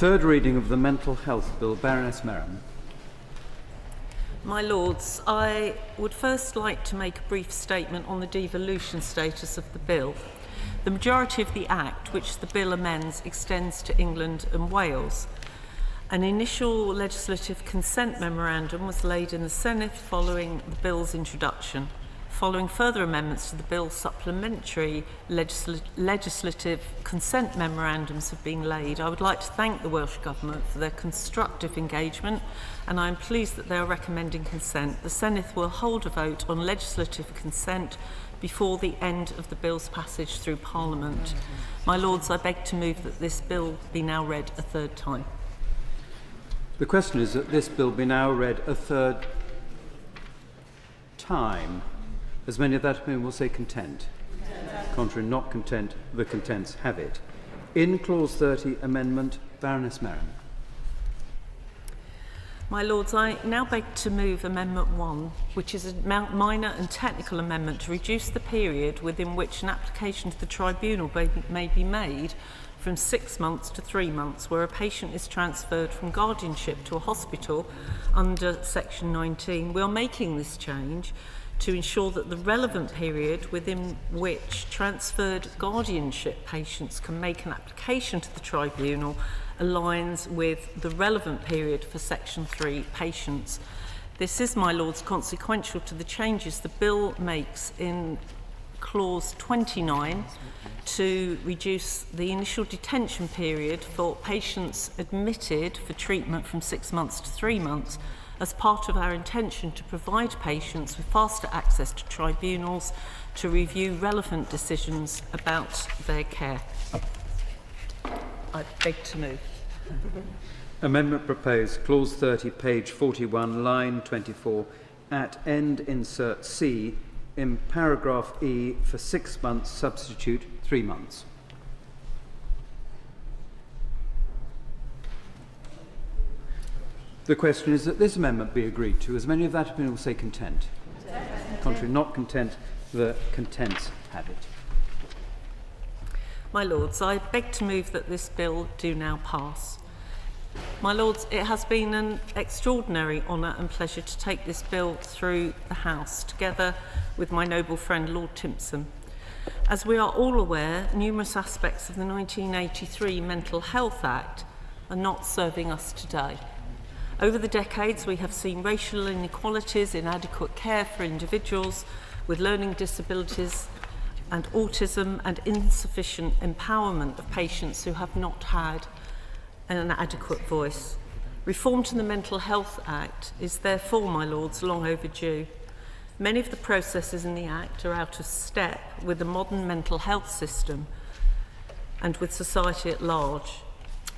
Third reading of the Mental Health Bill. Baroness Merrim. My Lords, I would first like to make a brief statement on the devolution status of the bill. The majority of the Act, which the bill amends, extends to England and Wales. An initial legislative consent memorandum was laid in the Senate following the bill's introduction. Following further amendments to the bill, supplementary legislative consent memorandums have been laid. I would like to thank the Welsh Government for their constructive engagement, and I am pleased that they are recommending consent. The Senedd will hold a vote on legislative consent before the end of the bill's passage through Parliament. My Lords, I beg to move that this bill be now read a third time. The question is that this bill be now read a third time. As many of that opinion will say content. Contrary, not content, the contents have it. In Clause 30, Amendment, Baroness Merrim. My Lords, I now beg to move Amendment 1, which is a minor and technical amendment to reduce the period within which an application to the tribunal may be made from 6 months to 3 months, where a patient is transferred from guardianship to a hospital under Section 19. We are making this change to ensure that the relevant period within which transferred guardianship patients can make an application to the tribunal aligns with the relevant period for Section 3 patients. This is, my Lords, consequential to the changes the bill makes in Clause 29 to reduce the initial detention period for patients admitted for treatment from 6 months to 3 months, as part of our intention to provide patients with faster access to tribunals to review relevant decisions about their care. I beg to move. Amendment proposed, Clause 30, page 41, line 24, at end insert C, in paragraph E, for 6 months, substitute 3 months. The question is that this amendment be agreed to. As many of that opinion will say content. Contrary, not content, the contents have it. My Lords, I beg to move that this bill do now pass. My Lords, it has been an extraordinary honour and pleasure to take this bill through the House, together with my noble friend Lord Timpson. As we are all aware, numerous aspects of the 1983 Mental Health Act are not serving us today. Over the decades, we have seen racial inequalities, inadequate care for individuals with learning disabilities and autism, and insufficient empowerment of patients who have not had an adequate voice. Reform to the Mental Health Act is therefore, my Lords, long overdue. Many of the processes in the Act are out of step with the modern mental health system and with society at large.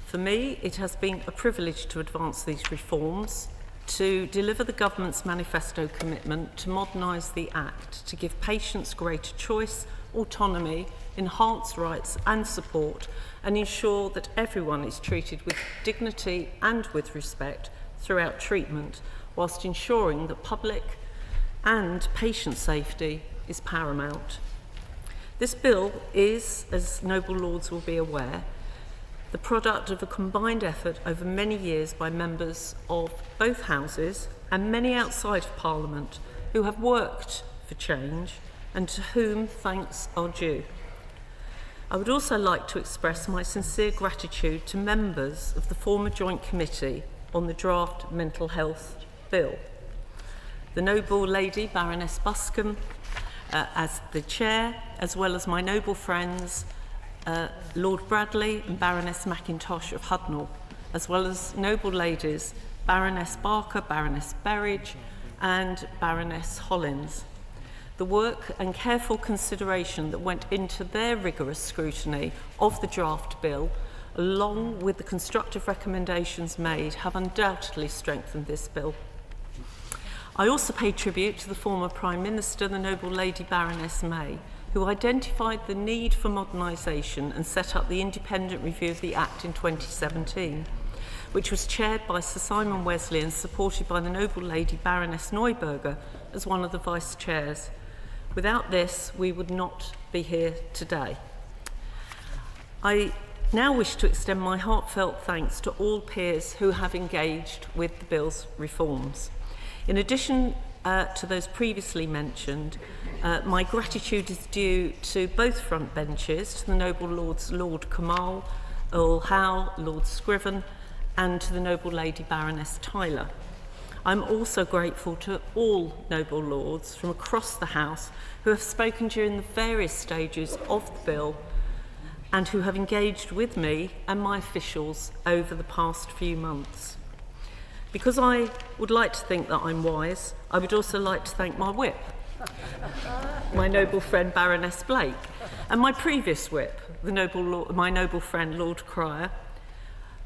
For me, it has been a privilege to advance these reforms, to deliver the Government's manifesto commitment to modernise the Act, to give patients greater choice, autonomy, enhance rights and support, and ensure that everyone is treated with dignity and with respect throughout treatment, whilst ensuring that public and patient safety is paramount. This bill is, as noble Lords will be aware, the product of a combined effort over many years by members of both houses and many outside of Parliament who have worked for change and to whom thanks are due. I would also like to express my sincere gratitude to members of the former Joint Committee on the draft Mental Health Bill. The noble lady Baroness Buscombe as the chair, as well as my noble friends Lord Bradley and Baroness Mackintosh of Hudnall, as well as noble ladies Baroness Barker, Baroness Berridge and Baroness Hollins. The work and careful consideration that went into their rigorous scrutiny of the draft bill, along with the constructive recommendations made, have undoubtedly strengthened this bill. I also pay tribute to the former Prime Minister, the noble lady Baroness May, who identified the need for modernisation and set up the independent review of the Act in 2017, which was chaired by Sir Simon Wesley and supported by the noble lady Baroness Neuberger as one of the vice chairs. Without this, we would not be here today. I now wish to extend my heartfelt thanks to all peers who have engaged with the bill's reforms. In addition to those previously mentioned, my gratitude is due to both front benches, to the Noble Lords Lord Kamal, Earl Howe, Lord Scriven, and to the Noble Lady Baroness Tyler. I'm also grateful to all Noble Lords from across the House who have spoken during the various stages of the bill and who have engaged with me and my officials over the past few months. Because I would like to think that I'm wise, I would also like to thank my whip, my noble friend Baroness Blake, and my previous whip, my noble friend Lord Cryer.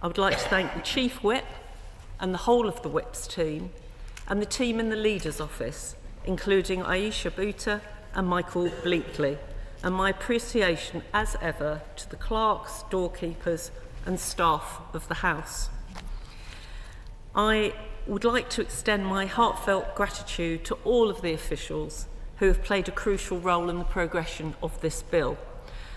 I would like to thank the Chief Whip and the whole of the Whips team, and the team in the Leader's Office, including Aisha Bhuta and Michael Bleakley, and my appreciation as ever to the clerks, doorkeepers and staff of the House. I would like to extend my heartfelt gratitude to all of the officials who have played a crucial role in the progression of this bill,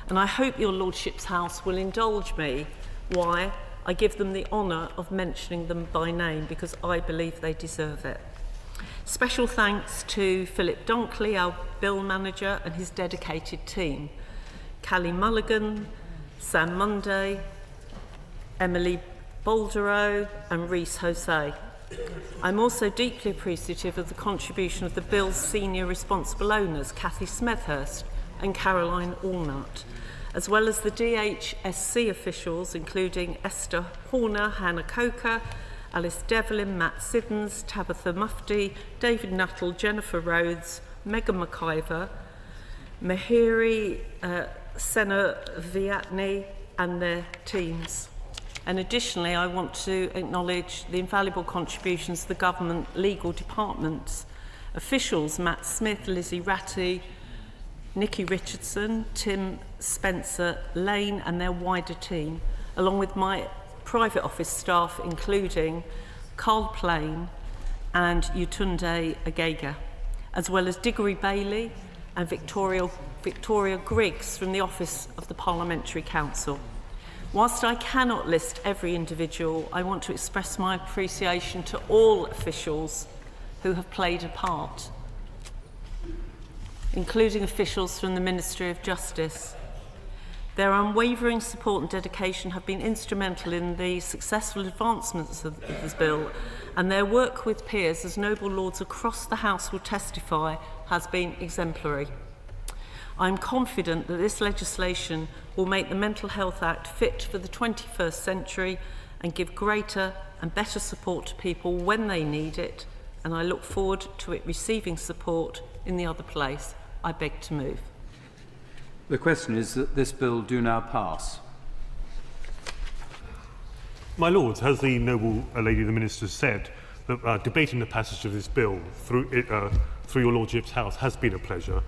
and I hope your Lordship's House will indulge me why I give them the honour of mentioning them by name, because I believe they deserve it. Special thanks to Philip Dunkley, our bill manager, and his dedicated team. Callie Mulligan, Sam Munday, Emily Bolderow and Rhys Jose. I'm also deeply appreciative of the contribution of the bill's senior responsible owners, Cathy Smethurst and Caroline Allnut, as well as the DHSC officials, including Esther Horner, Hannah Coker, Alice Devlin, Matt Siddons, Tabitha Mufti, David Nuttall, Jennifer Rhodes, Megan McIver, Mahiri Sena Viatni and their teams. And additionally, I want to acknowledge the invaluable contributions of the government legal departments, officials Matt Smith, Lizzie Ratty, Nikki Richardson, Tim Spencer Lane and their wider team, along with my private office staff, including Carl Plain and Utunde Agega, as well as Diggory Bailey and Victoria Griggs from the Office of the Parliamentary Council. Whilst I cannot list every individual, I want to express my appreciation to all officials who have played a part, including officials from the Ministry of Justice. Their unwavering support and dedication have been instrumental in the successful advancements of this bill, and their work with peers, as Noble Lords across the House will testify, has been exemplary. I am confident that this legislation will make the Mental Health Act fit for the 21st century and give greater and better support to people when they need it, and I look forward to it receiving support in the other place. I beg to move. The question is that this bill do now pass. My Lords, as the Noble Lady the Minister said, debating the passage of this bill through your Lordship's House has been a pleasure.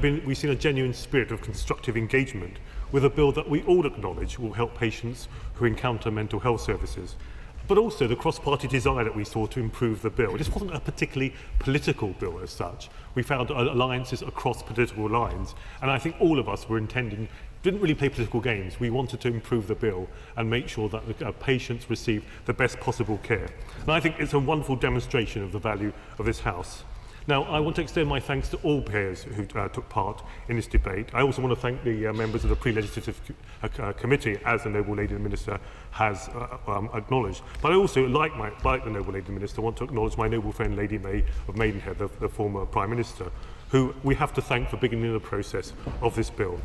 We've seen a genuine spirit of constructive engagement with a bill that we all acknowledge will help patients who encounter mental health services, but also the cross-party desire that we saw to improve the bill. This wasn't a particularly political bill as such. We found alliances across political lines, and I think all of us were didn't really play political games. We wanted to improve the bill and make sure that patients receive the best possible care. And I think it's a wonderful demonstration of the value of this House. Now, I want to extend my thanks to all peers who took part in this debate. I also want to thank the members of the pre-legislative committee, as the Noble Lady the Minister has acknowledged. But I also, like the Noble Lady the Minister, want to acknowledge my noble friend Lady May of Maidenhead, the former Prime Minister, who we have to thank for beginning the process of this bill.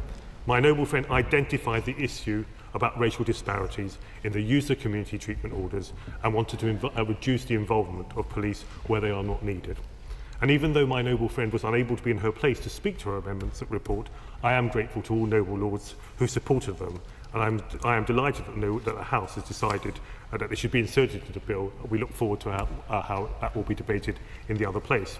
My noble friend identified the issue about racial disparities in the use of community treatment orders and wanted to reduce the involvement of police where they are not needed. And even though my noble friend was unable to be in her place to speak to her amendments at report, I am grateful to all noble lords who supported them, and I am delighted that the House has decided that they should be inserted into the bill. We look forward to how that will be debated in the other place.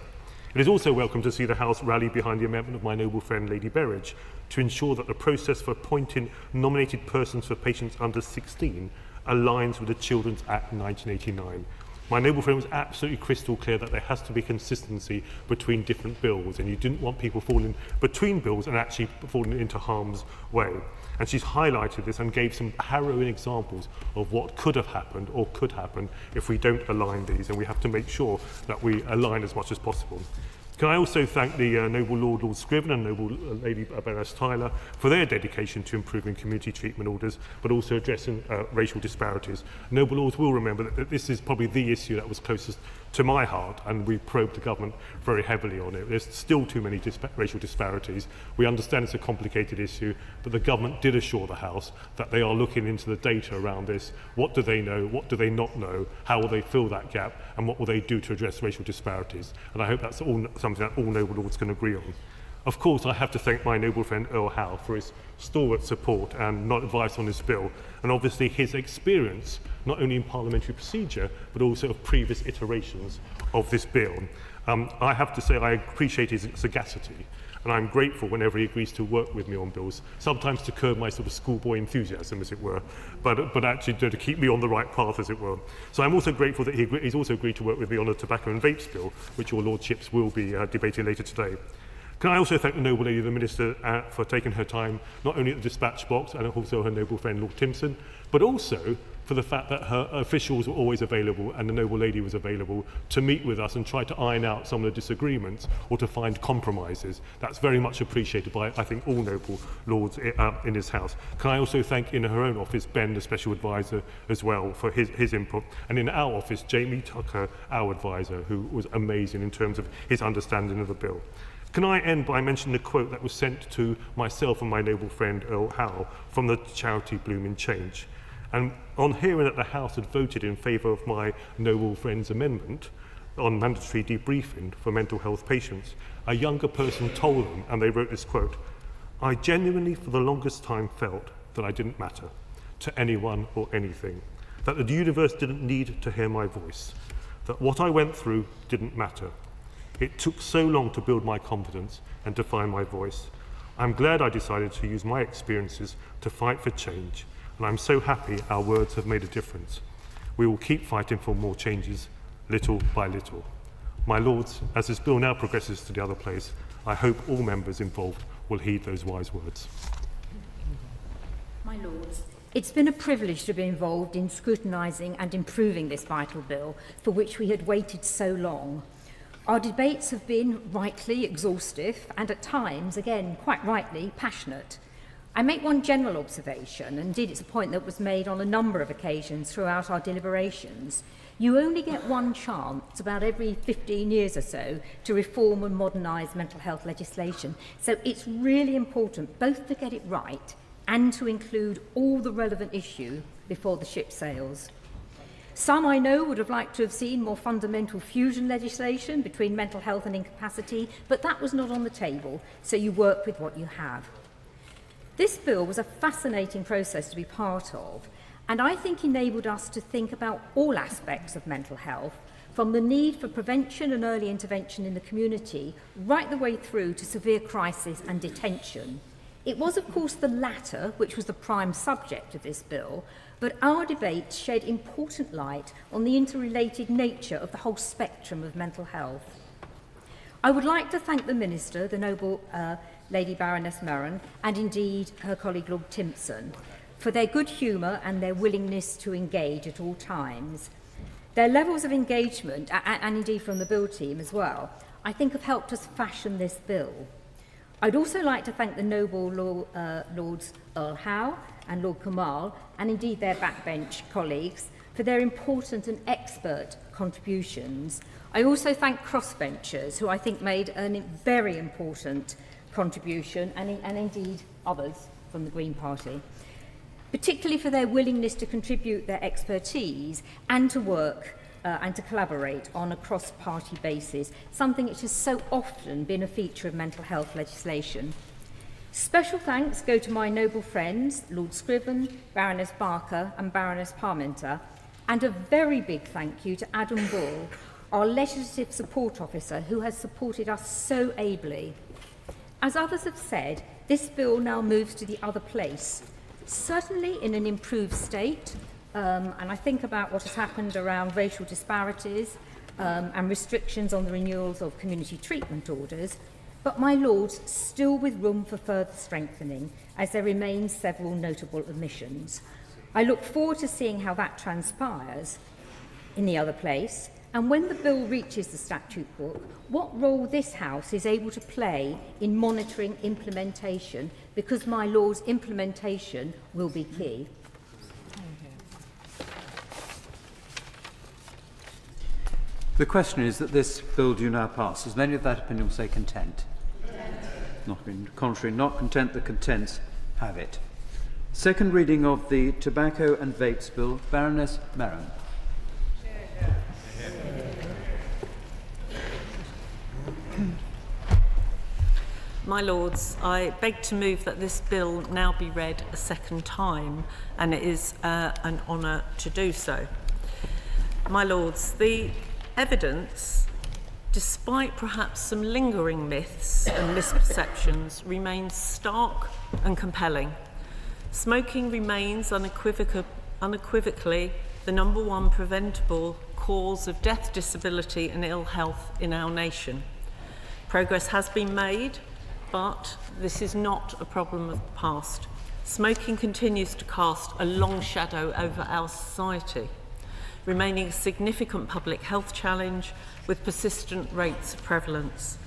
It is also welcome to see the House rally behind the amendment of my noble friend Lady Berridge to ensure that the process for appointing nominated persons for patients under 16 aligns with the Children's Act 1989. My noble friend was absolutely crystal clear that there has to be consistency between different bills, and you didn't want people falling between bills and actually falling into harm's way. And she's highlighted this and gave some harrowing examples of what could have happened or could happen if we don't align these, and we have to make sure that we align as much as possible. Can I also thank the Noble Lord Scriven and Noble Lady Baroness Tyler for their dedication to improving community treatment orders, but also addressing racial disparities. Noble Lords will remember that this is probably the issue that was closest to my heart, and we probed the government very heavily on it. There's still too many racial disparities. We understand it's a complicated issue, but the government did assure the House that they are looking into the data around this. What do they know? What do they not know? How will they fill that gap? And what will they do to address racial disparities? And I hope that's all something that all Noble Lords can agree on. Of course, I have to thank my noble friend Earl Howe for his stalwart support and advice on this bill, and obviously his experience, not only in parliamentary procedure, but also of previous iterations of this bill. I have to say I appreciate his sagacity, and I'm grateful whenever he agrees to work with me on bills, sometimes to curb my sort of schoolboy enthusiasm, as it were, but actually to keep me on the right path, as it were. So I'm also grateful that he's also agreed to work with me on the Tobacco and Vapes Bill, which your Lordships will be debating later today. Can I also thank the noble lady, the Minister, for taking her time, not only at the dispatch box and also her noble friend Lord Timpson, but also for the fact that her officials were always available and the noble lady was available to meet with us and try to iron out some of the disagreements or to find compromises. That's very much appreciated by, I think, all noble lords in this House. Can I also thank in her own office Ben, the Special Advisor, as well, for his input, and in our office Jamie Tucker, our advisor, who was amazing in terms of his understanding of the bill. Can I end by mentioning a quote that was sent to myself and my noble friend Earl Howe from the charity Blooming Change? And on hearing that the House had voted in favour of my noble friend's amendment on mandatory debriefing for mental health patients, a younger person told them, and they wrote this quote, "I genuinely for the longest time felt that I didn't matter to anyone or anything, that the universe didn't need to hear my voice, that what I went through didn't matter. It took so long to build my confidence and to find my voice. I'm glad I decided to use my experiences to fight for change, and I'm so happy our words have made a difference. We will keep fighting for more changes, little by little." My Lords, as this bill now progresses to the other place, I hope all members involved will heed those wise words. My Lords, it's been a privilege to be involved in scrutinising and improving this vital bill for which we had waited so long. Our debates have been rightly exhaustive and at times, again, quite rightly, passionate. I make one general observation, and indeed it's a point that was made on a number of occasions throughout our deliberations. You only get one chance about every 15 years or so to reform and modernise mental health legislation. So it's really important both to get it right and to include all the relevant issue before the ship sails. Some I know would have liked to have seen more fundamental fusion legislation between mental health and incapacity, but that was not on the table, so you work with what you have. This bill was a fascinating process to be part of, and I think enabled us to think about all aspects of mental health, from the need for prevention and early intervention in the community, right the way through to severe crisis and detention. It was, of course, the latter which was the prime subject of this bill, but our debates shed important light on the interrelated nature of the whole spectrum of mental health. I would like to thank the Minister, the noble Lady Baroness Merron, and indeed her colleague Lord Timpson, for their good humour and their willingness to engage at all times. Their levels of engagement, and indeed from the Bill team as well, I think have helped us fashion this bill. I'd also like to thank the noble Lords Earl Howe and Lord Kamal, and indeed their backbench colleagues, for their important and expert contributions. I also thank crossbenchers, who I think made a very important contribution, and indeed others from the Green Party, particularly for their willingness to contribute their expertise and to work and to collaborate on a cross-party basis, something which has so often been a feature of mental health legislation. Special thanks go to my noble friends, Lord Scriven, Baroness Barker and Baroness Parmenter, and a very big thank you to Adam Bull, our legislative support officer, who has supported us so ably. As others have said, this bill now moves to the other place, certainly in an improved state, and I think about what has happened around racial disparities and restrictions on the renewals of community treatment orders, but my Lords, still with room for further strengthening, as there remain several notable omissions. I look forward to seeing how that transpires in the other place, and when the bill reaches the statute book, what role this House is able to play in monitoring implementation, because, my Lords, implementation will be key. The question is that this bill do now pass. As many of that opinion will say content. Not contrary, not content, the contents have it. Second reading of the Tobacco and Vapes Bill, Baroness Merron. My Lords, I beg to move that this bill now be read a second time, and it is an honour to do so. My Lords, the evidence, despite perhaps some lingering myths and misperceptions, remains stark and compelling. Smoking remains unequivocally the #1 preventable cause of death, disability and ill health in our nation. Progress has been made, but this is not a problem of the past. Smoking continues to cast a long shadow over our society, remaining a significant public health challenge with persistent rates of prevalence.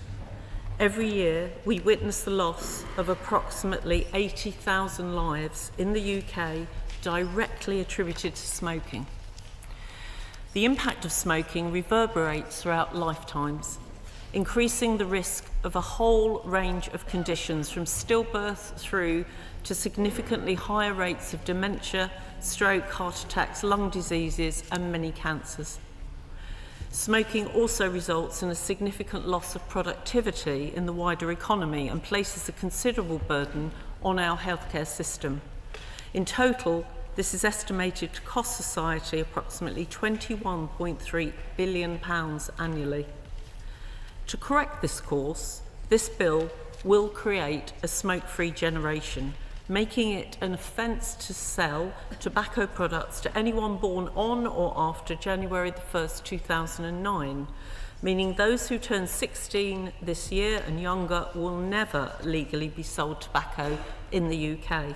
Every year, we witness the loss of approximately 80,000 lives in the UK directly attributed to smoking. The impact of smoking reverberates throughout lifetimes, increasing the risk of a whole range of conditions from stillbirth through to significantly higher rates of dementia, stroke, heart attacks, lung diseases and many cancers. Smoking also results in a significant loss of productivity in the wider economy and places a considerable burden on our healthcare system. In total, this is estimated to cost society approximately £21.3 billion annually. To correct this course, this bill will create a smoke-free generation, making it an offence to sell tobacco products to anyone born on or after January the 1st, 2009, meaning those who turn 16 this year and younger will never legally be sold tobacco in the UK.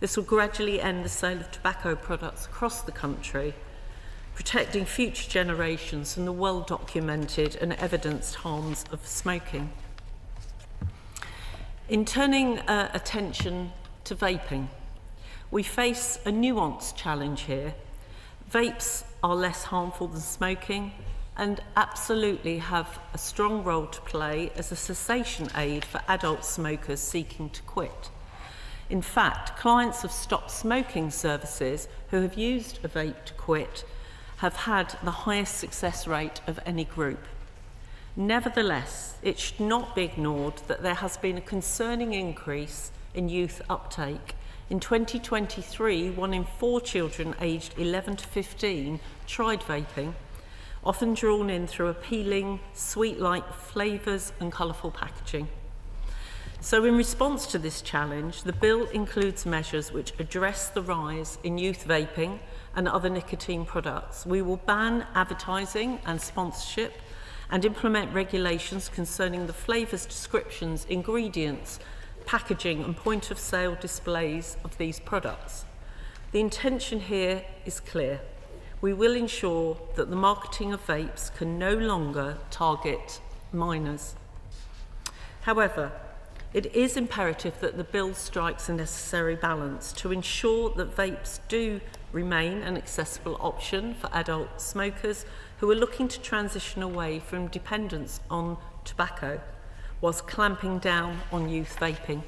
This will gradually end the sale of tobacco products across the country, protecting future generations from the well-documented and evidenced harms of smoking. In turning attention to vaping, we face a nuanced challenge here. Vapes are less harmful than smoking and absolutely have a strong role to play as a cessation aid for adult smokers seeking to quit. In fact, clients of stop smoking services who have used a vape to quit have had the highest success rate of any group. Nevertheless, it should not be ignored that there has been a concerning increase in youth uptake. In 2023, 1 in 4 children aged 11 to 15 tried vaping, often drawn in through appealing, sweet-like flavours and colourful packaging. So in response to this challenge, the bill includes measures which address the rise in youth vaping and other nicotine products. We will ban advertising and sponsorship and implement regulations concerning the flavours, descriptions, ingredients, packaging and point of sale displays of these products. The intention here is clear. We will ensure that the marketing of vapes can no longer target minors. However, it is imperative that the bill strikes a necessary balance to ensure that vapes do remain an accessible option for adult smokers who are looking to transition away from dependence on tobacco, whilst clamping down on youth vaping.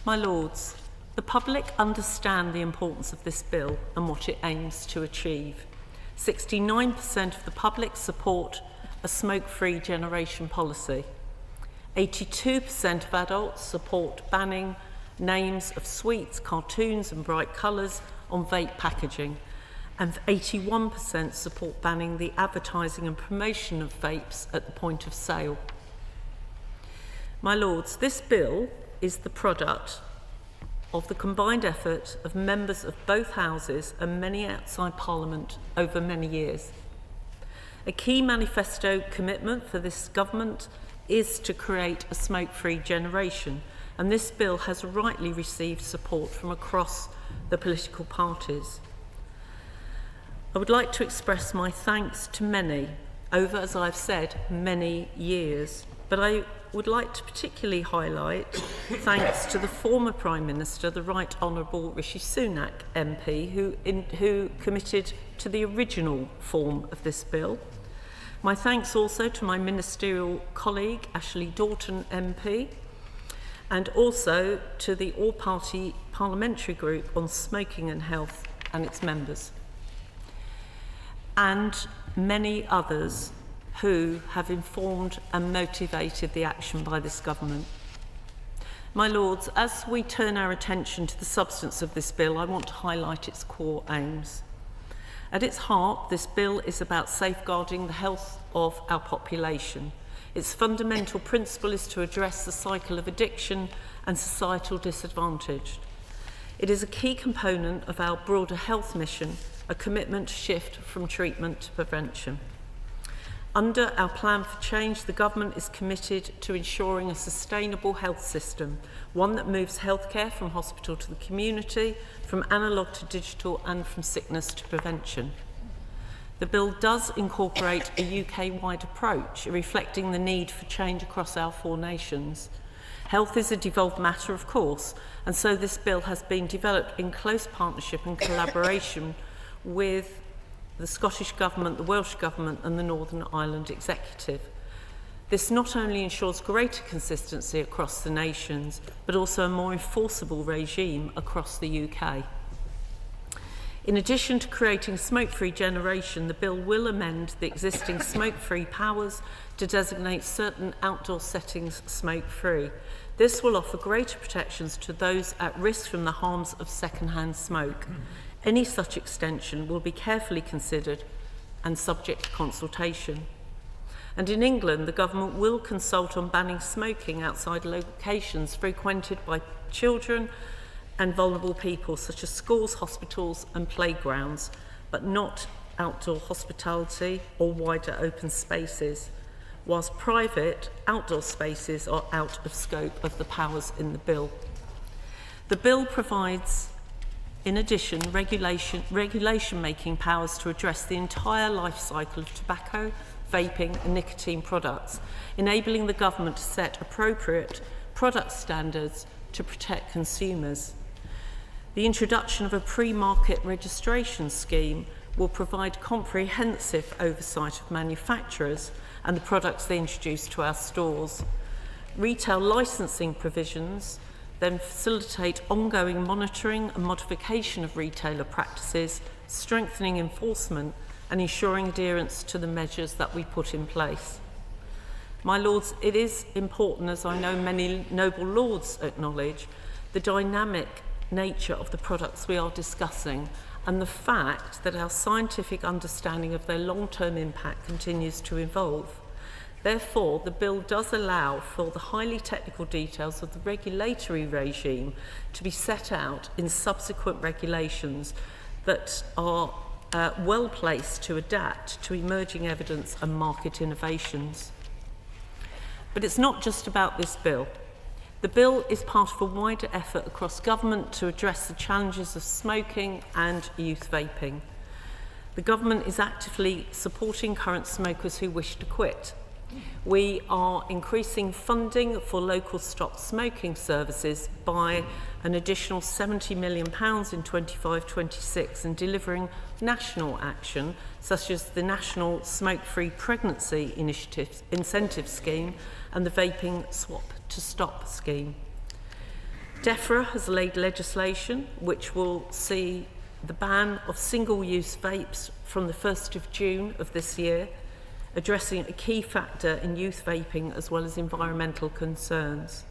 My Lords, the public understand the importance of this bill and what it aims to achieve. 69% of the public support a smoke-free generation policy. 82% of adults support banning names of sweets, cartoons and bright colours on vape packaging, and 81% support banning the advertising and promotion of vapes at the point of sale. My Lords, this bill is the product of the combined effort of members of both houses and many outside Parliament over many years. A key manifesto commitment for this government is to create a smoke-free generation, and this bill has rightly received support from across the political parties. I would like to express my thanks to many over, as I've said, many years, but I would like to particularly highlight thanks to the former Prime Minister, the Right Honourable Rishi Sunak MP, who committed to the original form of this bill. My thanks also to my ministerial colleague, Ashley Dawton MP, and also to the all-party parliamentary group on smoking and health and its members, and many others who have informed and motivated the action by this government. My Lords, as we turn our attention to the substance of this bill, I want to highlight its core aims. At its heart, this bill is about safeguarding the health of our population. Its fundamental principle is to address the cycle of addiction and societal disadvantage. It is a key component of our broader health mission, a commitment to shift from treatment to prevention. Under our plan for change, the government is committed to ensuring a sustainable health system, one that moves healthcare from hospital to the community, from analogue to digital, and from sickness to prevention. The bill does incorporate a UK-wide approach, reflecting the need for change across our 4 nations. Health is a devolved matter, of course, and so this bill has been developed in close partnership and collaboration with the Scottish Government, the Welsh Government and the Northern Ireland Executive. This not only ensures greater consistency across the nations, but also a more enforceable regime across the UK. In addition to creating a smoke-free generation, the bill will amend the existing smoke-free powers to designate certain outdoor settings smoke-free. This will offer greater protections to those at risk from the harms of second-hand smoke. Any such extension will be carefully considered and subject to consultation. And in England, the government will consult on banning smoking outside locations frequented by children and vulnerable people, such as schools, hospitals and playgrounds, but not outdoor hospitality or wider open spaces, whilst private outdoor spaces are out of scope of the powers in the bill. The bill provides, in addition, regulation-making powers to address the entire life cycle of tobacco, vaping and nicotine products, enabling the government to set appropriate product standards to protect consumers. The introduction of a pre-market registration scheme will provide comprehensive oversight of manufacturers and the products they introduce to our stores. Retail licensing provisions then facilitate ongoing monitoring and modification of retailer practices, strengthening enforcement and ensuring adherence to the measures that we put in place. My Lords, it is important, as I know many noble Lords acknowledge, the dynamic nature of the products we are discussing and the fact that our scientific understanding of their long-term impact continues to evolve. Therefore, the bill does allow for the highly technical details of the regulatory regime to be set out in subsequent regulations that are well placed to adapt to emerging evidence and market innovations. But it's not just about this bill. The bill is part of a wider effort across government to address the challenges of smoking and youth vaping. The government is actively supporting current smokers who wish to quit. We are increasing funding for local stop smoking services by an additional £70 million in 25-26 and delivering national action such as the National Smoke-Free Pregnancy Incentive Scheme and the Vaping Swap to Stop scheme. DEFRA has laid legislation which will see the ban of single-use vapes from the 1st of June of this year, addressing a key factor in youth vaping as well as environmental concerns.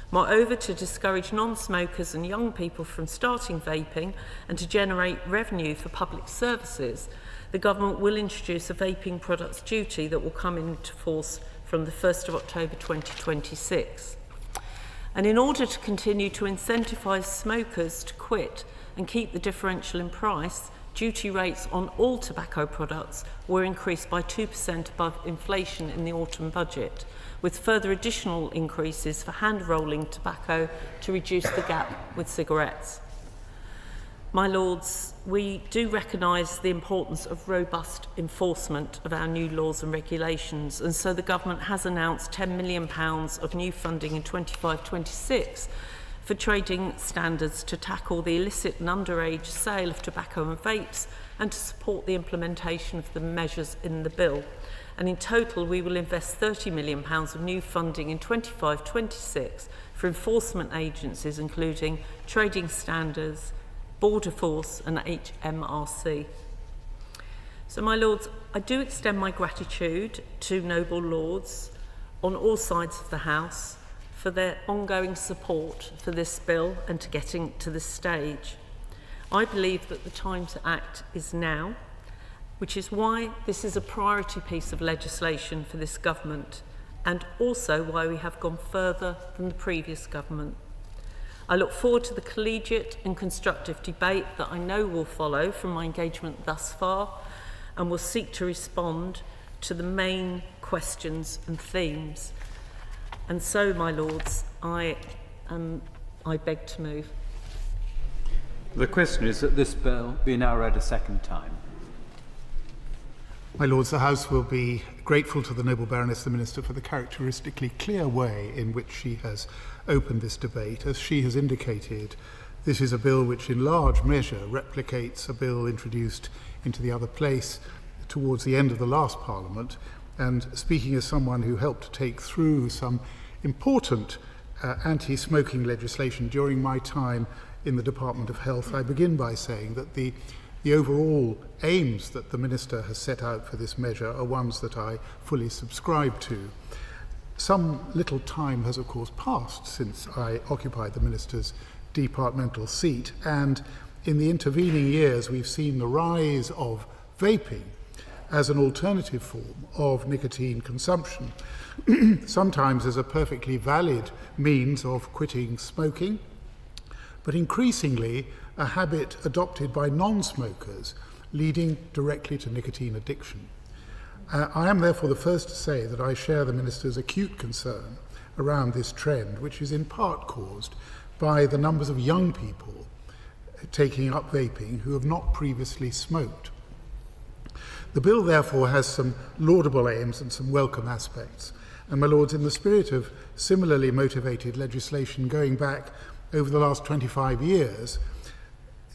Moreover, to discourage non-smokers and young people from starting vaping and to generate revenue for public services, the government will introduce a vaping products duty that will come into force from the 1st of October 2026. And in order to continue to incentivise smokers to quit and keep the differential in price, duty rates on all tobacco products were increased by 2% above inflation in the autumn budget, with further additional increases for hand-rolling tobacco to reduce the gap with cigarettes. My Lords, we do recognise the importance of robust enforcement of our new laws and regulations, and so the Government has announced £10 million of new funding in 25-26 for trading standards to tackle the illicit and underage sale of tobacco and vapes and to support the implementation of the measures in the bill. And in total, we will invest £30 million of new funding in 25-26 for enforcement agencies, including trading standards, Border Force and HMRC. So, my Lords, I do extend my gratitude to noble Lords on all sides of the House for their ongoing support for this bill and to getting to this stage. I believe that the time to act is now, which is why this is a priority piece of legislation for this government, and also why we have gone further than the previous government. I look forward to the collegiate and constructive debate that I know will follow from my engagement thus far, and will seek to respond to the main questions and themes. And so, my Lords, I beg to move. The question is that this bill be now read a second time. My Lords, the House will be grateful to the noble Baroness the Minister for the characteristically clear way in which she has opened this debate. As she has indicated, this is a bill which in large measure replicates a bill introduced into the other place towards the end of the last Parliament. And speaking as someone who helped take through some important anti-smoking legislation during my time in the Department of Health, I begin by saying that the overall aims that the Minister has set out for this measure are ones that I fully subscribe to. Some little time has, of course, passed since I occupied the Minister's departmental seat, and in the intervening years we've seen the rise of vaping as an alternative form of nicotine consumption, sometimes as a perfectly valid means of quitting smoking, but increasingly a habit adopted by non-smokers, leading directly to nicotine addiction. I am therefore the first to say that I share the Minister's acute concern around this trend, which is in part caused by the numbers of young people taking up vaping who have not previously smoked. The bill therefore has some laudable aims and some welcome aspects. And my Lords, in the spirit of similarly motivated legislation going back over the last 25 years,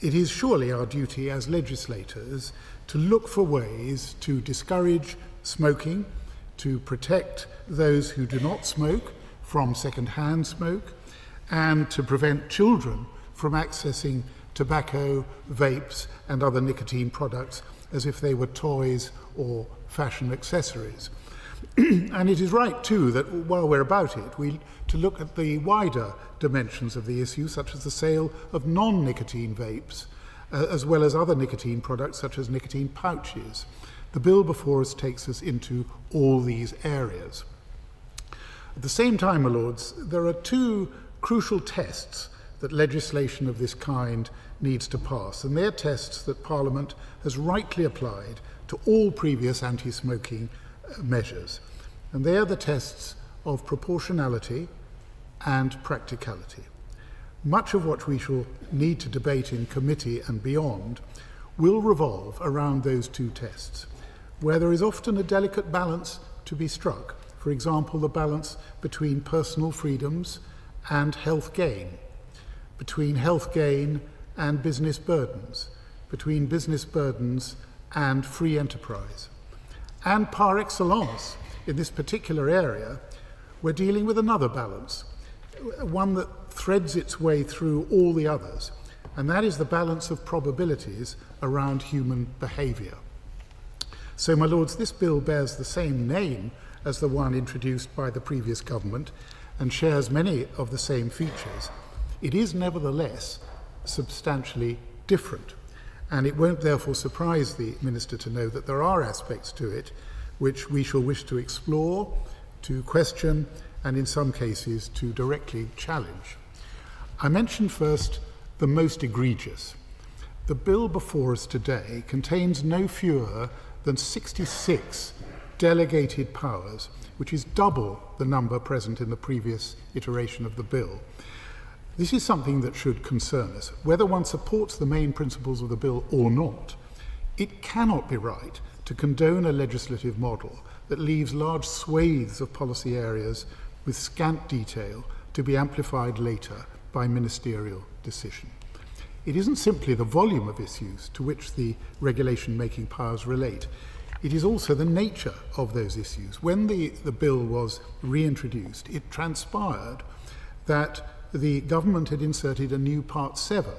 it is surely our duty as legislators to look for ways to discourage smoking, to protect those who do not smoke from second-hand smoke, and to prevent children from accessing tobacco, vapes, and other nicotine products as if they were toys or fashion accessories. And it is right, too, that while we're about it, to look at the wider dimensions of the issue, such as the sale of non-nicotine vapes, as well as other nicotine products, such as nicotine pouches. The bill before us takes us into all these areas. At the same time, my Lords, there are two crucial tests that legislation of this kind needs to pass, and they're tests that Parliament has rightly applied to all previous anti-smoking measures. And they are the tests of proportionality and practicality. Much of what we shall need to debate in committee and beyond will revolve around those two tests, where there is often a delicate balance to be struck. For example, the balance between personal freedoms and health gain, between health gain and business burdens, between business burdens and free enterprise. And par excellence, in this particular area, we're dealing with another balance, one that threads its way through all the others, and that is the balance of probabilities around human behaviour. So, my Lords, this bill bears the same name as the one introduced by the previous government and shares many of the same features. It is nevertheless substantially different, and it won't therefore surprise the Minister to know that there are aspects to it which we shall wish to explore, to question, and in some cases to directly challenge. I mention first the most egregious. The bill before us today contains no fewer than 66 delegated powers, which is double the number present in the previous iteration of the bill. This is something that should concern us. Whether one supports the main principles of the bill or not, it cannot be right to condone a legislative model that leaves large swathes of policy areas with scant detail to be amplified later by ministerial decision. It isn't simply the volume of issues to which the regulation-making powers relate. It is also the nature of those issues. When the bill was reintroduced, it transpired that the government had inserted a new Part 7,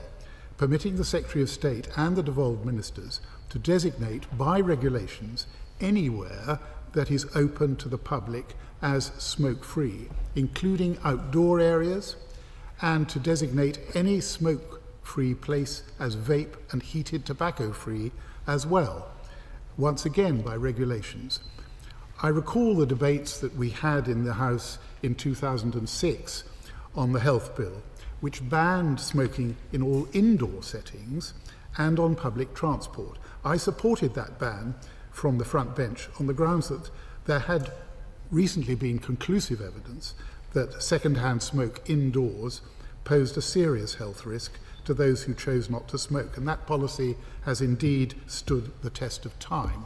permitting the Secretary of State and the devolved ministers to designate by regulations anywhere that is open to the public as smoke-free, including outdoor areas, and to designate any smoke-free place as vape and heated tobacco-free as well, once again by regulations. I recall the debates that we had in the House in 2006 on the health bill, which banned smoking in all indoor settings and on public transport. I supported that ban from the front bench on the grounds that there had recently been conclusive evidence that second-hand smoke indoors posed a serious health risk to those who chose not to smoke, and that policy has indeed stood the test of time.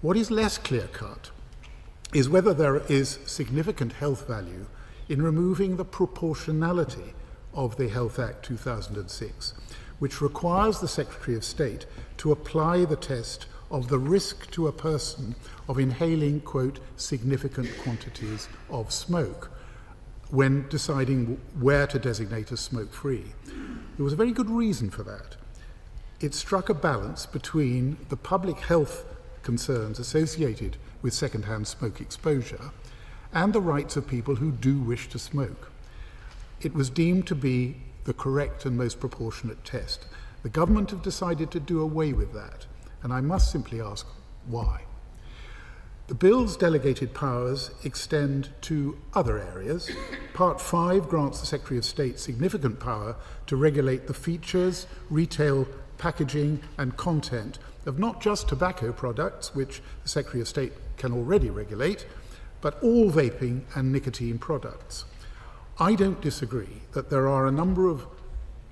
What is less clear-cut is whether there is significant health value in removing the proportionality of the Health Act 2006, which requires the Secretary of State to apply the test of the risk to a person of inhaling, quote, significant quantities of smoke when deciding where to designate as smoke-free. There was a very good reason for that. It struck a balance between the public health concerns associated with second-hand smoke exposure and the rights of people who do wish to smoke. It was deemed to be the correct and most proportionate test. The government have decided to do away with that, and I must simply ask why. The bill's delegated powers extend to other areas. Part 5 grants the Secretary of State significant power to regulate the features, retail, packaging and content of not just tobacco products, which the Secretary of State can already regulate, but all vaping and nicotine products. I don't disagree that there are a number of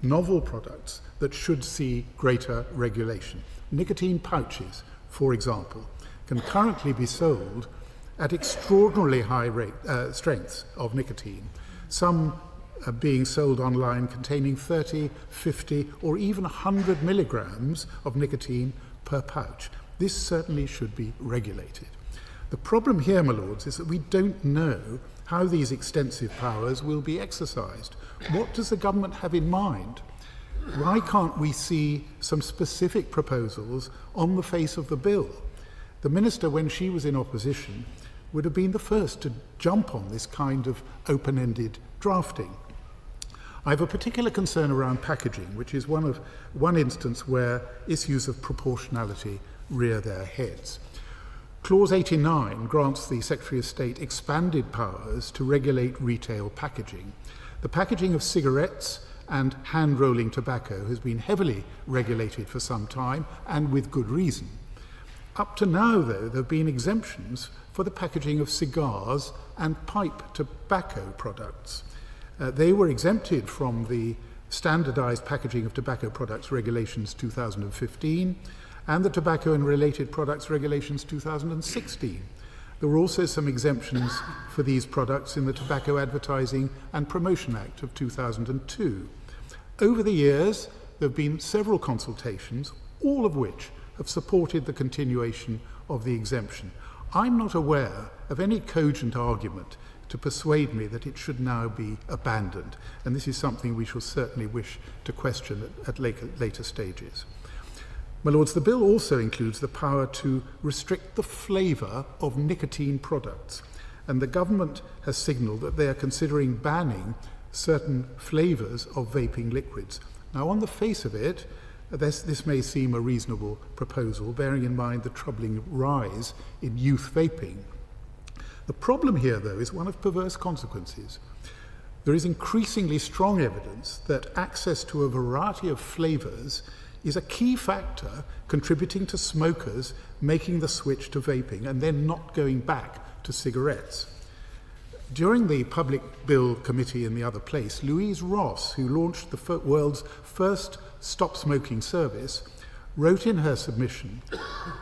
novel products that should see greater regulation. Nicotine pouches, for example, can currently be sold at extraordinarily high strengths of nicotine, some being sold online containing 30, 50 or even 100 milligrams of nicotine per pouch. This certainly should be regulated. The problem here, my lords, is that we don't know how these extensive powers will be exercised. What does the government have in mind? Why can't we see some specific proposals on the face of the bill? The minister, when she was in opposition, would have been the first to jump on this kind of open-ended drafting. I have a particular concern around packaging, which is one instance where issues of proportionality rear their heads. Clause 89 grants the Secretary of State expanded powers to regulate retail packaging. The packaging of cigarettes and hand-rolling tobacco has been heavily regulated for some time, and with good reason. Up to now, though, there have been exemptions for the packaging of cigars and pipe tobacco products. They were exempted from the Standardised Packaging of Tobacco Products Regulations 2015 and the Tobacco and Related Products Regulations 2016. There were also some exemptions for these products in the Tobacco Advertising and Promotion Act of 2002. Over the years, there have been several consultations, all of which have supported the continuation of the exemption. I'm not aware of any cogent argument to persuade me that it should now be abandoned, and this is something we shall certainly wish to question at later stages. My lords, the bill also includes the power to restrict the flavour of nicotine products, and the government has signalled that they are considering banning certain flavours of vaping liquids. Now, on the face of it, this may seem a reasonable proposal, bearing in mind the troubling rise in youth vaping. The problem here, though, is one of perverse consequences. There is increasingly strong evidence that access to a variety of flavours is a key factor contributing to smokers making the switch to vaping and then not going back to cigarettes. During the Public Bill Committee in the other place, Louise Ross, who launched the world's first stop smoking service, wrote in her submission,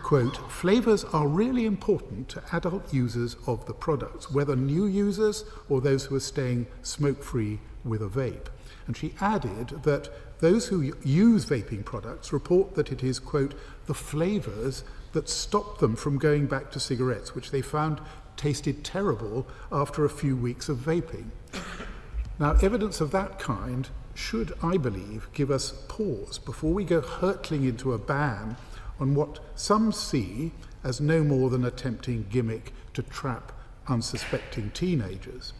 quote, "Flavours are really important to adult users of the products, whether new users or those who are staying smoke-free with a vape." And she added that those who use vaping products report that it is, quote, "the flavours that stop them from going back to cigarettes, which they found tasted terrible after a few weeks of vaping." Now, evidence of that kind should, I believe, give us pause before we go hurtling into a ban on what some see as no more than a tempting gimmick to trap unsuspecting teenagers.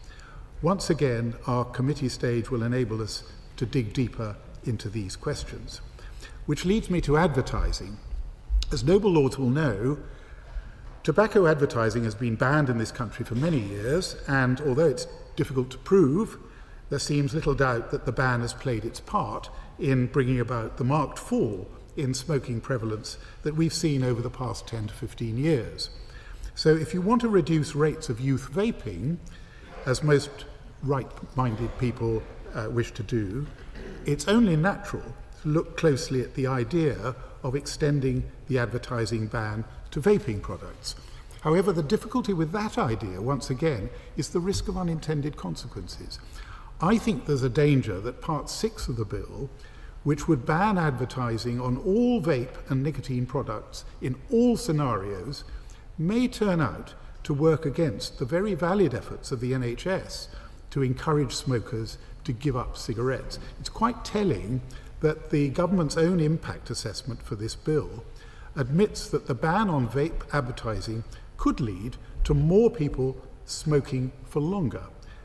Once again, our committee stage will enable us to dig deeper into these questions. Which leads me to advertising. As noble lords will know, tobacco advertising has been banned in this country for many years, and although it's difficult to prove, there seems little doubt that the ban has played its part in bringing about the marked fall in smoking prevalence that we've seen over the past 10 to 15 years. So if you want to reduce rates of youth vaping, as most right-minded people wish to do, it's only natural to look closely at the idea of extending the advertising ban to vaping products. However, the difficulty with that idea, once again, is the risk of unintended consequences. I think there's a danger that Part 6 of the bill, which would ban advertising on all vape and nicotine products in all scenarios, may turn out to work against the very valid efforts of the NHS to encourage smokers to give up cigarettes. It's quite telling that the government's own impact assessment for this bill admits that the ban on vape advertising could lead to more people smoking for longer.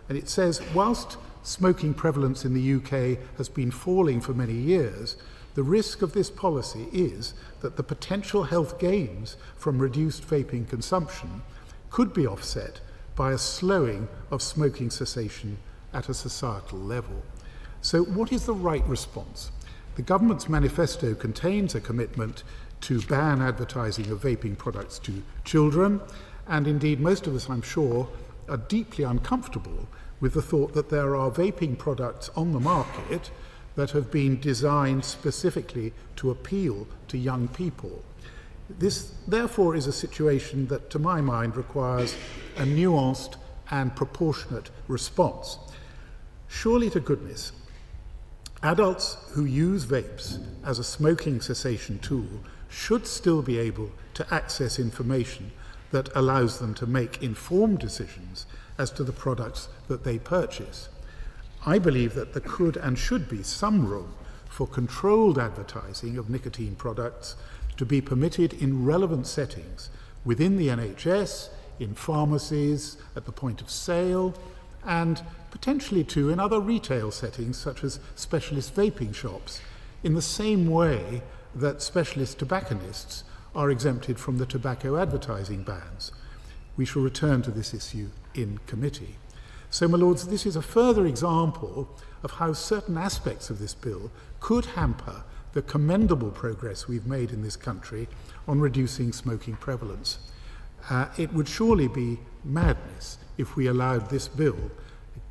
And it says, whilst smoking prevalence in the UK has been falling for many years, the risk of this policy is that the potential health gains from reduced vaping consumption could be offset by a slowing of smoking cessation at a societal level. So what is the right response? The government's manifesto contains a commitment to ban advertising of vaping products to children, and indeed most of us, I'm sure, are deeply uncomfortable with the thought that there are vaping products on the market that have been designed specifically to appeal to young people. This, therefore, is a situation that, to my mind, requires a nuanced and proportionate response. Surely to goodness, adults who use vapes as a smoking cessation tool should still be able to access information that allows them to make informed decisions as to the products that they purchase. I believe that there could and should be some room for controlled advertising of nicotine products to be permitted in relevant settings within the NHS, in pharmacies, at the point of sale, and potentially too in other retail settings such as specialist vaping shops, in the same way that specialist tobacconists are exempted from the tobacco advertising bans. We shall return to this issue in committee. So, my lords, this is a further example of how certain aspects of this bill could hamper the commendable progress we've made in this country on reducing smoking prevalence. It would surely be madness if we allowed this bill,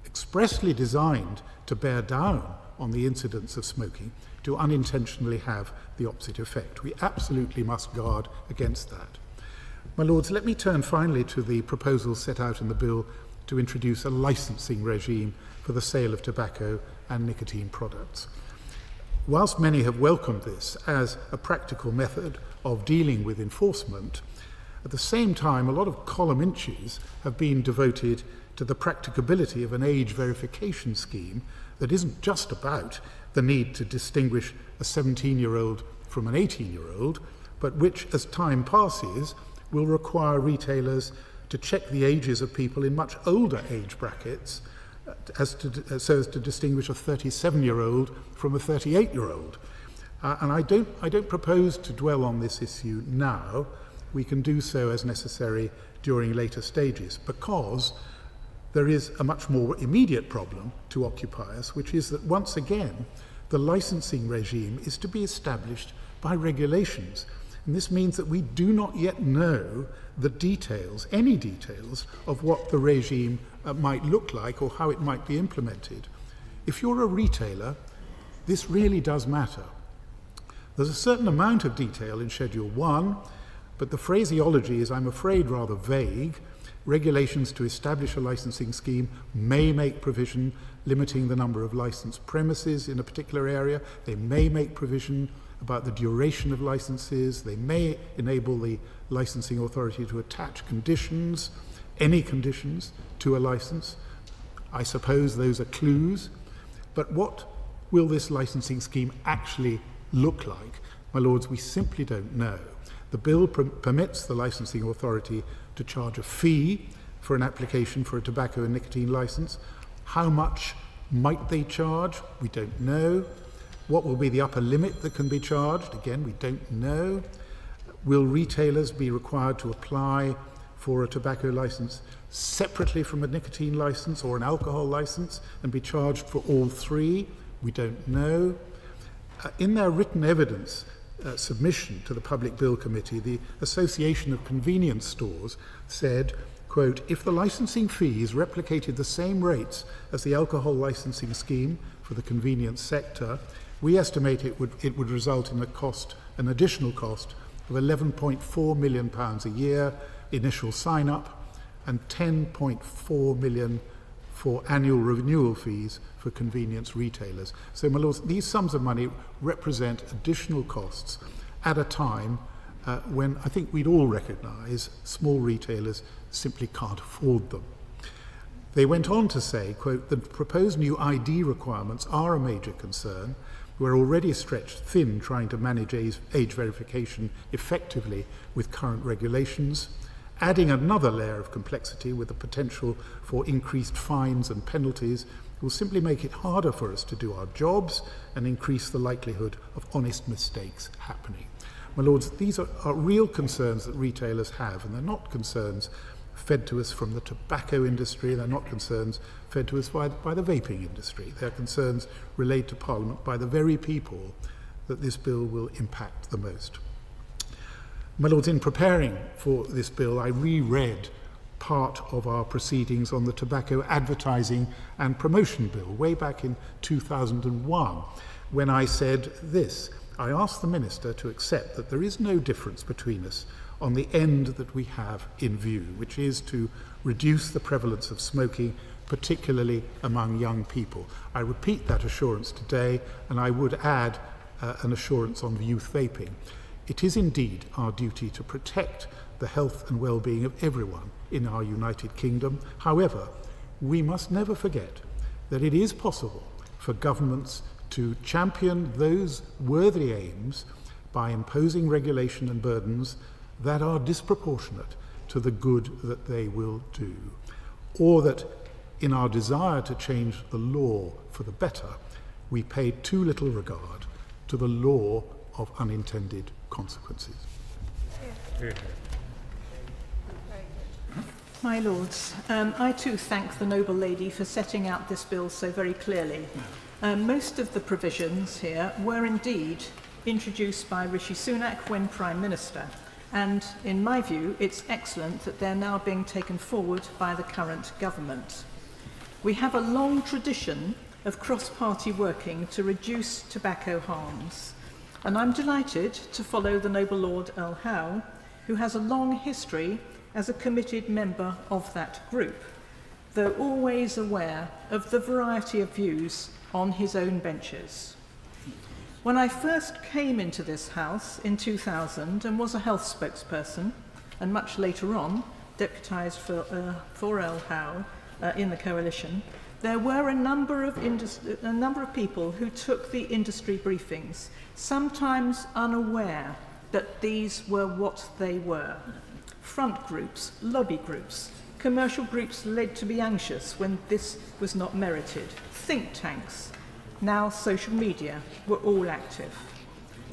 expressly designed to bear down on the incidence of smoking, to unintentionally have the opposite effect. We absolutely must guard against that. My lords, let me turn finally to the proposal set out in the bill to introduce a licensing regime for the sale of tobacco and nicotine products. Whilst many have welcomed this as a practical method of dealing with enforcement, at the same time a lot of column inches have been devoted to the practicability of an age verification scheme that isn't just about the need to distinguish a 17-year-old from an 18-year-old, but which, as time passes, will require retailers to check the ages of people in much older age brackets so as to distinguish a 37-year-old from a 38-year-old. And I don't propose to dwell on this issue now. We can do so as necessary during later stages, because there is a much more immediate problem to occupiers, which is that once again, the licensing regime is to be established by regulations. And this means that we do not yet know the details, any details, of what the regime might look like or how it might be implemented. If you're a retailer, this really does matter. There's a certain amount of detail in Schedule 1, but the phraseology is, I'm afraid, rather vague. Regulations to establish a licensing scheme may make provision limiting the number of licensed premises in a particular area. They may make provision about the duration of licenses. They may enable the licensing authority to attach conditions, any conditions, to a license. I suppose those are clues. But what will this licensing scheme actually look like? My lords, we simply don't know. The bill permits the licensing authority to charge a fee for an application for a tobacco and nicotine license. How much might they charge? We don't know. What will be the upper limit that can be charged? Again, we don't know. Will retailers be required to apply for a tobacco license separately from a nicotine license or an alcohol license and be charged for all three? We don't know. In their written evidence submission to the Public Bill Committee, the Association of Convenience Stores said, quote, if the licensing fees replicated the same rates as the alcohol licensing scheme for the convenience sector, we estimate it would result in an additional cost of £11.4 million a year, initial sign-up, and £10.4 million for annual renewal fees for convenience retailers. So, my lords, these sums of money represent additional costs at a time when I think we'd all recognise small retailers simply can't afford them. They went on to say, quote, the proposed new ID requirements are a major concern. We're already stretched thin trying to manage age verification effectively with current regulations. Adding another layer of complexity with the potential for increased fines and penalties will simply make it harder for us to do our jobs and increase the likelihood of honest mistakes happening. My lords, these are real concerns that retailers have, and they're not concerns fed to us from the tobacco industry, they're not concerns fed to us by the vaping industry. They're concerns relayed to Parliament by the very people that this bill will impact the most. My lords, in preparing for this bill, I reread part of our proceedings on the Tobacco Advertising and Promotion Bill way back in 2001, when I said this: I asked the Minister to accept that there is no difference between us on the end that we have in view, which is to reduce the prevalence of smoking, particularly among young people. I repeat that assurance today, and I would add an assurance on youth vaping. It is indeed our duty to protect the health and well-being of everyone in our United Kingdom. However, we must never forget that it is possible for governments to champion those worthy aims by imposing regulation and burdens that are disproportionate to the good that they will do, or that in our desire to change the law for the better, we pay too little regard to the law of unintended consequences. My Lords, I too thank the noble lady for setting out this bill so very clearly. Most of the provisions here were indeed introduced by Rishi Sunak when Prime Minister, and in my view it's excellent that they're now being taken forward by the current government. We have a long tradition of cross-party working to reduce tobacco harms, and I'm delighted to follow the noble Lord Earl Howe, who has a long history as a committed member of that group, though always aware of the variety of views on his own benches. When I first came into this House in 2000 and was a health spokesperson, and much later on deputised for Earl Howe in the coalition, there were a number of people who took the industry briefings, sometimes unaware that these were what they were. Front groups, lobby groups, commercial groups led to be anxious when this was not merited, think tanks, now social media, were all active.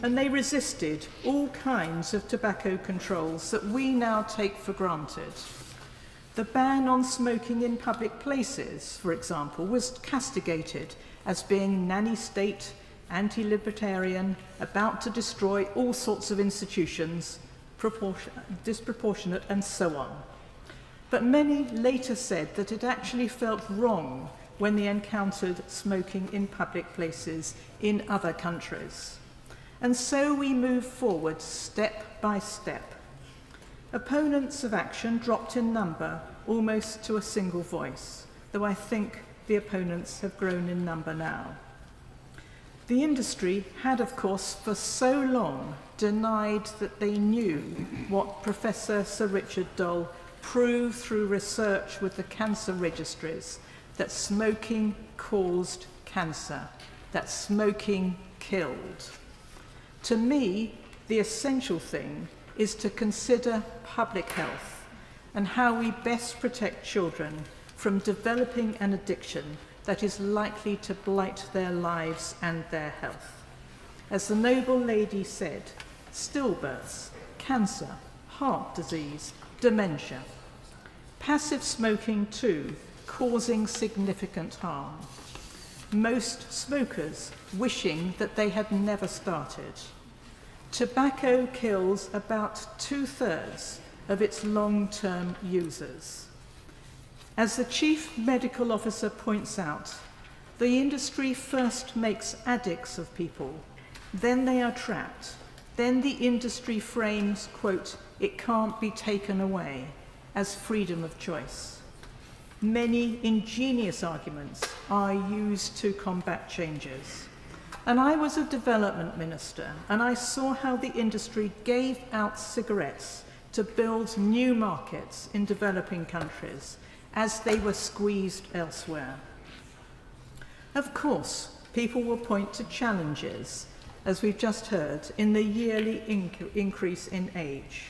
and they resisted all kinds of tobacco controls that we now take for granted. The ban on smoking in public places, for example, was castigated as being nanny state, anti-libertarian, about to destroy all sorts of institutions, disproportionate, and so on. But many later said that it actually felt wrong when they encountered smoking in public places in other countries. And so we move forward step by step. Opponents of action dropped in number almost to a single voice, though I think the opponents have grown in number now. The industry had, of course, for so long denied that they knew what Professor Sir Richard Dole proved through research with the cancer registries, that smoking caused cancer, that smoking killed. To me, the essential thing is to consider public health and how we best protect children from developing an addiction that is likely to blight their lives and their health. As the noble lady said, stillbirths, cancer, heart disease, dementia. Passive smoking too, causing significant harm. Most smokers wishing that they had never started. Tobacco kills about 2/3 of its long-term users. As the Chief Medical Officer points out, the industry first makes addicts of people, then they are trapped, then the industry frames, quote, "it can't be taken away," as freedom of choice. Many ingenious arguments are used to combat changes. And I was a development minister, and I saw how the industry gave out cigarettes to build new markets in developing countries as they were squeezed elsewhere. Of course, people will point to challenges, as we've just heard, in the yearly increase in age.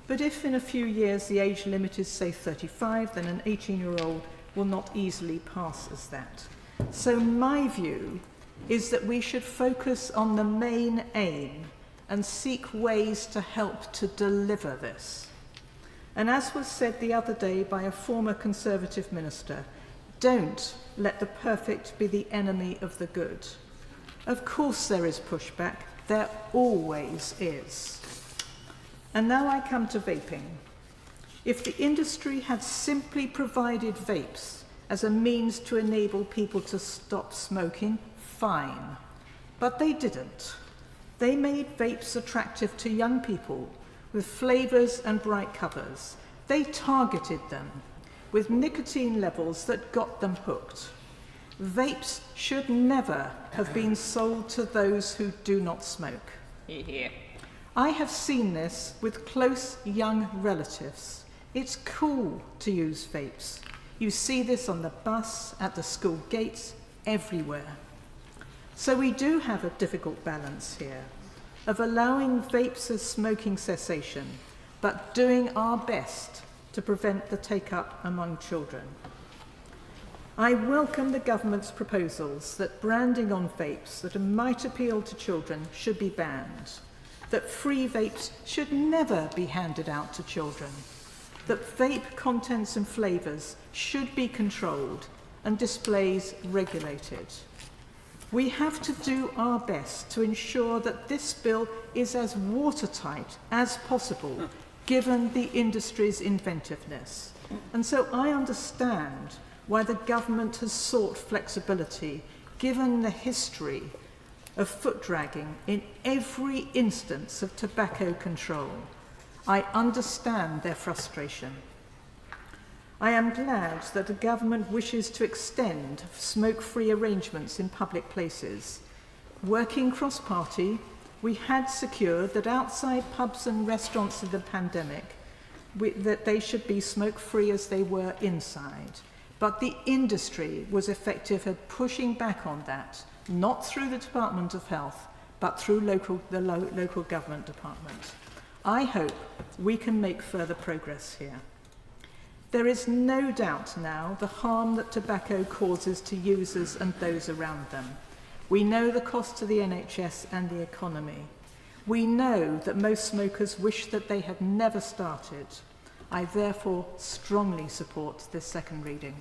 But if in a few years the age limit is, say, 35, then an 18-year-old will not easily pass as that. So my view is that we should focus on the main aim and seek ways to help to deliver this. And as was said the other day by a former Conservative minister, don't let the perfect be the enemy of the good. Of course there is pushback, there always is. And now I come to vaping. If the industry had simply provided vapes as a means to enable people to stop smoking, fine. But they didn't. They made vapes attractive to young people with flavours and bright covers. They targeted them with nicotine levels that got them hooked. Vapes should never have been sold to those who do not smoke. I have seen this with close young relatives. It's cool to use vapes. You see this on the bus, at the school gates, everywhere. So we do have a difficult balance here of allowing vapes as smoking cessation, but doing our best to prevent the take-up among children. I welcome the government's proposals that branding on vapes that might appeal to children should be banned, that free vapes should never be handed out to children, that vape contents and flavours should be controlled and displays regulated. We have to do our best to ensure that this bill is as watertight as possible, given the industry's inventiveness. And so I understand why the government has sought flexibility, given the history of foot dragging in every instance of tobacco control. I understand their frustration. I am glad that the government wishes to extend smoke-free arrangements in public places. Working cross-party, we had secured that outside pubs and restaurants in the pandemic, that they should be smoke-free as they were inside. But the industry was effective at pushing back on that, not through the Department of Health, but through the local government department. I hope we can make further progress here. There is no doubt now the harm that tobacco causes to users and those around them. We know the cost to the NHS and the economy. We know that most smokers wish that they had never started. I therefore strongly support this second reading.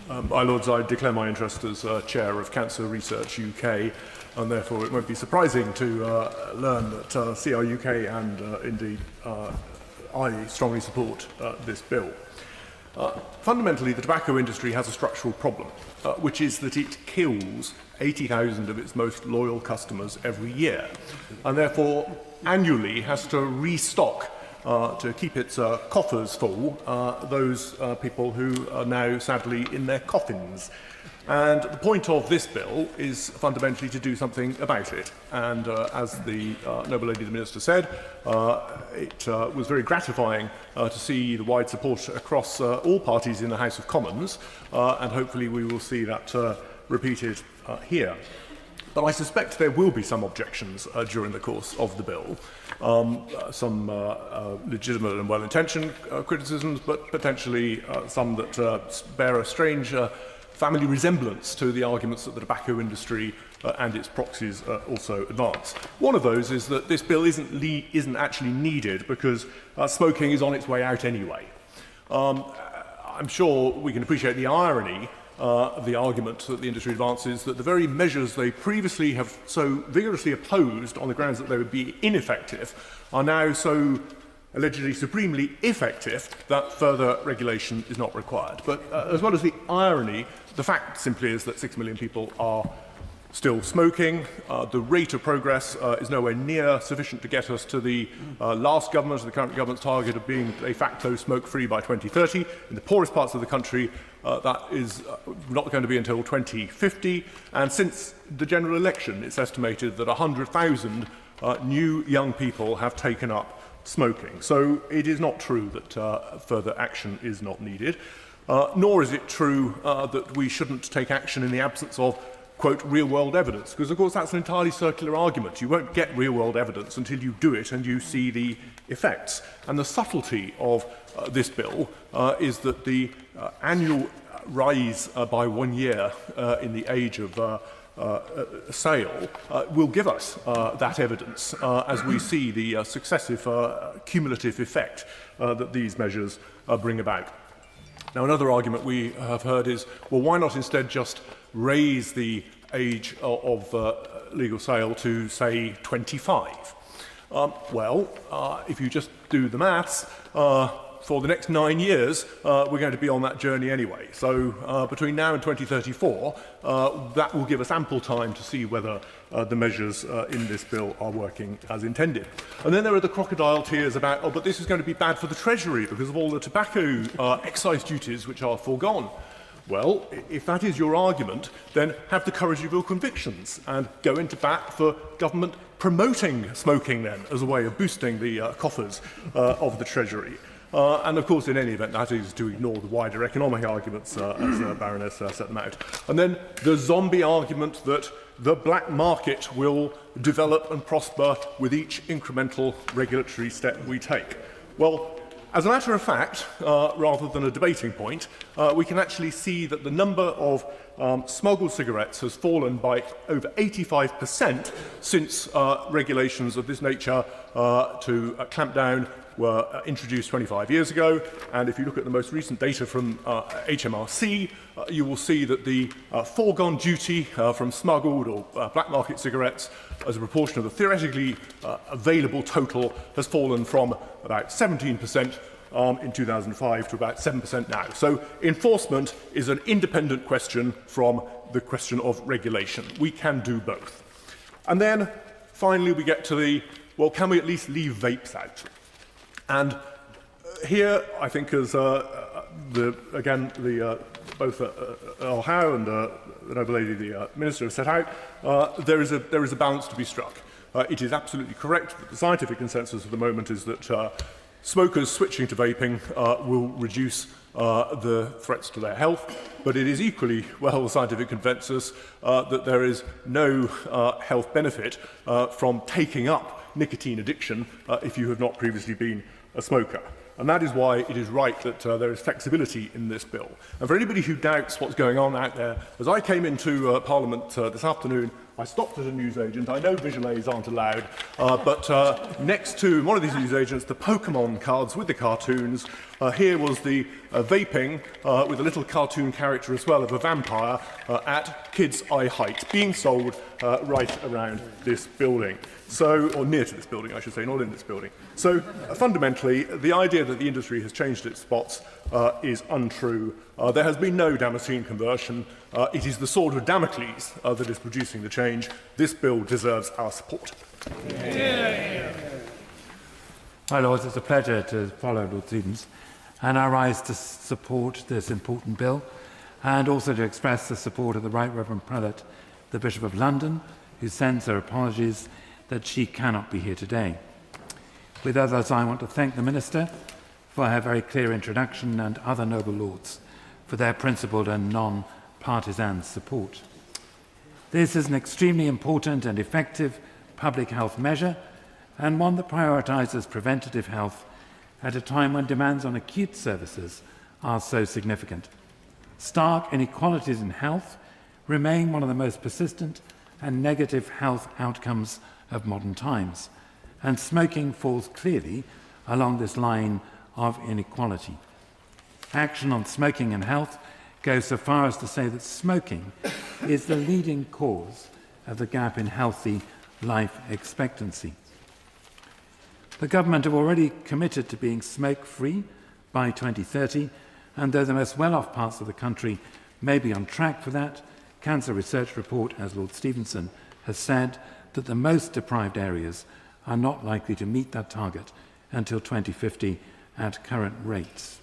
My Lords, I declare my interest as Chair of Cancer Research UK, and therefore it won't be surprising to learn that CR UK and indeed I strongly support this bill. Fundamentally, the tobacco industry has a structural problem, which is that it kills 80,000 of its most loyal customers every year, and therefore annually has to restock to keep its coffers full, those people who are now sadly in their coffins. And the point of this bill is fundamentally to do something about it. And as the noble lady the Minister said, it was very gratifying to see the wide support across all parties in the House of Commons, and hopefully we will see that repeated here. But I suspect there will be some objections during the course of the bill, some legitimate and well-intentioned criticisms, but potentially some that bear a strange family resemblance to the arguments that the tobacco industry and its proxies also advance. One of those is that this bill isn't actually needed because smoking is on its way out anyway. I'm sure we can appreciate the irony of the argument that the industry advances, that the very measures they previously have so vigorously opposed on the grounds that they would be ineffective are now so allegedly supremely effective that further regulation is not required. But as well as the irony, the fact simply is that 6 million people are still smoking. The rate of progress is nowhere near sufficient to get us to the last government, the current government's target of being de facto smoke-free by 2030. In the poorest parts of the country, that is not going to be until 2050. And since the general election, it's estimated that 100,000 new young people have taken up smoking. So it is not true that further action is not needed, nor is it true that we shouldn't take action in the absence of, quote, real-world evidence, because, of course, that's an entirely circular argument. You won't get real-world evidence until you do it and you see the effects. And the subtlety of this bill is that the annual rise by 1 year in the age of sale will give us that evidence as we see the successive cumulative effect that these measures bring about. Now, another argument we have heard is, well, why not instead just raise the age of legal sale to, say, 25? If you just do the maths, for the next 9 years, we're going to be on that journey anyway. So between now and 2034, that will give us ample time to see whether the measures in this bill are working as intended. And then there are the crocodile tears about, oh, but this is going to be bad for the Treasury because of all the tobacco excise duties which are foregone. Well, if that is your argument, then have the courage of your convictions and go into bat for government promoting smoking then as a way of boosting the coffers of the Treasury. And of course, in any event, that is to ignore the wider economic arguments as Baroness set them out. And then the zombie argument that the black market will develop and prosper with each incremental regulatory step we take. Well, as a matter of fact, rather than a debating point, we can actually see that the number of smuggled cigarettes has fallen by over 85% since regulations of this nature to clamp down were introduced 25 years ago. And if you look at the most recent data from HMRC, you will see that the foregone duty from smuggled or black market cigarettes as a proportion of the theoretically available total has fallen from about 17% in 2005 to about 7% now. So enforcement is an independent question from the question of regulation. We can do both. And then finally we get to the, well, can we at least leave vapes out? And here, I think, as both Earl Howe and the noble lady, the Minister, have set out, there is a balance to be struck. It is absolutely correct that the scientific consensus at the moment is that smokers switching to vaping will reduce the threats to their health, but it is equally well the scientific consensus that there is no health benefit from taking up nicotine addiction if you have not previously been a smoker. And that is why it is right that there is flexibility in this bill. And for anybody who doubts what's going on out there, as I came into Parliament this afternoon, I stopped at a newsagent. I know visual aids aren't allowed, but next to one of these newsagents, the Pokemon cards with the cartoons, here was the vaping with a little cartoon character as well of a vampire at kids' eye height, being sold right around this building. So, or near to this building, I should say, not in this building. So, fundamentally, the idea that the industry has changed its spots is untrue. There has been no Damascene conversion. It is the sword of Damocles that is producing the change. This bill deserves our support. My Lords, it's a pleasure to follow Lord Stevens, and I rise to support this important bill, and also to express the support of the Right Reverend Prelate, the Bishop of London, who sends her apologies that she cannot be here today. With others, I want to thank the Minister for her very clear introduction and other noble lords for their principled and non-partisan support. This is an extremely important and effective public health measure, and one that prioritises preventative health at a time when demands on acute services are so significant. Stark inequalities in health remain one of the most persistent and negative health outcomes of modern times, and smoking falls clearly along this line of inequality. Action on smoking and health goes so far as to say that smoking is the leading cause of the gap in healthy life expectancy. The government have already committed to being smoke-free by 2030, and though the most well-off parts of the country may be on track for that, Cancer Research Report, as Lord Stevenson has said, that the most deprived areas are not likely to meet that target until 2050 at current rates.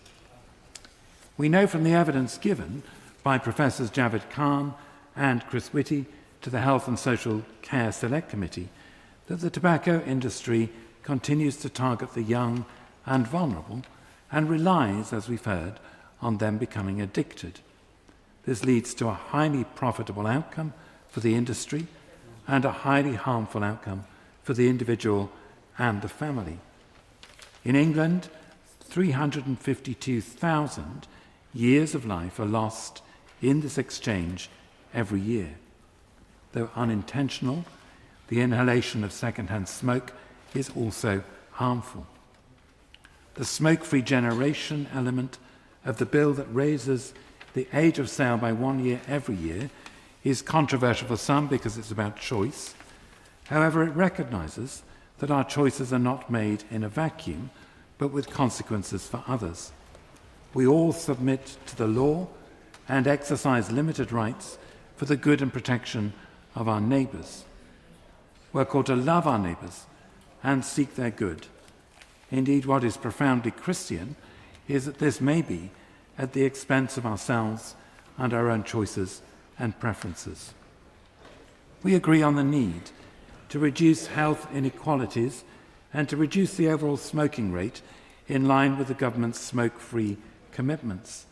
We know from the evidence given by Professors Javed Khan and Chris Whitty to the Health and Social Care Select Committee that the tobacco industry continues to target the young and vulnerable and relies, as we've heard, on them becoming addicted. This leads to a highly profitable outcome for the industry and a highly harmful outcome for the individual and the family. In England, 352,000 years of life are lost in this exchange every year. Though unintentional, the inhalation of second-hand smoke is also harmful. The smoke-free generation element of the bill that raises the age of sale by 1 year every year is controversial for some because it's about choice. However, it recognises that our choices are not made in a vacuum, but with consequences for others. We all submit to the law and exercise limited rights for the good and protection of our neighbours. We're called to love our neighbours and seek their good. Indeed, what is profoundly Christian is that this may be at the expense of ourselves and our own choices and preferences. We agree on the need to reduce health inequalities and to reduce the overall smoking rate in line with the government's smoke-free commitments.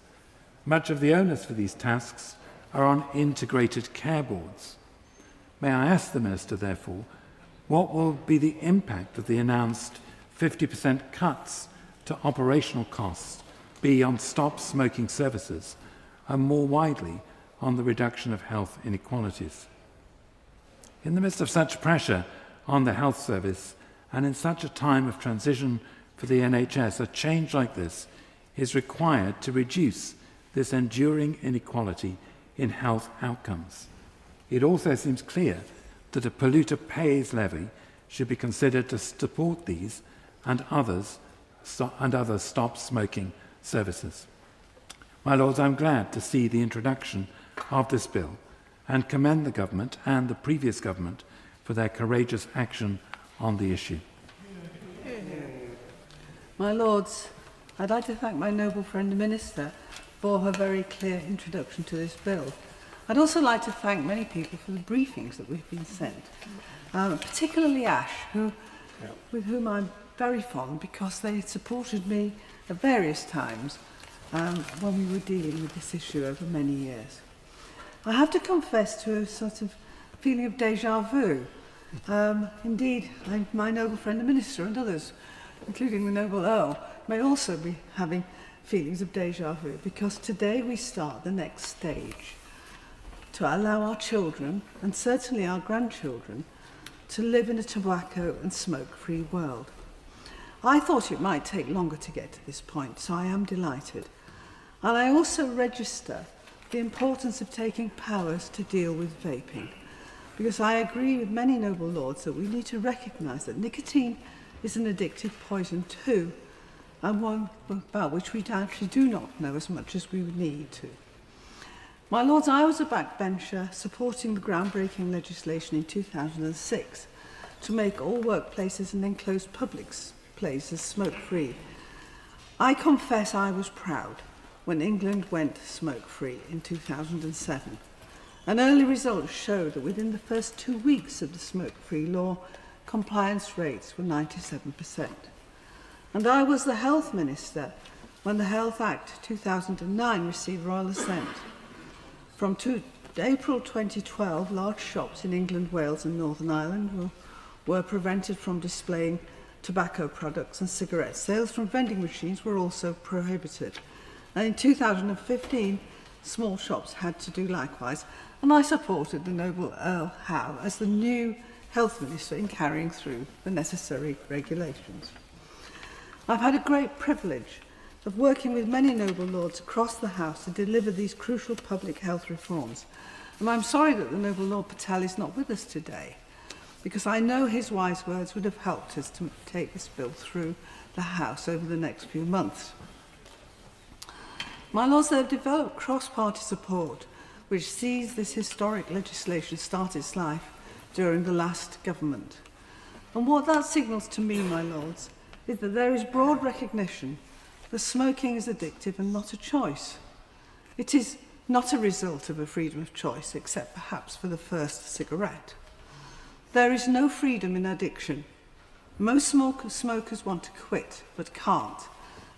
Much of the onus for these tasks are on integrated care boards. May I ask the Minister, therefore, what will be the impact of the announced 50% cuts to operational costs be on stop smoking services and more widely on the reduction of health inequalities? In the midst of such pressure on the health service and in such a time of transition for the NHS, a change like this is required to reduce this enduring inequality in health outcomes. It also seems clear that a polluter pays levy should be considered to support these and other stop smoking services. My Lords, I'm glad to see the introduction of this bill and commend the government and the previous government for their courageous action on the issue. My Lords, I'd like to thank my noble friend the Minister for her very clear introduction to this bill. I'd also like to thank many people for the briefings that we've been sent, particularly Ash, with whom I'm very fond because they supported me at various times when we were dealing with this issue over many years. I have to confess to a sort of feeling of déjà vu. Indeed, my noble friend the Minister and others, including the noble Earl, may also be having feelings of déjà vu because today we start the next stage to allow our children, and certainly our grandchildren, to live in a tobacco and smoke-free world. I thought it might take longer to get to this point, so I am delighted. And I also register the importance of taking powers to deal with vaping, because I agree with many noble lords that we need to recognise that nicotine is an addictive poison too, and one about which we actually do not know as much as we would need to. My lords, I was a backbencher supporting the groundbreaking legislation in 2006 to make all workplaces and enclosed public places smoke-free. I confess I was proud when England went smoke-free in 2007. And early results show that within the first 2 weeks of the smoke-free law, compliance rates were 97%. And I was the Health Minister when the Health Act 2009 received royal assent. From April 2012, large shops in England, Wales and Northern Ireland were prevented from displaying tobacco products, and cigarette sales from vending machines were also prohibited. And in 2015, small shops had to do likewise, and I supported the Noble Earl Howe as the new Health Minister in carrying through the necessary regulations. I've had a great privilege of working with many noble lords across the House to deliver these crucial public health reforms. And I'm sorry that the Noble Lord Patel is not with us today, because I know his wise words would have helped us to take this bill through the House over the next few months. My lords, they have developed cross-party support which sees this historic legislation start its life during the last government. And what that signals to me, my lords, is that there is broad recognition that smoking is addictive and not a choice. It is not a result of a freedom of choice, except perhaps for the first cigarette. There is no freedom in addiction. Most smokers want to quit, but can't,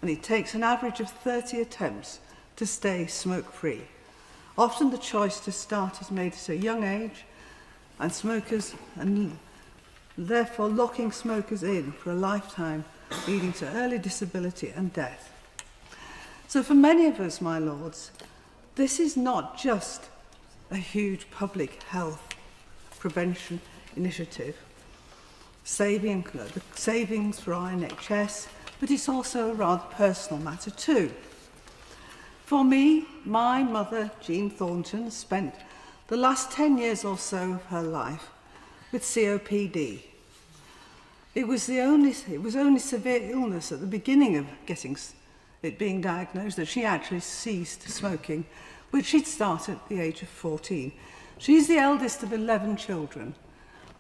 and it takes an average of 30 attempts to stay smoke-free. Often the choice to start is made at a young age, and therefore locking smokers in for a lifetime, leading to early disability and death. So for many of us, my lords, this is not just a huge public health prevention initiative, savings for our NHS, but it's also a rather personal matter too. For me, my mother, Jean Thornton, spent the last 10 years or so of her life with COPD. It was only severe illness at the beginning of it being diagnosed that she actually ceased smoking, which she'd started at the age of 14. She's the eldest of 11 children.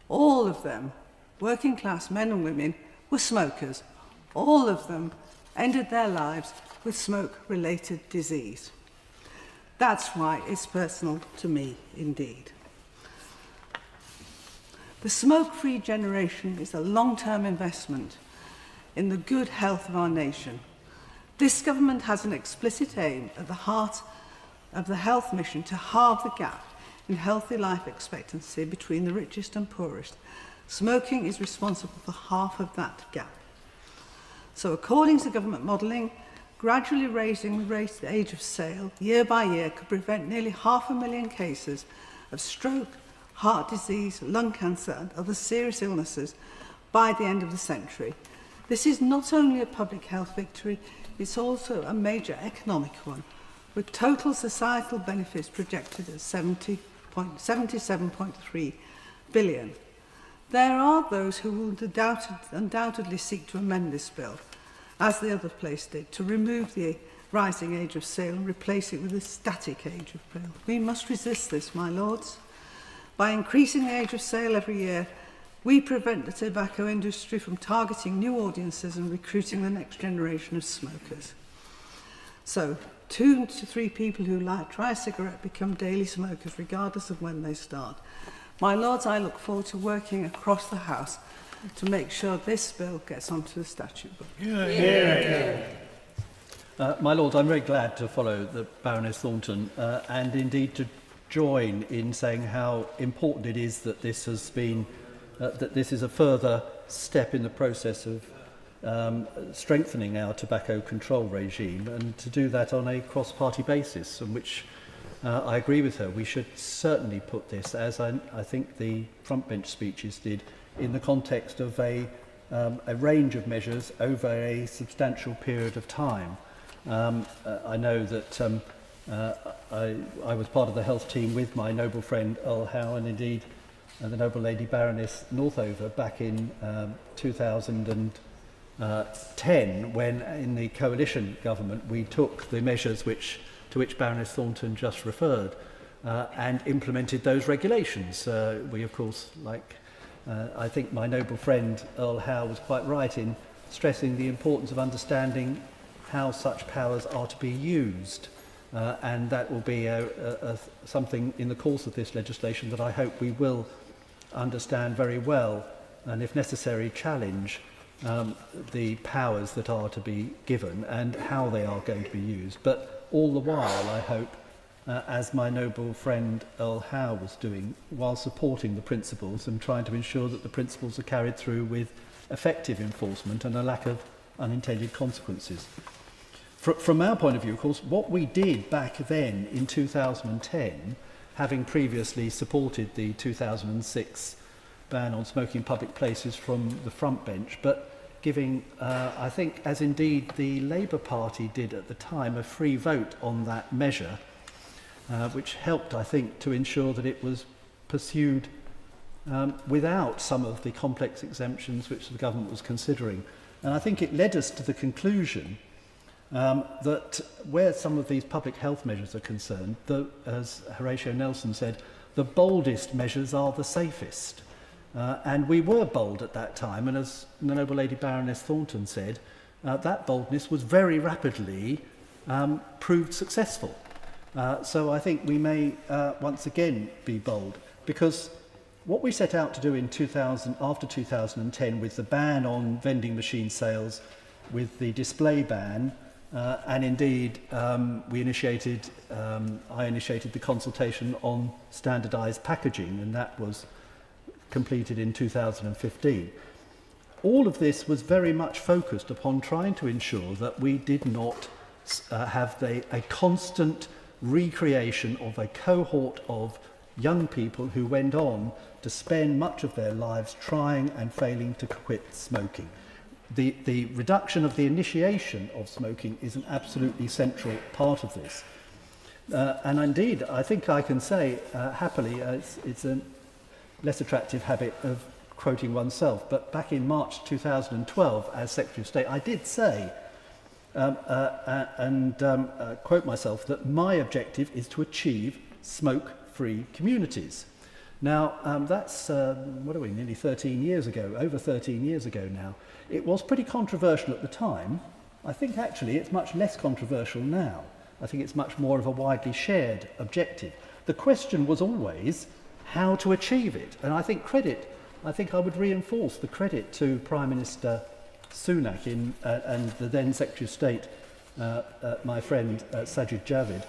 All of them, working class men and women, were smokers. All of them ended their lives with smoke-related disease. That's why it's personal to me indeed. The smoke-free generation is a long-term investment in the good health of our nation. This government has an explicit aim at the heart of the health mission to halve the gap in healthy life expectancy between the richest and poorest. Smoking is responsible for half of that gap. So according to government modelling, gradually raising the age of sale year by year could prevent nearly 500,000 cases of stroke, heart disease, lung cancer and other serious illnesses by the end of the century. This is not only a public health victory, it's also a major economic one, with total societal benefits projected at 77.3 billion. There are those who will undoubtedly seek to amend this bill, as the other place did, to remove the rising age of sale and replace it with a static age of sale. We must resist this, my lords. By increasing the age of sale every year, we prevent the tobacco industry from targeting new audiences and recruiting the next generation of smokers. So, 2 to 3 people who try a cigarette become daily smokers, regardless of when they start. My lords, I look forward to working across the House to make sure this bill gets onto the statute book. My lords, I'm very glad to follow the Baroness Thornton and indeed to join in saying how important it is that this has been, that this is a further step in the process of strengthening our tobacco control regime, and to do that on a cross-party basis, and which I agree with her. We should certainly put this, as I think the front bench speeches did, in the context of a range of measures over a substantial period of time. I know that I was part of the health team with my noble friend Earl Howe, and indeed the noble lady Baroness Northover back in 2010, when in the coalition government we took the measures to which Baroness Thornton just referred and implemented those regulations. We, of course, I think my noble friend Earl Howe was quite right in stressing the importance of understanding how such powers are to be used. And that will be something in the course of this legislation that I hope we will understand very well, and if necessary challenge the powers that are to be given and how they are going to be used. But all the while, I hope, as my noble friend Earl Howe was doing, while supporting the principles and trying to ensure that the principles are carried through with effective enforcement and a lack of unintended consequences. From our point of view, of course, what we did back then in 2010, having previously supported the 2006 ban on smoking in public places from the front bench, but giving, I think, as indeed the Labour Party did at the time, a free vote on that measure, which helped, I think, to ensure that it was pursued without some of the complex exemptions which the government was considering. And I think it led us to the conclusion that where some of these public health measures are concerned, as Horatio Nelson said, the boldest measures are the safest. And we were bold at that time, and as the noble lady Baroness Thornton said, that boldness was very rapidly proved successful. So I think we may once again be bold, because what we set out to do in after 2010 with the ban on vending machine sales, with the display ban, and indeed I initiated the consultation on standardised packaging, and that was completed in 2015. All of this was very much focused upon trying to ensure that we did not have a constant recreation of a cohort of young people who went on to spend much of their lives trying and failing to quit smoking. The reduction of the initiation of smoking is an absolutely central part of this. And indeed, I think I can say happily, it's a less attractive habit of quoting oneself, but back in March 2012 as Secretary of State, I did say, quote myself, that my objective is to achieve smoke-free communities. Now, that's, nearly 13 years ago, over 13 years ago now. It was pretty controversial at the time. I think actually it's much less controversial now. I think it's much more of a widely shared objective. The question was always how to achieve it. And I think I would reinforce the credit to Prime Minister Sunak and the then Secretary of State, my friend Sajid Javid,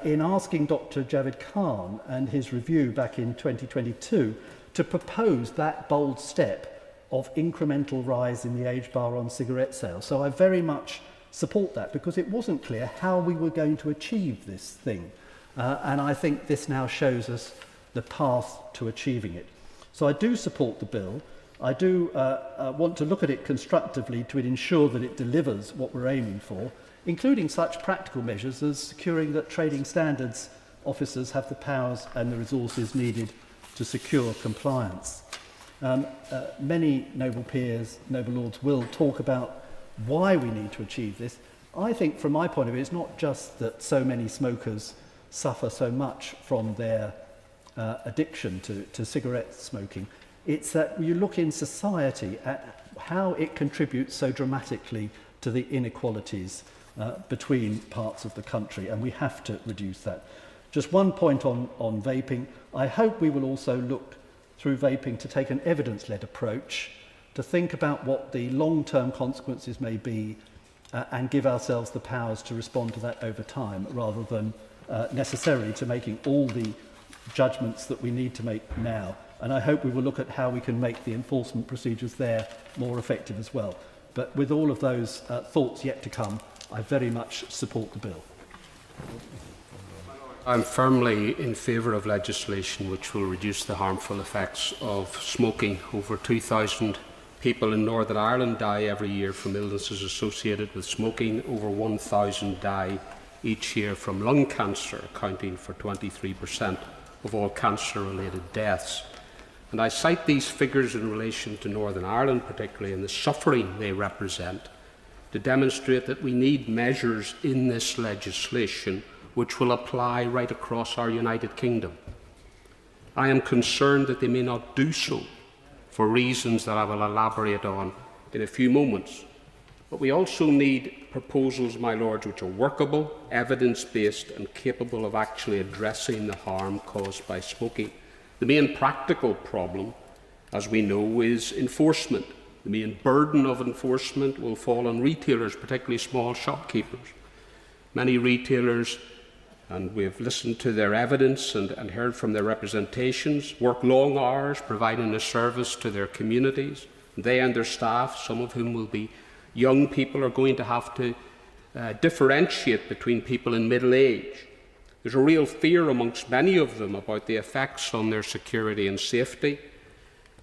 in asking Dr. Javed Khan and his review back in 2022 to propose that bold step of incremental rise in the age bar on cigarette sales. So I very much support that, because it wasn't clear how we were going to achieve this thing. And I think this now shows us the path to achieving it. So I do support the bill. I do want to look at it constructively to ensure that it delivers what we're aiming for, including such practical measures as securing that trading standards officers have the powers and the resources needed to secure compliance. Many noble peers, noble lords, will talk about why we need to achieve this. I think from my point of view, it's not just that so many smokers suffer so much from their addiction to cigarette smoking. It's that you look in society at how it contributes so dramatically to the inequalities between parts of the country, and we have to reduce that. Just one point on vaping. I hope we will also look through vaping to take an evidence-led approach, to think about what the long-term consequences may be, and give ourselves the powers to respond to that over time, rather than necessarily to making all the judgments that we need to make now. And I hope we will look at how we can make the enforcement procedures there more effective as well. But with all of those thoughts yet to come, I very much support the bill. I'm firmly in favour of legislation which will reduce the harmful effects of smoking. Over 2,000 people in Northern Ireland die every year from illnesses associated with smoking. Over 1,000 die each year from lung cancer, accounting for 23% of all cancer-related deaths. And I cite these figures in relation to Northern Ireland, particularly, and the suffering they represent, to demonstrate that we need measures in this legislation which will apply right across our United Kingdom. I am concerned that they may not do so for reasons that I will elaborate on in a few moments. But we also need proposals, my Lords, which are workable, evidence-based and capable of actually addressing the harm caused by smoking. The main practical problem, as we know, is enforcement. The main burden of enforcement will fall on retailers, particularly small shopkeepers. Many retailers, and we've listened to their evidence and heard from their representations, work long hours providing a service to their communities. They and their staff, some of whom will be young people, are going to have to differentiate between people in middle age. There's a real fear amongst many of them about the effects on their security and safety,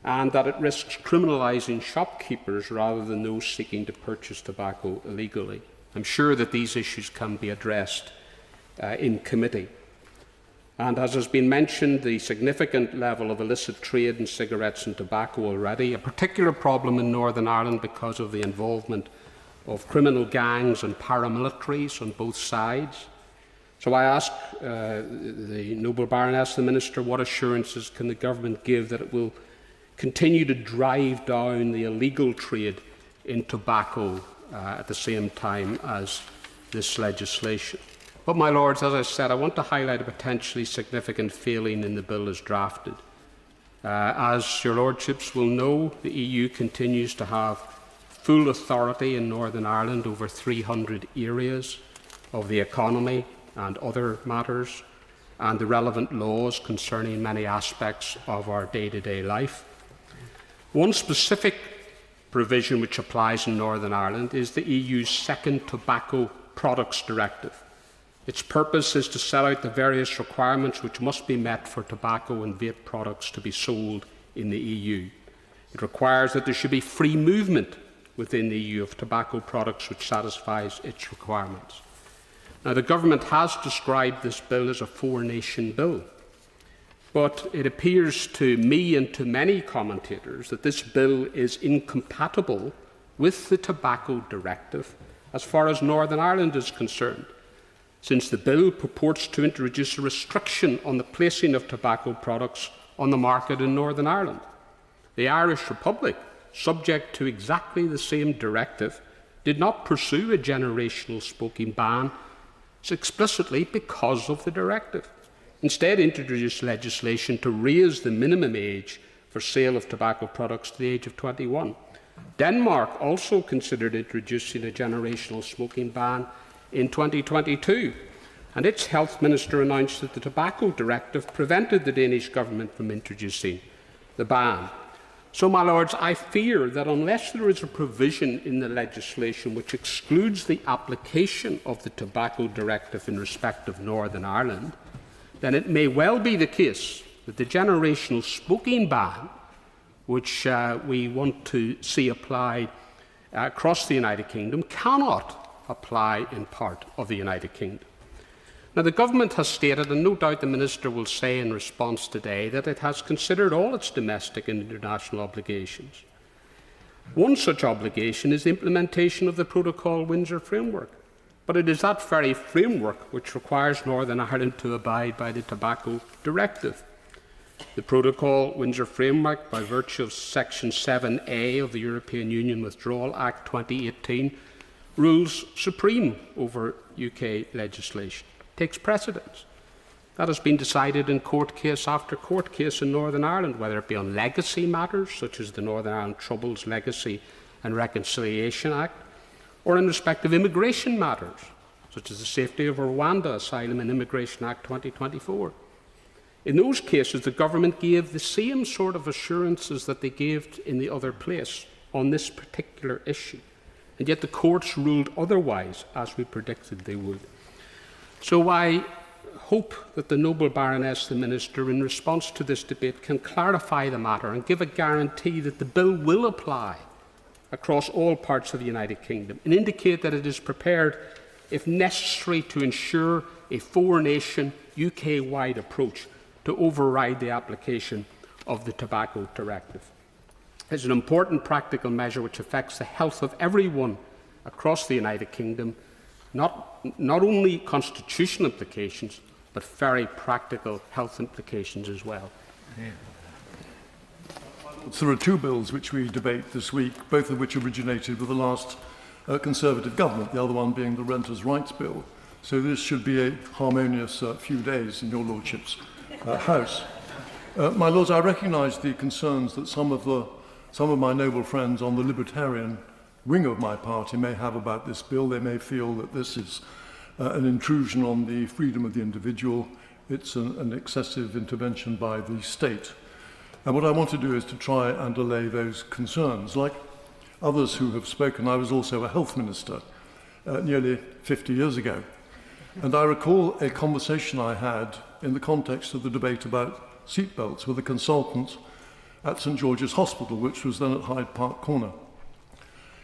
and that it risks criminalising shopkeepers rather than those seeking to purchase tobacco illegally. I'm sure that these issues can be addressed in committee. And as has been mentioned, the significant level of illicit trade in cigarettes and tobacco already, a particular problem in Northern Ireland because of the involvement of criminal gangs and paramilitaries on both sides. So I ask the Noble Baroness, the Minister, what assurances can the Government give that it will continue to drive down the illegal trade in tobacco at the same time as this legislation? But, my Lords, as I said, I want to highlight a potentially significant failing in the bill as drafted. As your Lordships will know, the EU continues to have full authority in Northern Ireland over 300 areas of the economy and other matters, and the relevant laws concerning many aspects of our day-to-day life. One specific provision which applies in Northern Ireland is the EU's second Tobacco Products Directive. Its purpose is to set out the various requirements which must be met for tobacco and vape products to be sold in the EU. It requires that there should be free movement within the EU of tobacco products which satisfies its requirements. Now, the Government has described this bill as a four-nation bill, but it appears to me and to many commentators that this bill is incompatible with the Tobacco Directive as far as Northern Ireland is concerned, since the bill purports to introduce a restriction on the placing of tobacco products on the market in Northern Ireland. The Irish Republic, subject to exactly the same directive, did not pursue a generational smoking ban explicitly because of the directive. Instead, introduced legislation to raise the minimum age for sale of tobacco products to the age of 21. Denmark also considered introducing a generational smoking ban in 2022, and its health minister announced that the tobacco directive prevented the Danish government from introducing the ban. So, my Lords, I fear that unless there is a provision in the legislation which excludes the application of the tobacco directive in respect of Northern Ireland, then it may well be the case that the generational smoking ban, which we want to see applied across the United Kingdom, cannot apply in part of the United Kingdom. Now, the Government has stated, and no doubt the Minister will say in response today, that it has considered all its domestic and international obligations. One such obligation is the implementation of the Protocol Windsor Framework, but it is that very framework which requires Northern Ireland to abide by the Tobacco Directive. The Protocol Windsor Framework, by virtue of Section 7A of the European Union Withdrawal Act 2018, rules supreme over UK legislation, takes precedence. That has been decided in court case after court case in Northern Ireland, whether it be on legacy matters, such as the Northern Ireland Troubles Legacy and Reconciliation Act, or in respect of immigration matters, such as the Safety of Rwanda Asylum and Immigration Act 2024. In those cases, the Government gave the same sort of assurances that they gave in the other place on this particular issue, and yet the courts ruled otherwise, as we predicted they would. So I hope that the noble Baroness, the Minister, in response to this debate, can clarify the matter and give a guarantee that the bill will apply across all parts of the United Kingdom, and indicate that it is prepared, if necessary, to ensure a four-nation, UK-wide approach to override the application of the Tobacco Directive. It's an important practical measure which affects the health of everyone across the United Kingdom, not only constitutional implications, but very practical health implications as well. Yeah. There are two bills which we debate this week, both of which originated with the last Conservative government, the other one being the Renters' Rights Bill. So this should be a harmonious few days in your Lordship's House. My Lords, I recognise the concerns that some of my noble friends on the Libertarian wing of my party may have about this bill. They may feel that this is an intrusion on the freedom of the individual. It's an excessive intervention by the state. And what I want to do is to try and allay those concerns. Like others who have spoken, I was also a health minister nearly 50 years ago. And I recall a conversation I had in the context of the debate about seatbelts with a consultant at St George's Hospital, which was then at Hyde Park Corner.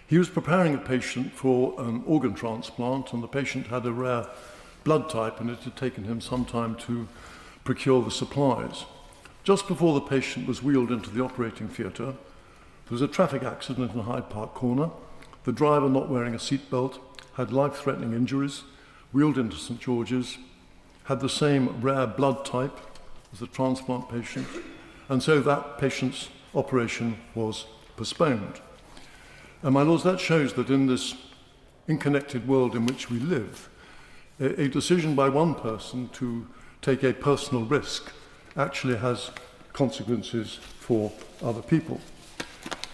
He was preparing a patient for an organ transplant, and the patient had a rare blood type, and it had taken him some time to procure the supplies. Just before the patient was wheeled into the operating theatre, there was a traffic accident in Hyde Park Corner. The driver, not wearing a seatbelt, had life-threatening injuries, wheeled into St George's, had the same rare blood type as the transplant patient, and so that patient's operation was postponed. And my Lords, that shows that in this unconnected world in which we live, a decision by one person to take a personal risk actually has consequences for other people.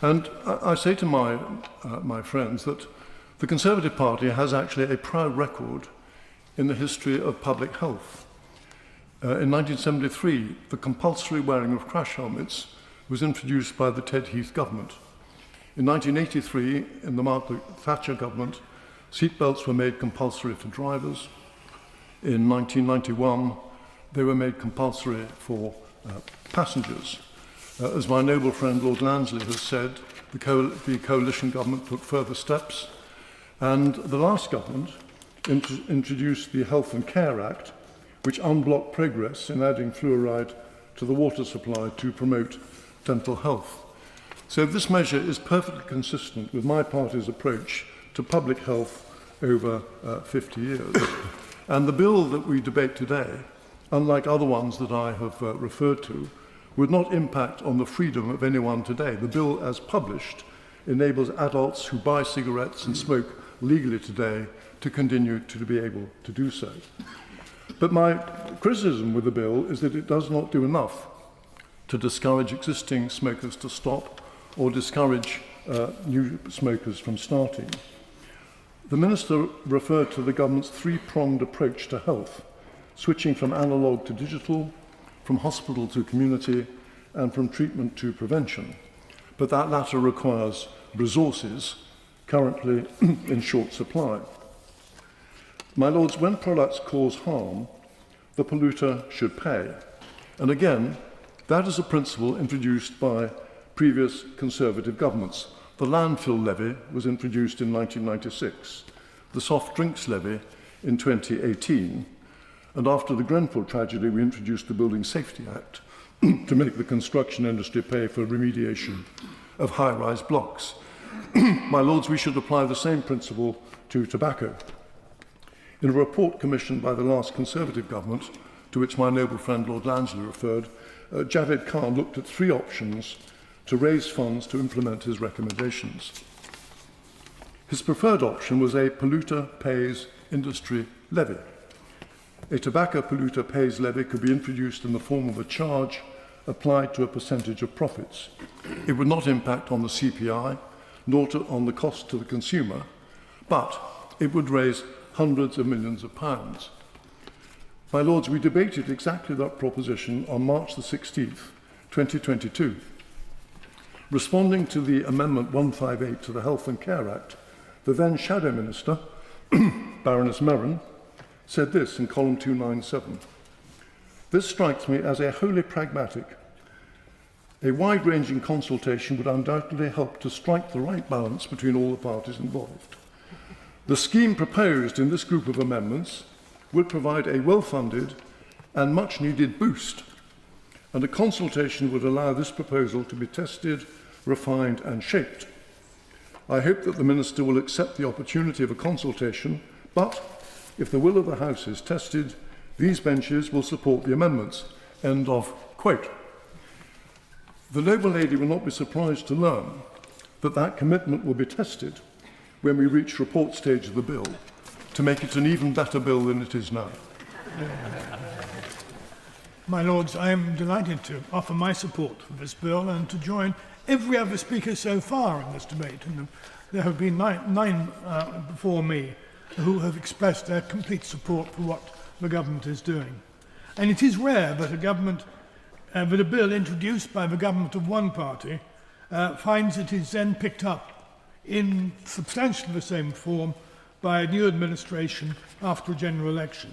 And I say to my friends that the Conservative Party has actually a proud record in the history of public health. In 1973, the compulsory wearing of crash helmets was introduced by the Ted Heath government. In 1983, in the Margaret Thatcher government, seatbelts were made compulsory for drivers. In 1991, they were made compulsory for passengers. As my noble friend Lord Lansley has said, the coalition government took further steps, and the last government introduced the Health and Care Act, which unblocked progress in adding fluoride to the water supply to promote dental health. So this measure is perfectly consistent with my party's approach to public health over 50 years. And the bill that we debate today, unlike other ones that I have referred to, would not impact on the freedom of anyone today. The bill, as published, enables adults who buy cigarettes and smoke legally today to continue to be able to do so. But my criticism with the bill is that it does not do enough to discourage existing smokers to stop or discourage new smokers from starting. The Minister referred to the government's three-pronged approach to health, switching from analogue to digital, from hospital to community, and from treatment to prevention. But that latter requires resources, currently in short supply. My Lords, when products cause harm, the polluter should pay. And again, that is a principle introduced by previous Conservative governments. The landfill levy was introduced in 1996, the soft drinks levy in 2018, and after the Grenfell tragedy, we introduced the Building Safety Act to make the construction industry pay for remediation of high-rise blocks. My Lords, we should apply the same principle to tobacco. In a report commissioned by the last Conservative government, to which my noble friend Lord Lansley referred, Javed Khan looked at three options to raise funds to implement his recommendations. His preferred option was a polluter pays industry levy. A tobacco polluter pays levy could be introduced in the form of a charge applied to a percentage of profits. It would not impact on the CPI, nor on the cost to the consumer, but it would raise hundreds of millions of pounds. My Lords, we debated exactly that proposition on March the 16th, 2022. Responding to the Amendment 158 to the Health and Care Act, the then Shadow Minister, Baroness Merron, said this in column 297. This strikes me as a wholly pragmatic. A wide-ranging consultation would undoubtedly help to strike the right balance between all the parties involved. The scheme proposed in this group of amendments would provide a well-funded and much-needed boost, and a consultation would allow this proposal to be tested, refined and shaped. I hope that the Minister will accept the opportunity of a consultation, but if the will of the House is tested, these benches will support the amendments. End of quote. The noble lady will not be surprised to learn that that commitment will be tested when we reach report stage of the bill to make it an even better bill than it is now. My Lords, I am delighted to offer my support for this bill and to join every other speaker so far in this debate. And there have been nine before me who have expressed their complete support for what the government is doing. And it is rare that a bill introduced by the government of one party finds it is then picked up in substantially the same form by a new administration after a general election.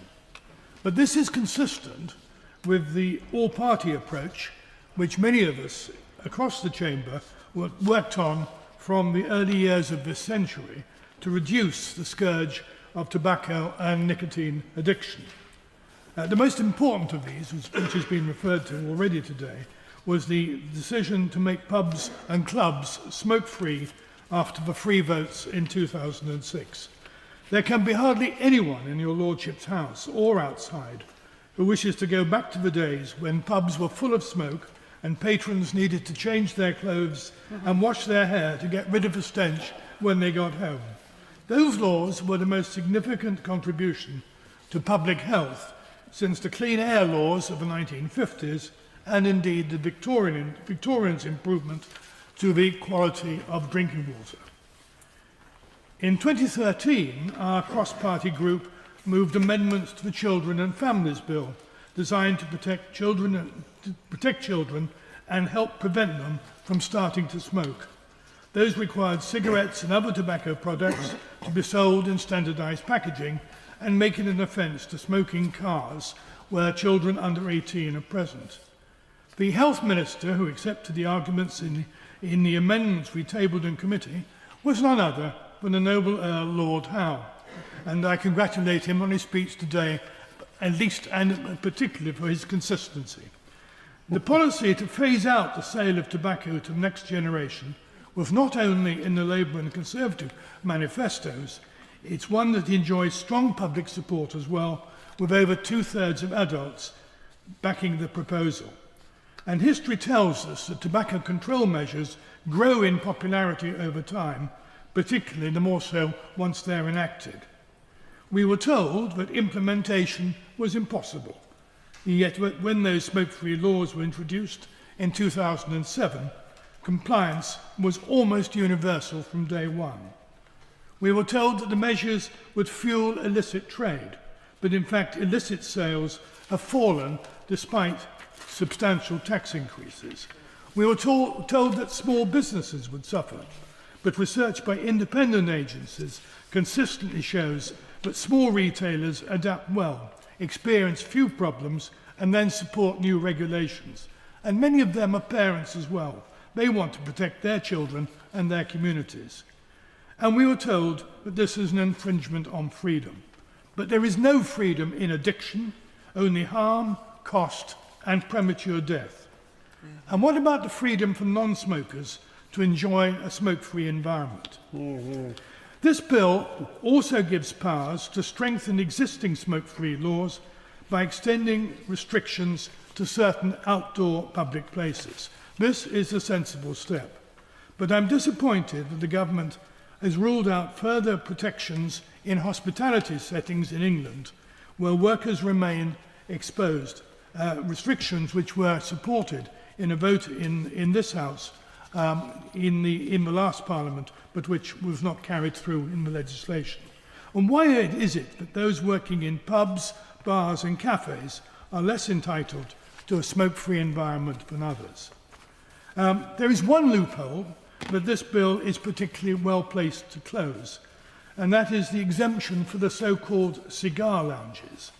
But this is consistent with the all-party approach which many of us across the chamber worked on from the early years of this century to reduce the scourge of tobacco and nicotine addiction. The most important of these, which has been referred to already today, was the decision to make pubs and clubs smoke-free after the free votes in 2006. There can be hardly anyone in your Lordship's house or outside who wishes to go back to the days when pubs were full of smoke and patrons needed to change their clothes and wash their hair to get rid of the stench when they got home. Those laws were the most significant contribution to public health since the clean air laws of the 1950s and indeed the Victorians' improvement to the quality of drinking water. In 2013, our cross-party group moved amendments to the Children and Families Bill designed to protect children and help prevent them from starting to smoke. Those required cigarettes and other tobacco products to be sold in standardised packaging and make it an offence to smoke in cars where children under 18 are present. The Health Minister, who accepted the arguments in the amendments we tabled in committee, was none other than the noble Earl Lord Howe, and I congratulate him on his speech today, at least and particularly for his consistency. The policy to phase out the sale of tobacco to the next generation was not only in the Labour and Conservative manifestos, it's one that enjoys strong public support as well, with over 2/3 of adults backing the proposal. And history tells us that tobacco control measures grow in popularity over time, particularly the more so once they're enacted. We were told that implementation was impossible, yet when those smoke-free laws were introduced in 2007, compliance was almost universal from day one. We were told that the measures would fuel illicit trade, but in fact illicit sales have fallen despite substantial tax increases. We were told that small businesses would suffer, but research by independent agencies consistently shows that small retailers adapt well, experience few problems, and then support new regulations. And many of them are parents as well. They want to protect their children and their communities. And we were told that this is an infringement on freedom. But there is no freedom in addiction, only harm, cost, and premature death. And what about the freedom for non-smokers to enjoy a smoke-free environment? This bill also gives powers to strengthen existing smoke-free laws by extending restrictions to certain outdoor public places. This is a sensible step. But I'm disappointed that the government has ruled out further protections in hospitality settings in England, where workers remain exposed, restrictions which were supported in a vote in this House in the last Parliament, but which was not carried through in the legislation. And why is it that those working in pubs, bars and cafes are less entitled to a smoke-free environment than others? There is one loophole that this bill is particularly well placed to close, and that is the exemption for the so-called cigar lounges.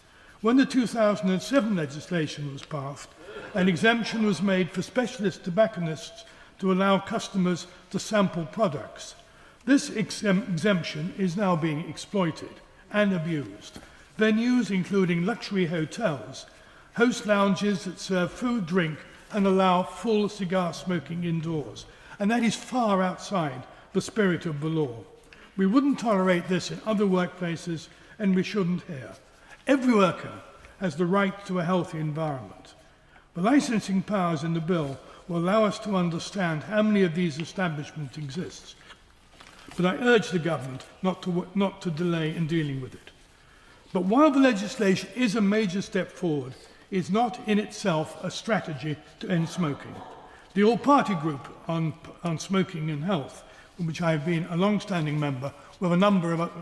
When the 2007 legislation was passed, an exemption was made for specialist tobacconists to allow customers to sample products. This exemption is now being exploited and abused. Venues including luxury hotels host lounges that serve food, drink and allow full cigar smoking indoors, and that is far outside the spirit of the law. We wouldn't tolerate this in other workplaces, and we shouldn't here. Every worker has the right to a healthy environment. The licensing powers in the bill will allow us to understand how many of these establishments exist, but I urge the government not to delay in dealing with it. But while the legislation is a major step forward, it is not in itself a strategy to end smoking. The All-Party Group on Smoking and Health, in which I have been a long-standing member, with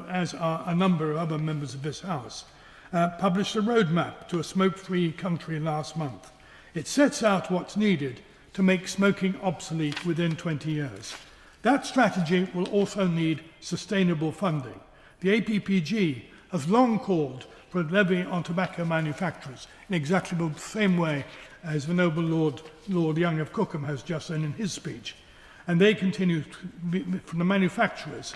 as are a number of other members of this House, published a roadmap to a smoke-free country last month. It sets out what's needed to make smoking obsolete within 20 years. That strategy will also need sustainable funding. The APPG has long called for a levy on tobacco manufacturers in exactly the same way as the noble Lord Young of Cookham has just done in his speech. And they continue to be, from the manufacturers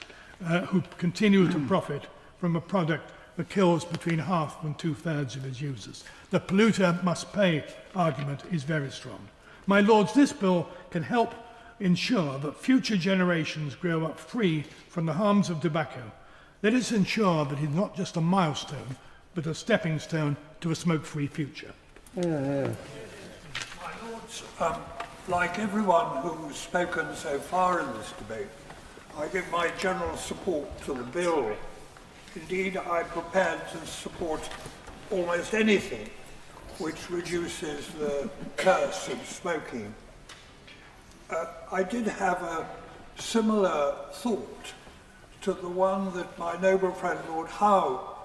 who continue to profit from a product that kills between half and two-thirds of its users. The polluter must pay argument is very strong. My Lords, this bill can help ensure that future generations grow up free from the harms of tobacco. Let us ensure that it is not just a milestone, but a stepping stone to a smoke-free future. My Lords, like everyone who's spoken so far in this debate, I give my general support to the bill. Indeed, I'm prepared to support almost anything which reduces the curse of smoking. I did have a similar thought to the one that my noble friend Lord Howe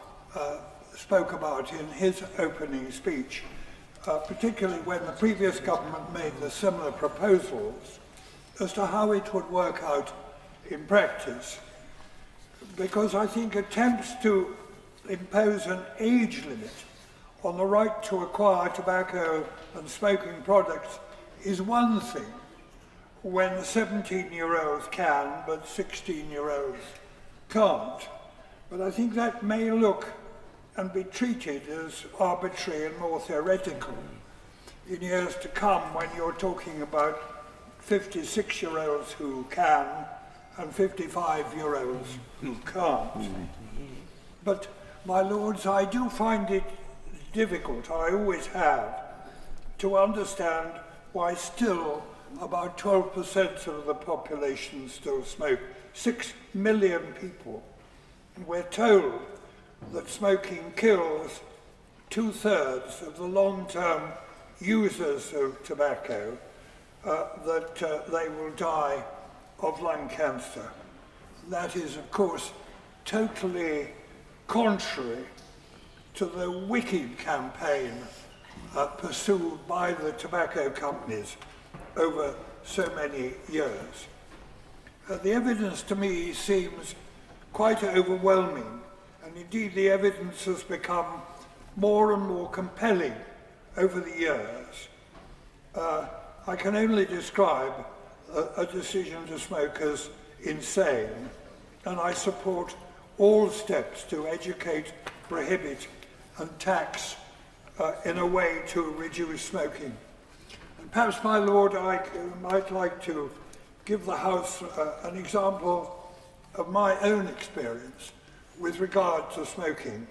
spoke about in his opening speech, particularly when the previous government made the similar proposals as to how it would work out in practice. Because I think attempts to impose an age limit on the right to acquire tobacco and smoking products is one thing when 17-year-olds can, but 16-year-olds can't. But I think that may look and be treated as arbitrary and more theoretical in years to come when you're talking about 56-year-olds who can and 55-year-olds who can't. But, my Lords, I do find it difficult, I always have, to understand why still about 12% of the population still smoke. 6 million people. And we're told that smoking kills 2/3 of the long-term users of tobacco, that they will die of lung cancer. That is, of course, totally contrary to the wicked campaign pursued by the tobacco companies over so many years. The evidence to me seems quite overwhelming, and indeed the evidence has become more and more compelling over the years. I can only describe a decision to smoke as insane, and I support all steps to educate, prohibit and tax in a way to reduce smoking. And perhaps, my Lord, I might like to give the House an example of my own experience with regard to smoking.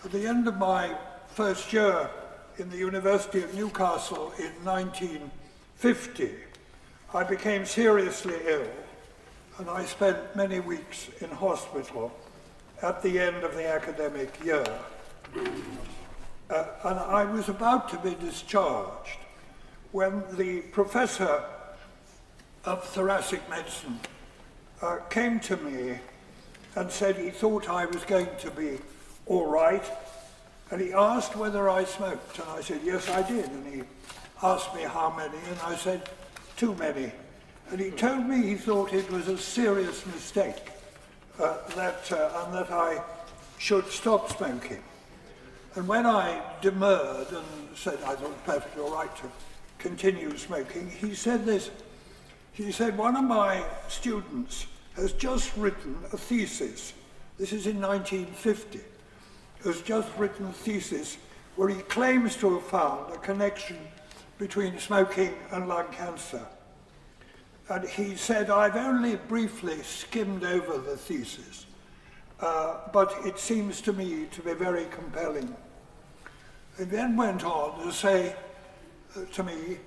At the end of my first year in the University of Newcastle in 1950, I became seriously ill, and I spent many weeks in hospital at the end of the academic year. And I was about to be discharged when the professor of thoracic medicine came to me and said he thought I was going to be all right, and he asked whether I smoked, and I said yes I did, and he asked me how many, and I said too many, and he told me he thought it was a serious mistake and that I should stop smoking. And when I demurred and said I thought it was perfectly all right to continue smoking, he said this. He said, one of my students has just written a thesis, this is in 1950, has just written a thesis where he claims to have found a connection between smoking and lung cancer. And he said, I've only briefly skimmed over the thesis, but it seems to me to be very compelling. He then went on to say to me,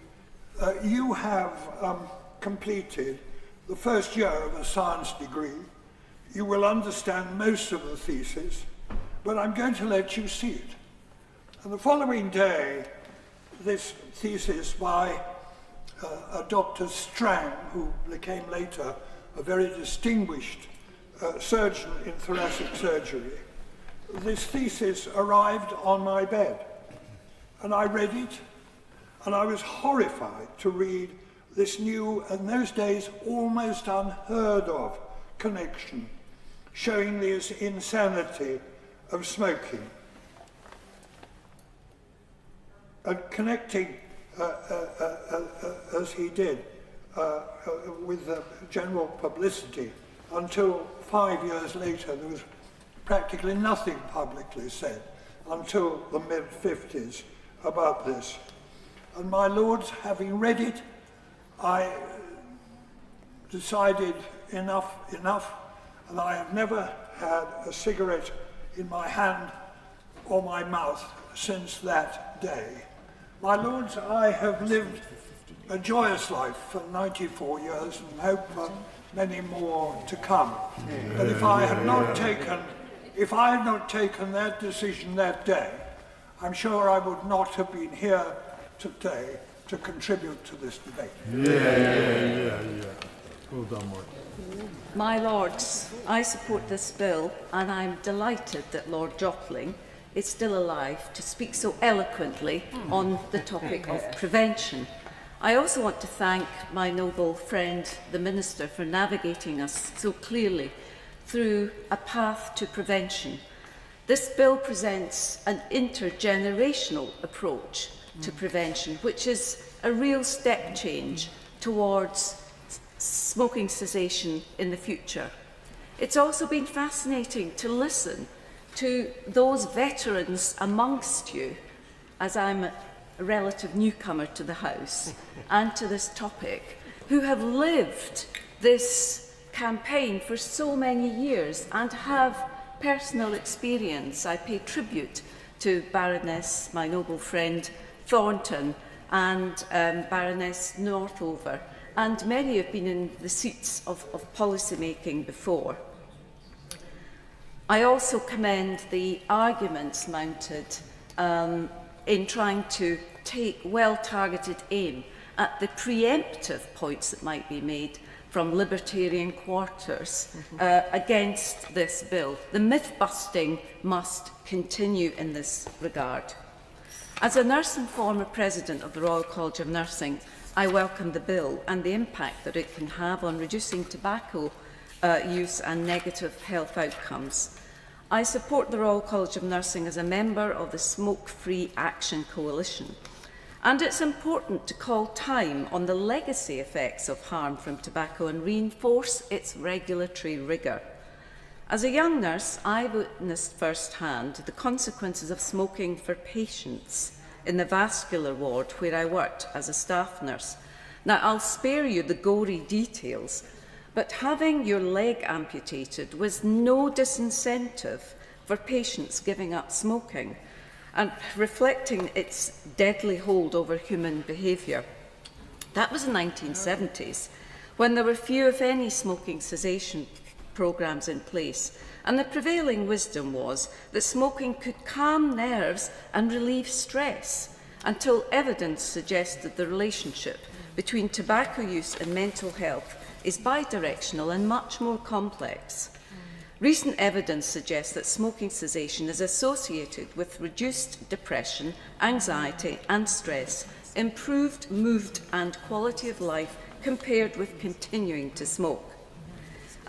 you have completed the first year of a science degree. You will understand most of the thesis, but I'm going to let you see it. And the following day, this thesis by a Dr. Strang, who became later a very distinguished surgeon in thoracic surgery, this thesis arrived on my bed. And I read it, and I was horrified to read this new, in those days, almost unheard of connection, showing this insanity of smoking. And connecting, as he did, with general publicity, until 5 years later there was practically nothing publicly said, until the mid-50s, about this. And my lords, having read it, I decided enough, and I have never had a cigarette in my hand or my mouth since that day. My lords, I have lived a joyous life for 94 years and hope for many more to come. But if I had not taken that decision that day, I'm sure I would not have been here today to contribute to this debate. Yeah. Well done, Mike. My Lords, I support this bill, and I'm delighted that Lord Jopling is still alive to speak so eloquently on the topic of prevention. I also want to thank my noble friend, the Minister, for navigating us so clearly through a path to prevention. This bill presents an intergenerational approach to prevention, which is a real step change towards smoking cessation in the future. It's also been fascinating to listen to those veterans amongst you, as I'm a relative newcomer to the House and to this topic, who have lived this campaign for so many years and have personal experience. I pay tribute to Baroness, my noble friend, Thornton, and Baroness Northover, and many have been in the seats of policy making before. I also commend the arguments mounted in trying to take well-targeted aim at the preemptive points that might be made from libertarian quarters against this bill. The myth-busting must continue in this regard. As a nurse and former president of the Royal College of Nursing, I welcome the bill and the impact that it can have on reducing tobacco use and negative health outcomes. I support the Royal College of Nursing as a member of the Smoke Free Action Coalition, and it's important to call time on the legacy effects of harm from tobacco and reinforce its regulatory rigour. As a young nurse, I witnessed firsthand the consequences of smoking for patients in the vascular ward where I worked as a staff nurse. Now, I'll spare you the gory details, but having your leg amputated was no disincentive for patients giving up smoking, and reflecting its deadly hold over human behaviour. That was the 1970s, when there were few, if any, smoking cessation programmes in place, and the prevailing wisdom was that smoking could calm nerves and relieve stress, until evidence suggested the relationship between tobacco use and mental health is bidirectional and much more complex. Recent evidence suggests that smoking cessation is associated with reduced depression, anxiety and stress, improved mood and quality of life compared with continuing to smoke.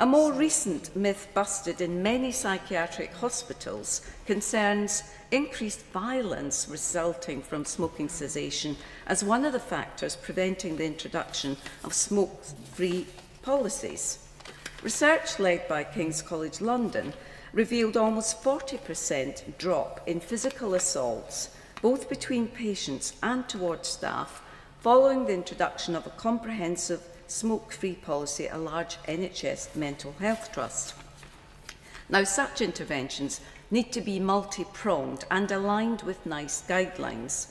A more recent myth busted in many psychiatric hospitals concerns increased violence resulting from smoking cessation as one of the factors preventing the introduction of smoke-free policies. Research led by King's College London revealed almost 40% drop in physical assaults, both between patients and towards staff, following the introduction of a comprehensive smoke-free policy at a large NHS mental health trust. Now, such interventions need to be multi-pronged and aligned with NICE guidelines.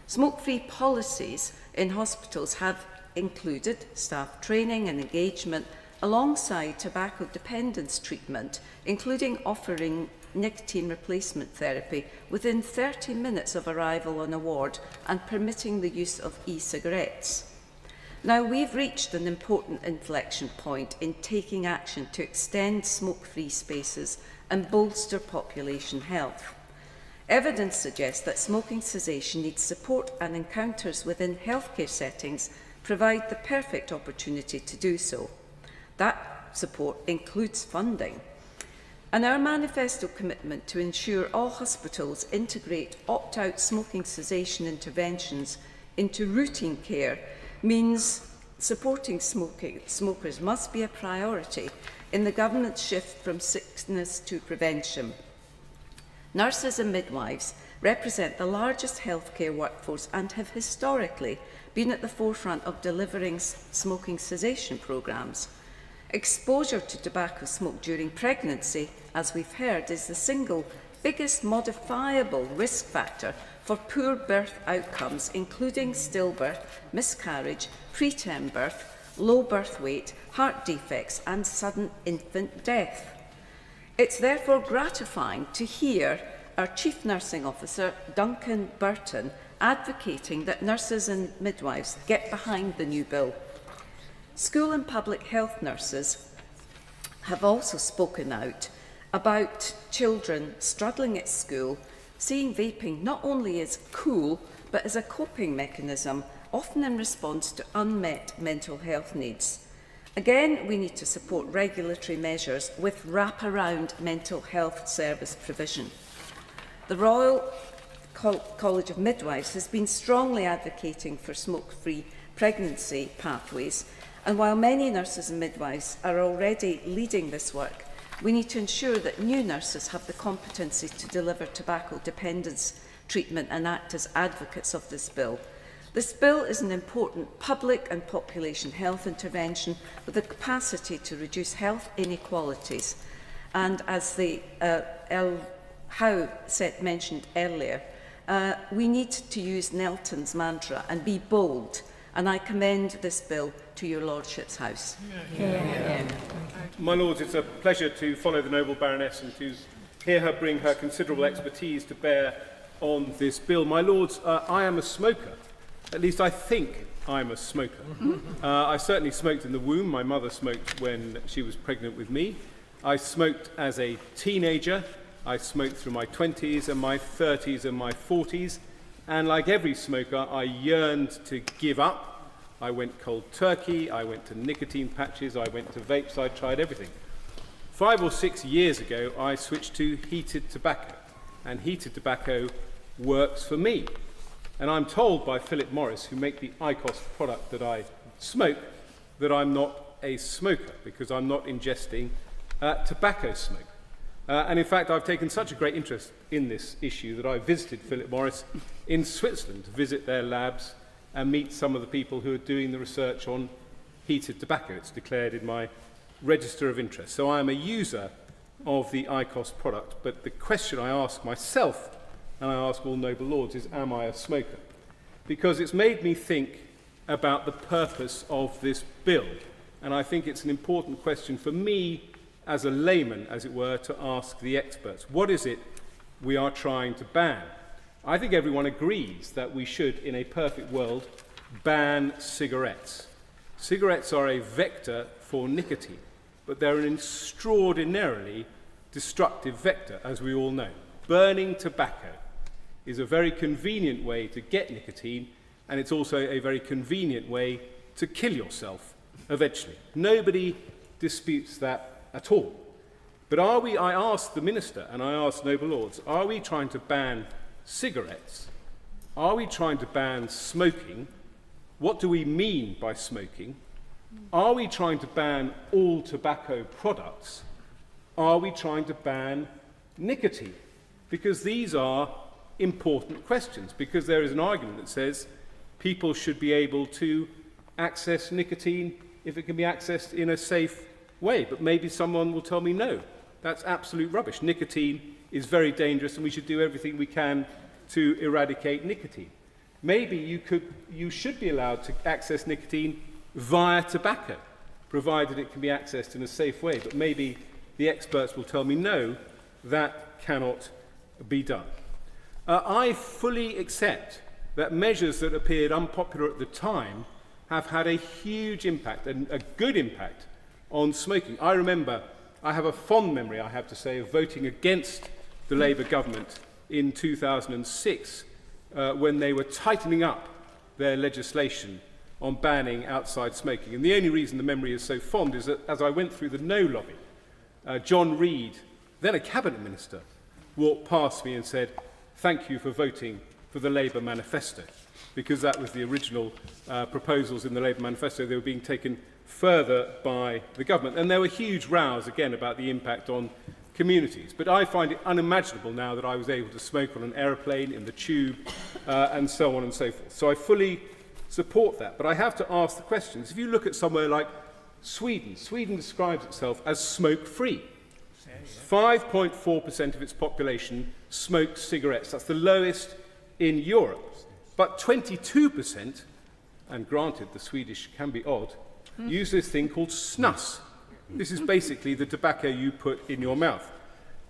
Smoke-free policies in hospitals have included staff training and engagement alongside tobacco dependence treatment, including offering nicotine replacement therapy within 30 minutes of arrival on a ward and permitting the use of e-cigarettes. Now, we've reached an important inflection point in taking action to extend smoke-free spaces and bolster population health. Evidence suggests that smoking cessation needs support, and encounters within healthcare settings provide the perfect opportunity to do so. That support includes funding. And our manifesto commitment to ensure all hospitals integrate opt-out smoking cessation interventions into routine care means supporting smokers must be a priority in the government's shift from sickness to prevention. Nurses and midwives represent the largest healthcare workforce and have historically been at the forefront of delivering smoking cessation programmes. Exposure to tobacco smoke during pregnancy, as we've heard, is the single biggest modifiable risk factor for poor birth outcomes, including stillbirth, miscarriage, preterm birth, low birth weight, heart defects and sudden infant death. It's therefore gratifying to hear our Chief Nursing Officer, Duncan Burton, advocating that nurses and midwives get behind the new bill. School and public health nurses have also spoken out about children struggling at school, seeing vaping not only as cool, but as a coping mechanism, often in response to unmet mental health needs. Again, we need to support regulatory measures with wraparound mental health service provision. The Royal College of Midwives has been strongly advocating for smoke-free pregnancy pathways, and while many nurses and midwives are already leading this work, we need to ensure that new nurses have the competency to deliver tobacco dependence treatment and act as advocates of this bill. This bill is an important public and population health intervention with the capacity to reduce health inequalities. And as the Howe mentioned earlier, we need to use Nelton's mantra and be bold. And I commend this bill to your Lordship's House. My Lords, it's a pleasure to follow the noble Baroness and to hear her bring her considerable expertise to bear on this bill. My Lords, I am a smoker. At least I think I'm a smoker. I certainly smoked in the womb. My mother smoked when she was pregnant with me. I smoked as a teenager. I smoked through my 20s and my 30s and my 40s. And like every smoker, I yearned to give up. I went cold turkey, I went to nicotine patches, I went to vapes, I tried everything. 5 or 6 years ago, I switched to heated tobacco. And heated tobacco works for me. And I'm told by Philip Morris, who make the IQOS product that I smoke, that I'm not a smoker because I'm not ingesting tobacco smoke. And in fact, I've taken such a great interest in this issue that I visited Philip Morris in Switzerland to visit their labs and meet some of the people who are doing the research on heated tobacco. It's declared in my register of interest. So I am a user of the IQOS product, but the question I ask myself, and I ask all noble lords, is am I a smoker? Because it's made me think about the purpose of this bill. And I think it's an important question for me as a layman, as it were, to ask the experts. What is it we are trying to ban? I think everyone agrees that we should, in a perfect world, ban cigarettes. Cigarettes are a vector for nicotine, but they're an extraordinarily destructive vector, as we all know. Burning tobacco is a very convenient way to get nicotine, and it's also a very convenient way to kill yourself eventually. Nobody disputes that at all. But are we, I asked the Minister and I asked Noble Lords, are we trying to ban cigarettes? Are we trying to ban smoking? What do we mean by smoking? Are we trying to ban all tobacco products? Are we trying to ban nicotine? Because these are important questions, because there is an argument that says people should be able to access nicotine if it can be accessed in a safe way. But maybe someone will tell me no, that's absolute rubbish. Nicotine is very dangerous and we should do everything we can to eradicate nicotine. Maybe you should be allowed to access nicotine via tobacco, provided it can be accessed in a safe way. But maybe the experts will tell me no, that cannot be done. I fully accept that measures that appeared unpopular at the time have had a huge impact, and a good impact, on smoking. I remember, I have a fond memory, I have to say, of voting against the Labour government in 2006 when they were tightening up their legislation on banning outside smoking. And the only reason the memory is so fond is that as I went through the no lobby, John Reid, then a cabinet minister, walked past me and said, "Thank you for voting for the Labour manifesto," because that was the original proposals in the Labour manifesto. They were being taken further by the government. And there were huge rows, again, about the impact on communities. But I find it unimaginable now that I was able to smoke on an aeroplane, in the tube, and so on and so forth. So I fully support that. But I have to ask the questions. If you look at somewhere like Sweden, Sweden describes itself as smoke-free. 5.4% of its population smokes cigarettes. That's the lowest in Europe. But 22%, and granted the Swedish can be odd, use this thing called snus. This is basically the tobacco you put in your mouth.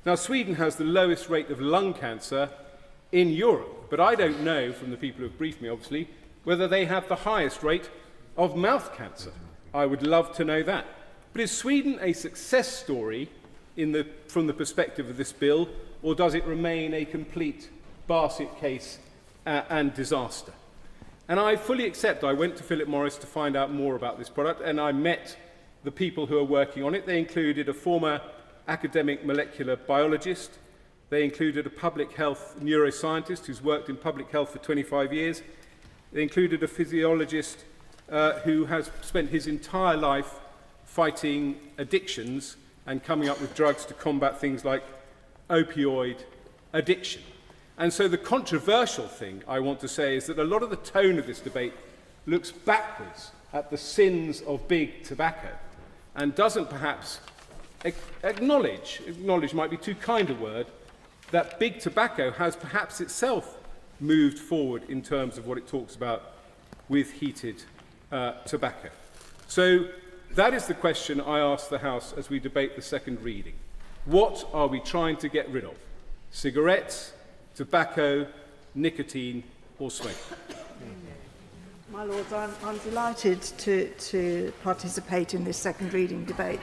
Now, Sweden has the lowest rate of lung cancer in Europe, but I don't know, from the people who have briefed me, obviously, whether they have the highest rate of mouth cancer. I would love to know that. But is Sweden a success story from the perspective of this bill, or does it remain a complete basket case and disaster? And I fully accept, I went to Philip Morris to find out more about this product, and I met the people who are working on it. They included a former academic molecular biologist. They included a public health neuroscientist who's worked in public health for 25 years. They included a physiologist who has spent his entire life fighting addictions and coming up with drugs to combat things like opioid addiction. And so the controversial thing I want to say is that a lot of the tone of this debate looks backwards at the sins of big tobacco and doesn't perhaps acknowledge might be too kind a word, that big tobacco has perhaps itself moved forward in terms of what it talks about with heated tobacco. So that is the question I ask the House as we debate the second reading. What are we trying to get rid of? Cigarettes, tobacco, nicotine, or smoke? My Lords, I'm delighted to participate in this second reading debate.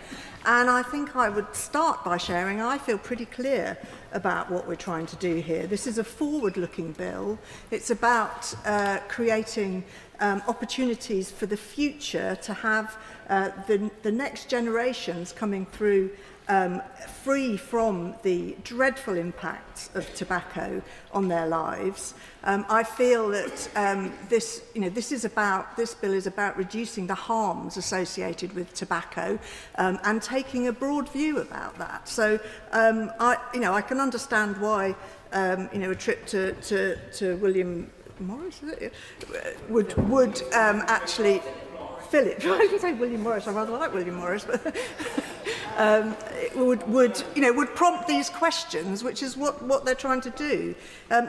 And I think I would start by sharing I feel pretty clear about what we're trying to do here. This is a forward-looking bill. It's about creating opportunities for the future to have the next generations coming through free from the dreadful impacts of tobacco on their lives. I feel that this bill is about reducing the harms associated with tobacco and taking a broad view about that. So I can understand why a trip to William Morris would actually Philip. I didn't say William Morris. I rather like William Morris, but would prompt these questions, which is what they're trying to do.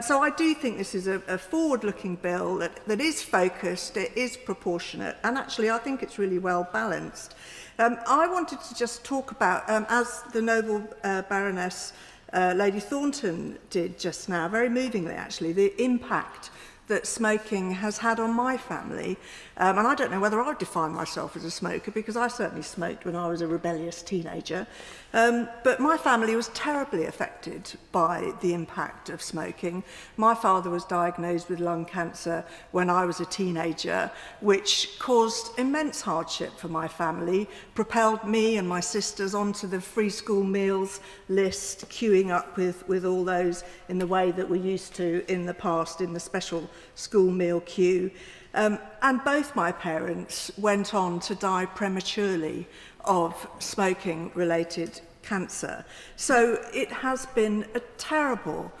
So I do think this is a forward-looking bill that is focused, it is proportionate, and actually I think it's really well balanced. I wanted to just talk about, as the noble Baroness Lady Thornton did just now, very movingly actually, the impact that smoking has had on my family. And I don't know whether I define myself as a smoker, because I certainly smoked when I was a rebellious teenager. But my family was terribly affected by the impact of smoking. My father was diagnosed with lung cancer when I was a teenager, which caused immense hardship for my family, propelled me and my sisters onto the free school meals list, queuing up with all those in the way that we used to in the past in the special school meal queue. And both my parents went on to die prematurely of smoking-related cancer. So it has been a terrible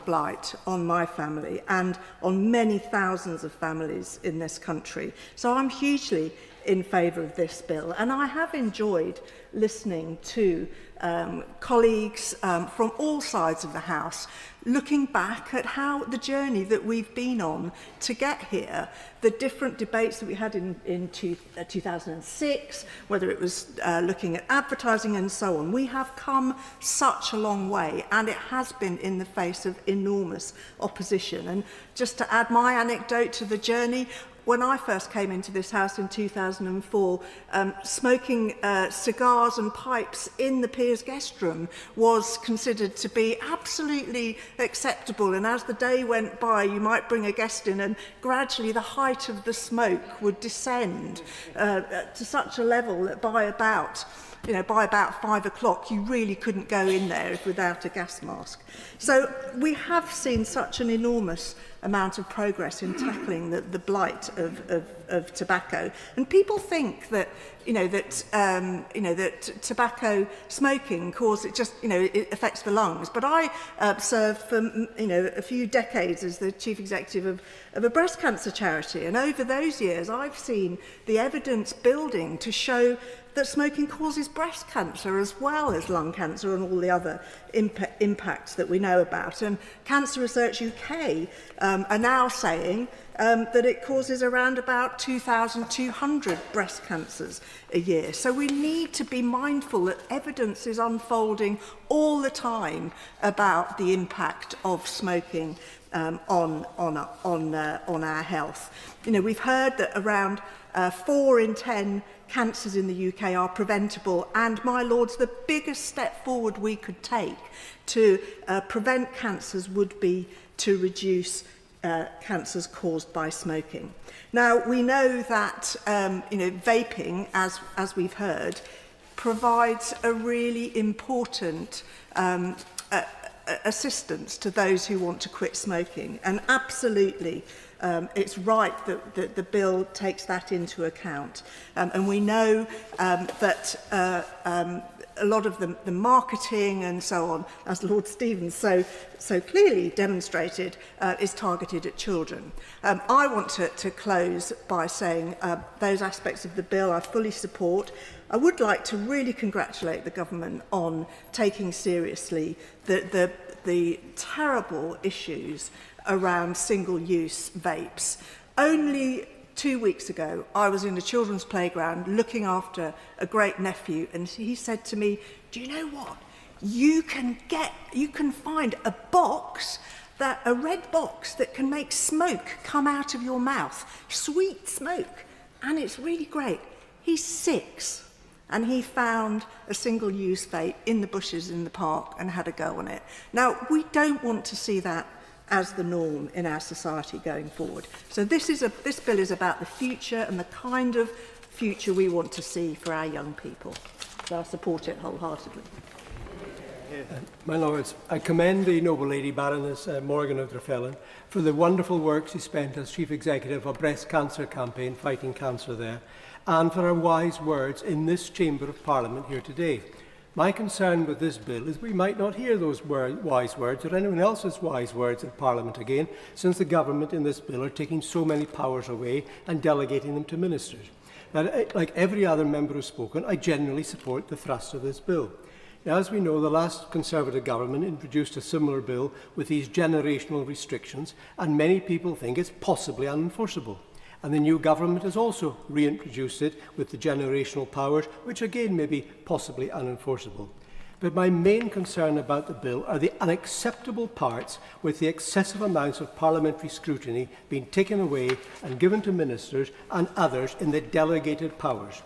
blight on my family and on many thousands of families in this country. So I'm hugely in favour of this bill, and I have enjoyed listening to colleagues from all sides of the House looking back at how the journey that we've been on to get here, the different debates that we had in 2006, whether it was looking at advertising and so on. We have come such a long way, and it has been in the face of enormous opposition. And just to add my anecdote to the journey, when I first came into this house in 2004, smoking cigars and pipes in the Peers guest room was considered to be absolutely acceptable. And as the day went by, you might bring a guest in and gradually the height of the smoke would descend to such a level that by about 5 o'clock, you really couldn't go in there without a gas mask. So we have seen such an enormous amount of progress in tackling the blight of tobacco. And people think that, that tobacco smoking it affects the lungs. But I served for, a few decades as the chief executive of a breast cancer charity. And over those years, I've seen the evidence building to show that smoking causes breast cancer as well as lung cancer and all the other impacts that we know about. And Cancer Research UK are now saying that it causes around about 2,200 breast cancers a year. So we need to be mindful that evidence is unfolding all the time about the impact of smoking on our health. We've heard that around 4 in 10 cancers in the UK are preventable, and my lords, the biggest step forward we could take to prevent cancers would be to reduce cancers caused by smoking. Now, we know that vaping, as we've heard, provides a really important assistance to those who want to quit smoking, and absolutely it's right that the bill takes that into account. And we know that a lot of the marketing and so on, as Lord Stevens so clearly demonstrated, is targeted at children. I want to close by saying those aspects of the bill I fully support. I would like to really congratulate the government on taking seriously the terrible issues around single-use vapes. Only 2 weeks ago, I was in a children's playground looking after a great nephew, and he said to me, "Do you know what? You can find a red box that can make smoke come out of your mouth, sweet smoke, and it's really great." He's 6, and he found a single-use vape in the bushes in the park and had a go on it. Now, we don't want to see that as the norm in our society going forward. So this bill is about the future and the kind of future we want to see for our young people. So I support it wholeheartedly. My Lords, I commend the noble lady Baroness Morgan of Drefellin for the wonderful work she spent as Chief Executive of Breast Cancer Campaign, fighting cancer there, and for her wise words in this Chamber of Parliament here today. My concern with this bill is we might not hear those wise words or anyone else's wise words in Parliament again, since the government in this bill are taking so many powers away and delegating them to ministers. Now, like every other member who's spoken, I generally support the thrust of this bill. Now, as we know, the last Conservative government introduced a similar bill with these generational restrictions, and many people think it's possibly unenforceable. And the new government has also reintroduced it with the generational powers, which again may be possibly unenforceable. But my main concern about the bill are the unacceptable parts with the excessive amounts of parliamentary scrutiny being taken away and given to ministers and others in the delegated powers.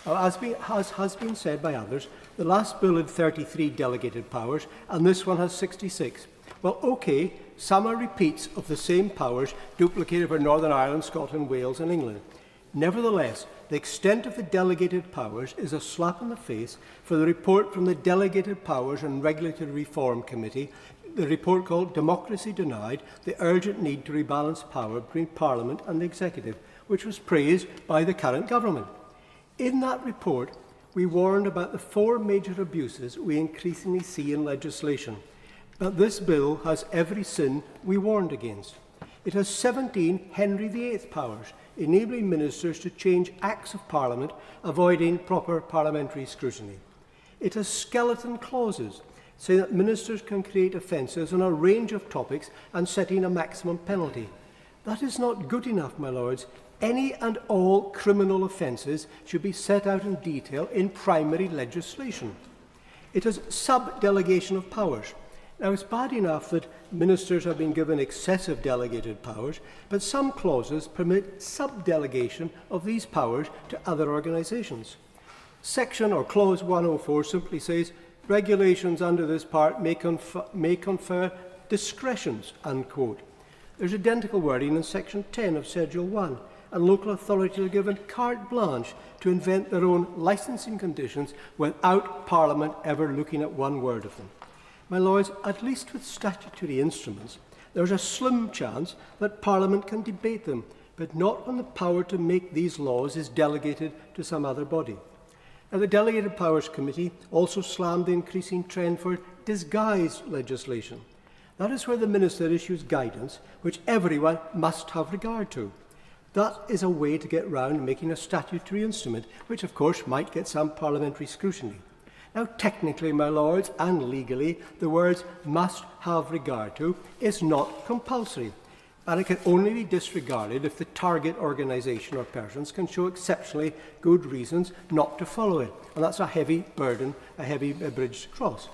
Now, as has been said by others, the last bill had 33 delegated powers and this one has 66. Well, OK, some are repeats of the same powers duplicated for Northern Ireland, Scotland, Wales and England. Nevertheless, the extent of the delegated powers is a slap in the face for the report from the Delegated Powers and Regulatory Reform Committee, the report called Democracy Denied, the Urgent Need to Rebalance Power Between Parliament and the Executive, which was praised by the current government. In that report, we warned about the 4 major abuses we increasingly see in legislation. But this bill has every sin we warned against. It has 17 Henry VIII powers, enabling ministers to change Acts of Parliament, avoiding proper parliamentary scrutiny. It has skeleton clauses, saying that ministers can create offences on a range of topics and setting a maximum penalty. That is not good enough, my lords. Any and all criminal offences should be set out in detail in primary legislation. It has sub-delegation of powers. Now, it's bad enough that ministers have been given excessive delegated powers, but some clauses permit sub-delegation of these powers to other organisations. Section or Clause 104 simply says, regulations under this part may confer discretions, unquote. There's identical wording in Section 10 of Schedule 1, and local authorities are given carte blanche to invent their own licensing conditions without Parliament ever looking at one word of them. My lords, at least with statutory instruments, there's a slim chance that Parliament can debate them, but not when the power to make these laws is delegated to some other body. Now, the Delegated Powers Committee also slammed the increasing trend for disguised legislation. That is where the Minister issues guidance which everyone must have regard to. That is a way to get round making a statutory instrument, which of course might get some parliamentary scrutiny. Now, technically, my lords, and legally, the words must have regard to is not compulsory, and it can only be disregarded if the target organisation or persons can show exceptionally good reasons not to follow it. And that's a heavy burden, a heavy bridge to cross.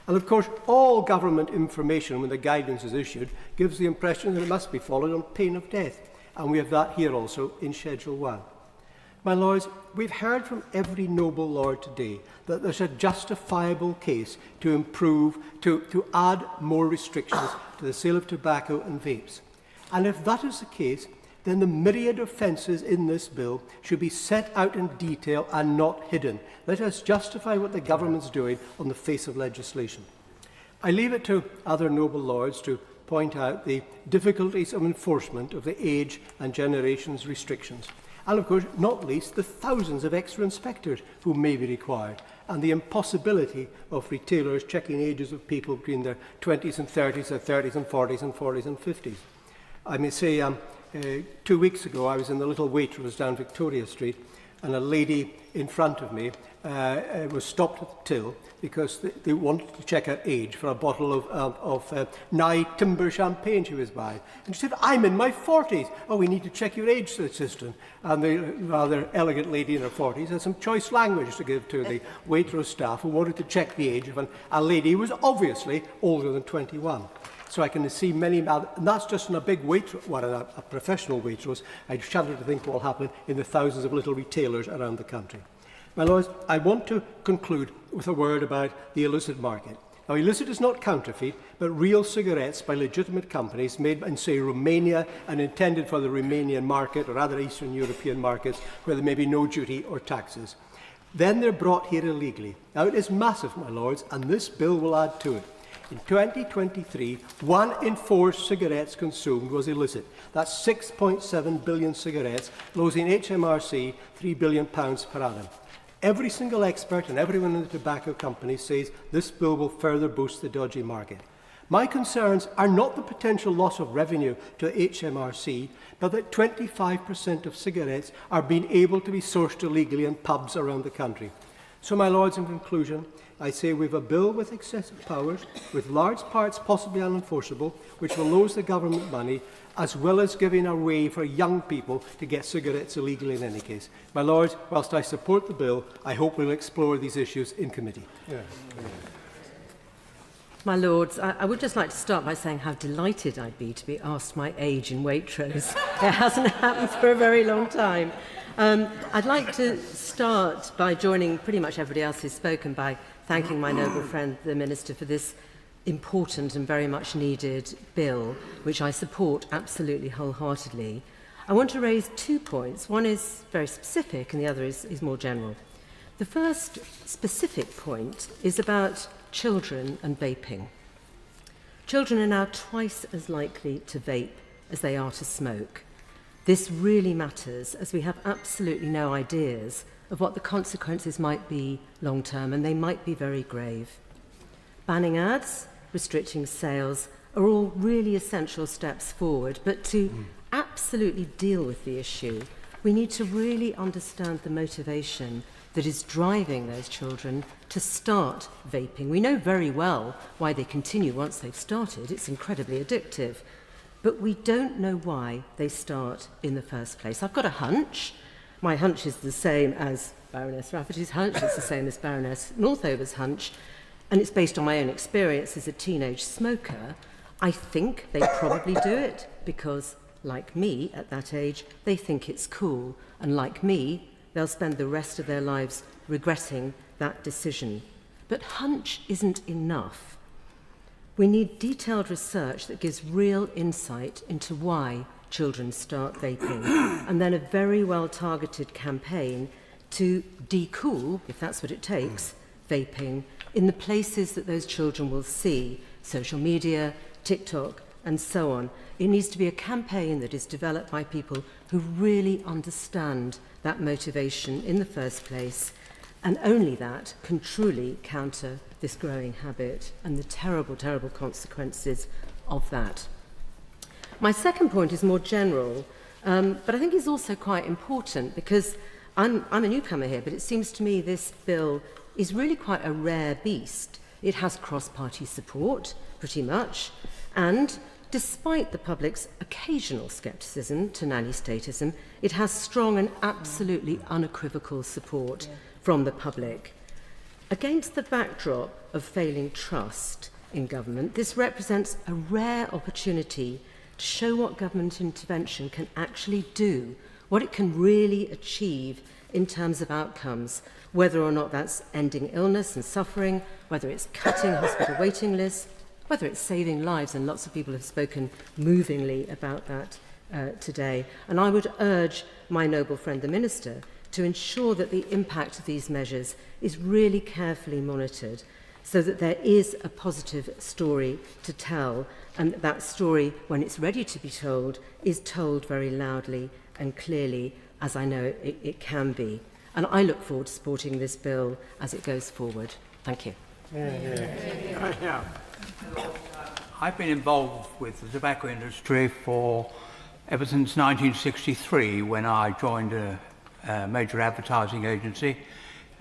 And of course, all government information when the guidance is issued gives the impression that it must be followed on pain of death. And we have that here also in Schedule 1. My lords, we've heard from every noble lord today that there's a justifiable case to improve, to add more restrictions to the sale of tobacco and vapes. And if that is the case, then the myriad offences in this bill should be set out in detail and not hidden. Let us justify what the government's doing on the face of legislation. I leave it to other noble lords to point out the difficulties of enforcement of the age and generations restrictions. And of course, not least, the thousands of extra inspectors who may be required, and the impossibility of retailers checking ages of people between their 20s and 30s, their 30s and 40s and 40s and 50s. I may say, 2 weeks ago, I was in the little Waitrose down Victoria Street, and a lady in front of me was stopped at the till because they wanted to check her age for a bottle of Nye Timber champagne she was buying. And she said, I'm in my 40s. Oh, we need to check your age, assistant. And the rather elegant lady in her 40s had some choice language to give to the Waitrose staff who wanted to check the age of a lady who was obviously older than 21. So I can see many, and that's just in a big Waitrose, well, a professional Waitrose. I shudder to think what will happen in the thousands of little retailers around the country. My lords, I want to conclude with a word about the illicit market. Now, illicit is not counterfeit, but real cigarettes by legitimate companies made in, say, Romania and intended for the Romanian market or other Eastern European markets where there may be no duty or taxes. Then they're brought here illegally. Now, it is massive, my lords, and this bill will add to it. In 2023, 1 in 4 cigarettes consumed was illicit. That's 6.7 billion cigarettes, losing HMRC £3 billion per annum. Every single expert and everyone in the tobacco company says this bill will further boost the dodgy market. My concerns are not the potential loss of revenue to HMRC, but that 25% of cigarettes are being able to be sourced illegally in pubs around the country. So, my lords, in conclusion, I say we have a bill with excessive powers, with large parts possibly unenforceable, which will lose the government money, as well as giving a way for young people to get cigarettes illegally in any case. My lords, whilst I support the bill, I hope we'll explore these issues in committee. Yeah. My Lords, I would just like to start by saying how delighted I'd be to be asked my age in Waitrose. It hasn't happened for a very long time. I'd like to start by joining pretty much everybody else who's spoken by thanking my noble friend, the Minister, for this important and very much needed bill, which I support absolutely wholeheartedly. I want to raise 2 points. One is very specific and the other is more general. The first specific point is about children and vaping. Children are now twice as likely to vape as they are to smoke. This really matters, as we have absolutely no ideas of what the consequences might be long term, and they might be very grave. Banning ads, restricting sales are all really essential steps forward, but to absolutely deal with the issue, we need to really understand the motivation that is driving those children to start vaping. We know very well why they continue once they've started. It's incredibly addictive. But we don't know why they start in the first place. I've got a hunch. My hunch is the same as Baroness Rafferty's hunch. It's the same as Baroness Northover's hunch. And it's based on my own experience as a teenage smoker. I think they probably do it because, like me at that age, they think it's cool. And like me, they'll spend the rest of their lives regretting that decision. But hunch isn't enough. We need detailed research that gives real insight into why children start vaping, and then a very well-targeted campaign to de-cool, if that's what it takes, vaping in the places that those children will see, social media, TikTok, and so on. It needs to be a campaign that is developed by people who really understand that motivation in the first place, and only that can truly counter this growing habit and the terrible, terrible consequences of that. My second point is more general, but I think is also quite important because I'm a newcomer here, but it seems to me this bill is really quite a rare beast. It has cross-party support, pretty much, and despite the public's occasional scepticism to nanny statism, it has strong and absolutely unequivocal support from the public. Against the backdrop of failing trust in government, this represents a rare opportunity to show what government intervention can actually do, what it can really achieve in terms of outcomes, whether or not that's ending illness and suffering, whether it's cutting hospital waiting lists, whether it's saving lives, and lots of people have spoken movingly about that today. And I would urge my noble friend the Minister to ensure that the impact of these measures is really carefully monitored so that there is a positive story to tell, and that story, when it's ready to be told, is told very loudly and clearly, as I know it can be. And I look forward to supporting this bill as it goes forward. Thank you. I've been involved with the tobacco industry ever since 1963, when I joined a major advertising agency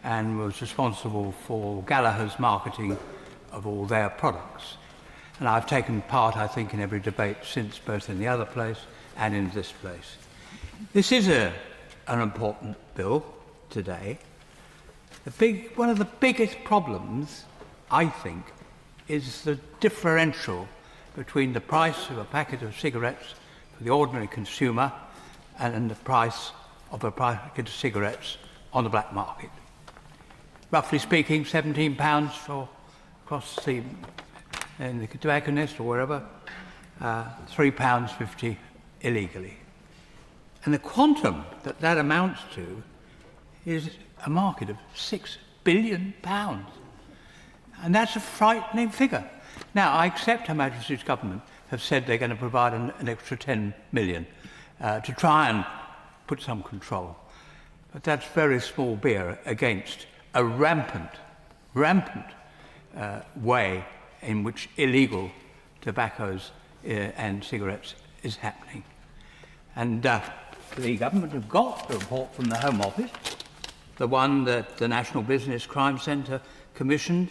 and was responsible for Gallagher's marketing of all their products. And I've taken part, I think, in every debate since, both in the other place and in this place. This is an important bill today. One of the biggest problems, I think, is the differential between the price of a packet of cigarettes for the ordinary consumer and the price of a packet of cigarettes on the black market. Roughly speaking, £17 for across in the tobacconist or wherever, £3.50 illegally. And the quantum that amounts to is a market of £6 billion. And that's a frightening figure. Now, I accept Her Majesty's Government have said they're going to provide an extra 10 million to try and put some control. But that's very small beer against a rampant way in which illegal tobaccos and cigarettes is happening. And the government have got the report from the Home Office, the one that the National Business Crime Centre commissioned,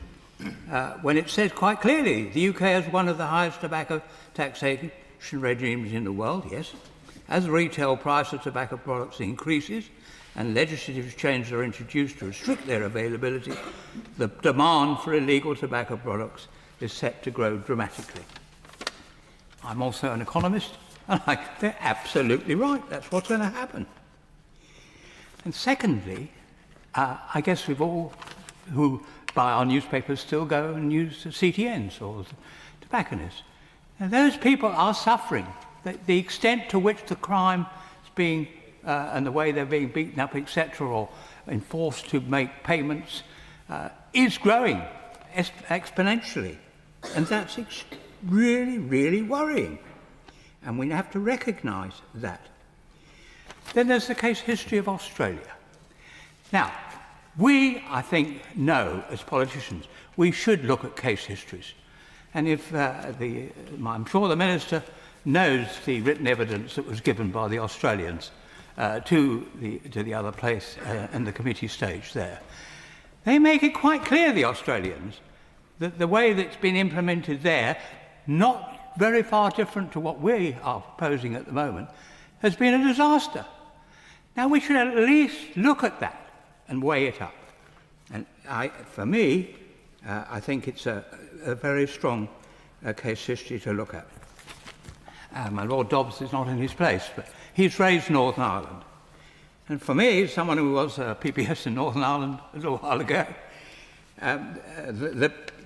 when it says quite clearly the UK has one of the highest tobacco taxation regimes in the world, yes. As the retail price of tobacco products increases and legislative changes are introduced to restrict their availability, the demand for illegal tobacco products is set to grow dramatically. I'm also an economist, and they're absolutely right. That's what's going to happen. And secondly, I guess we've all who buy our newspapers still go and use the CTNs or the tobacconists. Now, those people are suffering. The extent to which the crime is being, and the way they're being beaten up, etc., or enforced to make payments, is growing exponentially. And that's really, really worrying. And we have to recognise that. Then there's the case history of Australia. Now, we, I think, know as politicians, we should look at case histories. And if I'm sure the Minister knows the written evidence that was given by the Australians to the other place in the committee stage there. They make it quite clear, the Australians, that the way that's been implemented there, not very far different to what we are proposing at the moment, has been a disaster. Now, we should at least look at that and weigh it up. And for me, I think it's a very strong case history to look at. My Lord Dobbs is not in his place, but he's raised Northern Ireland. And for me, someone who was a PPS in Northern Ireland a little while ago,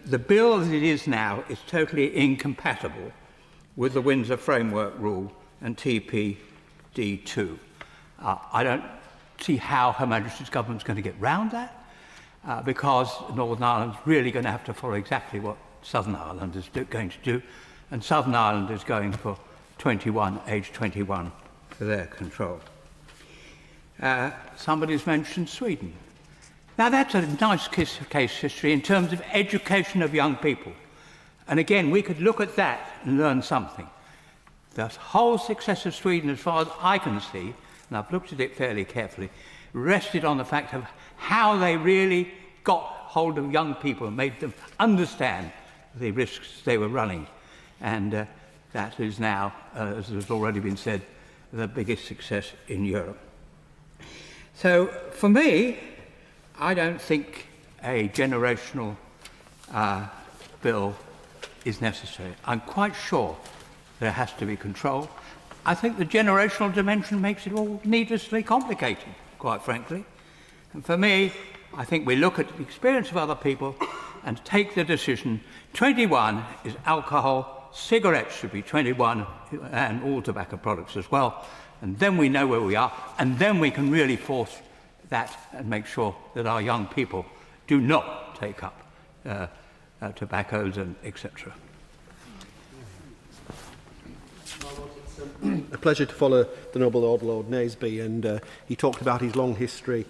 the bill as it is now is totally incompatible with the Windsor Framework Rule and TPD2. I don't see how Her Majesty's Government is going to get round that, because Northern Ireland is really going to have to follow exactly what Southern Ireland is going to do, and Southern Ireland is going for age 21 for their control. Somebody's mentioned Sweden. Now that's a nice case history in terms of education of young people. And again, we could look at that and learn something. The whole success of Sweden, as far as I can see, and I've looked at it fairly carefully, rested on the fact of how they really got hold of young people and made them understand the risks they were running. And that is now, as has already been said, the biggest success in Europe. So for me, I don't think a generational bill is necessary. I'm quite sure there has to be control. I think the generational dimension makes it all needlessly complicated, quite frankly. And for me, I think we look at the experience of other people and take the decision. 21 is alcohol, cigarettes should be 21, and all tobacco products as well. And then we know where we are, and then we can really force that and make sure that our young people do not take up tobaccos and etc. A pleasure to follow the Noble Lord Naseby, and he talked about his long history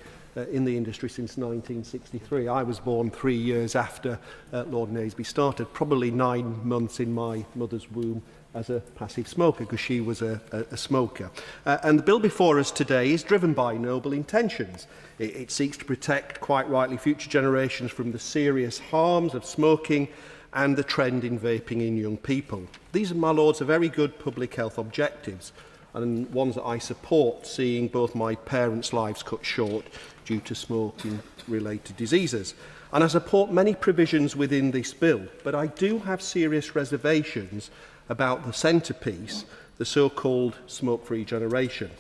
in the industry since 1963. I was born 3 years after Lord Naseby started, probably 9 months in my mother's womb as a passive smoker, because she was a smoker. And the bill before us today is driven by noble intentions. It seeks to protect, quite rightly, future generations from the serious harms of smoking and the trend in vaping in young people. These, my lords, are very good public health objectives, and ones that I support, seeing both my parents' lives cut short due to smoking-related diseases. And I support many provisions within this bill, but I do have serious reservations about the centrepiece, the so-called smoke-free generation.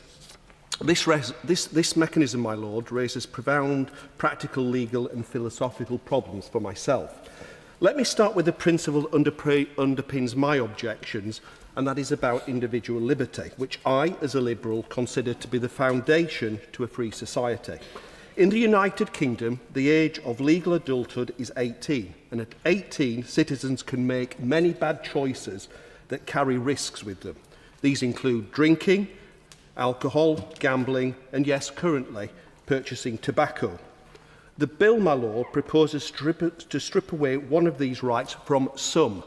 This mechanism, my lord, raises profound practical, legal and philosophical problems for myself. Let me start with the principle that underpins my objections, and that is about individual liberty, which I, as a Liberal, consider to be the foundation to a free society. In the United Kingdom, the age of legal adulthood is 18, and at 18, citizens can make many bad choices that carry risks with them. These include drinking, alcohol, gambling, and yes, currently, purchasing tobacco. The bill, my lord, proposes to strip away one of these rights from some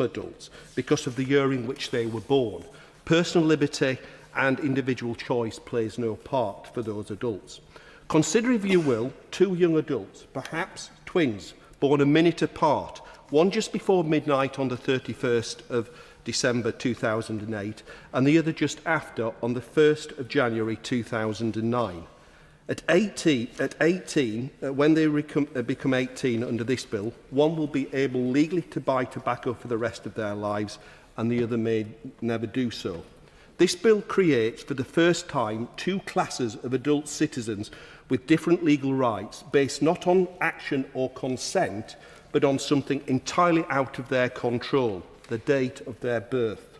adults because of the year in which they were born. Personal liberty and individual choice plays no part for those adults. Consider, if you will, 2 young adults, perhaps twins, born a minute apart, one just before midnight on the 31st of December 2008 and the other just after on the 1st of January 2009. At 18, when they become 18 under this bill, one will be able legally to buy tobacco for the rest of their lives and the other may never do so. This bill creates, for the first time, two classes of adult citizens with different legal rights based not on action or consent, but on something entirely out of their control, the date of their birth.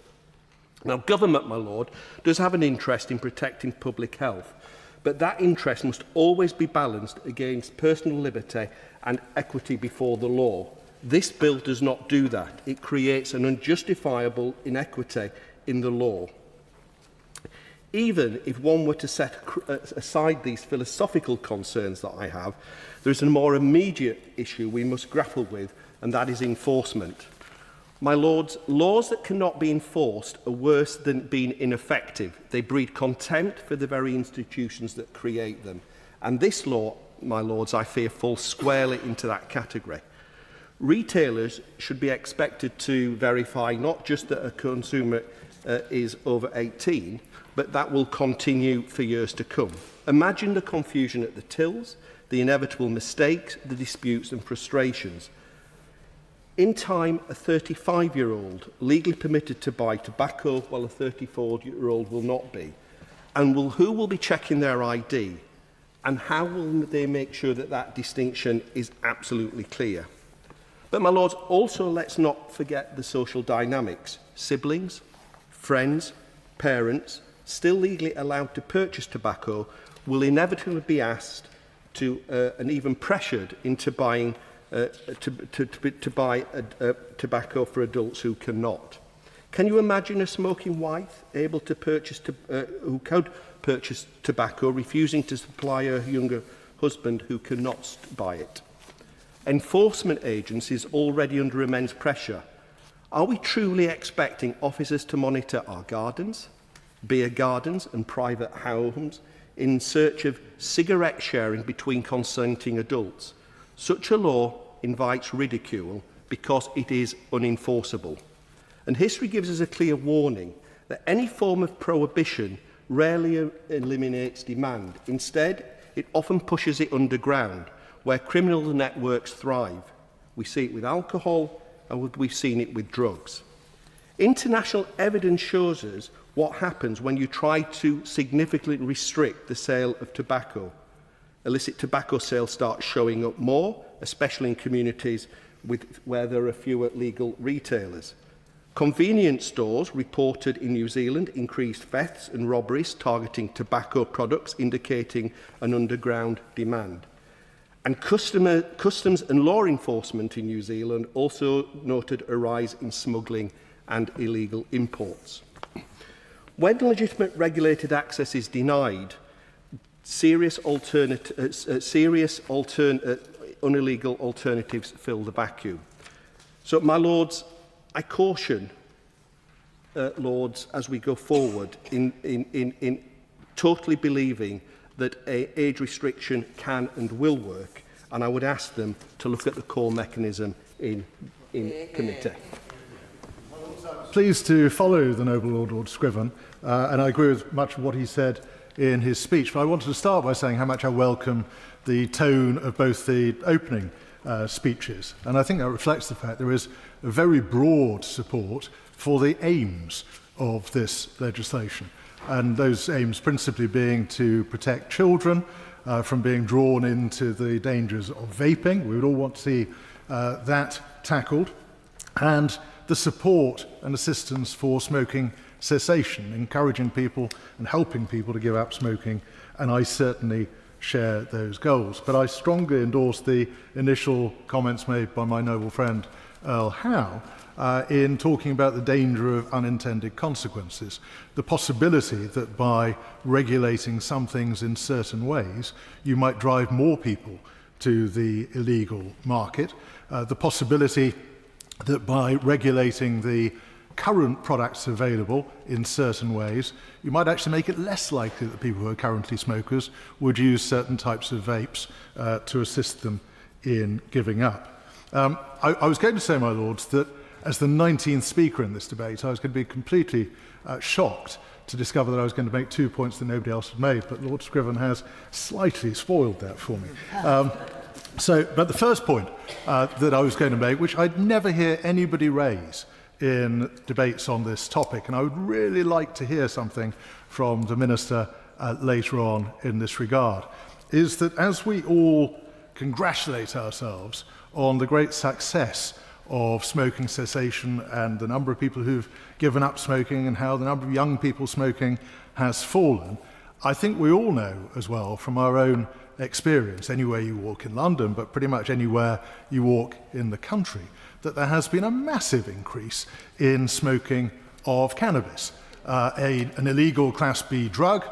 Now, government, my lord, does have an interest in protecting public health, but that interest must always be balanced against personal liberty and equity before the law. This bill does not do that. It creates an unjustifiable inequity in the law. Even if one were to set aside these philosophical concerns that I have, there is a more immediate issue we must grapple with, and that is enforcement. My lords, laws that cannot be enforced are worse than being ineffective. They breed contempt for the very institutions that create them. And this law, my lords, I fear falls squarely into that category. Retailers should be expected to verify not just that a consumer is over 18, but that will continue for years to come. Imagine the confusion at the tills, the inevitable mistakes, the disputes and frustrations. In time, a 35-year-old legally permitted to buy tobacco while a 34-year-old will not be. And who will be checking their ID? And how will they make sure that that distinction is absolutely clear? But, my lords, also let's not forget the social dynamics. Siblings, friends, parents, still legally allowed to purchase tobacco, will inevitably be asked to, and even pressured into buying to buy tobacco for adults who cannot. Can you imagine a smoking wife able to purchase who could purchase tobacco, refusing to supply her younger husband who cannot buy it? Enforcement agencies already under immense pressure. Are we truly expecting officers to monitor our gardens, beer gardens and private homes in search of cigarette sharing between consenting adults? Such a law invites ridicule because it is unenforceable. And history gives us a clear warning that any form of prohibition rarely eliminates demand. Instead, it often pushes it underground, where criminal networks thrive. We see it with alcohol, and we've seen it with drugs. International evidence shows us what happens when you try to significantly restrict the sale of tobacco. Illicit tobacco sales start showing up more, especially in communities where there are fewer legal retailers. Convenience stores reported in New Zealand increased thefts and robberies targeting tobacco products, indicating an underground demand. And customs and law enforcement in New Zealand also noted a rise in smuggling and illegal imports. When legitimate regulated access is denied, unillegal alternatives fill the vacuum. So, my lords, I caution lords as we go forward in totally believing that an age restriction can and will work, and I would ask them to look at the core mechanism in committee. Pleased to follow the Noble Lord Scriven, and I agree with much of what he said in his speech, but I wanted to start by saying how much I welcome the tone of both the opening speeches, and I think that reflects the fact there is a very broad support for the aims of this legislation, and those aims principally being to protect children from being drawn into the dangers of vaping. We would all want to see that tackled, and the support and assistance for smoking cessation, encouraging people and helping people to give up smoking, and I certainly share those goals. But I strongly endorse the initial comments made by my noble friend Earl Howe in talking about the danger of unintended consequences, the possibility that by regulating some things in certain ways, you might drive more people to the illegal market, the possibility that by regulating the current products available in certain ways, you might actually make it less likely that people who are currently smokers would use certain types of vapes to assist them in giving up. I was going to say, my lords, that as the 19th speaker in this debate, I was going to be completely shocked to discover that I was going to make 2 points that nobody else had made, but Lord Scriven has slightly spoiled that for me. But the first point that I was going to make, which I'd never hear anybody raise in debates on this topic, and I would really like to hear something from the Minister later on in this regard, is that as we all congratulate ourselves on the great success of smoking cessation and the number of people who've given up smoking and how the number of young people smoking has fallen, I think we all know as well from our own experience, anywhere you walk in London, but pretty much anywhere you walk in the country, that there has been a massive increase in smoking of cannabis, an illegal Class B drug,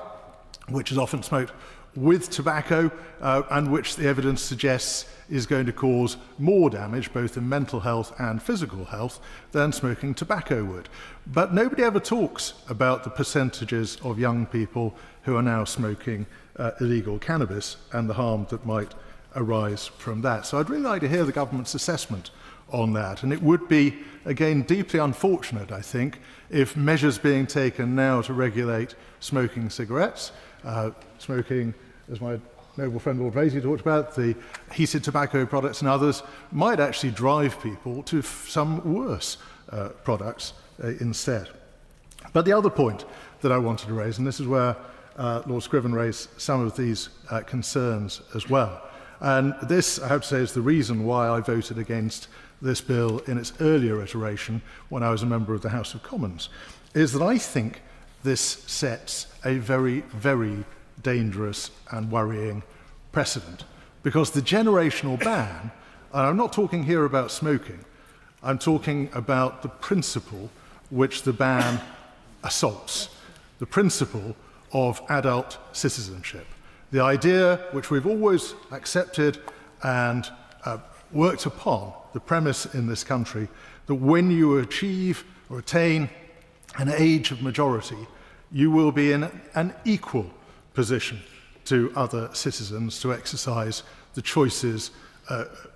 which is often smoked with tobacco, and which the evidence suggests is going to cause more damage, both in mental health and physical health, than smoking tobacco would. But nobody ever talks about the percentages of young people who are now smoking illegal cannabis and the harm that might arise from that. So I'd really like to hear the government's assessment on that. And it would be, again, deeply unfortunate, I think, if measures being taken now to regulate smoking cigarettes, smoking, as my noble friend Lord Vasey talked about, the heated tobacco products and others, might actually drive people to some worse products instead. But the other point that I wanted to raise, and this is where Lord Scriven raised some of these concerns as well, and this, I have to say, is the reason why I voted against this bill in its earlier iteration when I was a member of the House of Commons, is that I think this sets a very, very dangerous and worrying precedent. Because the generational ban, and I'm not talking here about smoking, I'm talking about the principle which the ban assaults, the principle of adult citizenship. The idea which we've always accepted and worked upon, the premise in this country, that when you achieve or attain an age of majority, you will be in an equal position to other citizens to exercise the choices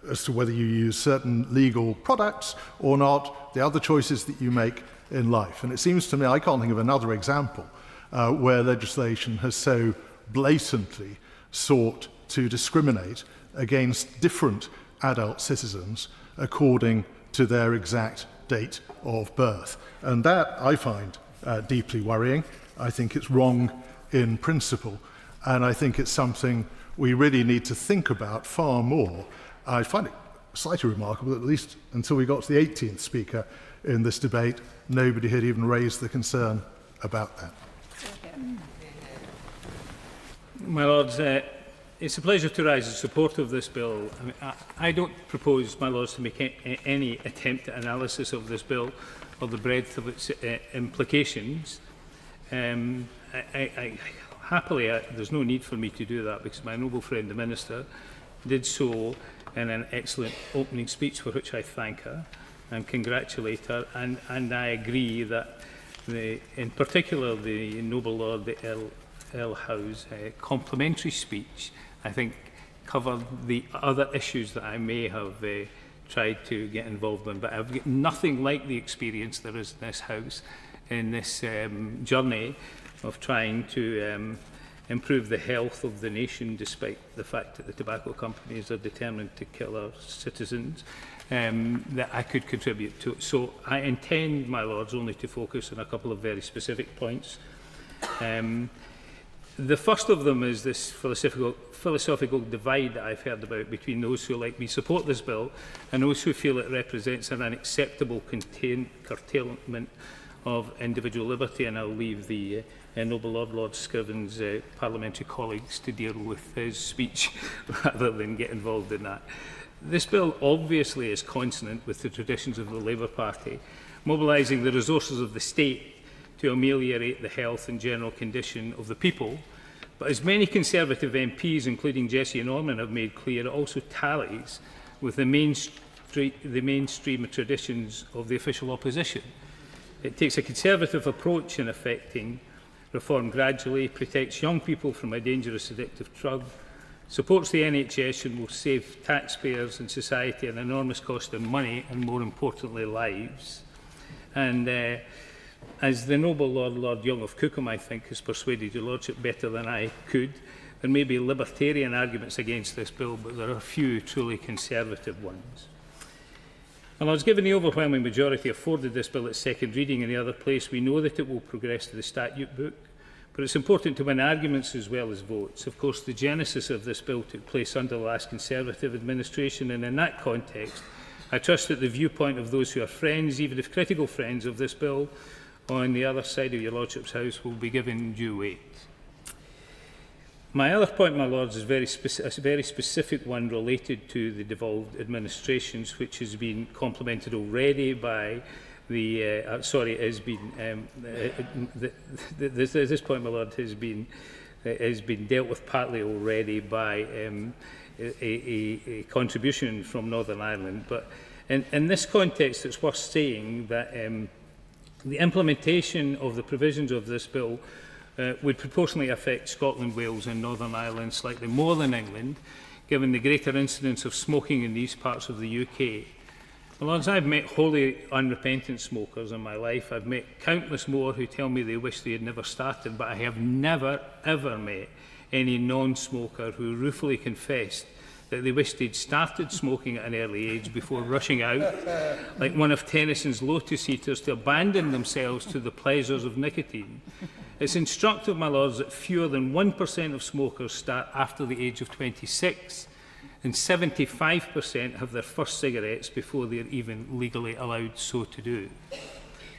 as to whether you use certain legal products or not, the other choices that you make in life. And it seems to me, I can't think of another example where legislation has so blatantly sought to discriminate against different adult citizens according to their exact date of birth. And that I find deeply worrying. I think it's wrong in principle, and I think it's something we really need to think about far more. I find it slightly remarkable that at least until we got to the 18th speaker in this debate, nobody had even raised the concern about that. My Lords, it's a pleasure to rise in support of this bill. I mean, I don't propose, my Lords, to make any attempt at analysis of this bill or the breadth of its implications. Happily, there's no need for me to do that because my noble friend, the Minister, did so in an excellent opening speech for which I thank her and congratulate her. And I agree that, in particular, the noble Lord, the Earl Howe's complimentary speech, I think, covered the other issues that I may have tried to get involved in. But I've got nothing like the experience there is in this House in this journey of trying to improve the health of the nation, despite the fact that the tobacco companies are determined to kill our citizens, that I could contribute to. So I intend, my Lords, only to focus on a couple of very specific points. The first of them is this philosophical divide that I've heard about between those who, like me, support this bill and those who feel it represents an unacceptable curtailment of individual liberty, and I'll leave the noble Lord Scriven's parliamentary colleagues to deal with his speech rather than get involved in that. This bill obviously is consonant with the traditions of the Labour Party, mobilising the resources of the state to ameliorate the health and general condition of the people. But as many Conservative MPs, including Jessie Norman, have made clear, it also tallies with the mainstream traditions of the official opposition. It takes a Conservative approach in effecting reform gradually, protects young people from a dangerous addictive drug, supports the NHS and will save taxpayers and society an enormous cost in money and, more importantly, lives. And As the noble Lord Young of Cookham, I think, has persuaded your lordship better than I could, there may be libertarian arguments against this bill, but there are few truly conservative ones. And as given the overwhelming majority afforded this bill at second reading in the other place, we know that it will progress to the statute book, but it's important to win arguments as well as votes. Of course, the genesis of this bill took place under the last Conservative administration, and in that context, I trust that the viewpoint of those who are friends, even if critical friends of this bill, on the other side of your lordship's house will be given due weight. My other point, my lords, is a very specific one related to the devolved administrations, which has been complemented already by the this point, my lord, has been dealt with partly already by a contribution from Northern Ireland. But in this context, it's worth saying that the implementation of the provisions of this bill would proportionally affect Scotland, Wales and Northern Ireland slightly more than England, given the greater incidence of smoking in these parts of the UK. Well, as I've met wholly unrepentant smokers in my life, I've met countless more who tell me they wish they had never started, but I have never, ever met any non-smoker who ruefully confessed that they wished they'd started smoking at an early age before rushing out, like one of Tennyson's Lotus Eaters, to abandon themselves to the pleasures of nicotine. It's instructive, my lords, that fewer than 1% of smokers start after the age of 26, and 75% have their first cigarettes before they're even legally allowed so to do.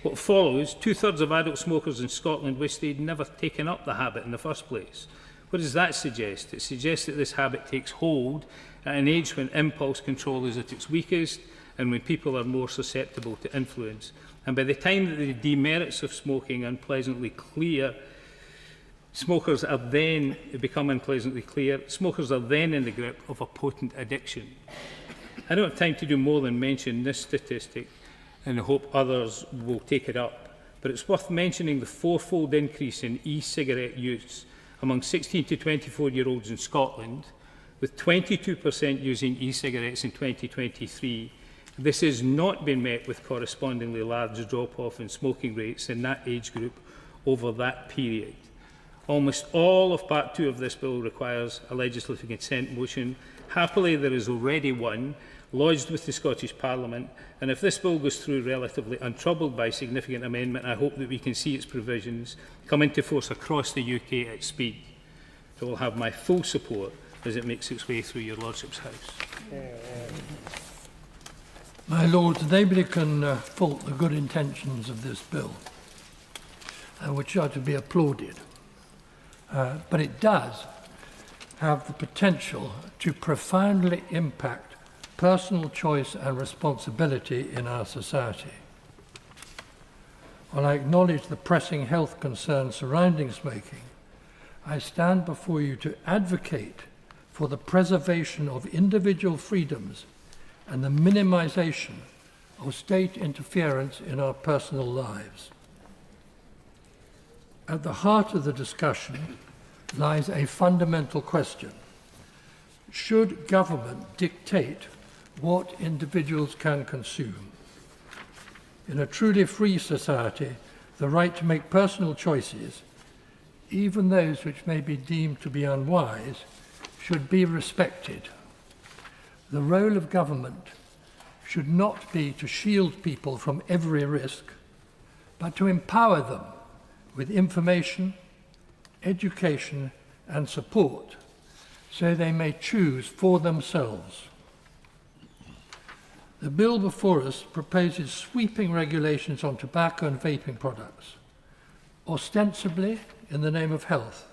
What follows, 2/3 of adult smokers in Scotland wish they'd never taken up the habit in the first place. What does that suggest? It suggests that this habit takes hold at an age when impulse control is at its weakest and when people are more susceptible to influence. And by the time that the demerits of smoking unpleasantly clear, smokers are then become unpleasantly clear, smokers are then in the grip of a potent addiction. I don't have time to do more than mention this statistic, and I hope others will take it up, but it's worth mentioning the fourfold increase in e-cigarette use among 16 to 24-year-olds in Scotland, with 22% using e-cigarettes in 2023. This has not been met with correspondingly large drop-off in smoking rates in that age group over that period. Almost all of Part 2 of this bill requires a legislative consent motion. Happily, there is already one lodged with the Scottish Parliament, and if this bill goes through relatively untroubled by significant amendment, I hope that we can see its provisions come into force across the UK at speed. It will have my full support as it makes its way through your Lordship's House. My Lords, nobody can fault the good intentions of this bill, which are to be applauded. But it does have the potential to profoundly impact personal choice and responsibility in our society. While I acknowledge the pressing health concerns surrounding smoking, I stand before you to advocate for the preservation of individual freedoms and the minimization of state interference in our personal lives. At the heart of the discussion lies a fundamental question. Should government dictate what individuals can consume? In a truly free society, the right to make personal choices, even those which may be deemed to be unwise, should be respected. The role of government should not be to shield people from every risk, but to empower them with information, education, and support so they may choose for themselves. The bill before us proposes sweeping regulations on tobacco and vaping products, ostensibly in the name of health,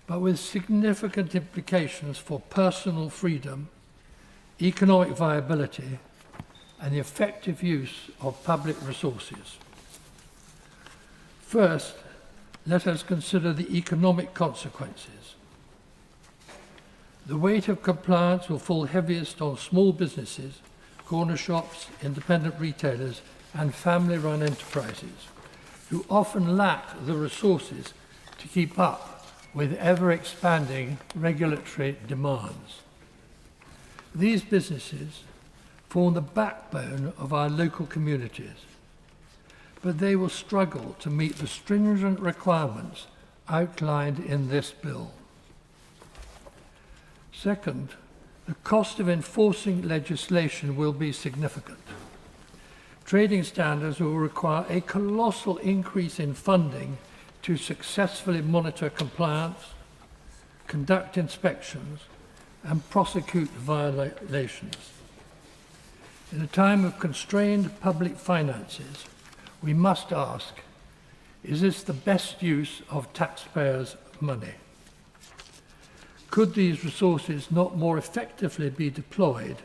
but with significant implications for personal freedom, economic viability, and the effective use of public resources. First, let us consider the economic consequences. The weight of compliance will fall heaviest on small businesses, corner shops, independent retailers, and family-run enterprises, who often lack the resources to keep up with ever-expanding regulatory demands. These businesses form the backbone of our local communities, but they will struggle to meet the stringent requirements outlined in this bill. Second, the cost of enforcing legislation will be significant. Trading standards will require a colossal increase in funding to successfully monitor compliance, conduct inspections, and prosecute violations. In a time of constrained public finances, we must ask, is this the best use of taxpayers' money? Could these resources not more effectively be deployed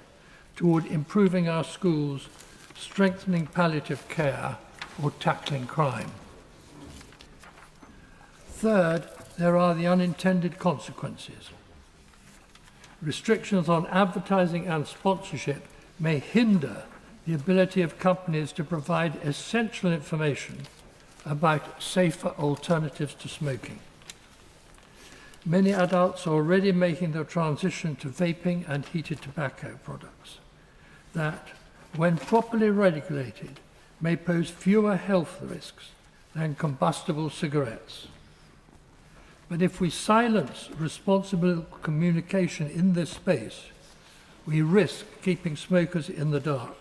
toward improving our schools, strengthening palliative care, or tackling crime? Third, there are the unintended consequences. Restrictions on advertising and sponsorship may hinder the ability of companies to provide essential information about safer alternatives to smoking. Many adults are already making the transition to vaping and heated tobacco products that, when properly regulated, may pose fewer health risks than combustible cigarettes. But if we silence responsible communication in this space, we risk keeping smokers in the dark,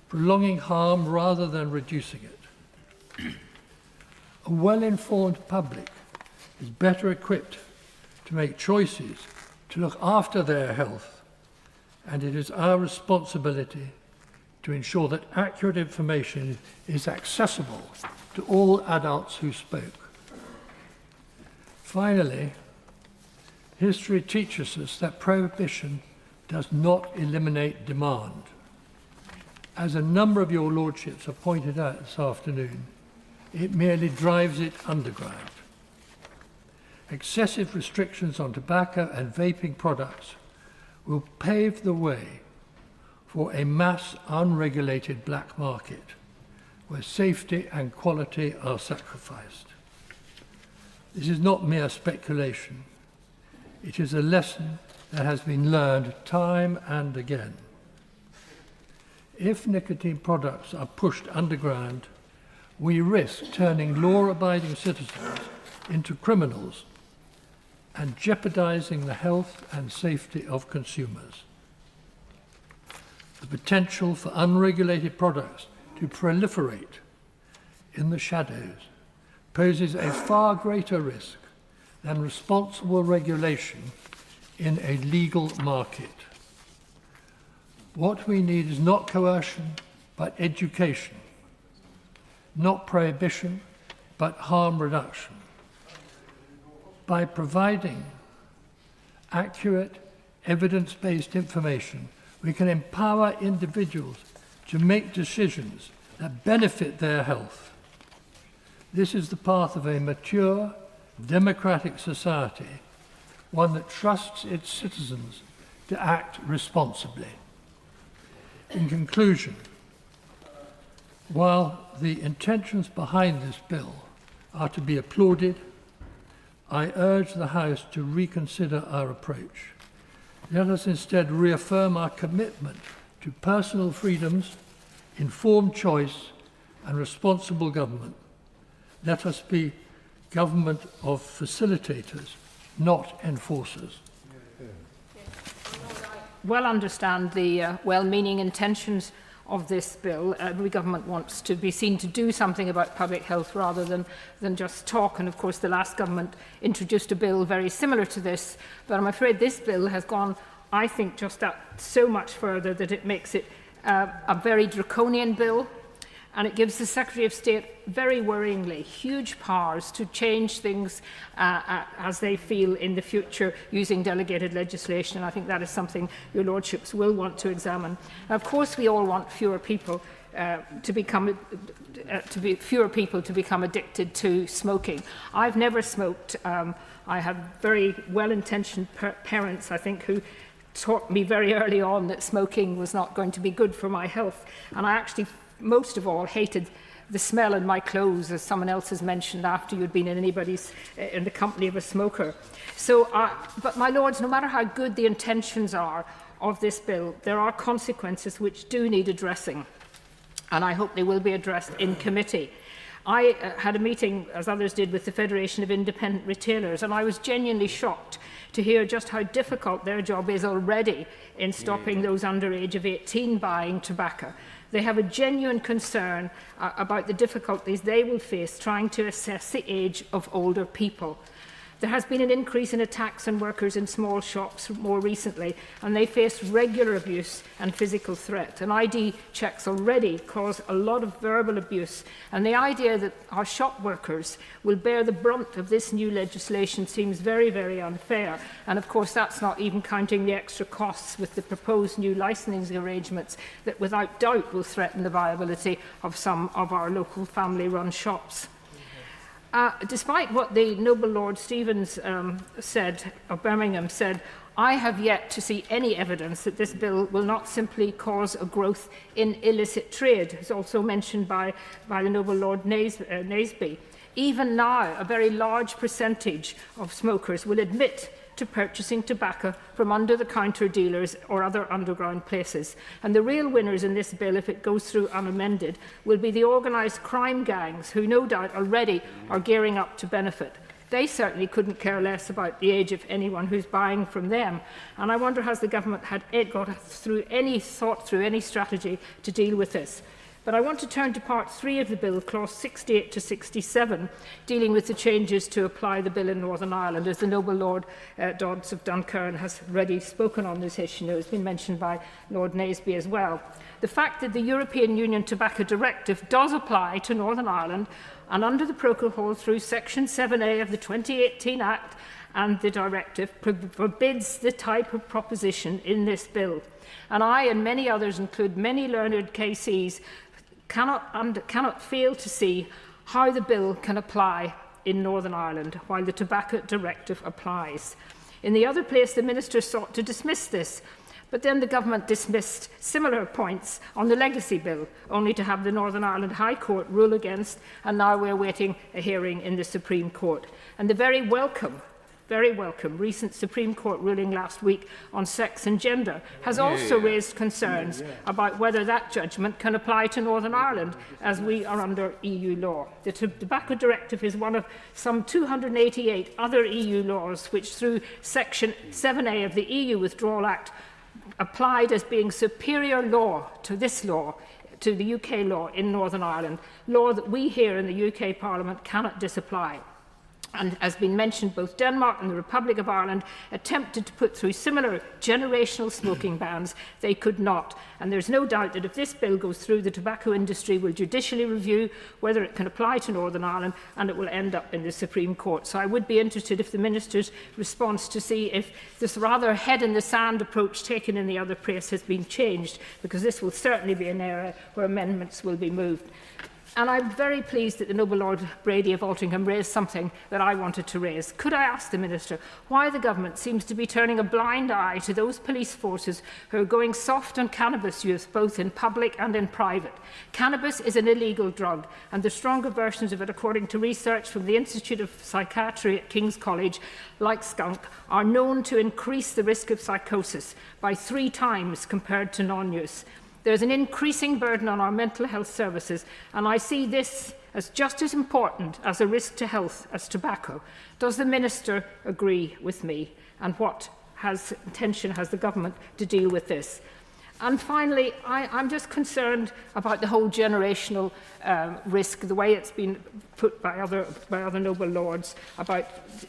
prolonging harm rather than reducing it. A well-informed public is better equipped to make choices to look after their health, and it is our responsibility to ensure that accurate information is accessible to all adults who smoke. Finally, history teaches us that prohibition does not eliminate demand. As a number of your lordships have pointed out this afternoon, it merely drives it underground. Excessive restrictions on tobacco and vaping products will pave the way for a mass unregulated black market where safety and quality are sacrificed. This is not mere speculation. It is a lesson that has been learned time and again. If nicotine products are pushed underground, we risk turning law-abiding citizens into criminals and jeopardizing the health and safety of consumers. The potential for unregulated products to proliferate in the shadows poses a far greater risk than responsible regulation in a legal market. What we need is not coercion, but education, not prohibition, but harm reduction. By providing accurate, evidence-based information, we can empower individuals to make decisions that benefit their health. This is the path of a mature, democratic society, one that trusts its citizens to act responsibly. In conclusion, while the intentions behind this bill are to be applauded, I urge the House to reconsider our approach. Let us instead reaffirm our commitment to personal freedoms, informed choice, and responsible government. Let us be government of facilitators, not enforcers. Well understand the well-meaning intentions of this bill. Every government wants to be seen to do something about public health rather than just talk. And of course, the last government introduced a bill very similar to this. But I'm afraid this bill has gone, I think, just so much further that it makes it a very draconian bill. And it gives the Secretary of State, very worryingly, huge powers to change things as they feel in the future using delegated legislation. And I think that is something your Lordships will want to examine. Of course, we all want fewer people to become addicted to smoking. I've never smoked. I have very well-intentioned parents, I think, who taught me very early on that smoking was not going to be good for my health. And I actually most of all hated the smell in my clothes, as someone else has mentioned, after you'd been in the company of a smoker. So, but my lords, no matter how good the intentions are of this bill, there are consequences which do need addressing. and I hope they will be addressed in committee. I had a meeting, as others did, with the Federation of Independent Retailers, and I was genuinely shocked to hear just how difficult their job is already in stopping those under age of 18 buying tobacco. They have a genuine concern about the difficulties they will face trying to assess the age of older people. There has been an increase in attacks on workers in small shops more recently, and they face regular abuse and physical threat. And ID checks already cause a lot of verbal abuse, and the idea that our shop workers will bear the brunt of this new legislation seems very, very unfair. And of course, that's not even counting the extra costs with the proposed new licensing arrangements that without doubt will threaten the viability of some of our local family-run shops. Despite what the Noble Lord Stevens of Birmingham said, I have yet to see any evidence that this bill will not simply cause a growth in illicit trade, as also mentioned by the Noble Lord Naseby. Even now, a very large percentage of smokers will admit to purchasing tobacco from under-the-counter dealers or other underground places. And the real winners in this bill, if it goes through unamended, will be the organised crime gangs, who no doubt already are gearing up to benefit. They certainly couldn't care less about the age of anyone who's buying from them. And I wonder, has the government had thought through any strategy to deal with this? But I want to turn to Part 3 of the bill, clause 68 to 67, dealing with the changes to apply the bill in Northern Ireland, as the Noble Lord Dodds of Dunkern has already spoken on this issue. It's been mentioned by Lord Naseby as well. The fact that the European Union Tobacco Directive does apply to Northern Ireland, and under the protocol through Section 7A of the 2018 Act and the directive, forbids the type of proposition in this bill. And I and many others, include many learned KCs, cannot fail to see how the bill can apply in Northern Ireland while the Tobacco Directive applies. In the other place, the Minister sought to dismiss this, but then the government dismissed similar points on the legacy bill, only to have the Northern Ireland High Court rule against, and now we're waiting a hearing in the Supreme Court. And the very welcome recent Supreme Court ruling last week on sex and gender has also raised concerns about whether that judgment can apply to Northern Ireland, as we are under EU law. The Tobacco Directive is one of some 288 other EU laws which, through Section 7A of the EU Withdrawal Act, applied as being superior law to this law, to the UK law in Northern Ireland, law that we here in the UK Parliament cannot disapply. And as been mentioned, both Denmark and the Republic of Ireland attempted to put through similar generational smoking bans. They could not. And there's no doubt that if this bill goes through, the tobacco industry will judicially review whether it can apply to Northern Ireland, and it will end up in the Supreme Court. So I would be interested if the Minister's response to see if this rather head-in-the-sand approach taken in the other place has been changed, because this will certainly be an area where amendments will be moved. And I'm very pleased that the Noble Lord Brady of Altrincham raised something that I wanted to raise. Could I ask the Minister why the government seems to be turning a blind eye to those police forces who are going soft on cannabis use, both in public and in private? Cannabis is an illegal drug, and the stronger versions of it, according to research from the Institute of Psychiatry at King's College, like skunk, are known to increase the risk of psychosis by 3 times compared to non-use. There's an increasing burden on our mental health services, and I see this as just as important as a risk to health as tobacco. Does the Minister agree with me? And what intention has the government to deal with this? And finally, I'm just concerned about the whole generational risk, the way it's been put by other noble lords about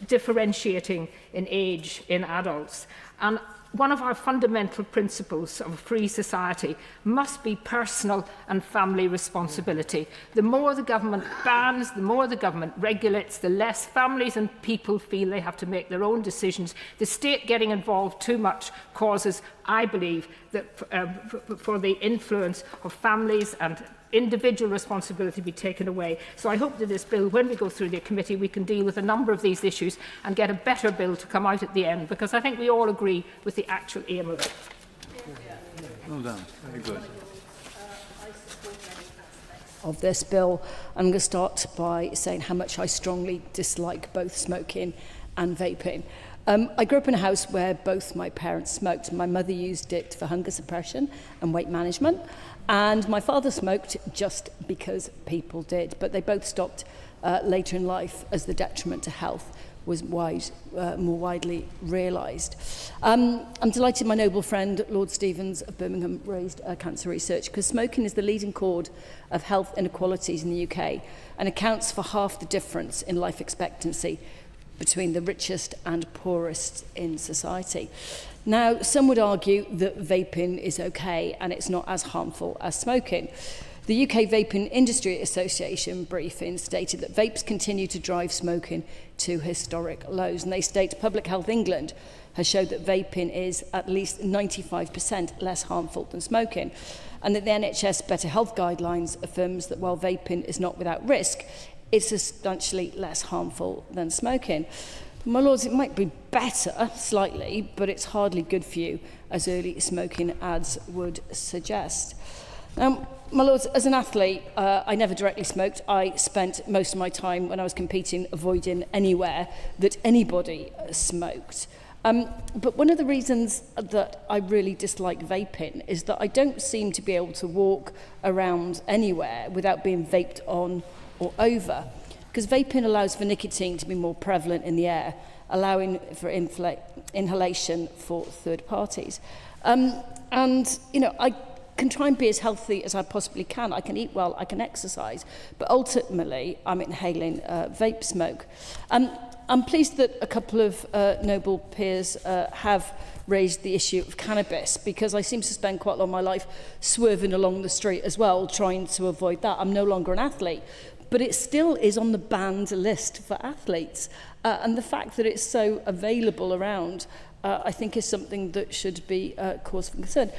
differentiating in age in adults. And one of our fundamental principles of a free society must be personal and family responsibility. The more the government bans, the more the government regulates, the less families and people feel they have to make their own decisions. The state getting involved too much causes, I believe, that for the influence of families and individual responsibility be taken away. So I hope that this bill, when we go through the committee, we can deal with a number of these issues and get a better bill to come out at the end, because I think we all agree with the actual aim of it. Well done. Very good. Of this bill, I'm going to start by saying how much I strongly dislike both smoking and vaping. I grew up in a house where both my parents smoked. My mother used it for hunger suppression and weight management, and my father smoked just because people did, but they both stopped later in life as the detriment to health was more widely realised. I'm delighted my noble friend Lord Stevens of Birmingham raised cancer research, because smoking is the leading cause of health inequalities in the UK and accounts for half the difference in life expectancy between the richest and poorest in society. Now, some would argue that vaping is okay and it's not as harmful as smoking. The UK Vaping Industry Association briefing stated that vapes continue to drive smoking to historic lows, and they state Public Health England has showed that vaping is at least 95% less harmful than smoking, and that the NHS Better Health Guidelines affirms that while vaping is not without risk, it's substantially less harmful than smoking. My lords, it might be better, slightly, but it's hardly good for you, as early smoking ads would suggest. My lords, as an athlete, I never directly smoked. I spent most of my time when I was competing avoiding anywhere that anybody smoked. But one of the reasons that I really dislike vaping is that I don't seem to be able to walk around anywhere without being vaped on or over, because vaping allows for nicotine to be more prevalent in the air, allowing for inhalation for third parties. And, you know, I can try and be as healthy as I possibly can. I can eat well, I can exercise, but ultimately I'm inhaling vape smoke. I'm pleased that a couple of noble peers have raised the issue of cannabis, because I seem to spend quite a lot of my life swerving along the street as well, trying to avoid that. I'm no longer an athlete, but it still is on the banned list for athletes. And the fact that it's so available around, I think is something that should be cause for concern.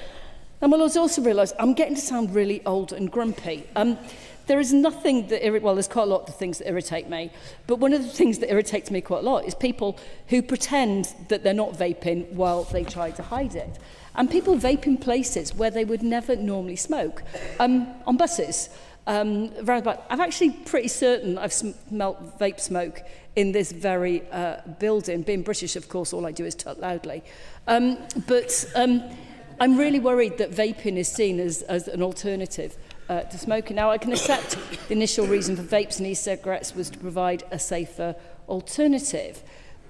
And my lords, also realise I'm getting to sound really old and grumpy. There is nothing that, well, there's quite a lot of things that irritate me, but one of the things that irritates me quite a lot is people who pretend that they're not vaping while they try to hide it. And people vape in places where they would never normally smoke, on buses, roundabout. I'm actually pretty certain I've smelt vape smoke in this very building. Being British, of course, all I do is tut loudly. I'm really worried that vaping is seen as an alternative to smoking. Now, I can accept the initial reason for vapes and e-cigarettes was to provide a safer alternative,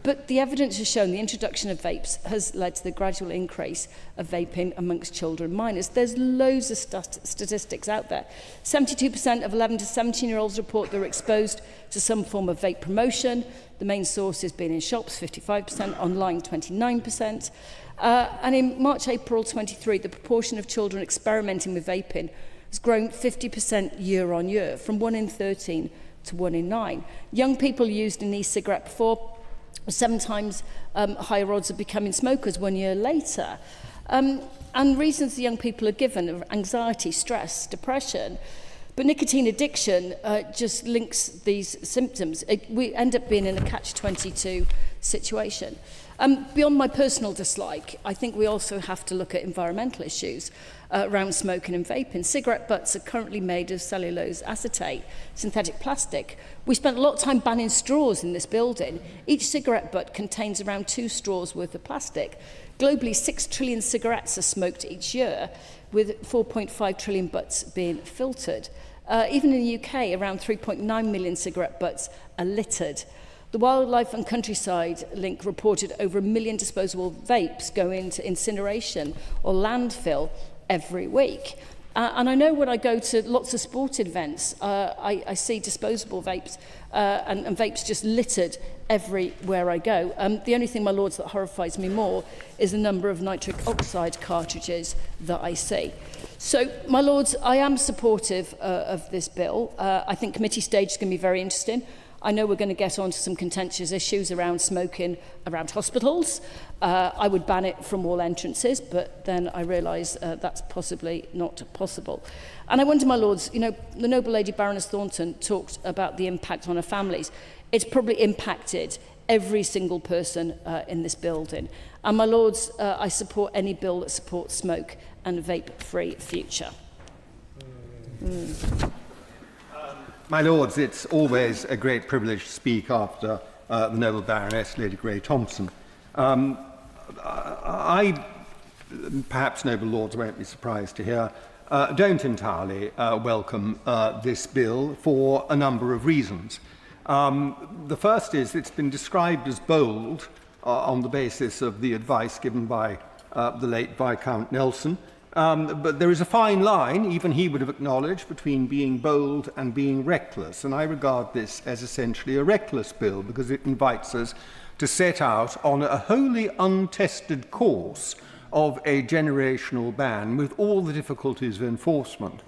but the evidence has shown the introduction of vapes has led to the gradual increase of vaping amongst children and minors. There's loads of statistics out there. 72% of 11 to 17-year-olds report they're exposed to some form of vape promotion. The main sources being in shops, 55%, online, 29%. And in March, April 23, the proportion of children experimenting with vaping has grown 50% year on year, from 1 in 13 to 1 in 9. Young people used an e-cigarette before 7 times higher odds of becoming smokers 1 year later. And reasons the young people are given are anxiety, stress, depression. But nicotine addiction just links these symptoms. We end up being in a catch-22 situation. Beyond my personal dislike, I think we also have to look at environmental issues around smoking and vaping. Cigarette butts are currently made of cellulose acetate, synthetic plastic. We spent a lot of time banning straws in this building. Each cigarette butt contains around 2 straws worth of plastic. Globally, 6 trillion cigarettes are smoked each year, with 4.5 trillion butts being filtered. Even in the UK, around 3.9 million cigarette butts are littered. The Wildlife and Countryside link reported over 1 million disposable vapes go into incineration or landfill every week. And I know when I go to lots of sporting events, I see disposable vapes and vapes just littered everywhere I go. The only thing, my lords, that horrifies me more is the number of nitric oxide cartridges that I see. So, my lords, I am supportive of this bill. I think committee stage is going to be very interesting. I know we're going to get on to some contentious issues around smoking around hospitals. I would ban it from all entrances, but then I realise that's possibly not possible. And I wonder, my lords, you know, the noble lady Baroness Thornton talked about the impact on her families. It's probably impacted every single person in this building. And my lords, I support any bill that supports smoke and a vape-free future. My Lords, it's always a great privilege to speak after the Noble Baroness, Lady Grey Thompson. I, perhaps noble lords won't be surprised to hear, don't entirely welcome this bill for a number of reasons. The first is it's been described as bold on the basis of the advice given by the late Viscount Nelson. But there is a fine line, even he would have acknowledged, between being bold and being reckless. And I regard this as essentially a reckless bill because it invites us to set out on a wholly untested course of a generational ban with all the difficulties of enforcement.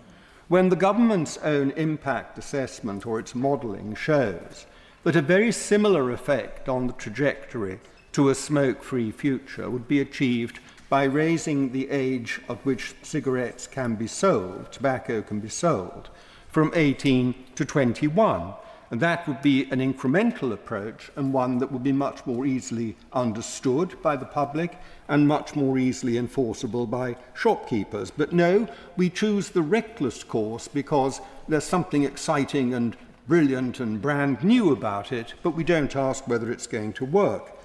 When the government's own impact assessment or its modelling shows that a very similar effect on the trajectory to a smoke-free future would be achieved by raising the age at which cigarettes can be sold, tobacco can be sold, from 18 to 21. And that would be an incremental approach and one that would be much more easily understood by the public and much more easily enforceable by shopkeepers. But no, we choose the reckless course because there's something exciting and brilliant and brand new about it, but we don't ask whether it's going to work.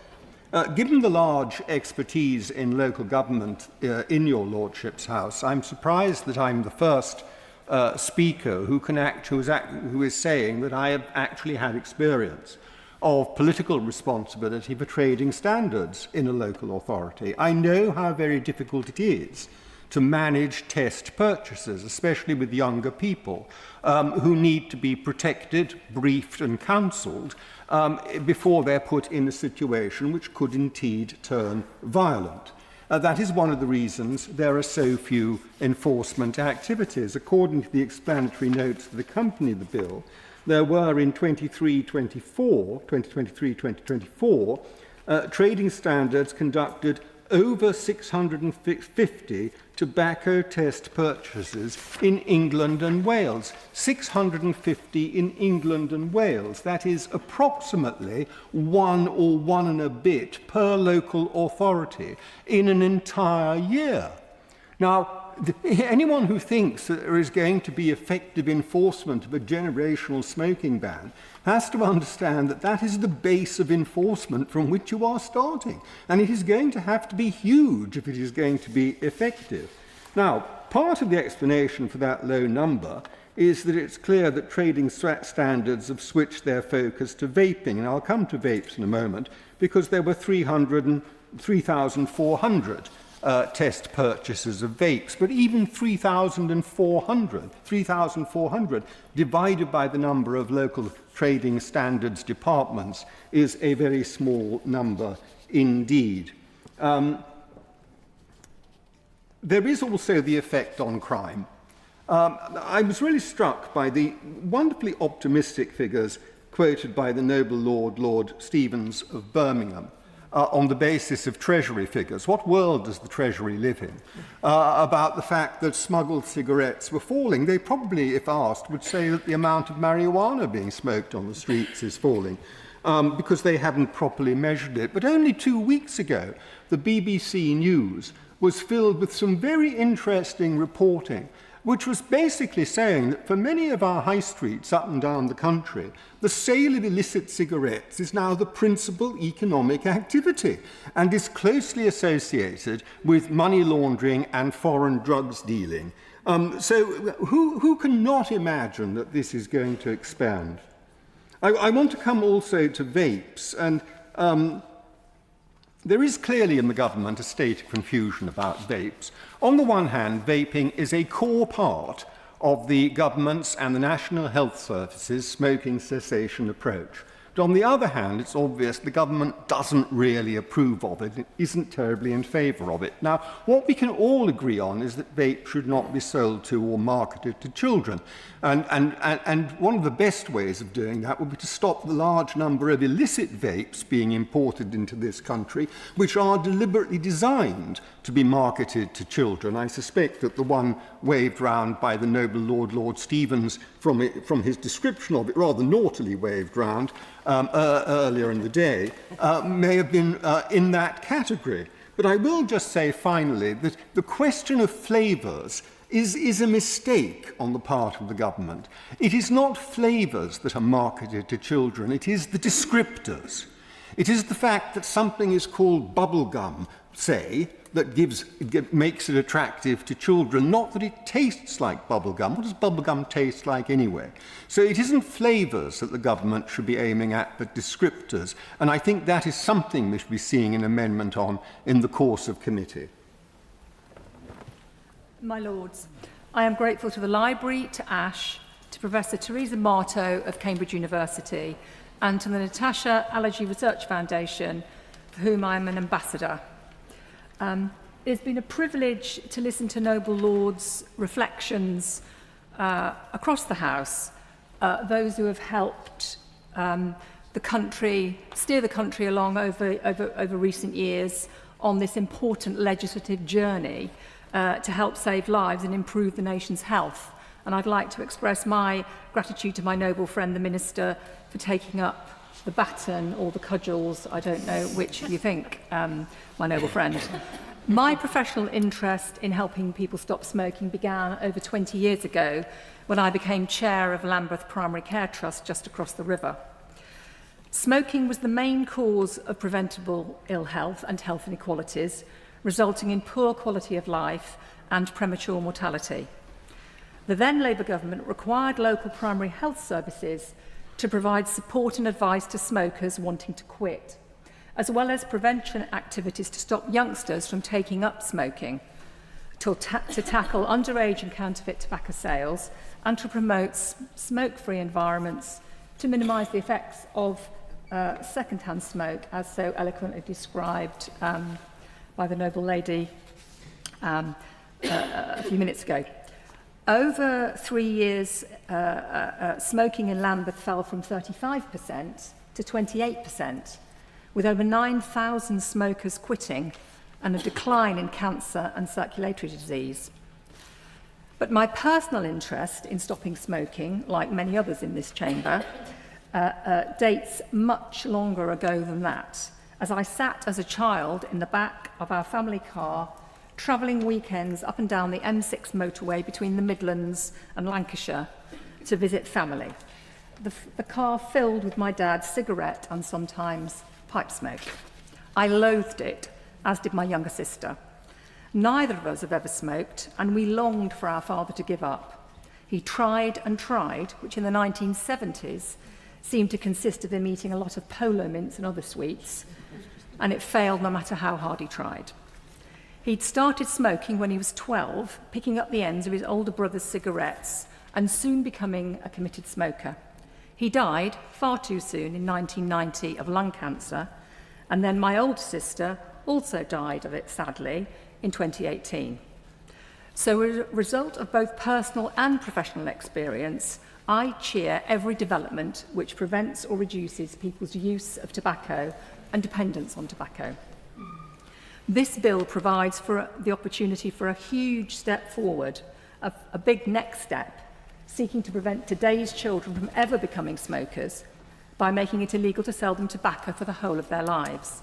Given the large expertise in local government in your Lordship's House, I'm surprised that I'm the first speaker who is saying that I have actually had experience of political responsibility for trading standards in a local authority. I know how very difficult it is to manage test purchases, especially with younger people who need to be protected, briefed and counselled before they're put in a situation which could indeed turn violent. That is one of the reasons there are so few enforcement activities. According to the explanatory notes that accompany the bill, there were in 2023-2024 trading standards conducted over 650 tobacco test purchases in England and Wales. 650 in England and Wales. That is approximately one or one and a bit per local authority in an entire year. Now, anyone who thinks that there is going to be effective enforcement of a generational smoking ban has to understand that that is the base of enforcement from which you are starting. And it is going to have to be huge if it is going to be effective. Now, part of the explanation for that low number is that it's clear that trading standards have switched their focus to vaping. And I'll come to vapes in a moment, because there were 3,400 test purchases of vapes, but even 3,400 divided by the number of local trading standards departments is a very small number indeed. There is also the effect on crime. I was really struck by the wonderfully optimistic figures quoted by the noble Lord Stevens of Birmingham, on the basis of Treasury figures. What world does the Treasury live in? About the fact that smuggled cigarettes were falling. They probably, if asked, would say that the amount of marijuana being smoked on the streets is falling because they haven't properly measured it. But only 2 weeks ago, the BBC News was filled with some very interesting reporting, which was basically saying that for many of our high streets up and down the country, the sale of illicit cigarettes is now the principal economic activity and is closely associated with money laundering and foreign drugs dealing. So who can not imagine that this is going to expand? I want to come also to vapes, and there is clearly in the government a state of confusion about vapes. On the one hand, vaping is a core part of the government's and the National Health Service's smoking cessation approach. But on the other hand, it's obvious the government doesn't really approve of it. It isn't terribly in favour of it. Now, what we can all agree on is that vape should not be sold to or marketed to children. And one of the best ways of doing that would be to stop the large number of illicit vapes being imported into this country, which are deliberately designed to be marketed to children. I suspect that the one waved round by the noble Lord Stevens from his description of it, rather naughtily waved round, earlier in the day, may have been in that category. But I will just say finally that the question of flavours is a mistake on the part of the government. It is not flavours that are marketed to children, it is the descriptors. It is the fact that something is called bubble gum, say, that makes it attractive to children, not that it tastes like bubble gum. What does bubble gum taste like anyway? So it isn't flavours that the government should be aiming at, but descriptors. And I think that is something we should be seeing an amendment on in the course of committee. My Lords, I am grateful to the Library, to ASH, to Professor Teresa Marto of Cambridge University, and to the Natasha Allergy Research Foundation, for whom I am an ambassador. It's been a privilege to listen to Noble Lords' reflections across the House, those who have helped the country, steer the country along over recent years on this important legislative journey to help save lives and improve the nation's health. And I'd like to express my gratitude to my noble friend, the Minister, for taking up the baton or the cudgels, I don't know which you think, my noble friend. My professional interest in helping people stop smoking began over 20 years ago when I became chair of Lambeth Primary Care Trust just across the river. Smoking was the main cause of preventable ill health and health inequalities, resulting in poor quality of life and premature mortality. The then Labour government required local primary health services to provide support and advice to smokers wanting to quit, as well as prevention activities to stop youngsters from taking up smoking, to tackle underage and counterfeit tobacco sales, and to promote smoke-free environments to minimise the effects of second-hand smoke, as so eloquently described by the noble lady a few minutes ago. Over 3 years, smoking in Lambeth fell from 35% to 28%, with over 9,000 smokers quitting and a decline in cancer and circulatory disease. But my personal interest in stopping smoking, like many others in this chamber, dates much longer ago than that, as I sat as a child in the back of our family car travelling weekends up and down the M6 motorway between the Midlands and Lancashire to visit family. The car filled with my dad's cigarette and sometimes pipe smoke. I loathed it, as did my younger sister. Neither of us have ever smoked, and we longed for our father to give up. He tried and tried, which in the 1970s seemed to consist of him eating a lot of polo mints and other sweets, and it failed no matter how hard he tried. He'd started smoking when he was 12, picking up the ends of his older brother's cigarettes and soon becoming a committed smoker. He died far too soon in 1990 of lung cancer, and then my older sister also died of it, sadly, in 2018. So as a result of both personal and professional experience, I cheer every development which prevents or reduces people's use of tobacco and dependence on tobacco. This bill provides for the opportunity for a huge step forward, a big next step, seeking to prevent today's children from ever becoming smokers by making it illegal to sell them tobacco for the whole of their lives.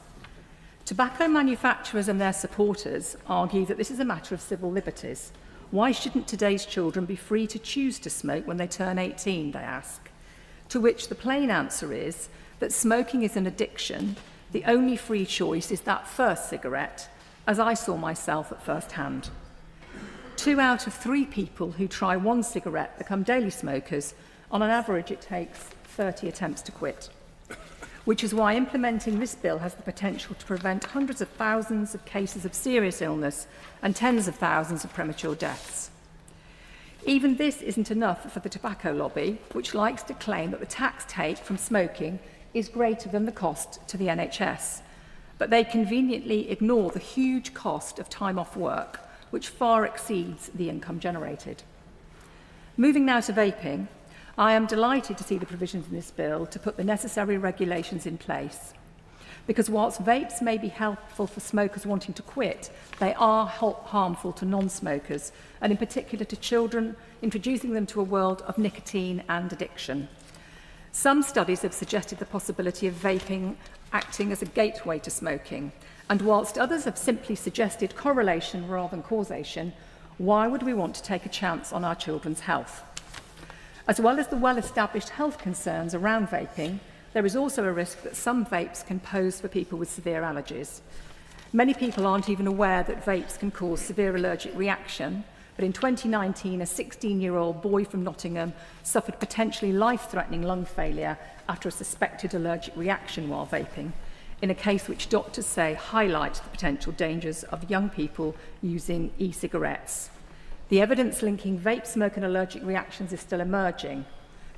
Tobacco manufacturers and their supporters argue that this is a matter of civil liberties. Why shouldn't today's children be free to choose to smoke when they turn 18, they ask? To which the plain answer is that smoking is an addiction. The only free choice is that first cigarette, as I saw myself at first hand. 2 out of 3 people who try one cigarette become daily smokers. On an average, it takes 30 attempts to quit, which is why implementing this bill has the potential to prevent hundreds of thousands of cases of serious illness and tens of thousands of premature deaths. Even this isn't enough for the tobacco lobby, which likes to claim that the tax take from smoking is greater than the cost to the NHS. But they conveniently ignore the huge cost of time off work, which far exceeds the income generated. Moving now to vaping, I am delighted to see the provisions in this bill to put the necessary regulations in place. Because whilst vapes may be helpful for smokers wanting to quit, they are harmful to non-smokers, and in particular to children, introducing them to a world of nicotine and addiction. Some studies have suggested the possibility of vaping acting as a gateway to smoking, and whilst others have simply suggested correlation rather than causation, why would we want to take a chance on our children's health? As well as the well-established health concerns around vaping, there is also a risk that some vapes can pose for people with severe allergies. Many people aren't even aware that vapes can cause severe allergic reaction, but in 2019, a 16-year-old boy from Nottingham suffered potentially life-threatening lung failure after a suspected allergic reaction while vaping, in a case which doctors say highlights the potential dangers of young people using e-cigarettes. The evidence linking vape smoke and allergic reactions is still emerging,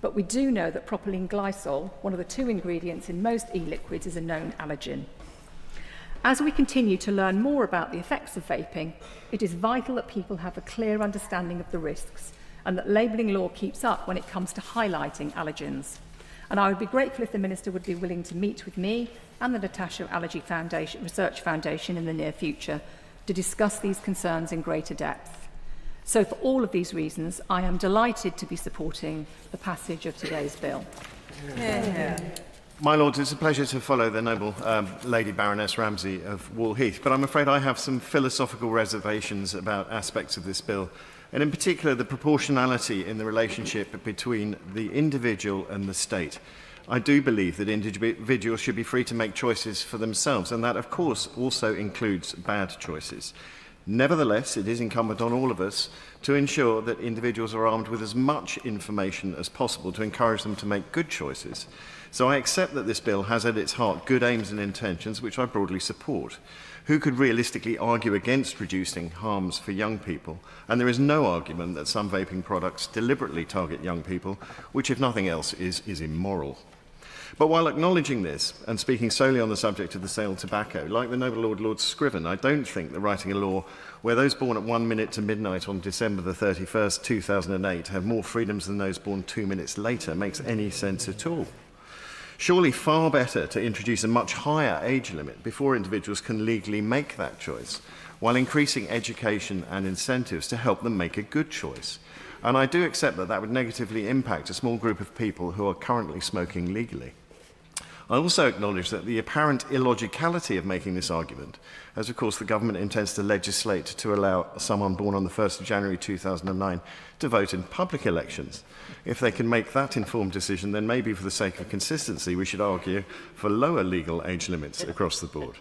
but we do know that propylene glycol, one of the 2 ingredients in most e-liquids, is a known allergen. As we continue to learn more about the effects of vaping, it is vital that people have a clear understanding of the risks and that labelling law keeps up when it comes to highlighting allergens. And I would be grateful if the Minister would be willing to meet with me and the Natasha Allergy Research Foundation in the near future to discuss these concerns in greater depth. So for all of these reasons, I am delighted to be supporting the passage of today's bill. Yeah. My Lords, it's a pleasure to follow the noble Lady Baroness Ramsay of Wall Heath, but I'm afraid I have some philosophical reservations about aspects of this bill, and in particular the proportionality in the relationship between the individual and the state. I do believe that individuals should be free to make choices for themselves, and that, of course, also includes bad choices. Nevertheless, it is incumbent on all of us to ensure that individuals are armed with as much information as possible to encourage them to make good choices. So I accept that this bill has at its heart good aims and intentions, which I broadly support. Who could realistically argue against reducing harms for young people? And there is no argument that some vaping products deliberately target young people, which, if nothing else, is immoral. But while acknowledging this, and speaking solely on the subject of the sale of tobacco, like the noble Lord Scriven, I don't think that writing a law where those born at 1 minute to midnight on December the 31st, 2008 have more freedoms than those born 2 minutes later makes any sense at all. Surely far better to introduce a much higher age limit before individuals can legally make that choice, while increasing education and incentives to help them make a good choice. And I do accept that that would negatively impact a small group of people who are currently smoking legally. I also acknowledge that the apparent illogicality of making this argument, as of course the government intends to legislate to allow someone born on the 1st of January 2009 to vote in public elections. If they can make that informed decision, then maybe for the sake of consistency we should argue for lower legal age limits across the board.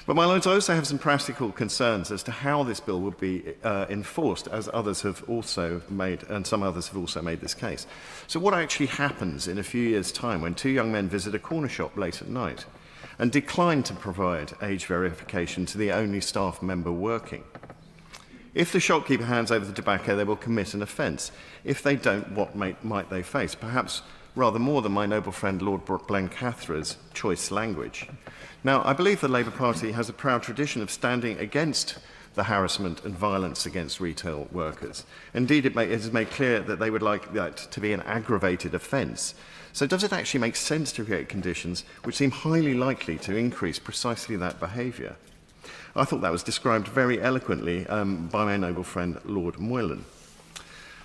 But my Lords, I also have some practical concerns as to how this bill would be enforced, as others have also made, and some others have also made this case. So what actually happens in a few years' time when 2 young men visit a corner shop late at night and decline to provide age verification to the only staff member working? If the shopkeeper hands over the tobacco, they will commit an offence. If they don't, what might they face? Perhaps rather more than my noble friend Lord Blencathra's choice language. Now, I believe the Labour Party has a proud tradition of standing against the harassment and violence against retail workers. Indeed, it has made clear that they would like that to be an aggravated offence. So does it actually make sense to create conditions which seem highly likely to increase precisely that behaviour? I thought that was described very eloquently by my noble friend Lord Moylan.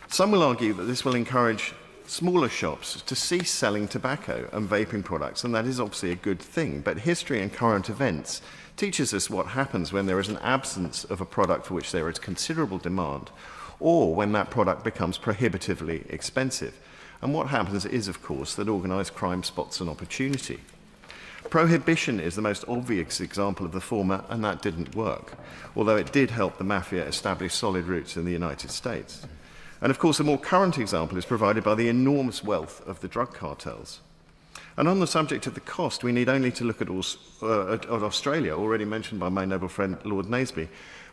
Some will argue that this will encourage smaller shops to cease selling tobacco and vaping products, and that is obviously a good thing, but history and current events teaches us what happens when there is an absence of a product for which there is considerable demand, or when that product becomes prohibitively expensive. And what happens is, of course, that organised crime spots an opportunity. Prohibition is the most obvious example of the former, and that didn't work, although it did help the mafia establish solid roots in the United States. And of course, a more current example is provided by the enormous wealth of the drug cartels. And on the subject of the cost, we need only to look at Australia, already mentioned by my noble friend Lord Naseby,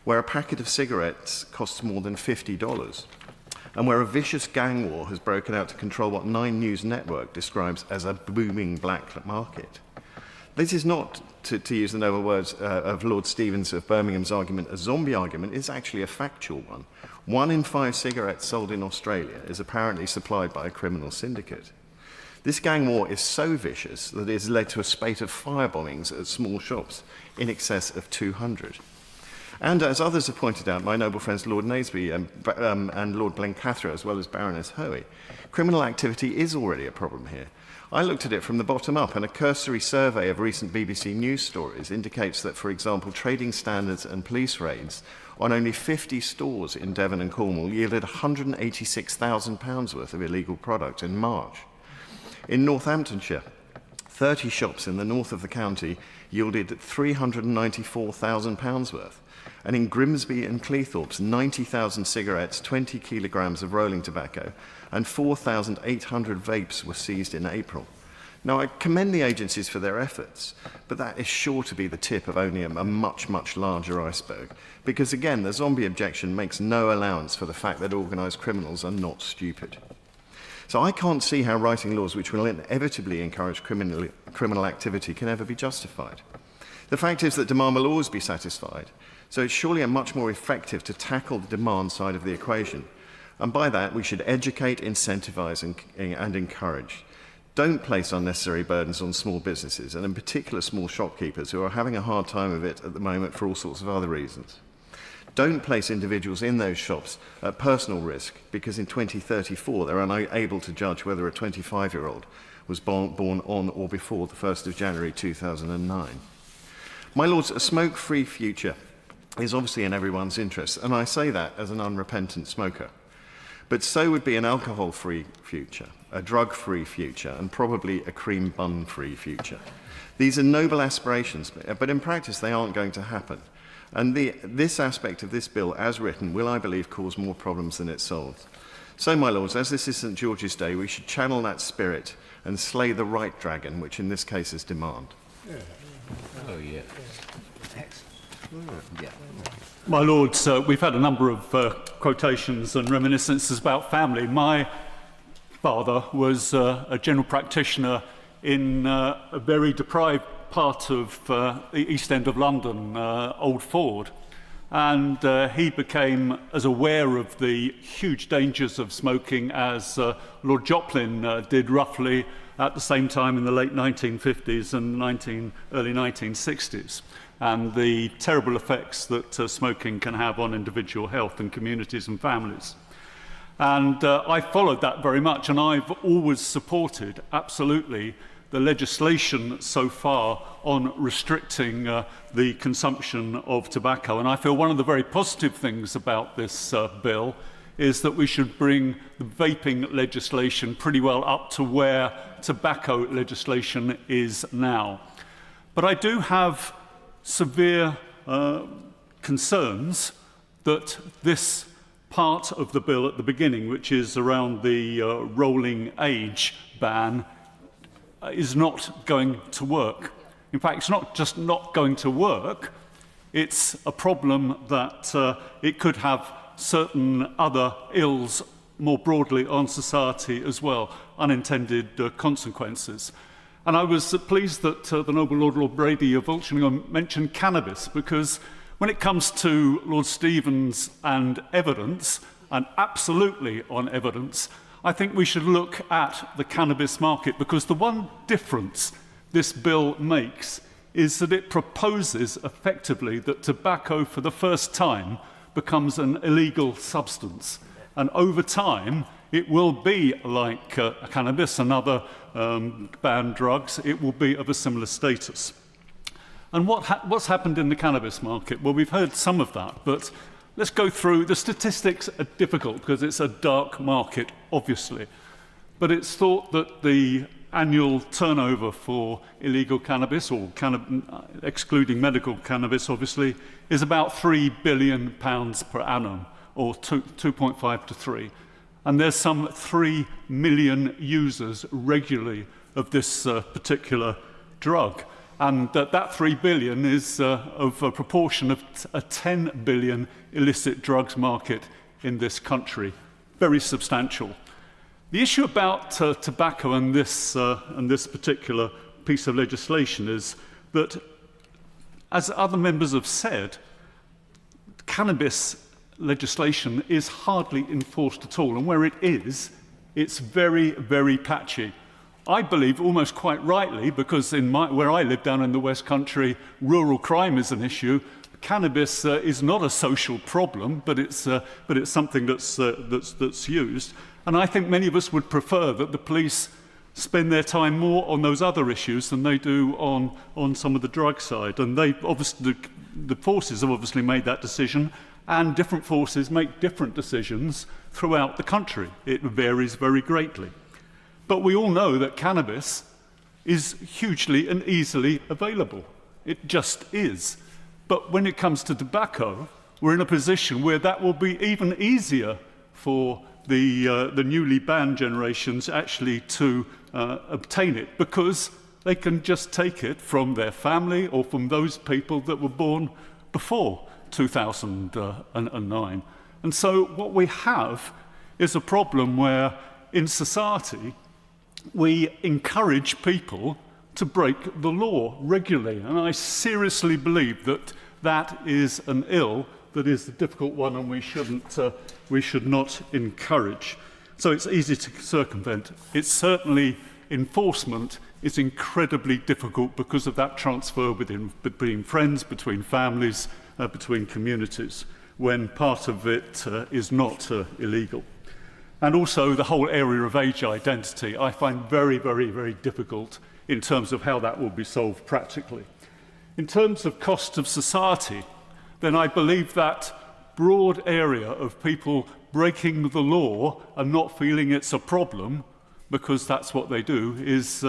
where a packet of cigarettes costs more than $50, and where a vicious gang war has broken out to control what 9 News Network describes as a booming black market. This is not, to use the noble words of Lord Stevens of Birmingham's argument, a zombie argument. It's actually a factual one. 1 in 5 cigarettes sold in Australia is apparently supplied by a criminal syndicate. This gang war is so vicious that it has led to a spate of firebombings at small shops, in excess of 200. And as others have pointed out, my noble friends Lord Naseby and Lord Blencathra, as well as Baroness Hoey, criminal activity is already a problem here. I looked at it from the bottom up, and a cursory survey of recent BBC News stories indicates that, for example, trading standards and police raids on only 50 stores in Devon and Cornwall yielded £186,000 worth of illegal product in March. In Northamptonshire, 30 shops in the north of the county yielded £394,000 worth. And in Grimsby and Cleethorpes, 90,000 cigarettes, 20 kilograms of rolling tobacco, and 4,800 vapes were seized in April. Now, I commend the agencies for their efforts, but that is sure to be the tip of only a much, much larger iceberg. Because again, the zombie objection makes no allowance for the fact that organised criminals are not stupid. So I can't see how writing laws which will inevitably encourage criminal activity can ever be justified. The fact is that demand will always be satisfied, so it's surely much more effective to tackle the demand side of the equation. And by that, we should educate, incentivise and encourage. Don't place unnecessary burdens on small businesses, and in particular small shopkeepers who are having a hard time of it at the moment for all sorts of other reasons. Don't place individuals in those shops at personal risk, because in 2034 they're unable to judge whether a 25-year-old was born on or before the 1st of January 2009. My lords, a smoke-free future is obviously in everyone's interest, and I say that as an unrepentant smoker. But so would be an alcohol-free future, a drug-free future, and probably a cream bun-free future. These are noble aspirations, but in practice they aren't going to happen. And this aspect of this bill, as written, will, I believe, cause more problems than it solves. So, my lords, as this is St. George's Day, we should channel that spirit and slay the right dragon, which in this case is demand. Oh, yeah. Yeah. My lords, we've had a number of quotations and reminiscences about family. My father was a general practitioner in a very deprived part of the East End of London, Old Ford. And he became as aware of the huge dangers of smoking as Lord Joplin did roughly at the same time in the late 1950s and early 1960s. And the terrible effects that smoking can have on individual health and communities and families. And I followed that very much, and I've always supported, absolutely, the legislation so far on restricting the consumption of tobacco. And I feel one of the very positive things about this bill is that we should bring the vaping legislation pretty well up to where tobacco legislation is now. But I do have severe concerns that this part of the bill at the beginning, which is around the rolling age ban, is not going to work. In fact, it's not just not going to work, it's a problem that it could have certain other ills more broadly on society as well, unintended consequences. And I was pleased that the Noble Lord Brady of Altrincham mentioned cannabis, because when it comes to Lord Stevens and evidence, and absolutely on evidence, I think we should look at the cannabis market, because the one difference this bill makes is that it proposes effectively that tobacco for the first time becomes an illegal substance. And over time, it will be like cannabis and other banned drugs. It will be of a similar status. And what's happened in the cannabis market? Well, we've heard some of that, but let's go through. The statistics are difficult because it's a dark market, obviously. But it's thought that the annual turnover for illegal cannabis, or excluding medical cannabis, obviously, is about £3 billion per annum, or 2.5 to 3. And there's some 3 million users regularly of this particular drug. And that 3 billion is of a proportion of a 10 billion illicit drugs market in this country. Very substantial. The issue about tobacco and this particular piece of legislation is that, as other members have said, cannabis legislation is hardly enforced at all, and where it is, it's very, very patchy. I believe, almost quite rightly, because where I live down in the West Country, rural crime is an issue. Cannabis is not a social problem, but it's something that's used. And I think many of us would prefer that the police spend their time more on those other issues than they do on some of the drug side. And the forces have obviously made that decision, and different forces make different decisions throughout the country. It varies very greatly. But we all know that cannabis is hugely and easily available. It just is. But when it comes to tobacco, we're in a position where that will be even easier for the newly banned generations actually to obtain it, because they can just take it from their family or from those people that were born before 2009. And so what we have is a problem where in society we encourage people to break the law regularly. And I seriously believe that that is an ill that is a difficult one, and we should not encourage. So it's easy to circumvent. It's certainly enforcement is incredibly difficult because of that transfer between friends, between families, between communities, when part of it is not illegal. And also the whole area of age identity I find very, very, very difficult in terms of how that will be solved practically. In terms of cost of society, then I believe that broad area of people breaking the law and not feeling it's a problem, because that's what they do, is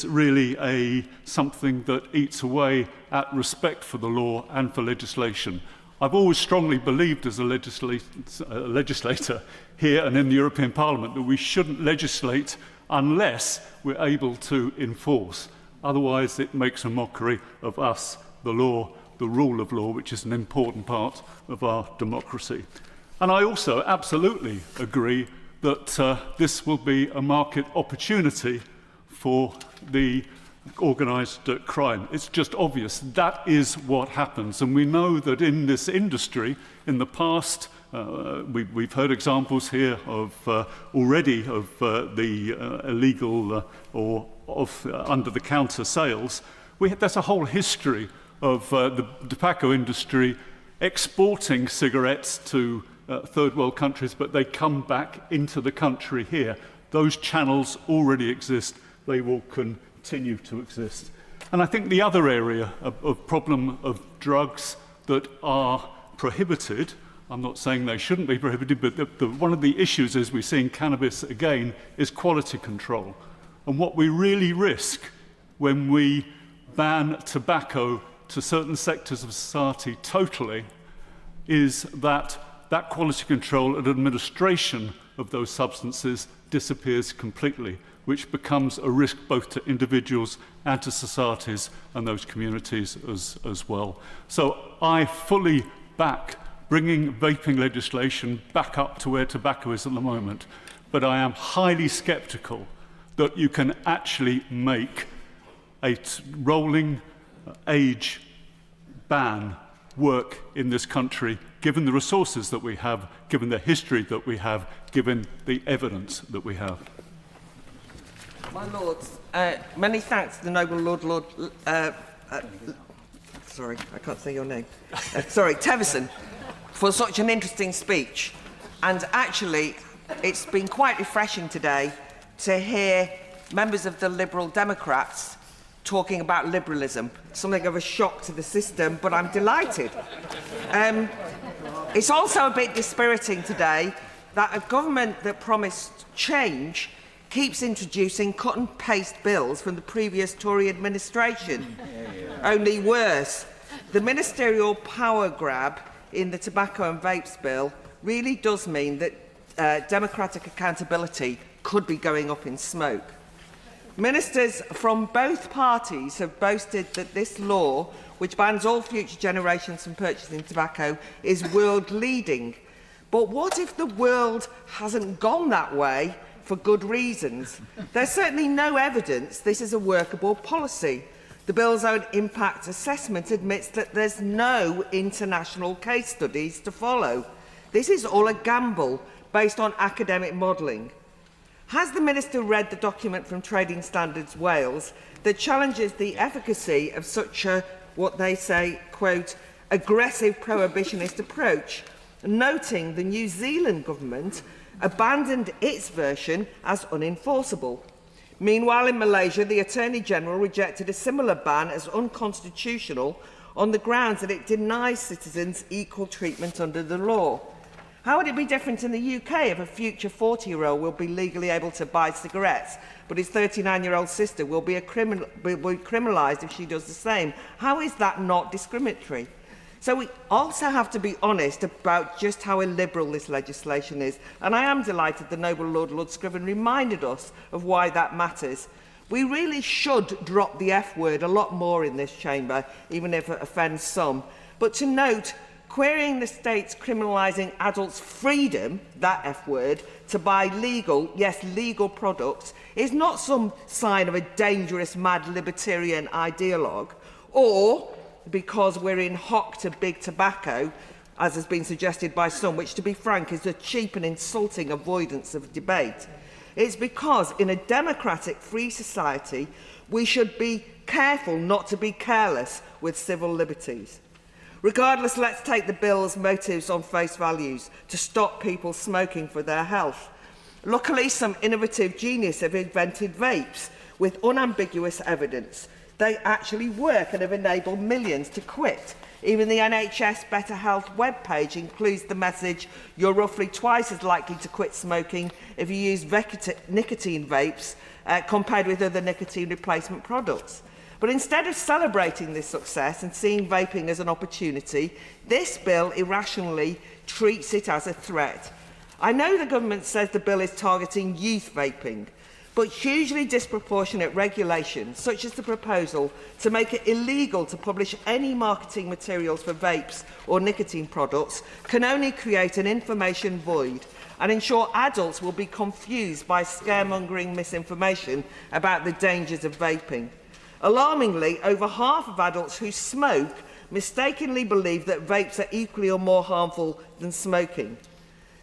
really something that eats away at respect for the law and for legislation. I've always strongly believed as a legislator here and in the European Parliament that we shouldn't legislate unless we're able to enforce. Otherwise, it makes a mockery of us, the law, the rule of law, which is an important part of our democracy. And I also absolutely agree that this will be a market opportunity for the organised crime. It's just obvious that is what happens. And we know that in this industry, in the past, we've heard examples here of already of the illegal or of under-the-counter sales. There's a whole history of the tobacco industry exporting cigarettes to third world countries, but they come back into the country here. Those channels already exist. They will continue to exist. And I think the other area of problem of drugs that are prohibited, I'm not saying they shouldn't be prohibited, but one of the issues, as we see in cannabis again, is quality control. And what we really risk when we ban tobacco to certain sectors of society totally is that that quality control and administration of those substances disappears completely, which becomes a risk both to individuals and to societies and those communities as well. So I fully back bringing vaping legislation back up to where tobacco is at the moment, but I am highly sceptical that you can actually make a rolling age ban work in this country, given the resources that we have, given the history that we have, given the evidence that we have. My Lords, many thanks to the Noble Lord, sorry, I can't say your name. Tevison, for such an interesting speech. And actually, it's been quite refreshing today to hear members of the Liberal Democrats talking about liberalism. Something of a shock to the system, but I'm delighted. It's also a bit dispiriting today that a government that promised change keeps introducing cut-and-paste bills from the previous Tory administration. Only worse. The ministerial power grab in the Tobacco and Vapes Bill really does mean that democratic accountability could be going up in smoke. Ministers from both parties have boasted that this law, which bans all future generations from purchasing tobacco, is world-leading. But what if the world hasn't gone that way for good reasons? There's certainly no evidence this is a workable policy. The bill's own impact assessment admits that there's no international case studies to follow. This is all a gamble based on academic modelling. Has the Minister read the document from Trading Standards Wales that challenges the efficacy of such a, what they say, quote, aggressive prohibitionist approach, noting the New Zealand government abandoned its version as unenforceable? Meanwhile, in Malaysia, the Attorney-General rejected a similar ban as unconstitutional on the grounds that it denies citizens equal treatment under the law. How would it be different in the UK if a future 40-year-old will be legally able to buy cigarettes, but his 39-year-old sister will be criminalised if she does the same? How is that not discriminatory? So we also have to be honest about just how illiberal this legislation is, and I am delighted the noble Lord Scriven reminded us of why that matters. We really should drop the F word a lot more in this chamber, even if it offends some. But to note, querying the states criminalising adults' freedom, that F word, to buy legal, yes, legal products, is not some sign of a dangerous, mad libertarian ideologue, or because we're in hock to big tobacco, as has been suggested by some, which, to be frank, is a cheap and insulting avoidance of debate. It's because, in a democratic, free society, we should be careful not to be careless with civil liberties. Regardless, let's take the bill's motives on face values to stop people smoking for their health. Luckily, some innovative genius have invented vapes with unambiguous evidence. They actually work and have enabled millions to quit. Even the NHS Better Health webpage includes the message, you're roughly twice as likely to quit smoking if you use nicotine vapes compared with other nicotine replacement products. But instead of celebrating this success and seeing vaping as an opportunity, this bill irrationally treats it as a threat. I know the government says the bill is targeting youth vaping, but hugely disproportionate regulations, such as the proposal to make it illegal to publish any marketing materials for vapes or nicotine products, can only create an information void and ensure adults will be confused by scaremongering misinformation about the dangers of vaping. Alarmingly, over half of adults who smoke mistakenly believe that vapes are equally or more harmful than smoking.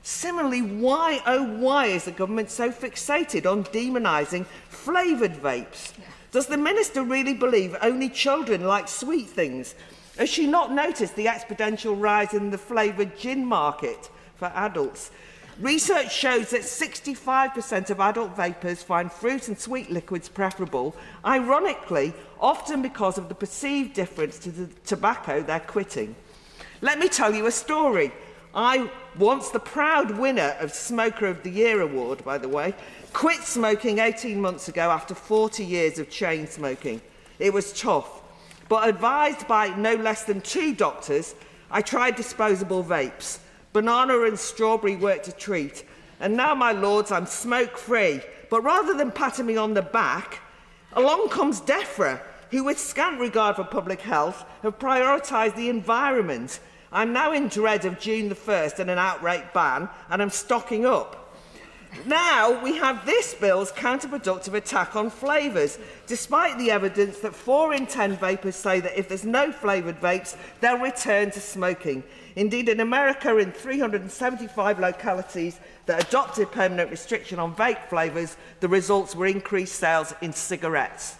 Similarly, why, oh why, is the government so fixated on demonising flavoured vapes? Does the minister really believe only children like sweet things? Has she not noticed the exponential rise in the flavoured gin market for adults? Research shows that 65% of adult vapers find fruit and sweet liquids preferable, ironically, often because of the perceived difference to the tobacco they're quitting. Let me tell you a story. I, once the proud winner of Smoker of the Year award, by the way, quit smoking 18 months ago after 40 years of chain smoking. It was tough, but advised by no less than 2 doctors, I tried disposable vapes. Banana and strawberry worked a treat, and now, my lords, I'm smoke-free. But rather than patting me on the back, along comes DEFRA, who, with scant regard for public health, have prioritised the environment. I'm now in dread of June the 1st and an outright ban, and I'm stocking up. Now we have this bill's counterproductive attack on flavours, despite the evidence that 4 in 10 vapers say that if there's no flavoured vapes, they'll return to smoking. Indeed, in America, in 375 localities that adopted permanent restriction on vape flavours, the results were increased sales in cigarettes.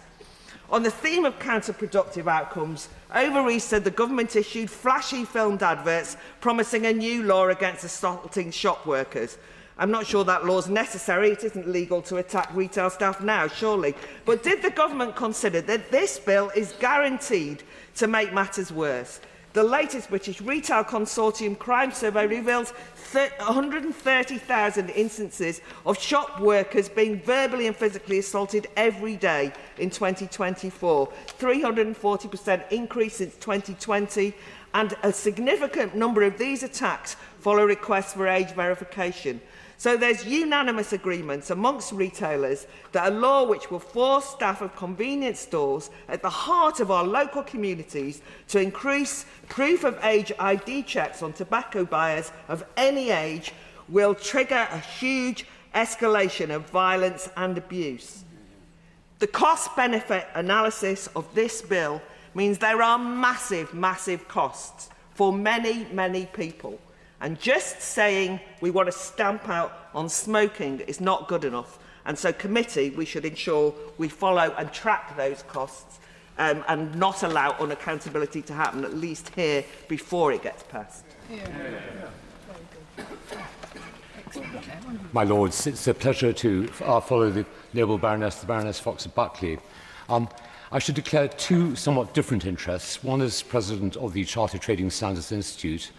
On the theme of counterproductive outcomes, over Easter, the government issued flashy filmed adverts promising a new law against assaulting shop workers. I'm not sure that law's necessary. It isn't legal to attack retail staff now, surely. But did the government consider that this bill is guaranteed to make matters worse? The latest British Retail Consortium crime survey reveals 130,000 instances of shop workers being verbally and physically assaulted every day in 2024, 340% increase since 2020, and a significant number of these attacks follow requests for age verification. So there's unanimous agreement amongst retailers that a law which will force staff of convenience stores at the heart of our local communities to increase proof of age ID checks on tobacco buyers of any age will trigger a huge escalation of violence and abuse. The cost-benefit analysis of this bill means there are massive, massive costs for many, many people. And just saying we want to stamp out on smoking is not good enough. And so, committee, we should ensure we follow and track those costs and not allow unaccountability to happen, at least here, before it gets passed. My Lords, it's a pleasure to follow the noble Baroness, the Baroness Fox of Buckley. I should declare 2 somewhat different interests. One is President of the Chartered Trading Standards Institute,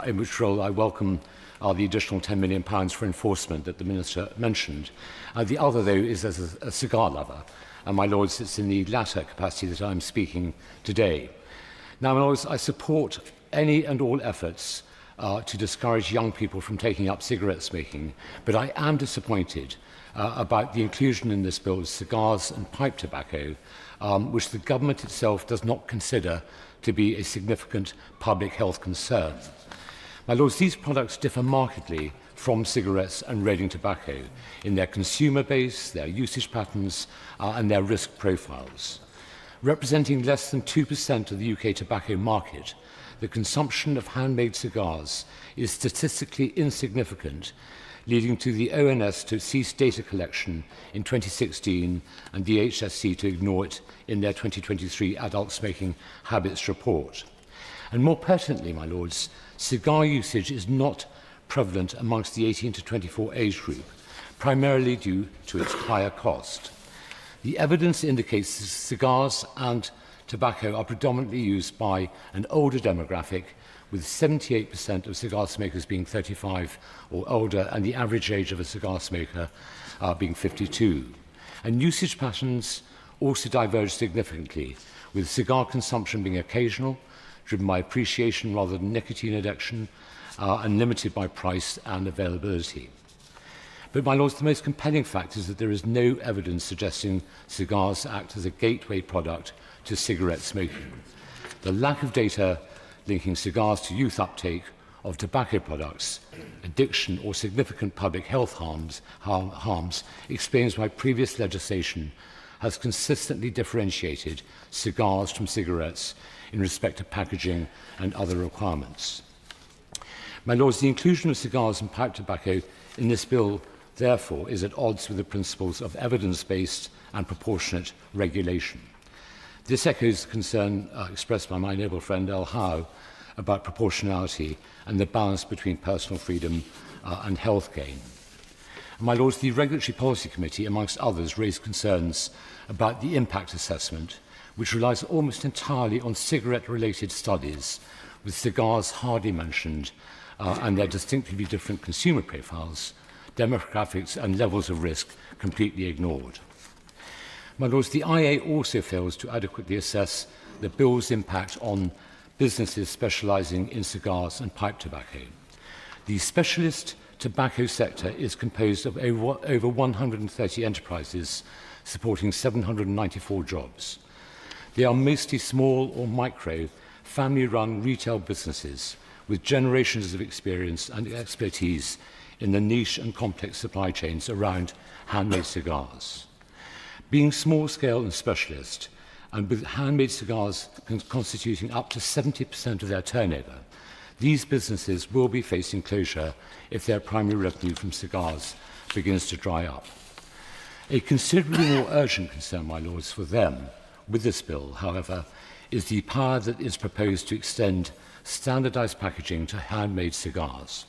in which role I welcome the additional £10 million for enforcement that the Minister mentioned. The other, though, is as a cigar lover. And, my Lords, it's in the latter capacity that I'm speaking today. Now, my Lords, I support any and all efforts to discourage young people from taking up cigarette smoking, but I am disappointed about the inclusion in this bill of cigars and pipe tobacco, which the government itself does not consider to be a significant public health concern. My Lords, these products differ markedly from cigarettes and rolling tobacco in their consumer base, their usage patterns, and their risk profiles. Representing less than 2% of the UK tobacco market, the consumption of handmade cigars is statistically insignificant, leading to the ONS to cease data collection in 2016 and the HSC to ignore it in their 2023 Adult Smoking Habits Report. And more pertinently, my Lords, cigar usage is not prevalent amongst the 18 to 24 age group, primarily due to its higher cost. The evidence indicates that cigars and tobacco are predominantly used by an older demographic, with 78% of cigar smokers being 35 or older, and the average age of a cigar smoker being 52. And usage patterns also diverge significantly, with cigar consumption being occasional, driven by appreciation rather than nicotine addiction, and limited by price and availability. But, my Lords, the most compelling fact is that there is no evidence suggesting cigars act as a gateway product to cigarette smoking. The lack of data linking cigars to youth uptake of tobacco products, addiction or significant public health harms explains why previous legislation has consistently differentiated cigars from cigarettes in respect of packaging and other requirements. My Lords, the inclusion of cigars and pipe tobacco in this bill, therefore, is at odds with the principles of evidence-based and proportionate regulation. This echoes the concern expressed by my noble friend El Howe about proportionality and the balance between personal freedom and health gain. And, my Lords, the Regulatory Policy Committee, amongst others, raised concerns about the impact assessment, which relies almost entirely on cigarette-related studies, with cigars hardly mentioned, and their distinctively different consumer profiles, demographics and levels of risk completely ignored. My Lords, the IA also fails to adequately assess the bill's impact on businesses specialising in cigars and pipe tobacco. The specialist tobacco sector is composed of over 130 enterprises supporting 794 jobs. They are mostly small or micro, family-run retail businesses with generations of experience and expertise in the niche and complex supply chains around handmade cigars. Being small-scale and specialist, and with handmade cigars constituting up to 70% of their turnover, these businesses will be facing closure if their primary revenue from cigars begins to dry up. A considerably more urgent concern, my Lords, for them with this bill, however, is the power that is proposed to extend standardised packaging to handmade cigars.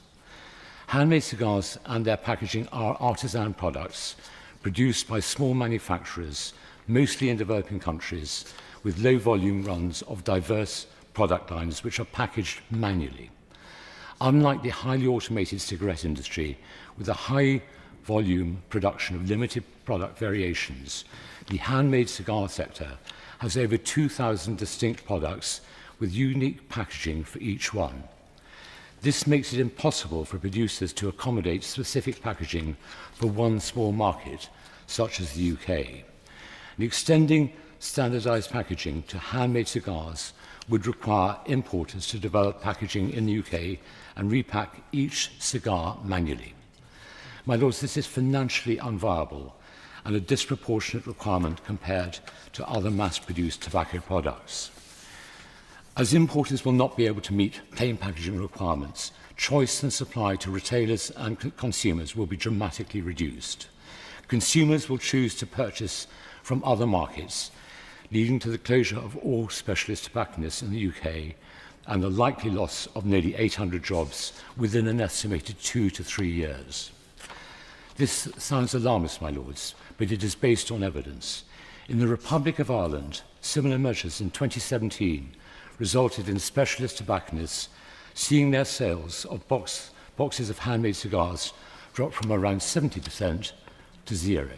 Handmade cigars and their packaging are artisan products produced by small manufacturers, mostly in developing countries, with low-volume runs of diverse product lines which are packaged manually. Unlike the highly automated cigarette industry, with a high-volume production of limited product variations, the handmade cigar sector has over 2,000 distinct products with unique packaging for each one. This makes it impossible for producers to accommodate specific packaging for one small market, such as the UK. And extending standardised packaging to handmade cigars would require importers to develop packaging in the UK and repack each cigar manually. My Lords, this is financially unviable and a disproportionate requirement compared to other mass-produced tobacco products. As importers will not be able to meet plain packaging requirements, choice and supply to retailers and consumers will be dramatically reduced. Consumers will choose to purchase from other markets, leading to the closure of all specialist tobacconists in the UK and the likely loss of nearly 800 jobs within an estimated 2 to 3 years. This sounds alarmist, my Lords, but it is based on evidence. In the Republic of Ireland, similar measures in 2017 resulted in specialist tobacconists seeing their sales of box boxes of handmade cigars dropped from around 70% to 0.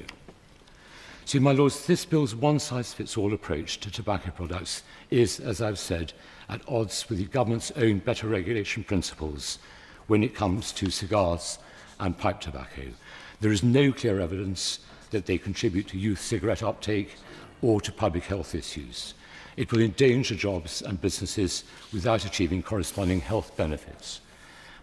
So, my lords, this bill's one-size-fits-all approach to tobacco products is, as I've said, at odds with the government's own better regulation principles when it comes to cigars and pipe tobacco. There is no clear evidence that they contribute to youth cigarette uptake or to public health issues. It will endanger jobs and businesses without achieving corresponding health benefits.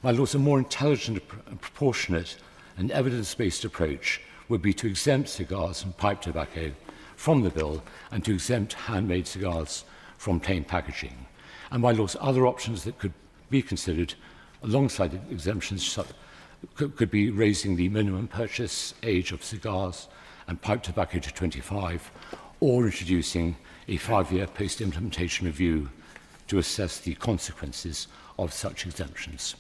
My lords, a more intelligent and proportionate and evidence-based approach would be to exempt cigars and pipe tobacco from the bill and to exempt handmade cigars from plain packaging. And my lords, other options that could be considered alongside the exemptions could be raising the minimum purchase age of cigars and pipe tobacco to 25, or introducing a 5-year post-implementation review to assess the consequences of such exemptions.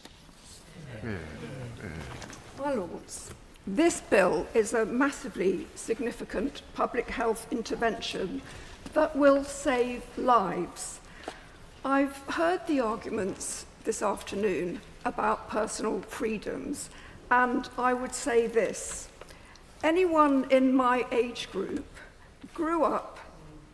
My Lords, this bill is a massively significant public health intervention that will save lives. I've heard the arguments this afternoon about personal freedoms, and I would say this. Anyone in my age group grew up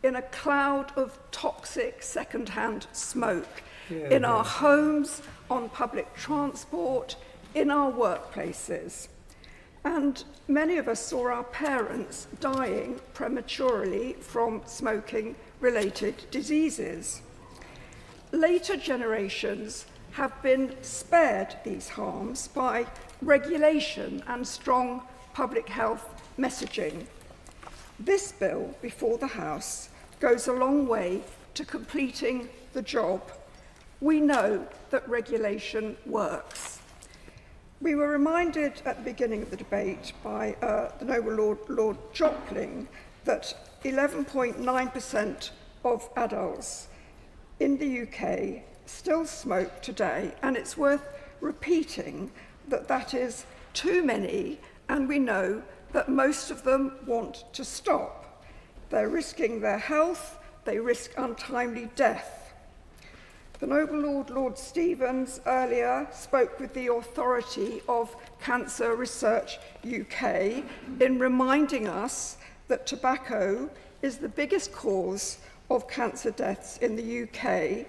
in a cloud of toxic second-hand smoke in our homes, on public transport, in our workplaces. And many of us saw our parents dying prematurely from smoking-related diseases. Later generations have been spared these harms by regulation and strong public health messaging. This bill before the House goes a long way to completing the job. We know that regulation works. We were reminded at the beginning of the debate by the Noble Lord Jopling that 11.9% of adults in the UK still smoke today, and it's worth repeating that that is too many, and we know that most of them want to stop. They're risking their health, they risk untimely death. The Noble Lord Stevens earlier spoke with the authority of Cancer Research UK in reminding us that tobacco is the biggest cause of cancer deaths in the UK,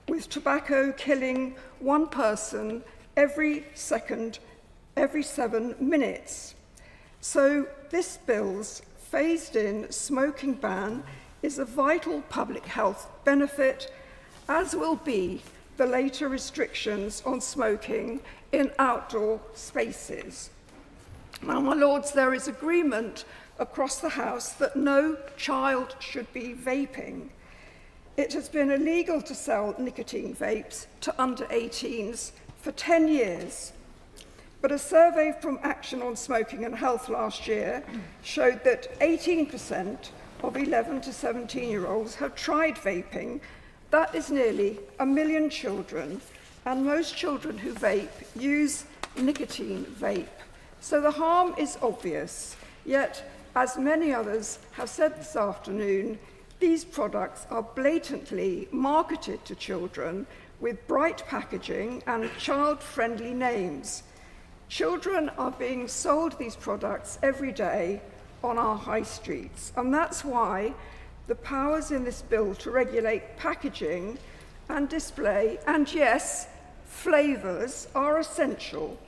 with tobacco killing one person every 7 minutes. So this bill's phased-in smoking ban is a vital public health benefit, as will be the later restrictions on smoking in outdoor spaces. Now, my lords, there is agreement across the House that no child should be vaping. It has been illegal to sell nicotine vapes to under 18s for 10 years. But a survey from Action on Smoking and Health last year showed that 18% of 11 to 17-year-olds have tried vaping. That is nearly 1 million children, and most children who vape use nicotine vape. So the harm is obvious, yet, as many others have said this afternoon, these products are blatantly marketed to children with bright packaging and child-friendly names. Children are being sold these products every day on our high streets, and that's why the powers in this bill to regulate packaging and display, and yes, flavours, are essential,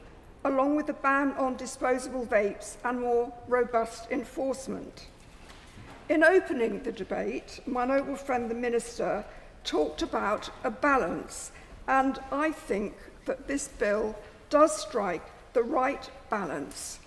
along with the ban on disposable vapes and more robust enforcement. In opening the debate, my noble friend the Minister talked about a balance, and I think that this bill does strike the right balance.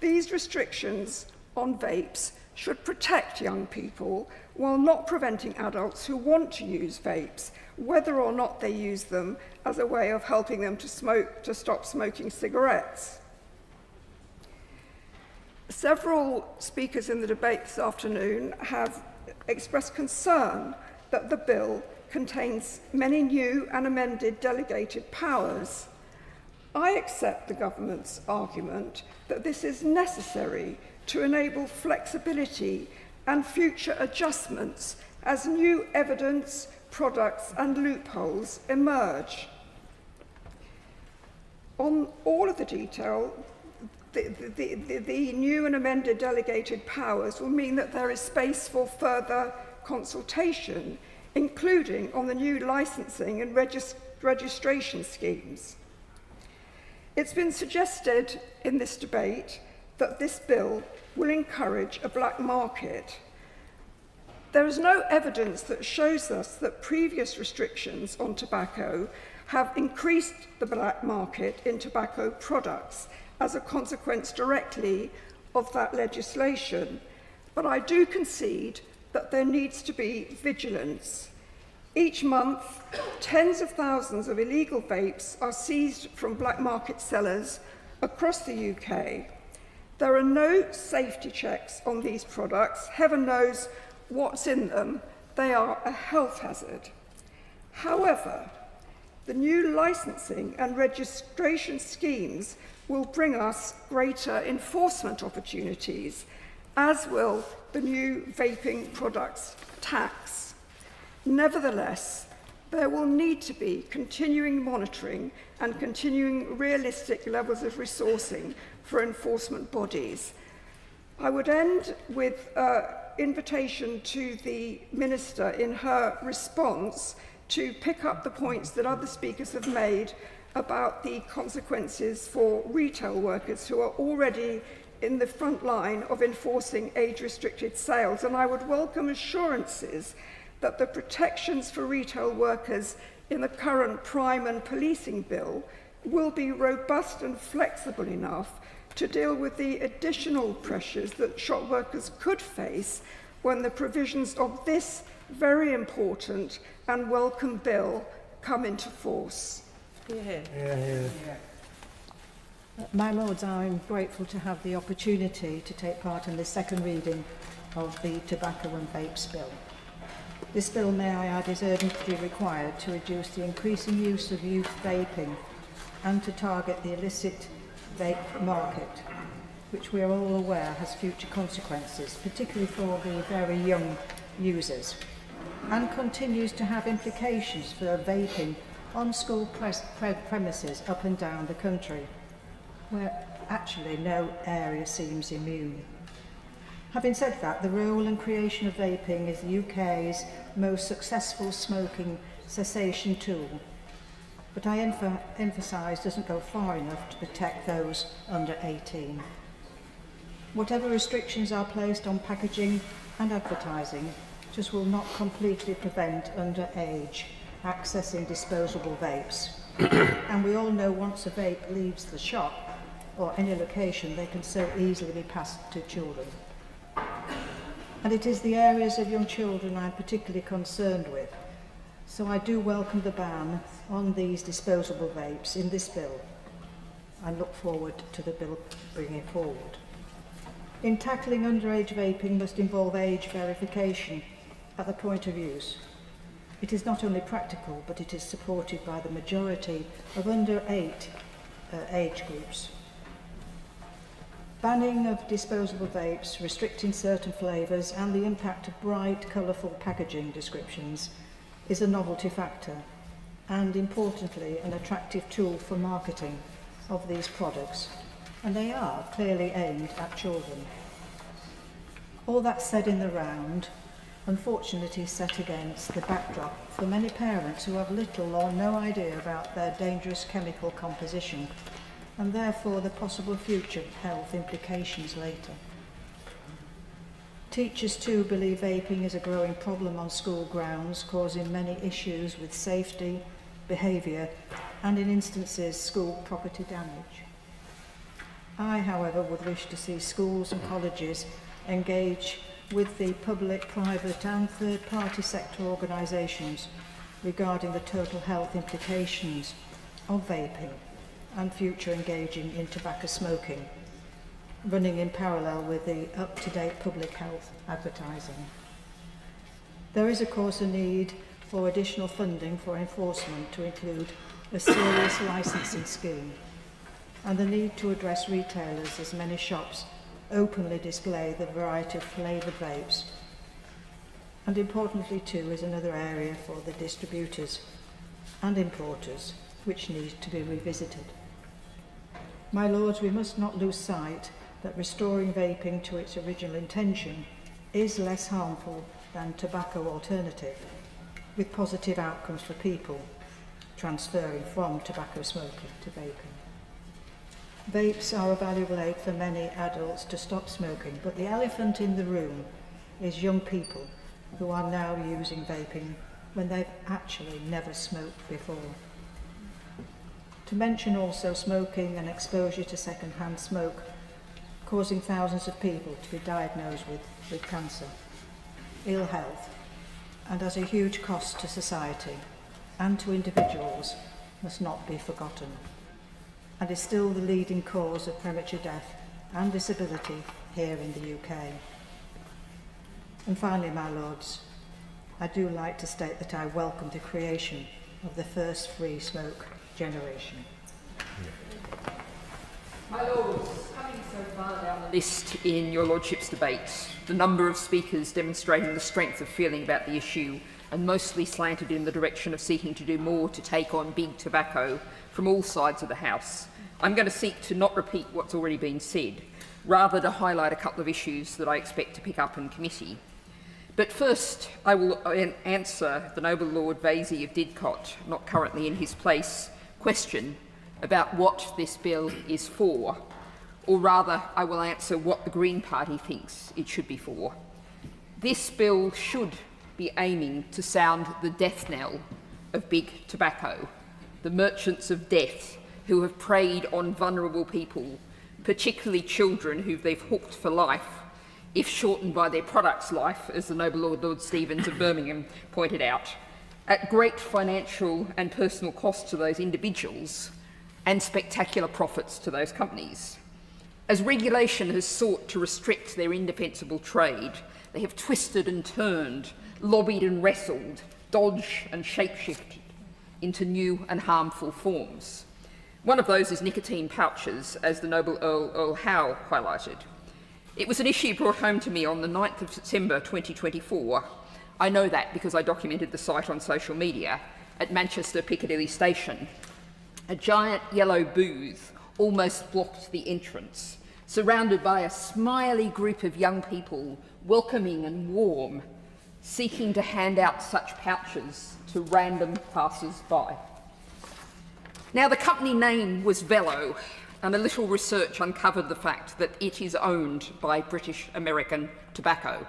These restrictions on vapes should protect young people while not preventing adults who want to use vapes, whether or not they use them as a way of helping them to stop smoking cigarettes. Several speakers in the debate this afternoon have expressed concern that the bill contains many new and amended delegated powers. I accept the government's argument that this is necessary to enable flexibility and future adjustments as new evidence, products and loopholes emerge. On all of the detail, the new and amended delegated powers will mean that there is space for further consultation, including on the new licensing and registration schemes. It's been suggested in this debate that this bill will encourage a black market. There is no evidence that shows us that previous restrictions on tobacco have increased the black market in tobacco products as a consequence directly of that legislation. But I do concede that there needs to be vigilance. Each month, tens of thousands of illegal vapes are seized from black market sellers across the UK. There are no safety checks on these products. Heaven knows what's in them. They are a health hazard. However, the new licensing and registration schemes will bring us greater enforcement opportunities, as will the new vaping products tax. Nevertheless, there will need to be continuing monitoring and continuing realistic levels of resourcing for enforcement bodies. I would end with an invitation to the Minister in her response to pick up the points that other speakers have made about the consequences for retail workers who are already in the front line of enforcing age-restricted sales. And I would welcome assurances that the protections for retail workers in the current crime and policing bill will be robust and flexible enough to deal with the additional pressures that shop workers could face when the provisions of this very important and welcome bill come into force. My Lords, I'm grateful to have the opportunity to take part in the second reading of the Tobacco and Vapes Bill. This bill, may I add, is urgently required to reduce the increasing use of youth vaping and to target the illicit vape market, which we are all aware has future consequences, particularly for the very young users, and continues to have implications for vaping on school premises up and down the country, where actually no area seems immune. Having said that, the role and creation of vaping is the UK's most successful smoking cessation tool, but I emphasise doesn't go far enough to protect those under 18. Whatever restrictions are placed on packaging and advertising just will not completely prevent underage accessing disposable vapes. And we all know once a vape leaves the shop or any location, they can so easily be passed to children. And it is the areas of young children I'm particularly concerned with. So I do welcome the ban on these disposable vapes in this bill and look forward to the bill bringing forward. In tackling underage vaping must involve age verification at the point of use. It is not only practical, but it is supported by the majority of under 8 age groups. Banning of disposable vapes, restricting certain flavours and the impact of bright, colourful packaging descriptions is a novelty factor and, importantly, an attractive tool for marketing of these products, and they are clearly aimed at children. All that said in the round, unfortunately set against the backdrop for many parents who have little or no idea about their dangerous chemical composition and therefore the possible future health implications later. Teachers too believe vaping is a growing problem on school grounds, causing many issues with safety, behaviour and in instances school property damage. I, however, would wish to see schools and colleges engage with the public, private and third-party sector organisations regarding the total health implications of vaping and future engaging in tobacco smoking, running in parallel with the up-to-date public health advertising. There is, of course, a need for additional funding for enforcement to include a serious licensing scheme and the need to address retailers as many shops openly display the variety of flavoured vapes. And importantly too is another area for the distributors and importers which needs to be revisited. My Lords, we must not lose sight that restoring vaping to its original intention is less harmful than tobacco alternative, with positive outcomes for people transferring from tobacco smoking to vaping. Vapes are a valuable aid for many adults to stop smoking, but the elephant in the room is young people who are now using vaping when they've actually never smoked before. To mention also smoking and exposure to second-hand smoke, causing thousands of people to be diagnosed with cancer, ill health, and as a huge cost to society and to individuals, must not be forgotten, and is still the leading cause of premature death and disability here in the UK. And finally, my Lords, I do like to state that I welcome the creation of the first free smoke generation. My Lords, coming so far down the list in your Lordship's debate, the number of speakers demonstrating the strength of feeling about the issue and mostly slanted in the direction of seeking to do more to take on big tobacco from all sides of the House, I'm going to seek to not repeat what's already been said, rather to highlight a couple of issues that I expect to pick up in committee. But first, I will answer the Noble Lord Vasey of Didcot, not currently in his place, question about what this bill is for, or rather, I will answer what the Green Party thinks it should be for. This bill should be aiming to sound the death knell of big tobacco, the merchants of death who have preyed on vulnerable people, particularly children who they've hooked for life, if shortened by their product's life, as the Noble Lord Stevens of Birmingham pointed out, at great financial and personal cost to those individuals and spectacular profits to those companies. As regulation has sought to restrict their indefensible trade, they have twisted and turned, lobbied and wrestled, dodged and shapeshifted into new and harmful forms. One of those is nicotine pouches, as the Noble Earl Howe highlighted. It was an issue brought home to me on the 9th of September 2024. I know that because I documented the site on social media at Manchester Piccadilly Station. A giant yellow booth almost blocked the entrance, surrounded by a smiley group of young people, welcoming and warm, seeking to hand out such pouches to random passers-by. Now, the company name was Velo, and a little research uncovered the fact that it is owned by British American Tobacco.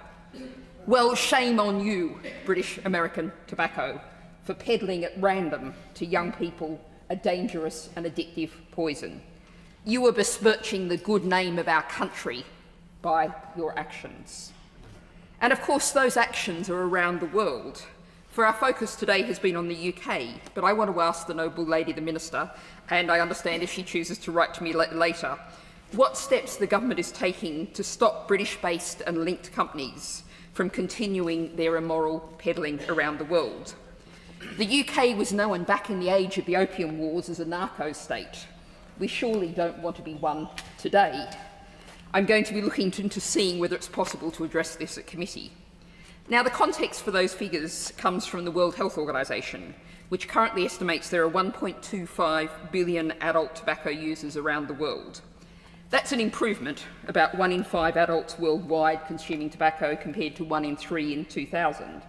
Well, shame on you, British American Tobacco, for peddling at random to young people a dangerous and addictive poison. You are besmirching the good name of our country by your actions. And of course, those actions are around the world. For our focus today has been on the UK, but I want to ask the Noble Lady, the Minister, and I understand if she chooses to write to me later, what steps the government is taking to stop British-based and linked companies from continuing their immoral peddling around the world. The UK was known back in the age of the Opium Wars as a narco state. We surely don't want to be one today. I'm going to be looking into seeing whether it's possible to address this at committee. Now, the context for those figures comes from the World Health Organization, which currently estimates there are 1.25 billion adult tobacco users around the world. That's an improvement, about 1 in 5 adults worldwide consuming tobacco compared to 1 in 3 in 2000,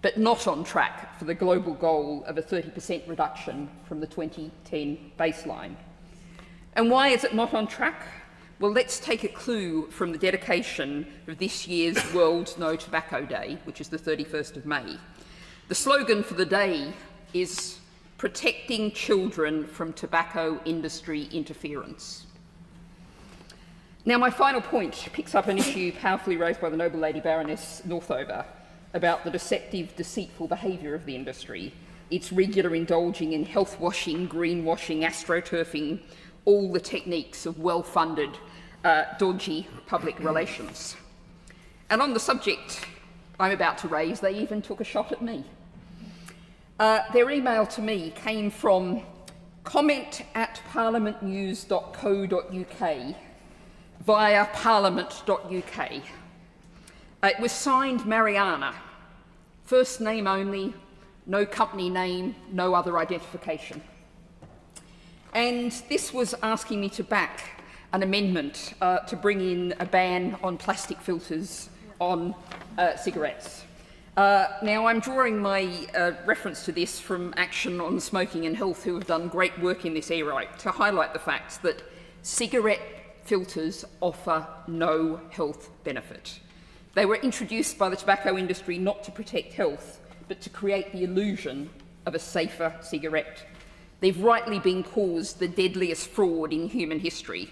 but not on track for the global goal of a 30% reduction from the 2010 baseline. And why is it not on track? Well, let's take a clue from the dedication of this year's World No Tobacco Day, which is the 31st of May. The slogan for the day is protecting children from tobacco industry interference. Now, my final point picks up an issue powerfully raised by the Noble Lady Baroness Northover about the deceptive, deceitful behaviour of the industry, its regular indulging in health washing, greenwashing, astroturfing, all the techniques of well-funded, dodgy public relations. And on the subject I'm about to raise, they even took a shot at me. Their email to me came from comment@parliamentnews.co.uk via parliament.uk. It was signed Mariana, first name only, no company name, no other identification. And this was asking me to back an amendment to bring in a ban on plastic filters on cigarettes. Now, I'm drawing my reference to this from Action on Smoking and Health, who have done great work in this area, to highlight the fact that cigarette filters offer no health benefit. They were introduced by the tobacco industry not to protect health, but to create the illusion of a safer cigarette. They've rightly been caused the deadliest fraud in human history.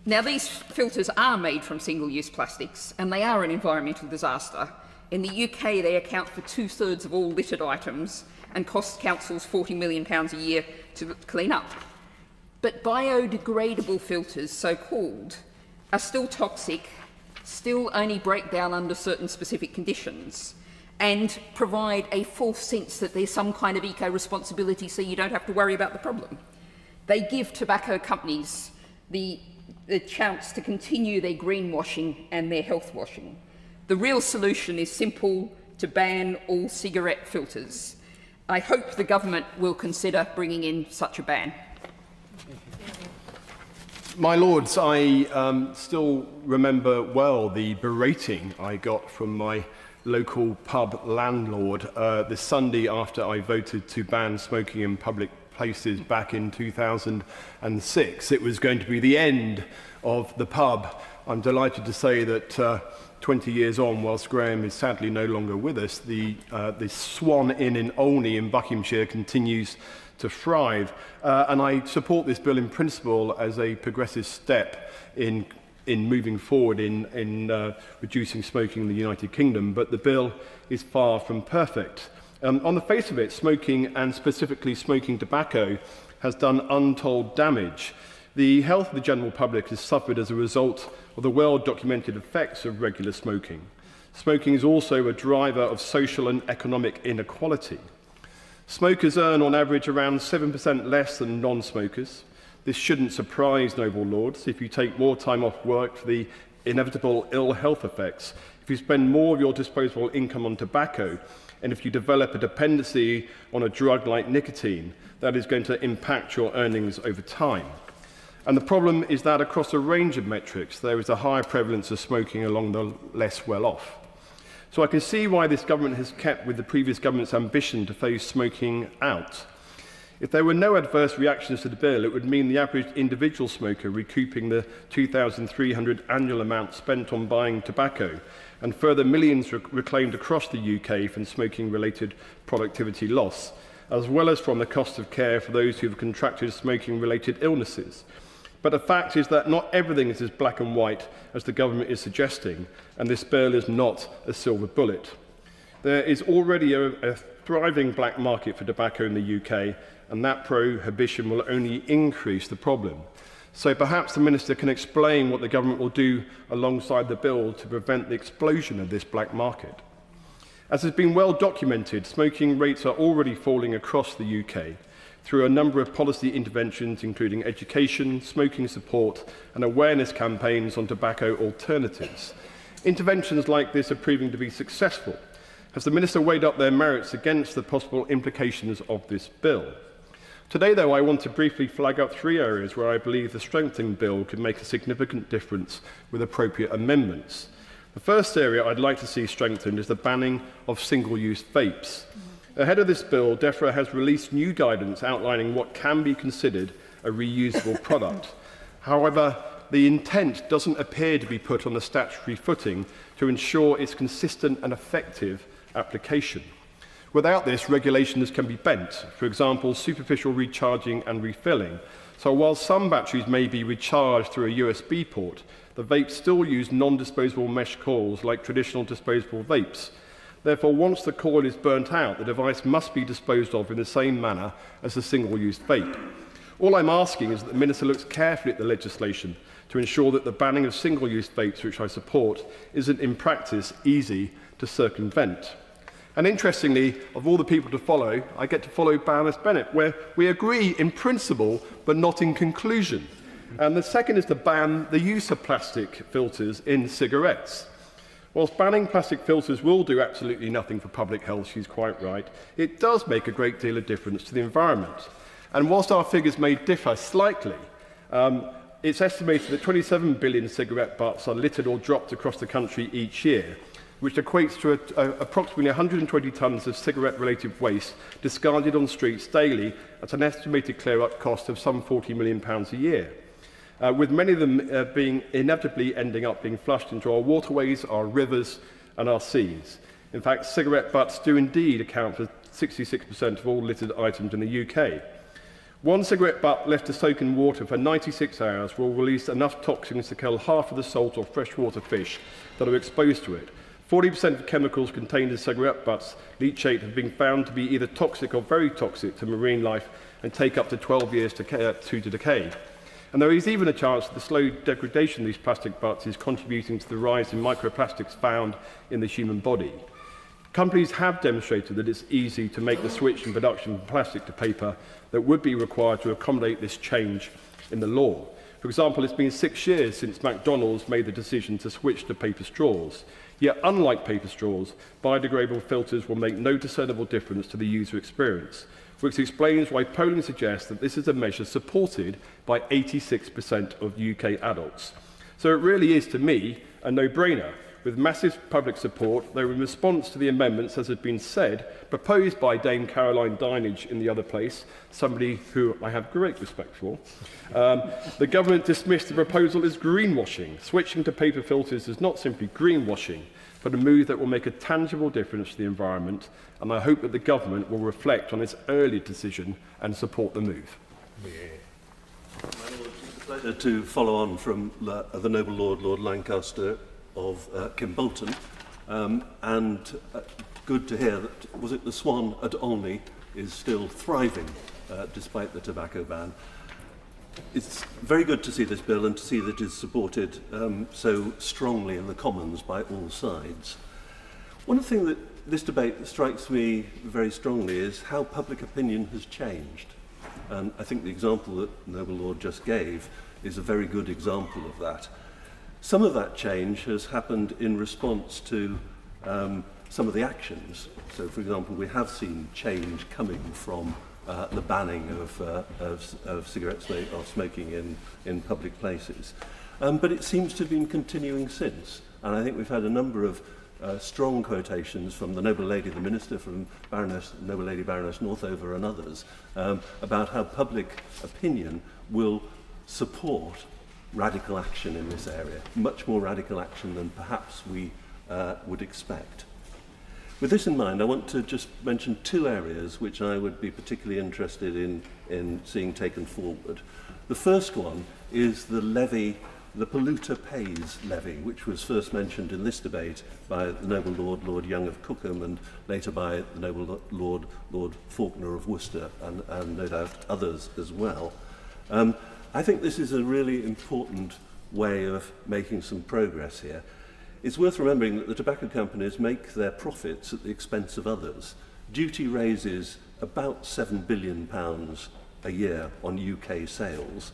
Now, these filters are made from single-use plastics, and they are an environmental disaster. In the UK, they account for 2/3 of all littered items and cost councils £40 million a year to clean up. But biodegradable filters, so-called, are still toxic, still only break down under certain specific conditions, and provide a false sense that there's some kind of eco-responsibility so you don't have to worry about the problem. They give tobacco companies the chance to continue their greenwashing and their health washing. The real solution is simple: to ban all cigarette filters. I hope the government will consider bringing in such a ban. My Lords, I still remember well the berating I got from my local pub landlord this Sunday after I voted to ban smoking in public places back in 2006. It was going to be the end of the pub. I'm delighted to say that 20 years on, whilst Graham is sadly no longer with us, the Swan Inn in Olney in Buckinghamshire continues to thrive. And I support this bill in principle as a progressive step in moving forward in reducing smoking in the United Kingdom, but the bill is far from perfect. On the face of it, smoking, and specifically smoking tobacco, has done untold damage. The health of the general public has suffered as a result of the well-documented effects of regular smoking. Smoking is also a driver of social and economic inequality. Smokers earn on average around 7% less than non-smokers. This shouldn't surprise noble lords. If you take more time off work for the inevitable ill health effects, if you spend more of your disposable income on tobacco, and if you develop a dependency on a drug like nicotine, that is going to impact your earnings over time. And the problem is that across a range of metrics, there is a higher prevalence of smoking along the less well-off. So I can see why this government has kept with the previous government's ambition to phase smoking out. If there were no adverse reactions to the bill, it would mean the average individual smoker recouping the $2,300 annual amount spent on buying tobacco, and further millions reclaimed across the UK from smoking-related productivity loss, as well as from the cost of care for those who have contracted smoking-related illnesses. But the fact is that not everything is as black and white as the government is suggesting, and this bill is not a silver bullet. There is already a thriving black market for tobacco in the UK, and that prohibition will only increase the problem. So perhaps the Minister can explain what the government will do alongside the bill to prevent the explosion of this black market. As has been well documented, smoking rates are already falling across the UK through a number of policy interventions, including education, smoking support, and awareness campaigns on tobacco alternatives. Interventions like this are proving to be successful. Has the Minister weighed up their merits against the possible implications of this bill? Today, though, I want to briefly flag up 3 areas where I believe the strengthening bill could make a significant difference with appropriate amendments. The first area I'd like to see strengthened is the banning of single-use vapes. Ahead of this bill, DEFRA has released new guidance outlining what can be considered a reusable product. However, the intent doesn't appear to be put on the statutory footing to ensure its consistent and effective application. Without this, regulations can be bent, for example, superficial recharging and refilling. So while some batteries may be recharged through a USB port, the vapes still use non-disposable mesh coils like traditional disposable vapes. Therefore, once the coil is burnt out, the device must be disposed of in the same manner as the single-use vape. All I'm asking is that the Minister looks carefully at the legislation to ensure that the banning of single-use vapes, which I support, isn't in practice easy to circumvent. And interestingly, of all the people to follow, I get to follow Baroness Bennett, where we agree in principle, but not in conclusion. And the second is to ban the use of plastic filters in cigarettes. Whilst banning plastic filters will do absolutely nothing for public health, she's quite right, it does make a great deal of difference to the environment. And whilst our figures may differ slightly, it's estimated that 27 billion cigarette butts are littered or dropped across the country each year, which equates to approximately 120 tonnes of cigarette-related waste discarded on streets daily at an estimated clear-up cost of some £40 million a year, with many of them being inevitably ending up being flushed into our waterways, our rivers and our seas. In fact, cigarette butts do indeed account for 66% of all littered items in the UK. One cigarette butt left to soak in water for 96 hours will release enough toxins to kill half of the salt or freshwater fish that are exposed to it. 40% of chemicals contained in cigarette butts leachate have been found to be either toxic or very toxic to marine life and take up to 12 years to decay. And there is even a chance that the slow degradation of these plastic butts is contributing to the rise in microplastics found in the human body. Companies have demonstrated that it's easy to make the switch in production from plastic to paper that would be required to accommodate this change in the law. For example, it's been 6 years since McDonald's made the decision to switch to paper straws. Yet, unlike paper straws, biodegradable filters will make no discernible difference to the user experience, which explains why polling suggests that this is a measure supported by 86% of UK adults. So it really is, to me, a no-brainer. With massive public support, though in response to the amendments, as has been said, proposed by Dame Caroline Dinenage in the other place, somebody who I have great respect for, the government dismissed the proposal as greenwashing. Switching to paper filters is not simply greenwashing, but a move that will make a tangible difference to the environment, and I hope that the government will reflect on its earlier decision and support the move. My Lord, it's a pleasure to follow on from the noble Lord, Lord Lancaster of Kimbolton, and good to hear that, was it the Swan at Olney is still thriving despite the tobacco ban. It's very good to see this bill and to see that it is supported so strongly in the Commons by all sides. One thing that this debate strikes me very strongly is how public opinion has changed. And I think the example that the noble Lord just gave is a very good example of that. Some of that change has happened in response to some of the actions. So, for example, we have seen change coming from the banning of smoking in public places. But it seems to have been continuing since. And I think we've had a number of strong quotations from the Noble Lady, the Minister, from Noble Lady Baroness Northover and others, about how public opinion will support radical action in this area, much more radical action than perhaps we would expect. With this in mind, I want to just mention 2 areas which I would be particularly interested in seeing taken forward. The first one is the levy, the polluter pays levy, which was first mentioned in this debate by the noble Lord, Lord Young of Cookham, and later by the noble Lord, Lord Faulkner of Worcester, and no doubt others as well. I think this is a really important way of making some progress here. It's worth remembering that the tobacco companies make their profits at the expense of others. Duty raises about £7 billion a year on UK sales,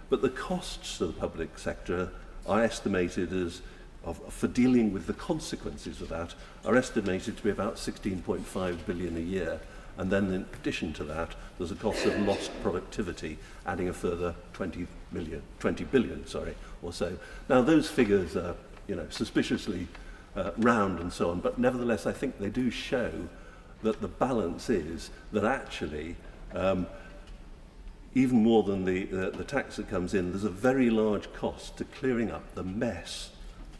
but the costs to the public sector are estimated as, for dealing with the consequences of that, are estimated to be about 16.5 billion a year. And then in addition to that, there's a cost of lost productivity, adding a further 20 billion or so. Now, those figures are, suspiciously round and so on, but nevertheless, I think they do show that the balance is that actually, even more than the tax that comes in, there's a very large cost to clearing up the mess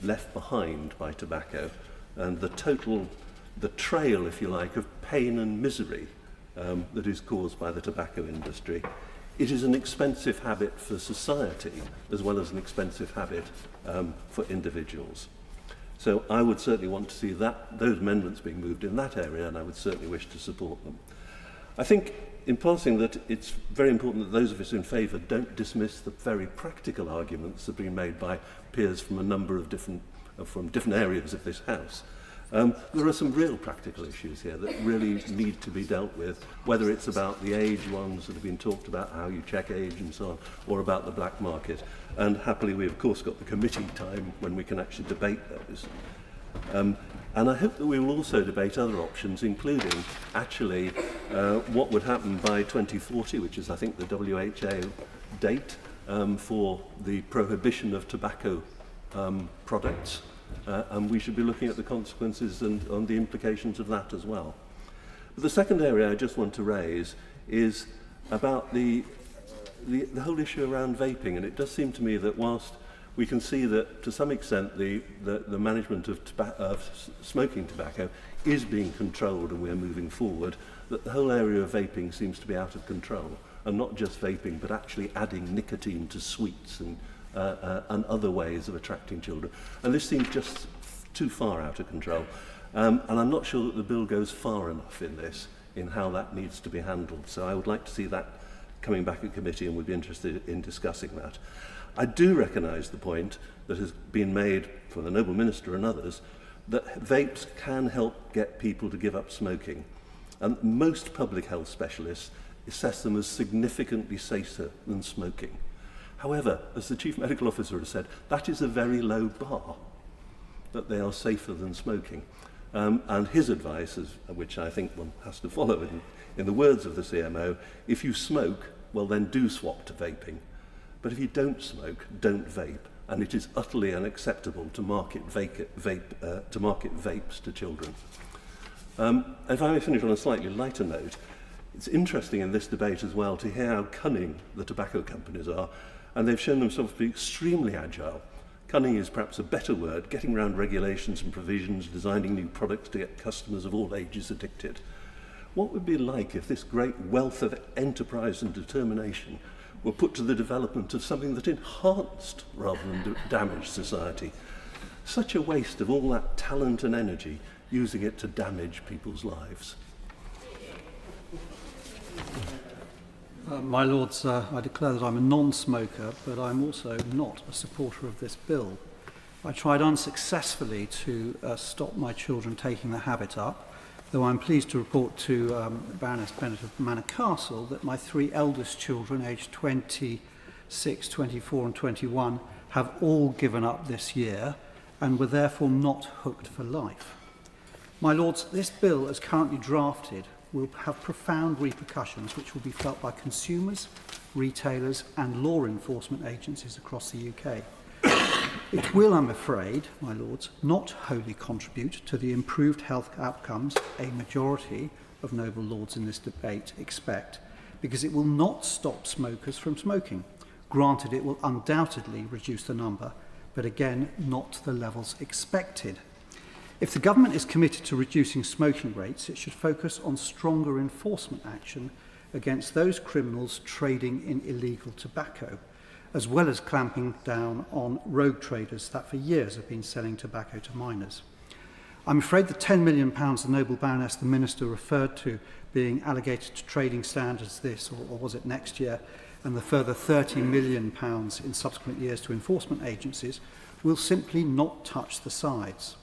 left behind by tobacco and the trail, if you like, of pain and misery that is caused by the tobacco industry. It is an expensive habit for society as well as an expensive habit for individuals. So I would certainly want to see those amendments being moved in that area, and I would certainly wish to support them. I think, in passing, that it's very important that those of us in favour don't dismiss the very practical arguments that are being made by peers from a number of different areas of this House. There are some real practical issues here that really need to be dealt with, whether it's about the age ones that have been talked about, how you check age and so on, or about the black market. And happily, we of course got the committee time when we can actually debate those. And I hope that we will also debate other options, including actually what would happen by 2040, which is, I think, the WHO date for the prohibition of tobacco products. And we should be looking at the consequences and on the implications of that as well. But the second area I just want to raise is about the whole issue around vaping. And it does seem to me that whilst we can see that to some extent the management of smoking tobacco is being controlled and we're moving forward, that the whole area of vaping seems to be out of control. And not just vaping, but actually adding nicotine to sweets and other ways of attracting children. And this seems just too far out of control. And I'm not sure that the bill goes far enough in this, in how that needs to be handled. So I would like to see that coming back at committee and would be interested in discussing that. I do recognise the point that has been made from the Noble Minister and others that vapes can help get people to give up smoking. And most public health specialists assess them as significantly safer than smoking. However, as the Chief Medical Officer has said, that is a very low bar, that they are safer than smoking. And his advice, which I think one has to follow in the words of the CMO, if you smoke, well then do swap to vaping. But if you don't smoke, don't vape. And it is utterly unacceptable to market vapes to children. If I may finish on a slightly lighter note, it's interesting in this debate as well to hear how cunning the tobacco companies are, and they've shown themselves to be extremely agile. Cunning is perhaps a better word, getting around regulations and provisions, designing new products to get customers of all ages addicted. What would it be like if this great wealth of enterprise and determination were put to the development of something that enhanced rather than damaged society? Such a waste of all that talent and energy, using it to damage people's lives. My Lords, I declare that I'm a non-smoker, but I'm also not a supporter of this bill. I tried unsuccessfully to stop my children taking the habit up, though I'm pleased to report to Baroness Bennett of Manor Castle that my 3 eldest children, aged 26, 24 and 21, have all given up this year and were therefore not hooked for life. My Lords, this bill, as currently drafted, will have profound repercussions which will be felt by consumers, retailers and law enforcement agencies across the UK. It will, I'm afraid, my Lords, not wholly contribute to the improved health outcomes a majority of noble lords in this debate expect, because it will not stop smokers from smoking. Granted, it will undoubtedly reduce the number, but again, not to the levels expected. If the government is committed to reducing smoking rates, it should focus on stronger enforcement action against those criminals trading in illegal tobacco, as well as clamping down on rogue traders that for years have been selling tobacco to minors. I'm afraid the £10 million the noble Baroness the Minister referred to being allocated to trading standards this, or was it next year, and the further £30 million in subsequent years to enforcement agencies will simply not touch the sides.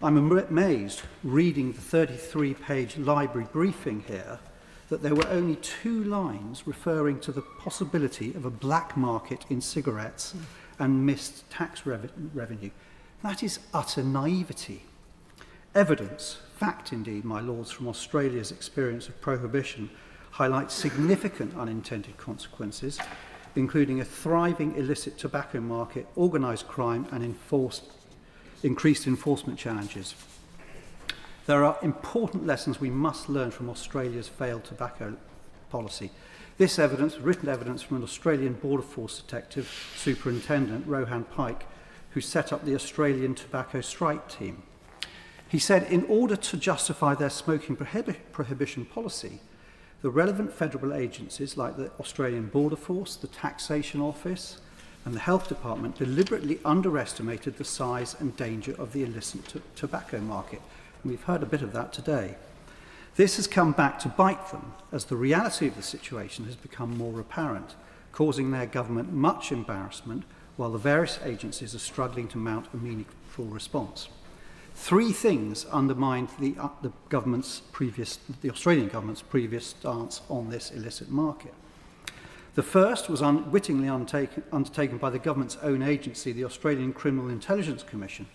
I'm amazed, reading the 33-page library briefing here, that there were only 2 lines referring to the possibility of a black market in cigarettes and missed tax revenue. That is utter naivety. Evidence, fact indeed, my lords, from Australia's experience of prohibition highlights significant unintended consequences, including a thriving illicit tobacco market, organised crime and increased enforcement challenges. There are important lessons we must learn from Australia's failed tobacco policy. This evidence, written evidence from an Australian Border Force detective, Superintendent Rohan Pike, who set up the Australian Tobacco Strike Team. He said, in order to justify their smoking prohibition policy, the relevant federal agencies like the Australian Border Force, the Taxation Office, and the Health Department deliberately underestimated the size and danger of the illicit tobacco market. And we've heard a bit of that today. This has come back to bite them as the reality of the situation has become more apparent, causing their government much embarrassment while the various agencies are struggling to mount a meaningful response. 3 things undermined the Australian government's previous stance on this illicit market. The first was unwittingly undertaken by the government's own agency, the Australian Criminal Intelligence Commission.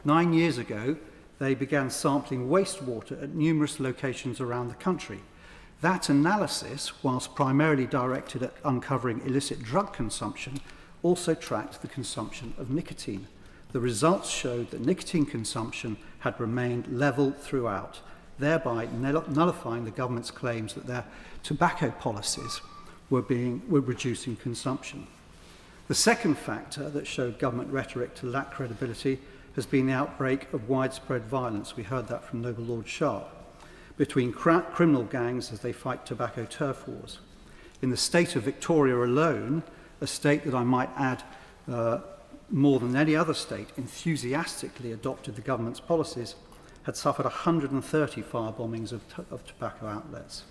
9 years ago, they began sampling wastewater at numerous locations around the country. That analysis, whilst primarily directed at uncovering illicit drug consumption, also tracked the consumption of nicotine. The results showed that nicotine consumption had remained level throughout, thereby nullifying the government's claims that their tobacco policies were reducing consumption. The second factor that showed government rhetoric to lack credibility has been the outbreak of widespread violence. We heard that from Noble Lord Sharp, between criminal gangs as they fight tobacco turf wars. In the state of Victoria alone, a state that I might add more than any other state enthusiastically adopted the government's policies, had suffered 130 fire-bombings of tobacco outlets.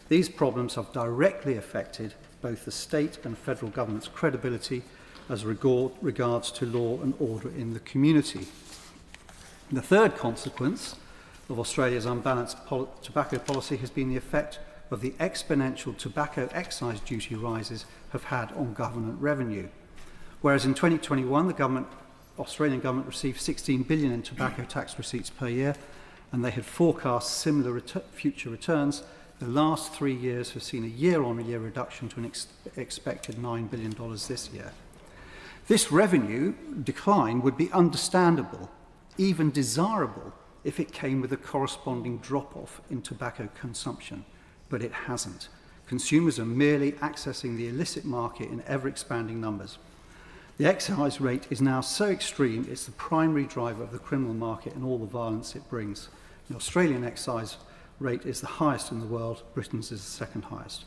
These problems have directly affected both the state and federal government's credibility as regards to law and order in the community. The third consequence of Australia's unbalanced tobacco policy has been the effect of the exponential tobacco excise duty rises have had on government revenue. Whereas in 2021, the Australian government received 16 billion in tobacco tax receipts per year, and they had forecast similar future returns, the last 3 years have seen a year-on-year reduction to an expected $9 billion this year. This revenue decline would be understandable, even desirable, if it came with a corresponding drop-off in tobacco consumption, but it hasn't. Consumers are merely accessing the illicit market in ever-expanding numbers. The excise rate is now so extreme, it's the primary driver of the criminal market and all the violence it brings. The Australian excise rate is the highest in the world, Britain's is the second highest.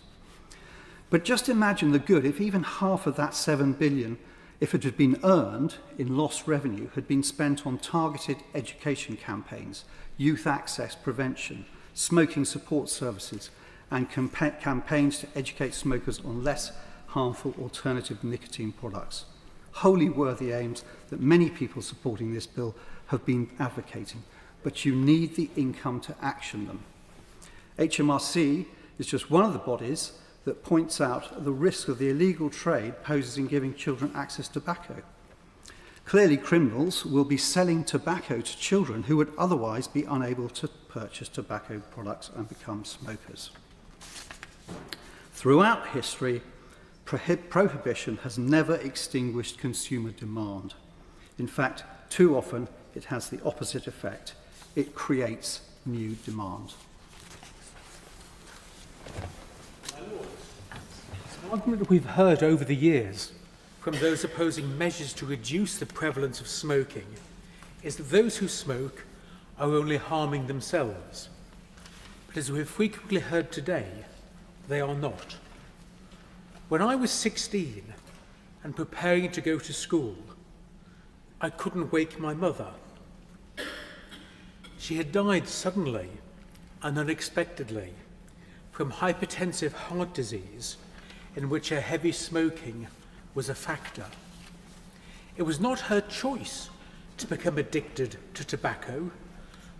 But just imagine the good if even half of that 7 billion, if it had been earned in lost revenue, had been spent on targeted education campaigns, youth access prevention, smoking support services, and campaigns to educate smokers on less harmful alternative nicotine products. Wholly worthy aims that many people supporting this bill have been advocating, but you need the income to action them. HMRC is just one of the bodies that points out the risk of the illegal trade poses in giving children access to tobacco. Clearly, criminals will be selling tobacco to children who would otherwise be unable to purchase tobacco products and become smokers. Throughout history, prohibition has never extinguished consumer demand. In fact, too often it has the opposite effect. It creates new demand. An argument that we've heard over the years from those opposing measures to reduce the prevalence of smoking is that those who smoke are only harming themselves. But as we've frequently heard today, they are not. When I was 16 and preparing to go to school, I couldn't wake my mother. She had died suddenly and unexpectedly from hypertensive heart disease in which her heavy smoking was a factor. It was not her choice to become addicted to tobacco,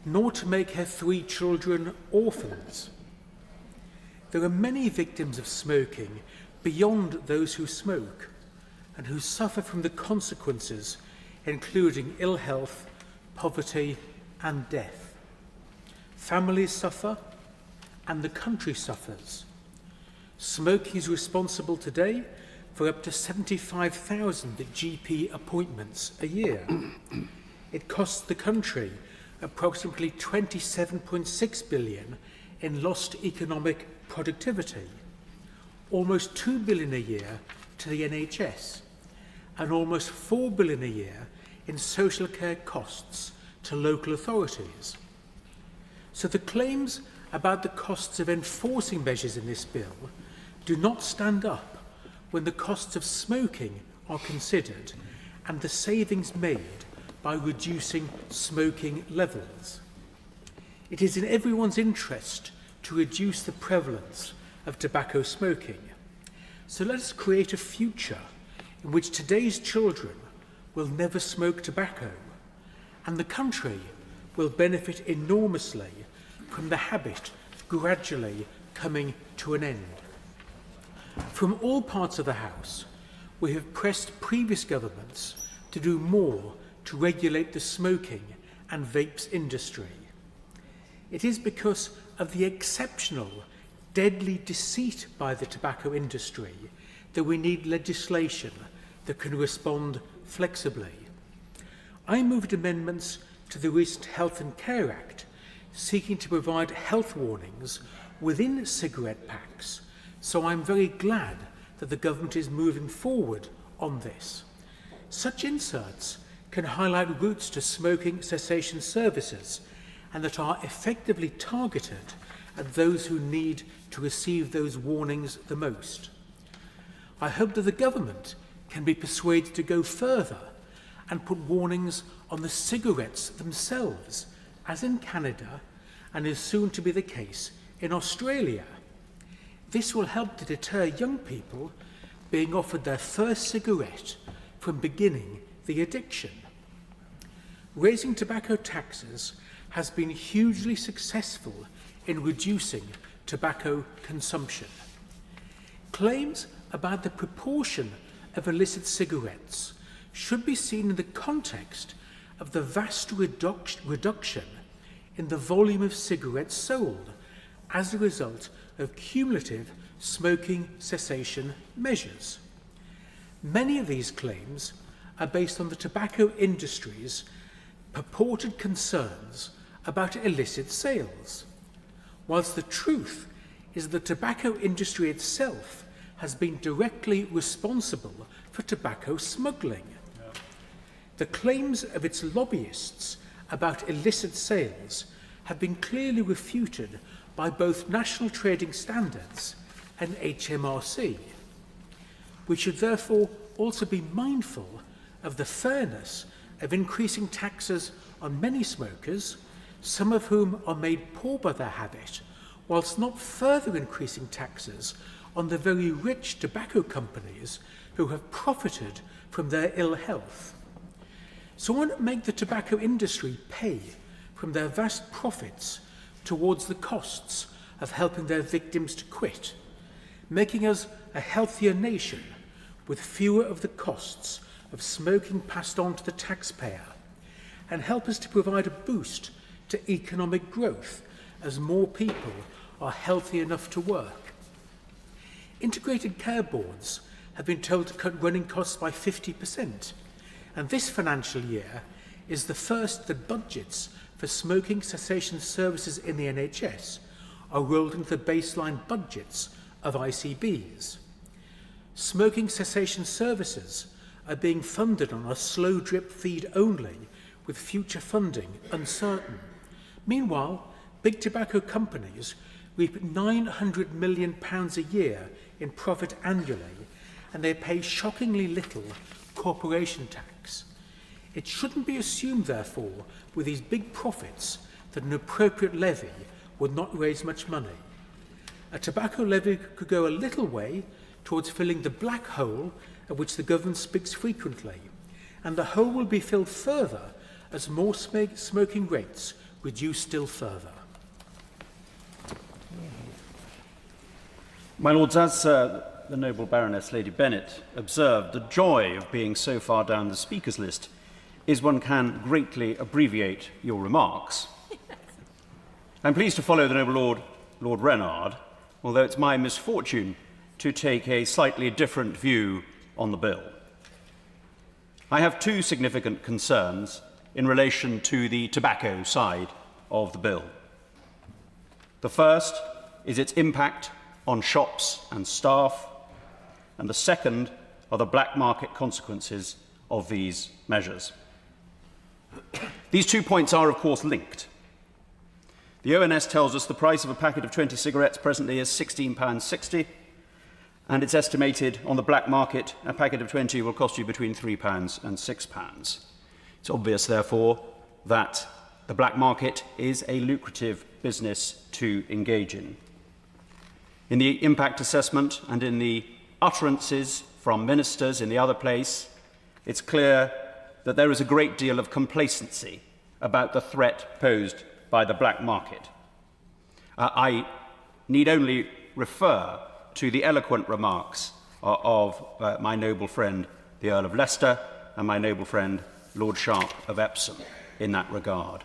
nor to make her 3 children orphans. There are many victims of smoking beyond those who smoke and who suffer from the consequences, including ill health, poverty, and death. Families suffer, and the country suffers. Smoking is responsible today for up to 75,000 GP appointments a year. It costs the country approximately 27.6 billion in lost economic productivity, almost 2 billion a year to the NHS, and almost 4 billion a year in social care costs to local authorities. So the claims about the costs of enforcing measures in this bill do not stand up when the costs of smoking are considered and the savings made by reducing smoking levels. It is in everyone's interest to reduce the prevalence of tobacco smoking. So let us create a future in which today's children will never smoke tobacco, and the country will benefit enormously from the habit gradually coming to an end. From all parts of the House, we have pressed previous governments to do more to regulate the smoking and vapes industry. It is because of the exceptional, deadly deceit by the tobacco industry that we need legislation that can respond flexibly. I moved amendments to the recent Health and Care Act, seeking to provide health warnings within cigarette packs, so I'm very glad that the government is moving forward on this. Such inserts can highlight routes to smoking cessation services and that are effectively targeted at those who need to receive those warnings the most. I hope that the government can be persuaded to go further and put warnings on the cigarettes themselves, as in Canada and is soon to be the case in Australia. This will help to deter young people being offered their first cigarette from beginning the addiction. Raising tobacco taxes has been hugely successful in reducing tobacco consumption. Claims about the proportion of illicit cigarettes should be seen in the context of the vast reduction in the volume of cigarettes sold as a result of cumulative smoking cessation measures. Many of these claims are based on the tobacco industry's purported concerns about illicit sales, whilst the truth is the tobacco industry itself has been directly responsible for tobacco smuggling. The claims of its lobbyists about illicit sales have been clearly refuted by both National Trading Standards and HMRC. We should therefore also be mindful of the fairness of increasing taxes on many smokers, some of whom are made poor by their habit, whilst not further increasing taxes on the very rich tobacco companies who have profited from their ill health. So why not make the tobacco industry pay from their vast profits towards the costs of helping their victims to quit, making us a healthier nation with fewer of the costs of smoking passed on to the taxpayer, and help us to provide a boost to economic growth as more people are healthy enough to work. Integrated care boards have been told to cut running costs by 50%, and this financial year is the first that budgets for smoking cessation services in the NHS are rolled into the baseline budgets of ICBs. Smoking cessation services are being funded on a slow drip feed only, with future funding uncertain. Meanwhile, big tobacco companies reap £900 million a year in profit annually, and they pay shockingly little corporation tax. It shouldn't be assumed, therefore, with these big profits, that an appropriate levy would not raise much money. A tobacco levy could go a little way towards filling the black hole of which the government speaks frequently, and the hole will be filled further as more smoking rates reduce still further. My Lords, as the noble Baroness Lady Bennet observed, the joy of being so far down the speakers list is one can greatly abbreviate your remarks. I'm pleased to follow the noble Lord Reynard, although it's my misfortune to take a slightly different view on the bill. I have two significant concerns in relation to the tobacco side of the bill. The first is its impact on shops and staff, and the second are the black market consequences of these measures. These 2 points are, of course, linked. The ONS tells us the price of a packet of 20 cigarettes presently is £16.60, and it's estimated on the black market a packet of 20 will cost you between £3 and £6. It's obvious, therefore, that the black market is a lucrative business to engage in. In the impact assessment and in the utterances from ministers in the other place, it's clear that there is a great deal of complacency about the threat posed by the black market. I need only refer to the eloquent remarks of my noble friend, the Earl of Leicester, and my noble friend, Lord Sharp of Epsom. in that regard.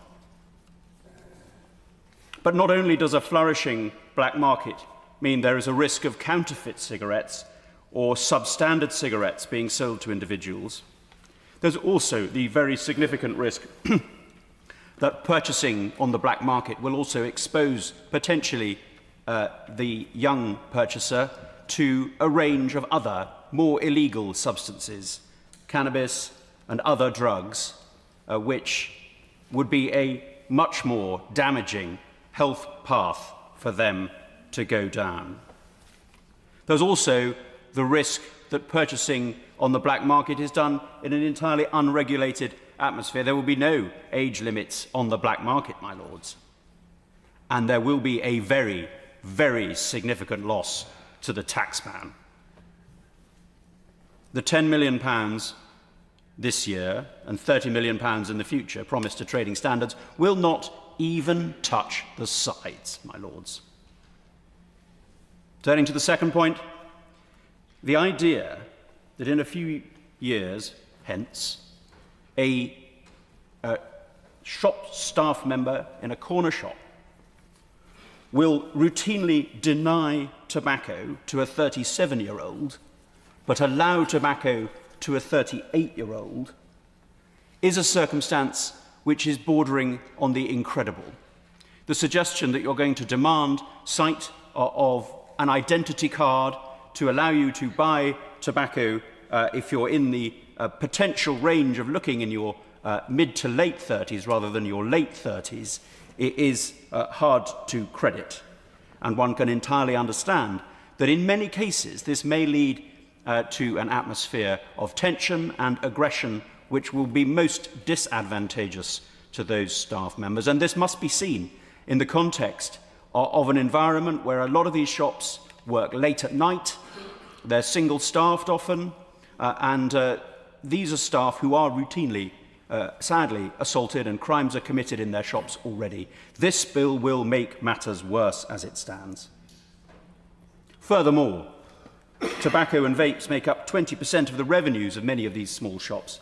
But not only does a flourishing black market mean there is a risk of counterfeit cigarettes or substandard cigarettes being sold to individuals, there's also the very significant risk that purchasing on the black market will also expose potentially the young purchaser to a range of other more illegal substances, cannabis and other drugs, which would be a much more damaging health path for them to go down. There's also the risk that purchasing on the black market is done in an entirely unregulated atmosphere. There will be no age limits on the black market, my lords. And there will be a very, very significant loss to the taxman. The £10 million this year and £30 million in the future promised to trading standards will not even touch the sides, my lords. Turning to the second point, the idea that in a few years hence, a shop staff member in a corner shop will routinely deny tobacco to a 37-year-old, but allow tobacco to a 38-year-old, is a circumstance which is bordering on the incredible. The suggestion that you're going to demand sight of an identity card to allow you to buy tobacco if you're in the potential range of looking in your mid to late 30s rather than your late 30s, it is hard to credit. And one can entirely understand that in many cases this may lead to an atmosphere of tension and aggression which will be most disadvantageous to those staff members. And this must be seen in the context of an environment where a lot of these shops work late at night, they're single-staffed often, and these are staff who are routinely, sadly, assaulted, and crimes are committed in their shops already. This bill will make matters worse as it stands. Furthermore, tobacco and vapes make up 20% of the revenues of many of these small shops.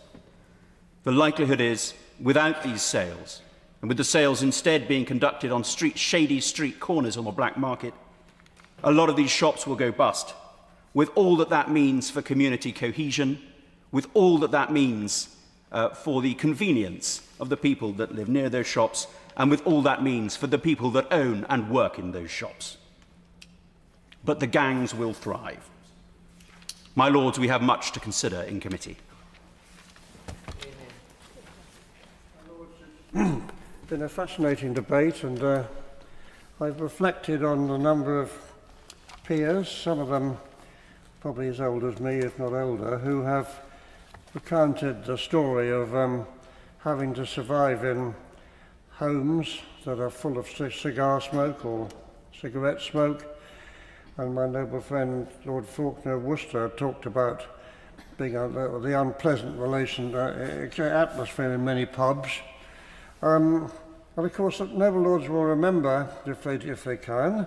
The likelihood is, without these sales, and with the sales instead being conducted on shady street corners on the black market, a lot of these shops will go bust, with all that that means for community cohesion, with all that that means for the convenience of the people that live near those shops, and with all that means for the people that own and work in those shops. But the gangs will thrive. My lords, we have much to consider in committee. It's been a fascinating debate, and I've reflected on a number of peers, some of them probably as old as me, if not older, who have recounted the story of having to survive in homes that are full of cigar smoke or cigarette smoke. And my noble friend Lord Faulkner of Worcester talked about being the unpleasant atmosphere in many pubs. And of course, noble lords will remember, if they can,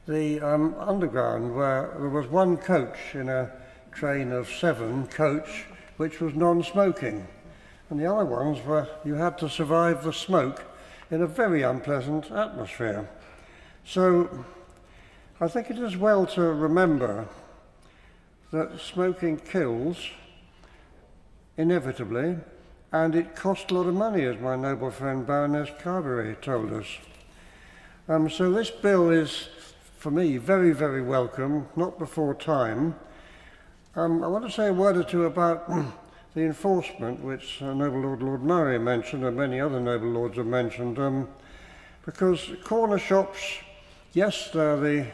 the underground, where there was one coach in a train of 7 which was non-smoking, and the other ones were you had to survive the smoke in a very unpleasant atmosphere. So I think it is well to remember that smoking kills inevitably, and it cost a lot of money, as my noble friend Baroness Carberry told us. So this bill is, for me, very, very welcome, not before time. I want to say a word or two about the enforcement, which noble Lord Murray mentioned, and many other noble lords have mentioned, because corner shops, yes, they're the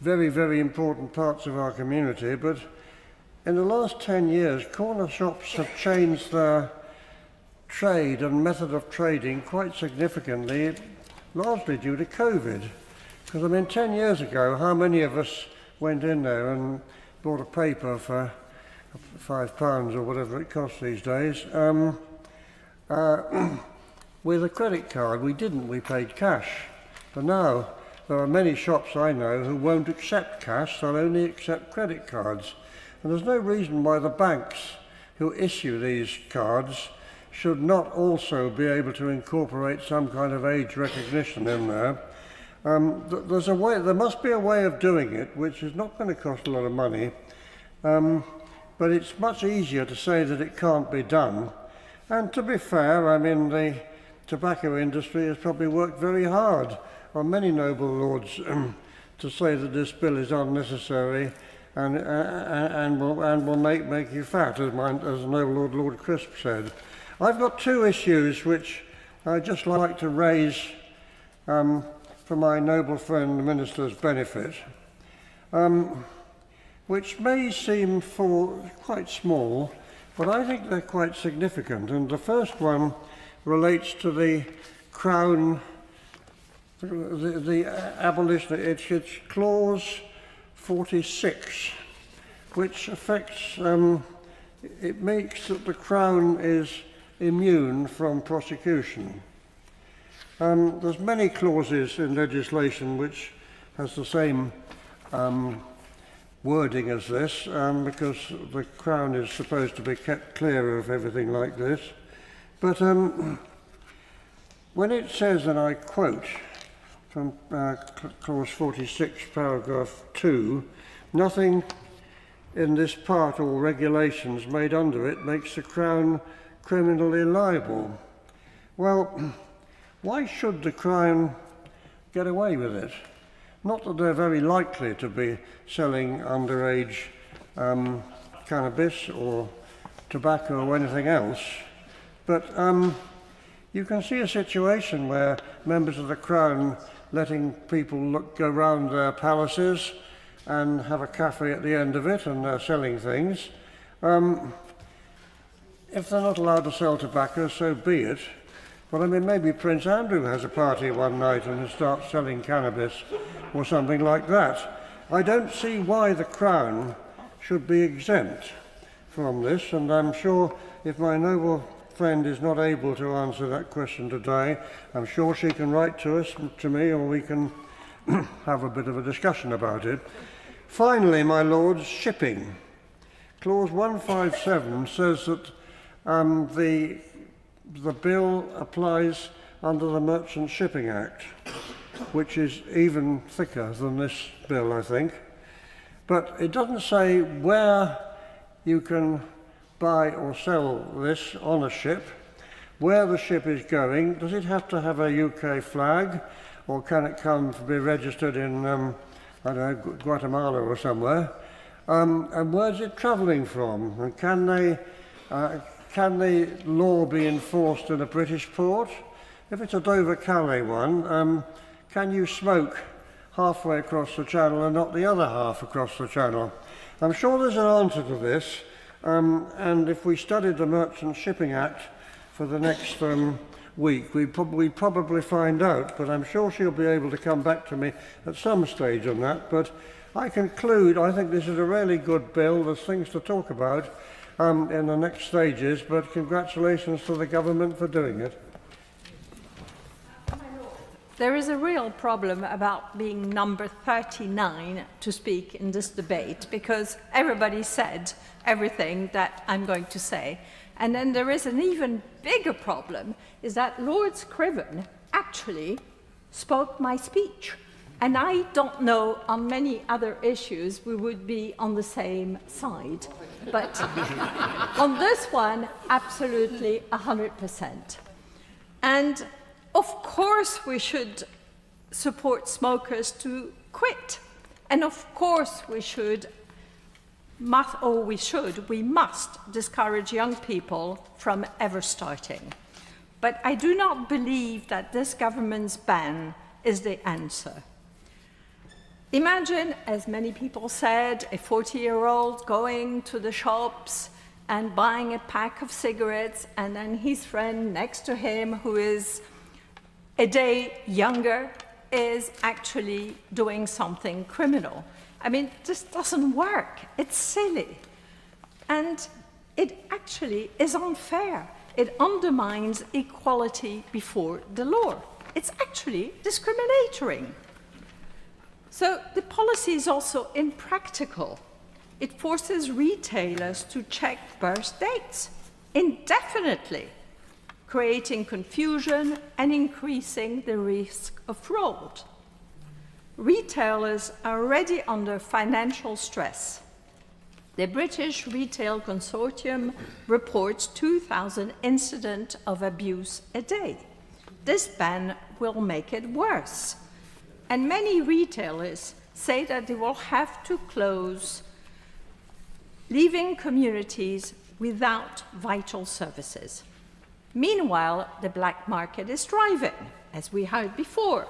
very, very important parts of our community, but in the last 10 years, corner shops have changed their trade and method of trading quite significantly, largely due to COVID. Because, I mean, 10 years ago, how many of us went in there and bought a paper for £5 or whatever it costs these days with a credit card? We didn't, we paid cash. But now, there are many shops I know who won't accept cash, they'll only accept credit cards. And there's no reason why the banks who issue these cards should not also be able to incorporate some kind of age recognition in there. There must be a way of doing it, which is not going to cost a lot of money, but it's much easier to say that it can't be done. And to be fair, I mean, the tobacco industry has probably worked very hard on many noble lords to say that this bill is unnecessary and will make you fat, as the noble Lord Crisp said. I've got two issues which I'd just like to raise for my noble friend the Minister's benefit, which may seem quite small, but I think they're quite significant. And the first one relates to the Crown, the abolition, it's clause 46, which affects, it makes that the Crown is immune from prosecution. There's many clauses in legislation which has the same wording as this, because the Crown is supposed to be kept clear of everything like this. But when it says, and I quote from clause 46, paragraph 2, nothing in this part or regulations made under it makes the Crown criminally liable. Well, why should the Crown get away with it? Not that they're very likely to be selling underage cannabis or tobacco or anything else, but you can see a situation where members of the Crown letting people go round their palaces and have a cafe at the end of it, and they're selling things. If they're not allowed to sell tobacco, so be it. But I mean, maybe Prince Andrew has a party one night and starts selling cannabis or something like that. I don't see why the Crown should be exempt from this, and I'm sure if my noble friend is not able to answer that question today, I'm sure she can write to me, or we can have a bit of a discussion about it. Finally, my lords, shipping. Clause 157 says that the bill applies under the Merchant Shipping Act, which is even thicker than this bill, I think. But it doesn't say where you can buy or sell this on a ship, where the ship is going. Does it have to have a UK flag, or can it come to be registered in, I don't know, Guatemala or somewhere? And where's it travelling from? And can the law be enforced in a British port? If it's a Dover-Calais one, can you smoke halfway across the channel and not the other half across the channel? I'm sure there's an answer to this, and if we studied the Merchant Shipping Act for the next week, we'd probably find out, but I'm sure she'll be able to come back to me at some stage on that. But I conclude, I think this is a really good bill. There's things to talk about in the next stages, but congratulations to the government for doing it. There is a real problem about being number 39 to speak in this debate, because everybody said everything that I'm going to say. And then there is an even bigger problem, is that Lord Scriven actually spoke my speech. And I don't know on many other issues we would be on the same side. But on this one, absolutely 100%. And of course we should support smokers to quit. And of course we must discourage young people from ever starting. But I do not believe that this government's ban is the answer. Imagine, as many people said, a 40-year-old going to the shops and buying a pack of cigarettes, and then his friend next to him, who is a day younger, is actually doing something criminal. I mean, this doesn't work. It's silly. And it actually is unfair. It undermines equality before the law. It's actually discriminatory. So the policy is also impractical. It forces retailers to check birth dates indefinitely. creating confusion and increasing the risk of fraud. Retailers are already under financial stress. The British Retail Consortium reports 2,000 incidents of abuse a day. This ban will make it worse. And many retailers say that they will have to close, leaving communities without vital services. Meanwhile, the black market is thriving, as we heard before.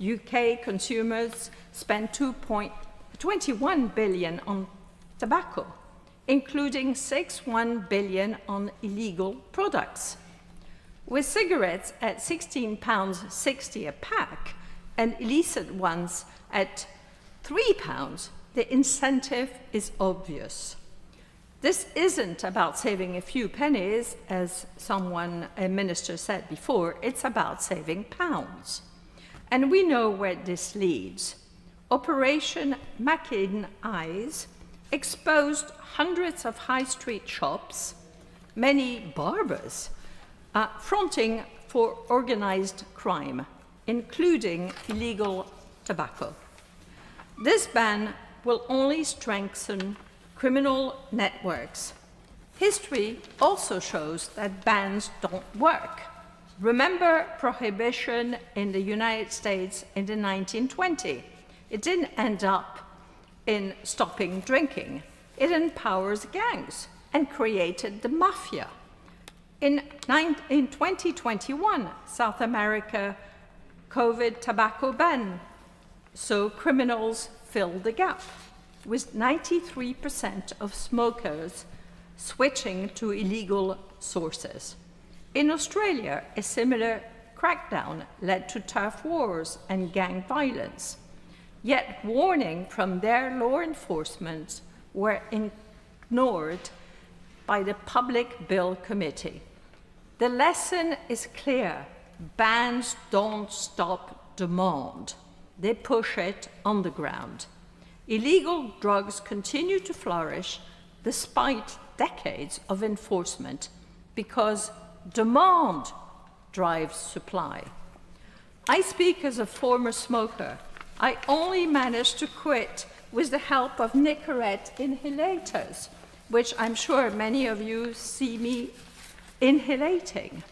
UK consumers spend 2.21 billion on tobacco, including 6.1 billion on illegal products. With cigarettes at £16.60 a pack and illicit ones at £3, the incentive is obvious. This isn't about saving a few pennies, as a minister said before, it's about saving pounds. And we know where this leads. Operation Mackin Eyes exposed hundreds of high street shops, many barbers, fronting for organized crime, including illegal tobacco. This ban will only strengthen criminal networks. History also shows that bans don't work. Remember prohibition in the United States in the 1920s. It didn't end up in stopping drinking. It empowers gangs and created the mafia. In 2021, South America COVID tobacco ban, so criminals filled the gap, with 93% of smokers switching to illegal sources. In Australia, a similar crackdown led to turf wars and gang violence. Yet warnings from their law enforcement were ignored by the Public Bill Committee. The lesson is clear. Bans don't stop demand. They push it on the ground. Illegal drugs continue to flourish despite decades of enforcement because demand drives supply. I speak as a former smoker. I only managed to quit with the help of Nicorette inhalators, which I'm sure many of you see me inhalating.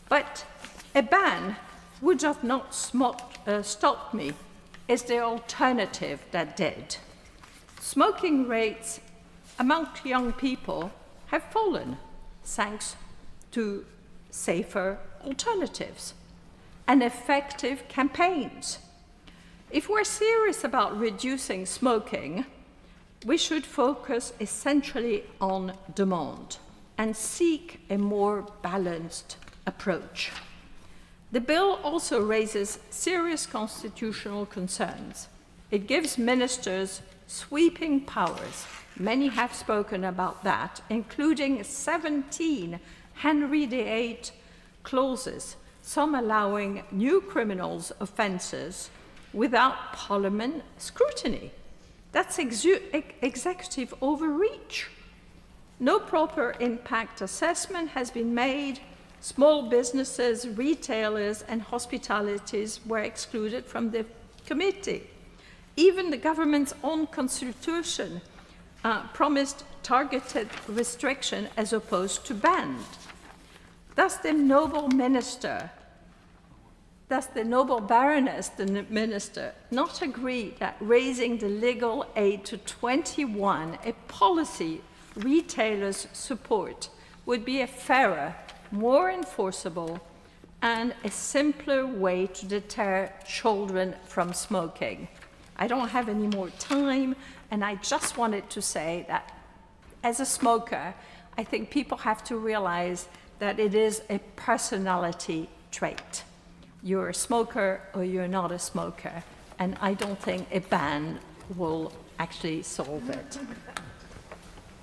But a ban would have not stopped me. It's the alternative that did. Smoking rates among young people have fallen thanks to safer alternatives and effective campaigns. If we're serious about reducing smoking, we should focus essentially on demand and seek a more balanced approach. The bill also raises serious constitutional concerns. It gives ministers sweeping powers. Many have spoken about that, including 17 Henry VIII clauses, some allowing new criminals offences without Parliament scrutiny. That's executive overreach. No proper impact assessment has been made. Small businesses, retailers, and hospitalities were excluded from the committee. Even the government's own constitution promised targeted restriction as opposed to banned. Thus, the noble Baroness, the minister, not agree that raising the legal age to 21, a policy retailers support, would be a fairer, more enforceable, and a simpler way to deter children from smoking. I don't have any more time, and I just wanted to say that as a smoker, I think people have to realize that it is a personality trait. You're a smoker or you're not a smoker, and I don't think a ban will actually solve it.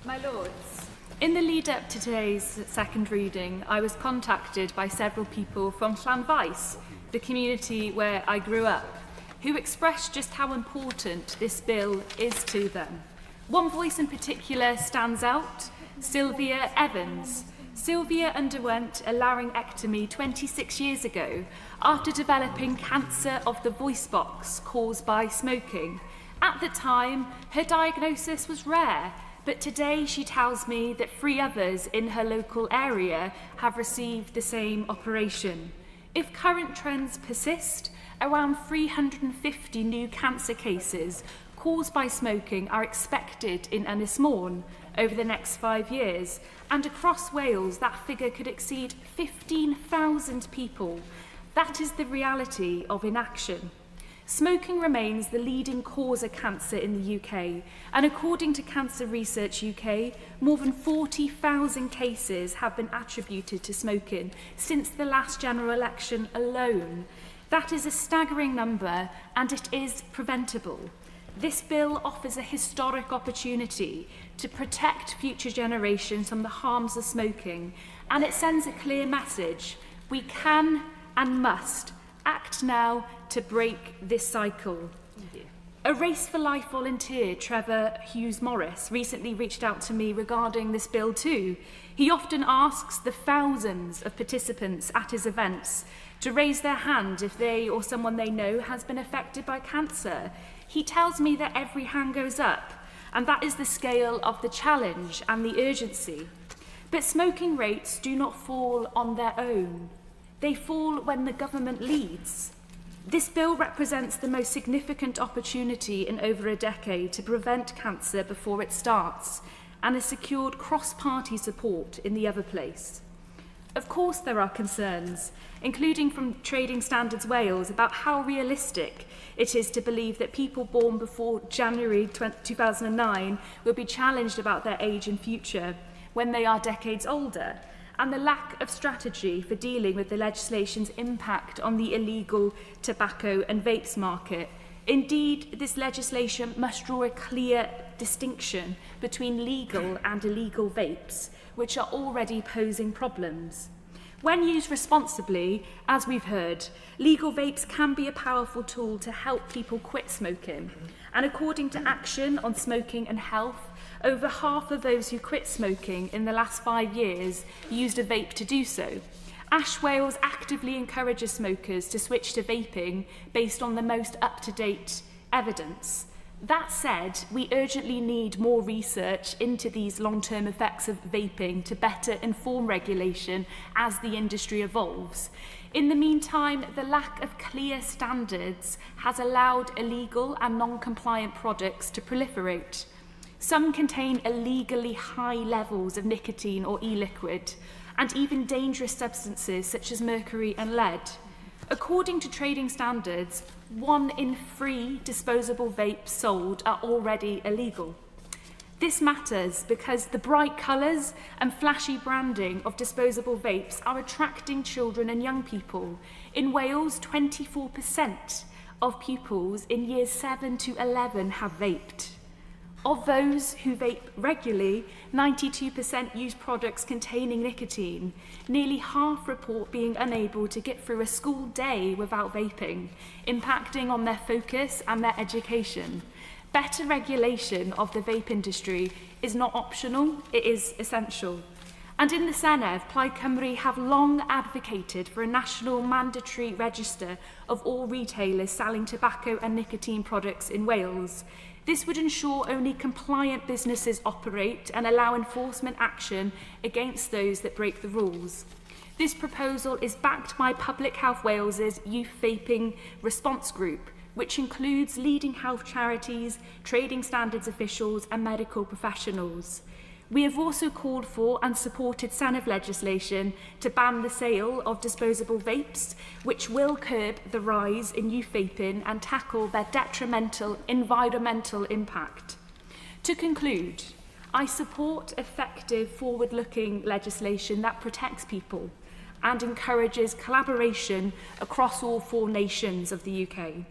My Lords, in the lead up to today's second reading, I was contacted by several people from Llanfaes, the community where I grew up, who expressed just how important this bill is to them. One voice in particular stands out, Sylvia Evans, Sylvia underwent a laryngectomy 26 years ago after developing cancer of the voice box caused by smoking. At the time, her diagnosis was rare, but today she tells me that 3 others in her local area have received the same operation. If current trends persist, around 350 new cancer cases caused by smoking are expected in Ynys Môn over the next 5 years, and across Wales that figure could exceed 15,000 people. That is the reality of inaction. Smoking remains the leading cause of cancer in the UK, and according to Cancer Research UK, more than 40,000 cases have been attributed to smoking since the last general election alone. That is a staggering number, and it is preventable. This bill offers a historic opportunity to protect future generations from the harms of smoking, and it sends a clear message. We can and must act now to break this cycle. A Race for Life volunteer, Trevor Hughes-Morris, recently reached out to me regarding this bill too. He often asks the thousands of participants at his events to raise their hand if they or someone they know has been affected by cancer. He tells me that every hand goes up, and that is the scale of the challenge and the urgency. But smoking rates do not fall on their own. They fall when the government leads. This bill represents the most significant opportunity in over a decade to prevent cancer before it starts, and has secured cross-party support in the other place. Of course there are concerns, including from Trading Standards Wales, about how realistic it is to believe that people born before January 2009 will be challenged about their age and future when they are decades older, and the lack of strategy for dealing with the legislation's impact on the illegal tobacco and vapes market. Indeed, this legislation must draw a clear distinction between legal and illegal vapes, which are already posing problems. When used responsibly, as we've heard, legal vapes can be a powerful tool to help people quit smoking. And according to Action on Smoking and Health, over half of those who quit smoking in the last 5 years used a vape to do so. Ash Wales actively encourages smokers to switch to vaping based on the most up-to-date evidence. That said, we urgently need more research into these long-term effects of vaping to better inform regulation as the industry evolves. In the meantime, the lack of clear standards has allowed illegal and non-compliant products to proliferate. Some contain illegally high levels of nicotine or e-liquid, and even dangerous substances such as mercury and lead. According to Trading Standards, 1 in 3 disposable vapes sold are already illegal. This matters because the bright colours and flashy branding of disposable vapes are attracting children and young people. In Wales, 24% of pupils in years 7 to 11 have vaped. Of those who vape regularly, 92% use products containing nicotine. Nearly half report being unable to get through a school day without vaping, impacting on their focus and their education. Better regulation of the vape industry is not optional, it is essential. And in the Senedd, Plaid Cymru have long advocated for a national mandatory register of all retailers selling tobacco and nicotine products in Wales. This would ensure only compliant businesses operate and allow enforcement action against those that break the rules. This proposal is backed by Public Health Wales's Youth Vaping Response Group, which includes leading health charities, trading standards officials and medical professionals. We have also called for and supported Senedd legislation to ban the sale of disposable vapes, which will curb the rise in youth vaping and tackle their detrimental environmental impact. To conclude, I support effective forward-looking legislation that protects people and encourages collaboration across all 4 nations of the UK.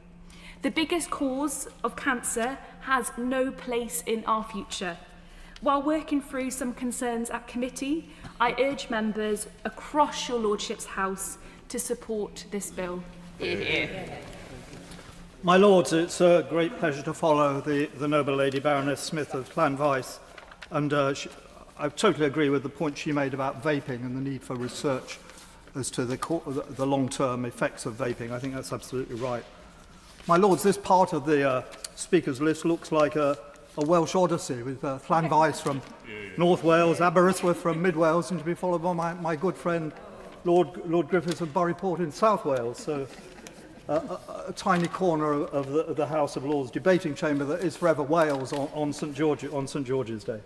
The biggest cause of cancer has no place in our future. While working through some concerns at committee, I urge members across your Lordship's House to support this bill. My Lords, it's a great pleasure to follow the noble Lady Baroness Smith of Llanfaes, and I totally agree with the point she made about vaping and the need for research as to the long-term effects of vaping. I think that's absolutely right. My Lords, this part of the speakers list looks like a Welsh odyssey with Llanfaes from North Wales, Aberystwyth from Mid Wales, and to be followed by my good friend Lord Griffiths of Buryport in South Wales. So a tiny corner of the House of Lords debating chamber that is forever Wales on St George's Day.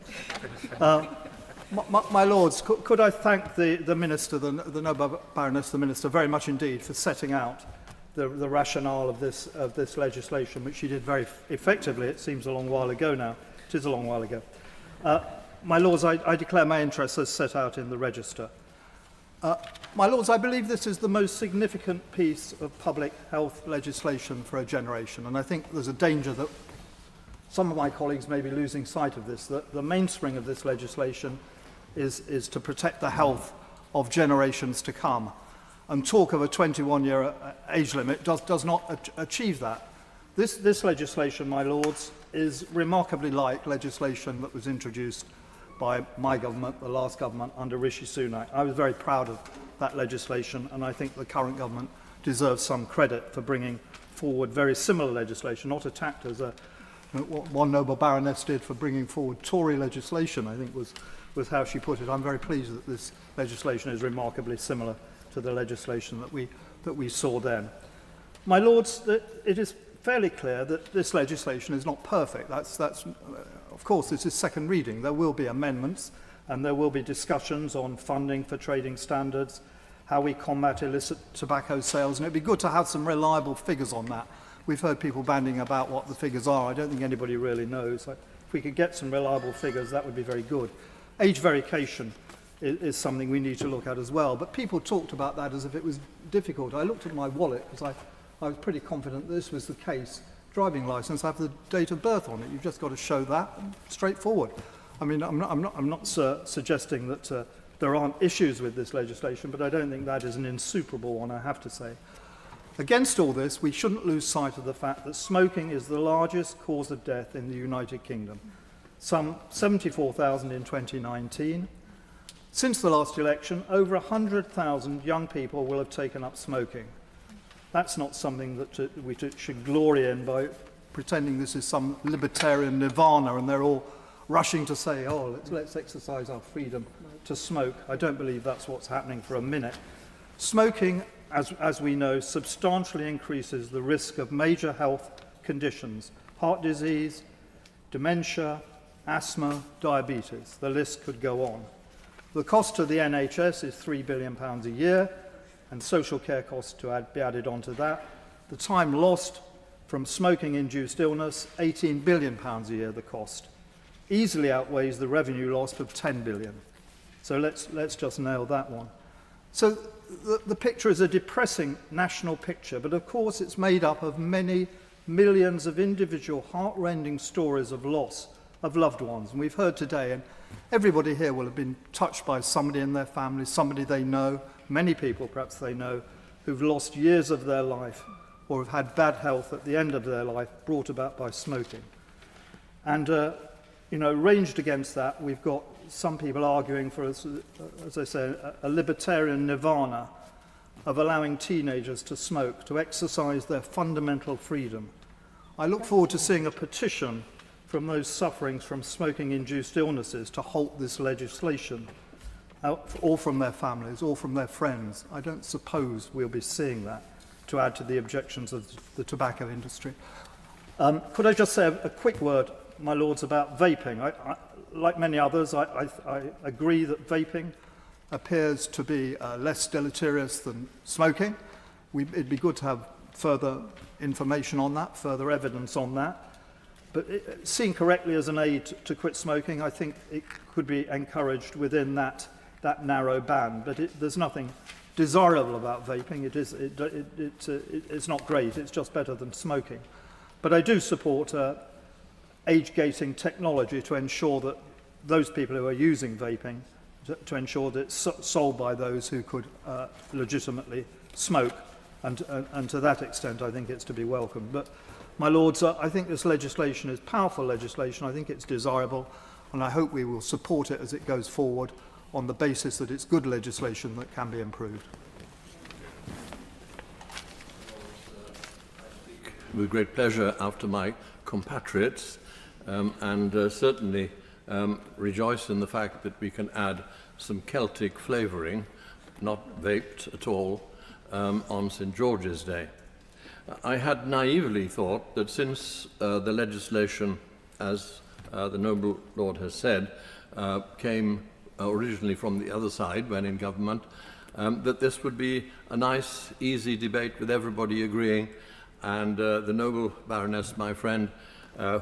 My Lords, could I thank the Minister, the Noble Baroness, the Minister, very much indeed for setting out the rationale of this legislation, which she did very effectively. It seems a long while ago now. It is a long while ago. My Lords, I declare my interests as set out in the Register. My Lords, I believe this is the most significant piece of public health legislation for a generation, and I think there's a danger that some of my colleagues may be losing sight of this, that the mainspring of this legislation is to protect the health of generations to come. And talk of a 21-year age limit does not achieve that. This legislation, my Lords, is remarkably like legislation that was introduced by my government, the last government, under Rishi Sunak. I was very proud of that legislation, and I think the current government deserves some credit for bringing forward very similar legislation, not attacked as what one noble baroness did for bringing forward Tory legislation, I think was how she put it. I'm very pleased that this legislation is remarkably similar to the legislation that we saw then. My Lords, it is fairly clear that this legislation is not perfect. Of course, this is second reading. There will be amendments, and there will be discussions on funding for trading standards, how we combat illicit tobacco sales, and it'd be good to have some reliable figures on that. We've heard people banding about what the figures are. I don't think anybody really knows. If we could get some reliable figures, that would be very good. Age verification is something we need to look at as well. But people talked about that as if it was difficult. I looked at my wallet because I was pretty confident this was the case. Driving licence, I have the date of birth on it. You've just got to show that. Straightforward. I mean, I'm not suggesting that there aren't issues with this legislation, but I don't think that is an insuperable one, I have to say. Against all this, we shouldn't lose sight of the fact that smoking is the largest cause of death in the United Kingdom. Some 74,000 in 2019. Since the last election, over 100,000 young people will have taken up smoking. That's not something that we should glory in by pretending this is some libertarian nirvana and they're all rushing to say, oh, let's exercise our freedom to smoke. I don't believe that's what's happening for a minute. Smoking, as we know, substantially increases the risk of major health conditions, heart disease, dementia, asthma, diabetes. The list could go on. The cost to the NHS is £3 billion a year, and social care costs to be added onto that. The time lost from smoking-induced illness, £18 billion a year, the cost, easily outweighs the revenue lost of £10 billion. So let's just nail that one. So the picture is a depressing national picture, but of course it's made up of many millions of individual heart-rending stories of loss of loved ones. And we've heard today, and everybody here will have been touched by somebody in their family, somebody they know, many people perhaps they know, who've lost years of their life or have had bad health at the end of their life brought about by smoking. And, ranged against that, we've got some people arguing for, as I say, a libertarian nirvana of allowing teenagers to smoke, to exercise their fundamental freedom. I look forward to seeing a petition from those suffering from smoking-induced illnesses to halt this legislation, or from their families, or from their friends. I don't suppose we'll be seeing that, to add to the objections of the tobacco industry. Could I just say a quick word, my Lords, about vaping? Like many others, I agree that vaping appears to be less deleterious than smoking. It'd be good to have further information on that, further evidence on that. But seen correctly as an aid to quit smoking, I think it could be encouraged within that narrow band. But there's nothing desirable about vaping. It's not great. It's just better than smoking. But I do support age-gating technology to ensure that those people who are using vaping, to ensure that it's sold by those who could legitimately smoke. And to that extent, I think it's to be welcomed. But my Lords, I think this legislation is powerful legislation. I think it's desirable. and I hope we will support it as it goes forward on the basis that it's good legislation that can be improved. With great pleasure after my compatriots and certainly rejoice in the fact that we can add some Celtic flavouring, not vaped at all, on St George's Day. I had naively thought that since the legislation, as the noble Lord has said, came originally from the other side when in government, that this would be a nice, easy debate with everybody agreeing, and the noble Baroness, my friend,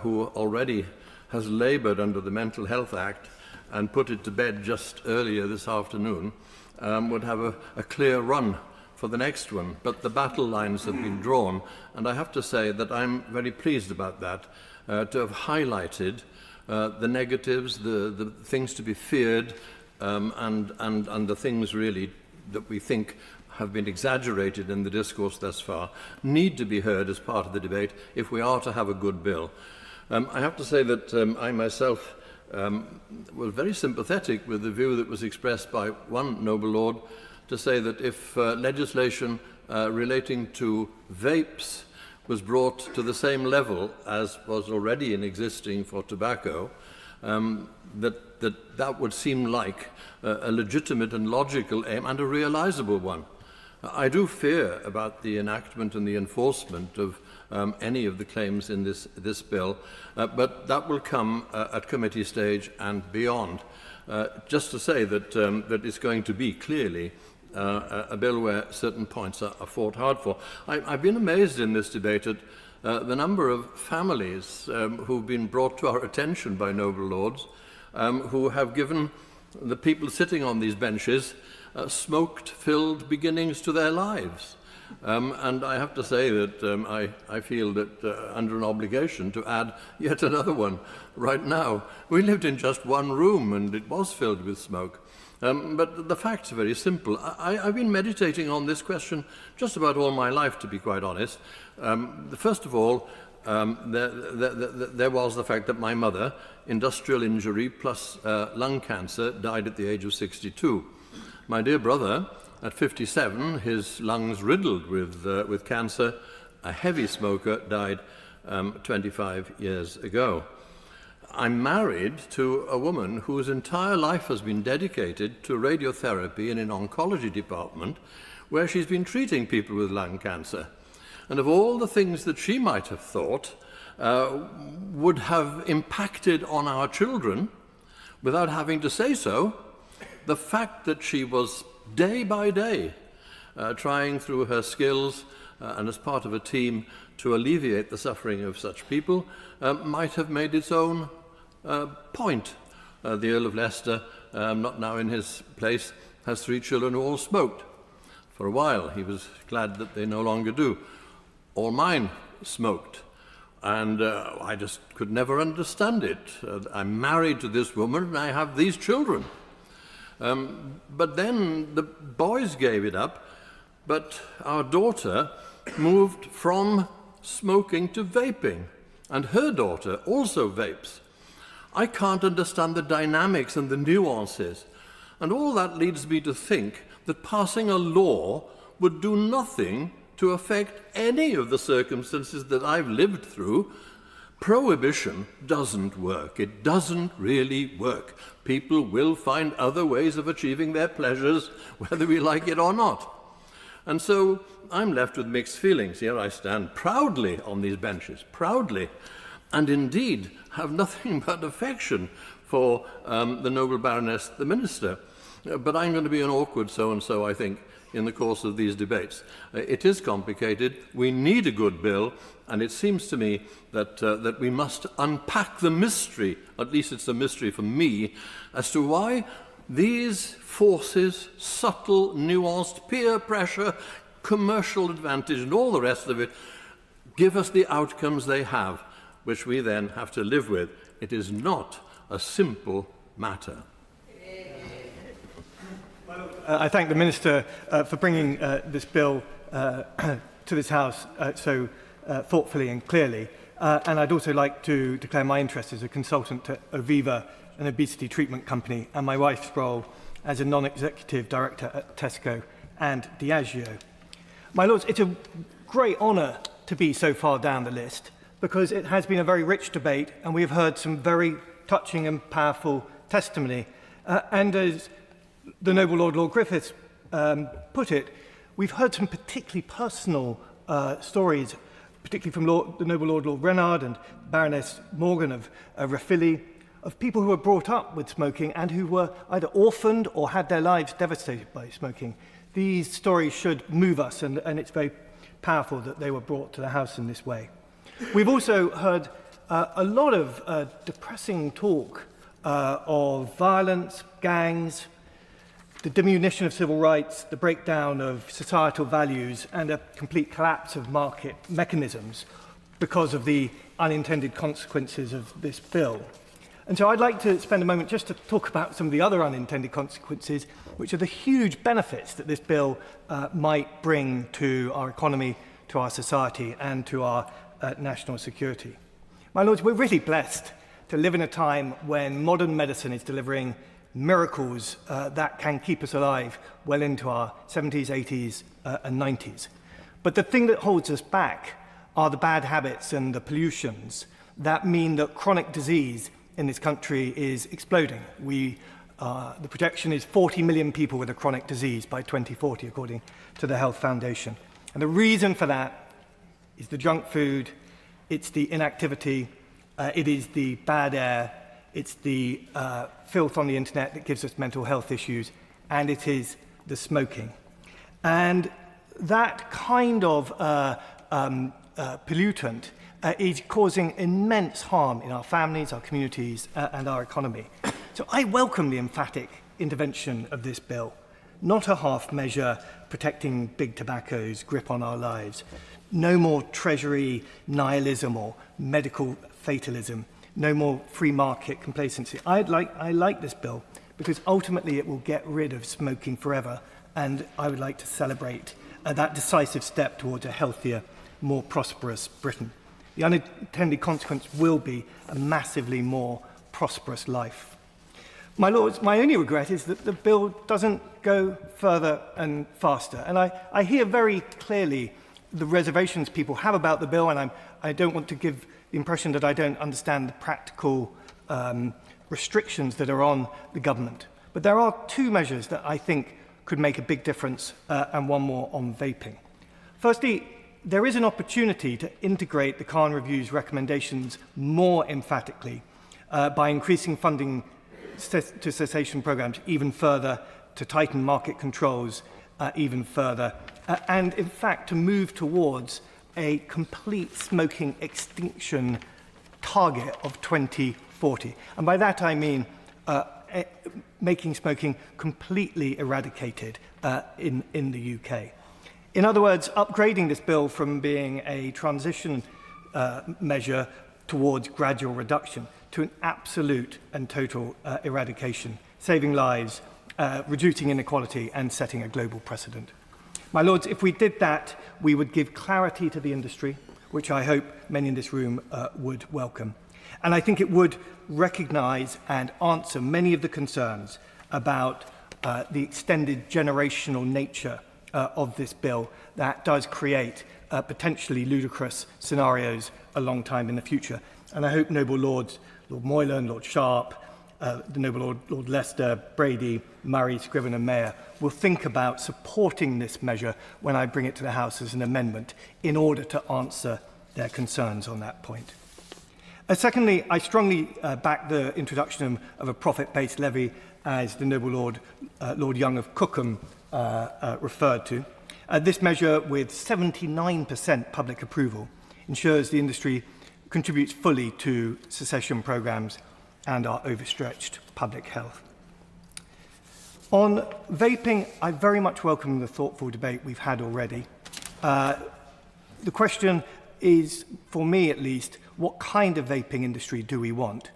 who already has laboured under the Mental Health Act and put it to bed just earlier this afternoon, would have a clear run for the next one. But the battle lines have been drawn, and I have to say that I'm very pleased about that, to have highlighted the negatives, the things to be feared, and the things really that we think have been exaggerated in the discourse thus far, need to be heard as part of the debate if we are to have a good bill. I have to say that I myself was very sympathetic with the view that was expressed by one noble lord to say that if legislation relating to vapes was brought to the same level as was already in existing for tobacco, that would seem like a legitimate and logical aim and a realizable one. I do fear about the enactment and the enforcement of any of the claims in this bill, but that will come at committee stage and beyond. Just to say that, that it's going to be clearly a bill where certain points are fought hard for. I've been amazed in this debate at the number of families who've been brought to our attention by noble lords, who have given the people sitting on these benches smoke-filled beginnings to their lives. And I have to say that I feel that under an obligation to add yet another one right now. We lived in just one room and it was filled with smoke. But the facts are very simple. I've been meditating on this question just about all my life, to be quite honest. First of all, there was the fact that my mother, industrial injury plus lung cancer, died at the age of 62. My dear brother, at 57, his lungs riddled with cancer, a heavy smoker, died 25 years ago. I'm married to a woman whose entire life has been dedicated to radiotherapy in an oncology department where she's been treating people with lung cancer. And of all the things that she might have thought would have impacted on our children without having to say so, the fact that she was day by day trying through her skills and as part of a team to alleviate the suffering of such people might have made its own point. The Earl of Leicester, not now in his place, has 3 children who all smoked. For a while he was glad that they no longer do. All mine smoked. And I just could never understand it. I'm married to this woman and I have these children. But then the boys gave it up, but our daughter moved from smoking to vaping, and her daughter also vapes. I can't understand the dynamics and the nuances, and all that leads me to think that passing a law would do nothing to affect any of the circumstances that I've lived through. Prohibition doesn't work. It doesn't really work. People will find other ways of achieving their pleasures, whether we like it or not. And so I'm left with mixed feelings. Here I stand proudly on these benches, proudly, and indeed have nothing but affection for the noble Baroness, the Minister. But I'm going to be an awkward so-and-so, I think, in the course of these debates. It is complicated. We need a good bill, and it seems to me that, that we must unpack the mystery, at least it's a mystery for me, as to why these forces, subtle, nuanced, peer pressure, commercial advantage, and all the rest of it, give us the outcomes they have, which we then have to live with. It is not a simple matter. I thank the Minister for bringing this bill to this House so thoughtfully and clearly. And I'd also like to declare my interest as a consultant to Oviva an obesity treatment company, and my wife's role as a non-executive director at Tesco and Diageo. My Lords, it's a great honour to be so far down the list because it has been a very rich debate and we have heard some very touching and powerful testimony. And as the Noble Lord Griffiths put it, we've heard some particularly personal stories, particularly from the Noble Lord Renard and Baroness Morgan of Rathilly, of people who were brought up with smoking and who were either orphaned or had their lives devastated by smoking. These stories should move us, and it's very powerful that they were brought to the House in this way. We've also heard a lot of depressing talk of violence, gangs, the diminution of civil rights, the breakdown of societal values, and a complete collapse of market mechanisms because of the unintended consequences of this bill. And so I'd like to spend a moment just to talk about some of the other unintended consequences, which are the huge benefits that this bill might bring to our economy, to our society, and to our national security. My Lords, we're really blessed to live in a time when modern medicine is delivering miracles that can keep us alive well into our 70s, 80s, and 90s. But the thing that holds us back are the bad habits and the pollutions that mean that chronic disease in this country is exploding. The projection is 40 million people with a chronic disease by 2040, according to the Health Foundation. And the reason for that is the junk food, it's the inactivity, it is the bad air, it's the filth on the internet that gives us mental health issues, and it is the smoking. And that kind of pollutant is causing immense harm in our families, our communities, and our economy. So I welcome the emphatic intervention of this bill, not a half measure protecting big tobacco's grip on our lives. No more treasury nihilism or medical fatalism. No more free market complacency. I like this bill because ultimately it will get rid of smoking forever, and I would like to celebrate that decisive step towards a healthier, more prosperous Britain. The unintended consequence will be a massively more prosperous life. My Lords, my only regret is that the bill doesn't go further and faster. And I hear very clearly the reservations people have about the bill, and I don't want to give the impression that I don't understand the practical restrictions that are on the government. But there are two measures that I think could make a big difference, and one more on vaping. Firstly, there is an opportunity to integrate the Khan Review's recommendations more emphatically by increasing funding to cessation programs even further, to tighten market controls even further, and in fact to move towards a complete smoking extinction target of 2040. And by that I mean making smoking completely eradicated in the UK. In other words, upgrading this bill from being a transition measure towards gradual reduction to an absolute and total eradication, saving lives, reducing inequality, and setting a global precedent. My Lords, if we did that, we would give clarity to the industry, which I hope many in this room would welcome. And I think it would recognise and answer many of the concerns about the extended generational nature of this bill that does create potentially ludicrous scenarios a long time in the future. And I hope Noble Lords, Lord Moylan, Lord Sharp, the Noble Lord Leicester, Brady, Murray, Scriven and Mayer will think about supporting this measure when I bring it to the House as an amendment in order to answer their concerns on that point. Secondly, I strongly back the introduction of a profit-based levy, as the Noble Lord, Lord Young of Cookham referred to. This measure, with 79% public approval, ensures the industry contributes fully to cessation programmes and our overstretched public health. On vaping, I very much welcome the thoughtful debate we've had already. The question is, for me at least, what kind of vaping industry do we want?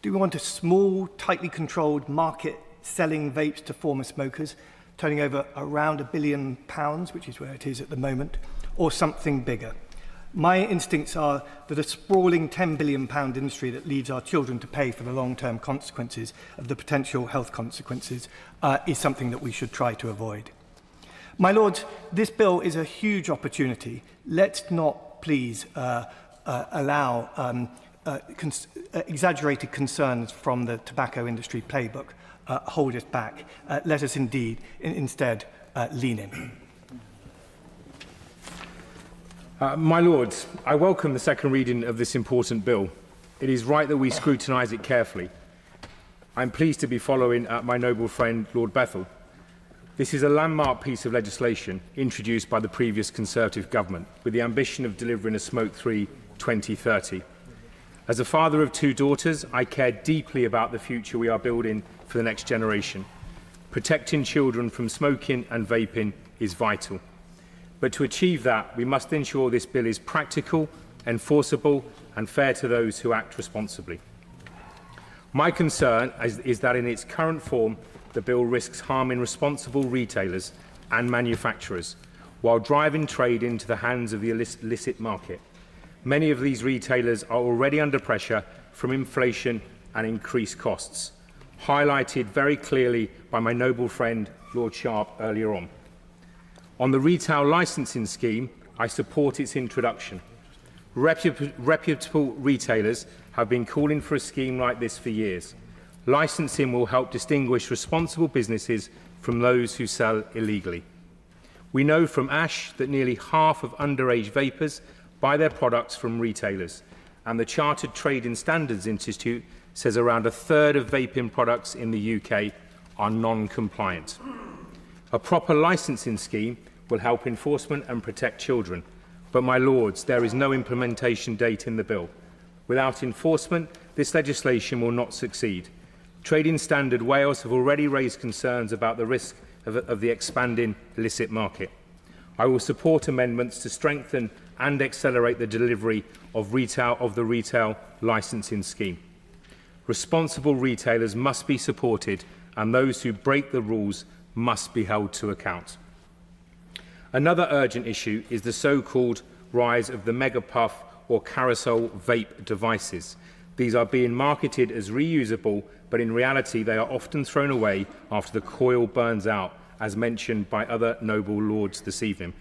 Do we want a small, tightly controlled market selling vapes to former smokers, turning over around £1 billion, which is where it is at the moment, or something bigger? My instincts are that a sprawling £10 billion industry that leaves our children to pay for the long-term consequences of the potential health consequences is something that we should try to avoid. My Lords, this bill is a huge opportunity. Let's not please allow exaggerated concerns from the tobacco industry playbook hold us back. Let us instead lean in. My Lords, I welcome the second reading of this important bill. It is right that we scrutinise it carefully. I'm pleased to be following my noble friend Lord Bethell. This is a landmark piece of legislation introduced by the previous Conservative government with the ambition of delivering a smoke-free 2030. As a father of 2 daughters, I care deeply about the future we are building for the next generation. Protecting children from smoking and vaping is vital. But to achieve that, we must ensure this bill is practical, enforceable and fair to those who act responsibly. My concern is that in its current form, the bill risks harming responsible retailers and manufacturers while driving trade into the hands of the illicit market. Many of these retailers are already under pressure from inflation and increased costs, highlighted very clearly by my noble friend Lord Sharp earlier on. On the retail licensing scheme, I support its introduction. Reputable retailers have been calling for a scheme like this for years. Licensing will help distinguish responsible businesses from those who sell illegally. We know from ASH that nearly half of underage vapers buy their products from retailers, and the Chartered Trading Standards Institute says around 1/3 of vaping products in the UK are non-compliant. A proper licensing scheme will help enforcement and protect children. But, my Lords, there is no implementation date in the bill. Without enforcement, this legislation will not succeed. Trading Standard Wales have already raised concerns about the risk of the expanding illicit market. I will support amendments to strengthen and accelerate the delivery of the retail licensing scheme. Responsible retailers must be supported, and those who break the rules must be held to account. Another urgent issue is the so-called rise of the mega puff or carousel vape devices. These are being marketed as reusable, but in reality they are often thrown away after the coil burns out, as mentioned by other noble lords this evening.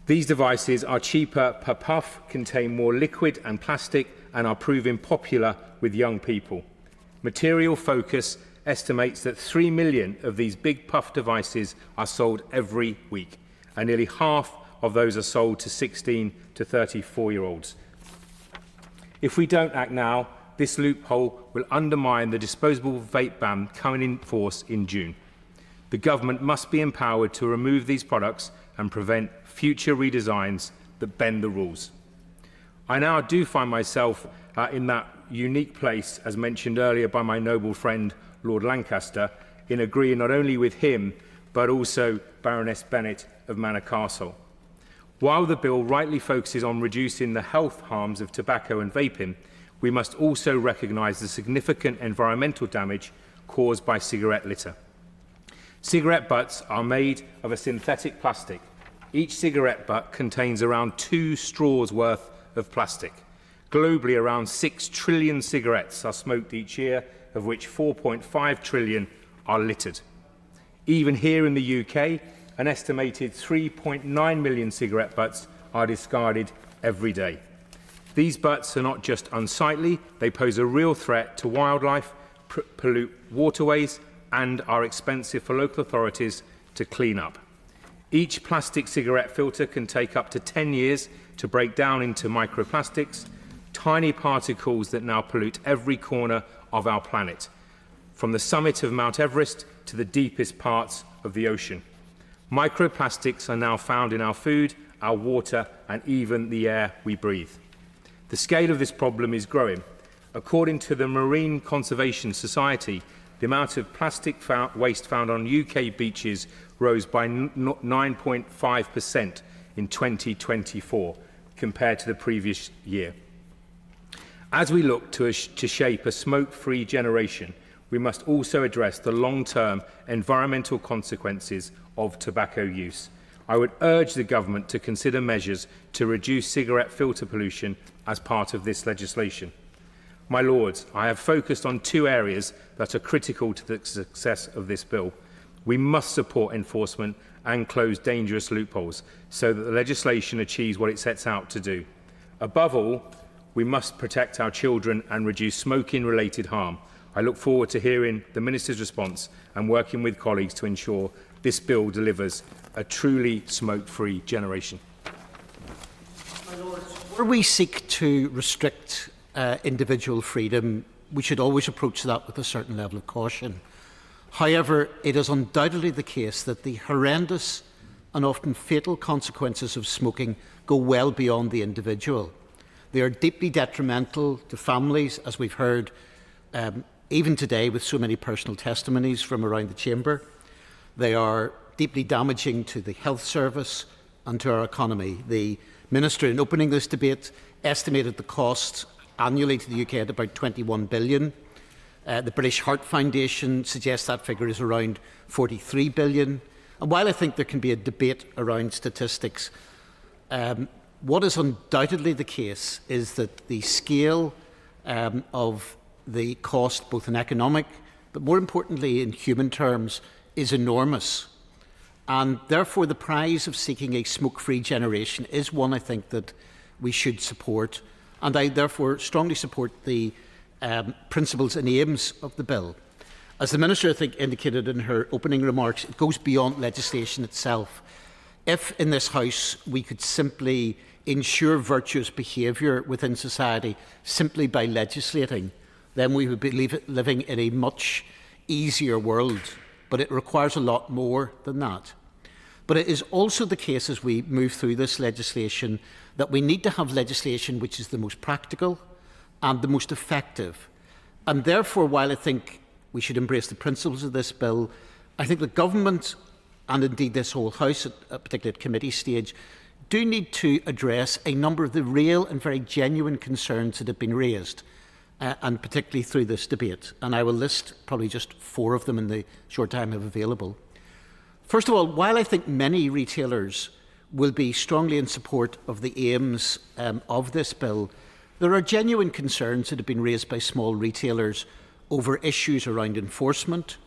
These devices are cheaper per puff, contain more liquid and plastic, and are proving popular with young people. Material Focus estimates that 3 million of these big puff devices are sold every week, and nearly half of those are sold to 16 to 34-year-olds. If we don't act now, this loophole will undermine the disposable vape ban coming in force in June. The government must be empowered to remove these products and prevent future redesigns that bend the rules. I now do find myself in that unique place, as mentioned earlier by my noble friend Lord Lancaster, in agreeing not only with him, but also Baroness Bennett of Manor Castle. While the bill rightly focuses on reducing the health harms of tobacco and vaping, we must also recognise the significant environmental damage caused by cigarette litter. Cigarette butts are made of a synthetic plastic. Each cigarette butt contains around 2 straws worth of plastic. Globally, around 6 trillion cigarettes are smoked each year, of which 4.5 trillion are littered. Even here in the UK, an estimated 3.9 million cigarette butts are discarded every day. These butts are not just unsightly, they pose a real threat to wildlife, pollute waterways, and are expensive for local authorities to clean up. Each plastic cigarette filter can take up to 10 years to break down into microplastics, tiny particles that now pollute every corner of our planet, from the summit of Mount Everest to the deepest parts of the ocean. Microplastics are now found in our food, our water, and even the air we breathe. The scale of this problem is growing. According to the Marine Conservation Society, the amount of plastic waste found on UK beaches rose by 9.5% in 2024 compared to the previous year. As we look to shape a smoke-free generation, we must also address the long-term environmental consequences of tobacco use. I would urge the government to consider measures to reduce cigarette filter pollution as part of this legislation. My Lords, I have focused on two areas that are critical to the success of this bill. We must support enforcement and close dangerous loopholes so that the legislation achieves what it sets out to do. Above all, we must protect our children and reduce smoking-related harm. I look forward to hearing the Minister's response and working with colleagues to ensure this bill delivers a truly smoke-free generation. My Lords, where we seek to restrict individual freedom, we should always approach that with a certain level of caution. However, it is undoubtedly the case that the horrendous and often fatal consequences of smoking go well beyond the individual. They are deeply detrimental to families, as we've heard even today with so many personal testimonies from around the chamber. They are deeply damaging to the health service and to our economy. The Minister, in opening this debate, estimated the cost annually to the UK at about 21 billion. The British Heart Foundation suggests that figure is around 43 billion. And while I think there can be a debate around statistics, what is undoubtedly the case is that the scale of the cost, both in economic, but more importantly in human terms, is enormous. And therefore the prize of seeking a smoke-free generation is one I think that we should support. And I therefore strongly support the principles and aims of the bill. As the Minister, I think, indicated in her opening remarks, it goes beyond legislation itself. If in this House we could simply ensure virtuous behaviour within society simply by legislating, then we would be living in a much easier world. But it requires a lot more than that. But it is also the case as we move through this legislation that we need to have legislation which is the most practical and the most effective. And therefore, while I think we should embrace the principles of this bill, I think the government, and indeed this whole House, particularly at committee stage, do need to address a number of the real and very genuine concerns that have been raised, and particularly through this debate. And I will list probably just 4 of them in the short time I have available. First of all, while I think many retailers will be strongly in support of the aims of this bill, there are genuine concerns that have been raised by small retailers over issues around enforcement,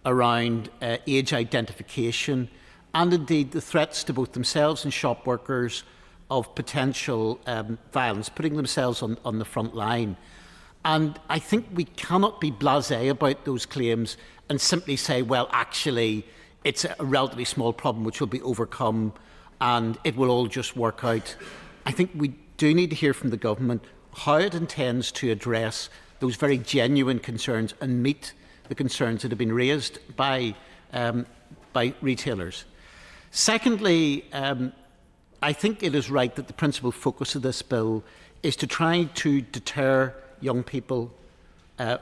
around age identification, and indeed the threats to both themselves and shop workers of potential violence, putting themselves on the front line. And I think we cannot be blasé about those claims and simply say, well, actually, it's a relatively small problem which will be overcome and it will all just work out. I think we do need to hear from the government how it intends to address those very genuine concerns and meet the concerns that have been raised by retailers. Secondly, I think it is right that the principal focus of this bill is to try to deter young people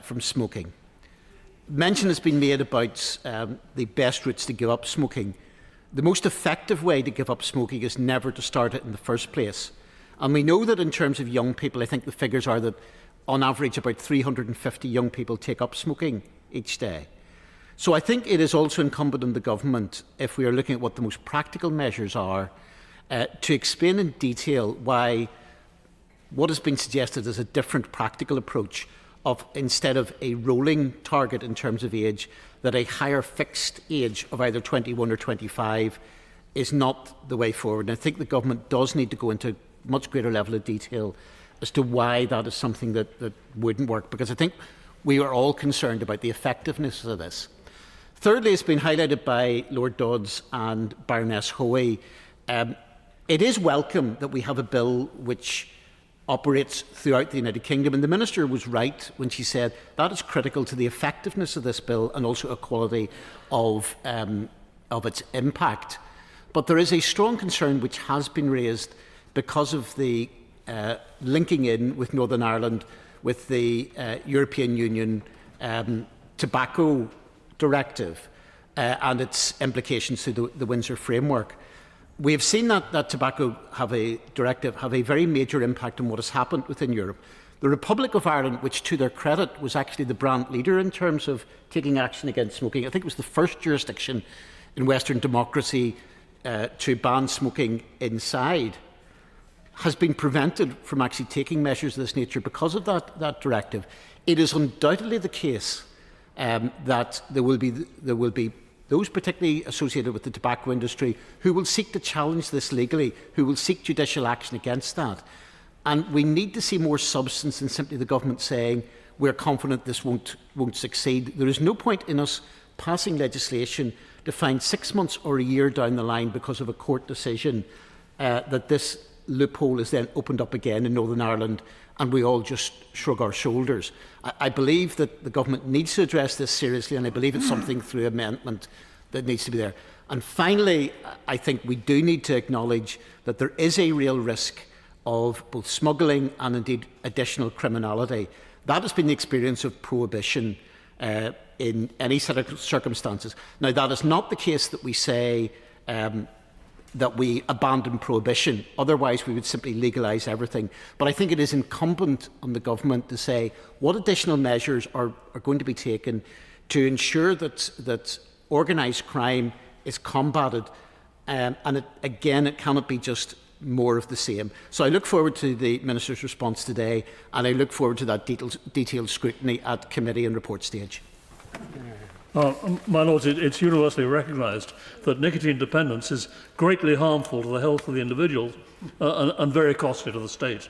from smoking. Mention has been made about the best routes to give up smoking. The most effective way to give up smoking is never to start it in the first place. And we know that in terms of young people, I think the figures are that on average about 350 young people take up smoking each day. So I think it is also incumbent on the government, if we are looking at what the most practical measures are, to explain in detail why what has been suggested is a different practical approach of, instead of a rolling target in terms of age, that a higher fixed age of either 21 or 25 is not the way forward. And I think the government does need to go into much greater level of detail as to why that is something that wouldn't work, because I think we are all concerned about the effectiveness of this. Thirdly, it's been highlighted by Lord Dodds and Baroness Hoey. It is welcome that we have a bill which operates throughout the United Kingdom, and the Minister was right when she said that is critical to the effectiveness of this bill and also a quality of its impact. But there is a strong concern which has been raised because of the linking in with Northern Ireland with the European Union Tobacco Directive and its implications to the Windsor Framework. We have seen that tobacco directive have a very major impact on what has happened within Europe. The Republic of Ireland, which to their credit was actually the brand leader in terms of taking action against smoking, I think it was the first jurisdiction in Western democracy to ban smoking inside has been prevented from actually taking measures of this nature because of that directive. It is undoubtedly the case that there will be those particularly associated with the tobacco industry who will seek to challenge this legally, who will seek judicial action against that. And we need to see more substance than simply the government saying we're confident this won't succeed. There is no point in us passing legislation to find 6 months or a year down the line because of a court decision that this loophole is then opened up again in Northern Ireland and we all just shrug our shoulders. I believe that the government needs to address this seriously, and I believe it's something through amendment that needs to be there. And finally, I think we do need to acknowledge that there is a real risk of both smuggling and indeed additional criminality. That has been the experience of prohibition in any set of circumstances. Now, that is not the case that we say that we abandon prohibition. Otherwise, we would simply legalise everything. But I think it is incumbent on the government to say what additional measures are going to be taken to ensure that organised crime is combated. And again, it cannot be just more of the same. So I look forward to the Minister's response today, and I look forward to that detailed scrutiny at committee and report stage. My Lords, it's universally recognised that nicotine dependence is greatly harmful to the health of the individual and very costly to the state.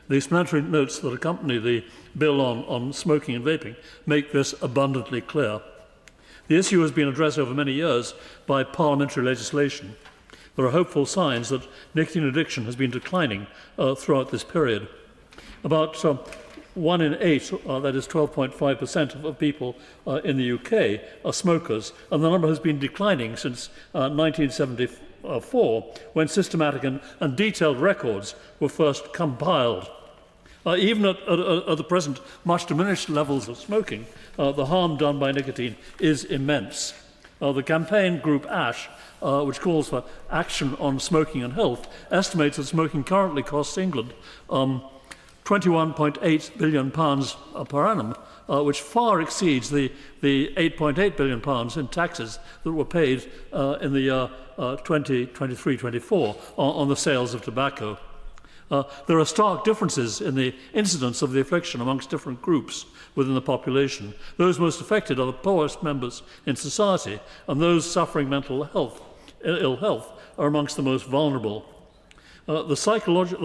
The explanatory notes that accompany the bill on smoking and vaping make this abundantly clear. The issue has been addressed over many years by parliamentary legislation. There are hopeful signs that nicotine addiction has been declining throughout this period. About 1 in 8, that is 12.5% of people in the UK, are smokers, and the number has been declining since 1974, when systematic and detailed records were first compiled. Even at the present much diminished levels of smoking, the harm done by nicotine is immense. The campaign group ASH, which calls for action on smoking and health, estimates that smoking currently costs England £21.8 billion per annum, which far exceeds the £8.8 billion in taxes that were paid in the year 2023-24 on the sales of tobacco. There are stark differences in the incidence of the affliction amongst different groups within the population. Those most affected are the poorest members in society, and those suffering mental ill health are amongst the most vulnerable. The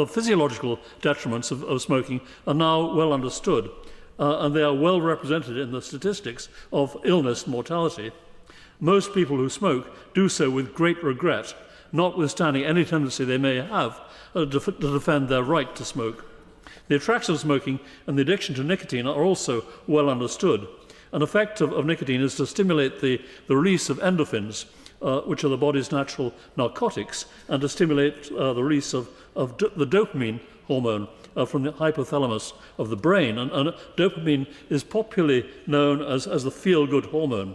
physiological detriments of smoking are now well understood, and they are well represented in the statistics of illness and mortality. Most people who smoke do so with great regret, notwithstanding any tendency they may have to defend their right to smoke. The attractions of smoking and the addiction to nicotine are also well understood. An effect of nicotine is to stimulate the release of endorphins, which are the body's natural narcotics, and to stimulate the release of the dopamine hormone from the hypothalamus of the brain. And dopamine is popularly known as the feel-good hormone.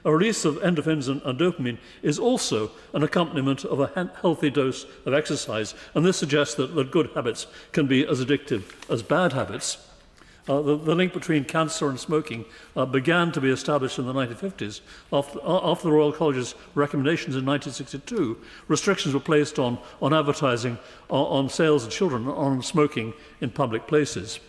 A release of endorphins and dopamine is also an accompaniment of a healthy dose of exercise, and this suggests that good habits can be as addictive as bad habits. The link between cancer and smoking began to be established in the 1950s. After the Royal College's recommendations in 1962, restrictions were placed on advertising, on sales of children, on smoking in public places.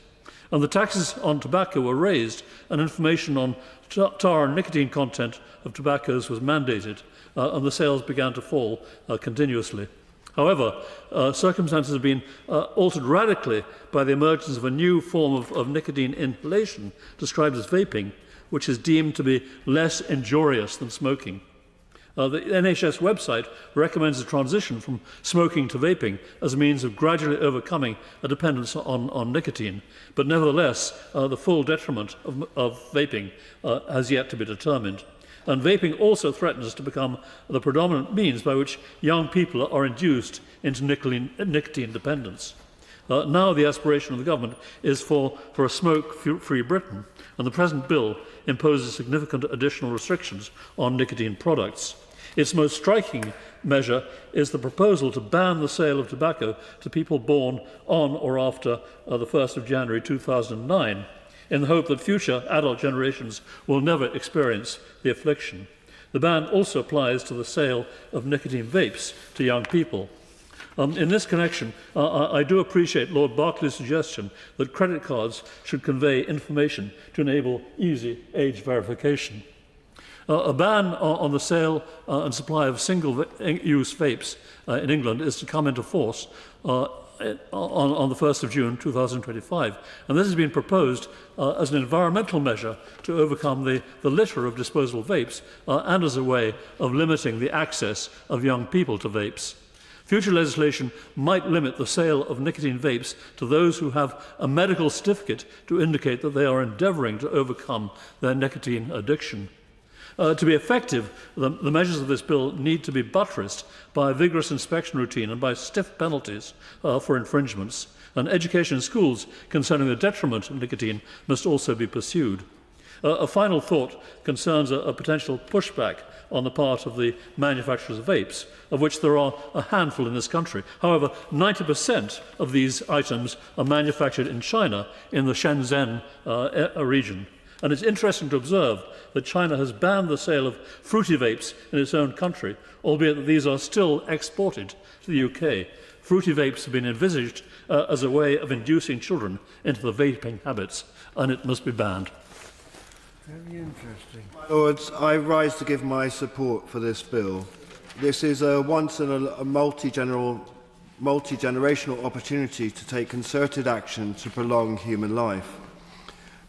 And the taxes on tobacco were raised, and information on tar and nicotine content of tobaccos was mandated, and the sales began to fall continuously. However, circumstances have been altered radically by the emergence of a new form of nicotine inhalation, described as vaping, which is deemed to be less injurious than smoking. The NHS website recommends a transition from smoking to vaping as a means of gradually overcoming a dependence on nicotine. But nevertheless, the full detriment of vaping has yet to be determined. And vaping also threatens to become the predominant means by which young people are induced into nicotine dependence. Now the aspiration of the government is for a smoke-free Britain, and the present bill imposes significant additional restrictions on nicotine products. Its most striking measure is the proposal to ban the sale of tobacco to people born on or after the 1st of January 2009, in the hope that future adult generations will never experience the affliction. The ban also applies to the sale of nicotine vapes to young people. In this connection, I do appreciate Lord Berkeley's suggestion that credit cards should convey information to enable easy age verification. A ban on the sale and supply of single-use vapes in England is to come into force on the 1st of June 2025. And this has been proposed as an environmental measure to overcome the litter of disposable vapes and as a way of limiting the access of young people to vapes. Future legislation might limit the sale of nicotine vapes to those who have a medical certificate to indicate that they are endeavouring to overcome their nicotine addiction. To be effective, the measures of this bill need to be buttressed by a vigorous inspection routine and by stiff penalties for infringements. And education in schools concerning the detriment of nicotine must also be pursued. A final thought concerns a potential pushback on the part of the manufacturers of vapes, of which there are a handful in this country. However, 90% of these items are manufactured in China, in the Shenzhen region. And it's interesting to observe that China has banned the sale of fruity vapes in its own country, albeit that these are still exported to the UK. Fruity vapes have been envisaged as a way of inducing children into the vaping habits, and it must be banned. Very interesting. My Lords, I rise to give my support for this bill. This is a once in a multi-generational opportunity to take concerted action to prolong human life.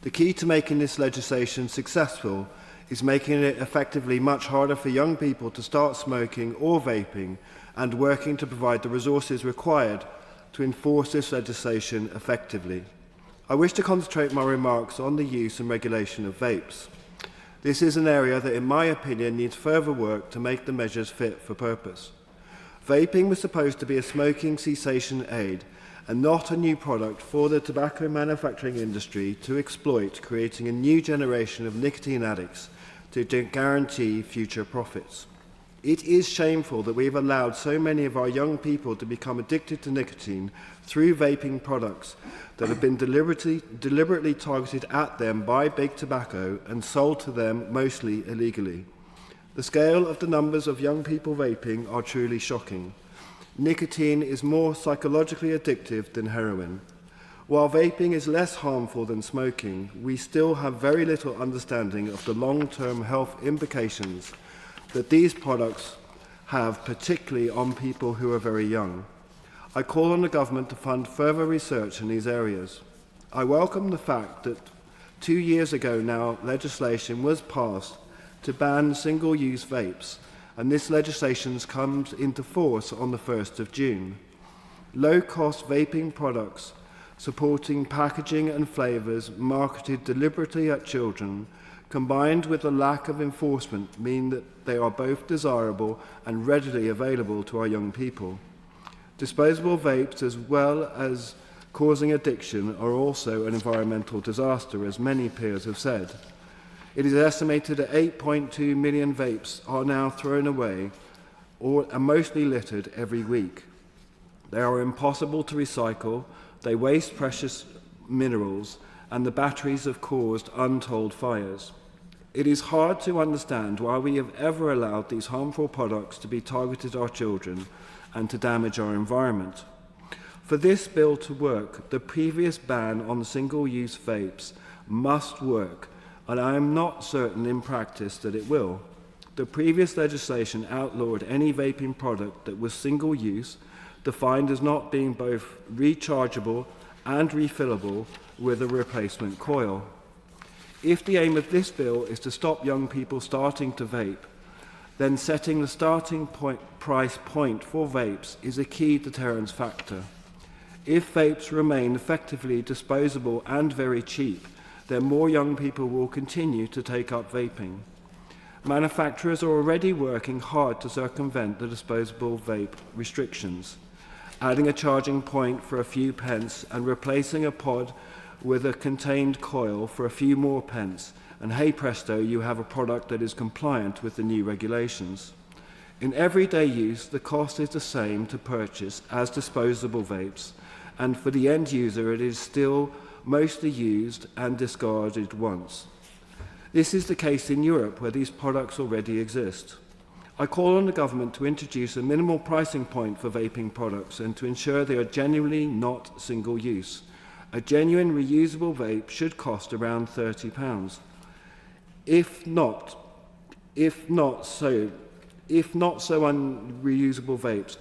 The key to making this legislation successful is making it effectively much harder for young people to start smoking or vaping, and working to provide the resources required to enforce this legislation effectively. I wish to concentrate my remarks on the use and regulation of vapes. This is an area that, in my opinion, needs further work to make the measures fit for purpose. Vaping was supposed to be a smoking cessation aid and not a new product for the tobacco manufacturing industry to exploit, creating a new generation of nicotine addicts to guarantee future profits. It is shameful that we have allowed so many of our young people to become addicted to nicotine through vaping products that have been deliberately targeted at them by big tobacco and sold to them mostly illegally. The scale of the numbers of young people vaping are truly shocking. Nicotine is more psychologically addictive than heroin. While vaping is less harmful than smoking, we still have very little understanding of the long-term health implications that these products have, particularly on people who are very young. I call on the government to fund further research in these areas. I welcome the fact that 2 years ago now legislation was passed to ban single-use vapes, and this legislation comes into force on the 1st of June. Low-cost vaping products supporting packaging and flavours marketed deliberately at children, combined with a lack of enforcement, mean that they are both desirable and readily available to our young people. Disposable vapes, as well as causing addiction, are also an environmental disaster, as many peers have said. It is estimated that 8.2 million vapes are now thrown away or are mostly littered every week. They are impossible to recycle, they waste precious minerals, and the batteries have caused untold fires. It is hard to understand why we have ever allowed these harmful products to be targeted at our children and to damage our environment. For this bill to work, the previous ban on single-use vapes must work, and I am not certain in practice that it will. The previous legislation outlawed any vaping product that was single-use, defined as not being both rechargeable and refillable with a replacement coil. If the aim of this bill is to stop young people starting to vape, then setting the starting price point for vapes is a key deterrence factor. If vapes remain effectively disposable and very cheap, then more young people will continue to take up vaping. Manufacturers are already working hard to circumvent the disposable vape restrictions, adding a charging point for a few pence and replacing a pod with a contained coil for a few more pence, and hey presto, you have a product that is compliant with the new regulations. In everyday use, the cost is the same to purchase as disposable vapes, and for the end user it is still mostly used and discarded once. This is the case in Europe, where these products already exist. I call on the government to introduce a minimal pricing point for vaping products and to ensure they are genuinely not single-use. A genuine reusable vape should cost around £30. If not so unreusable vapes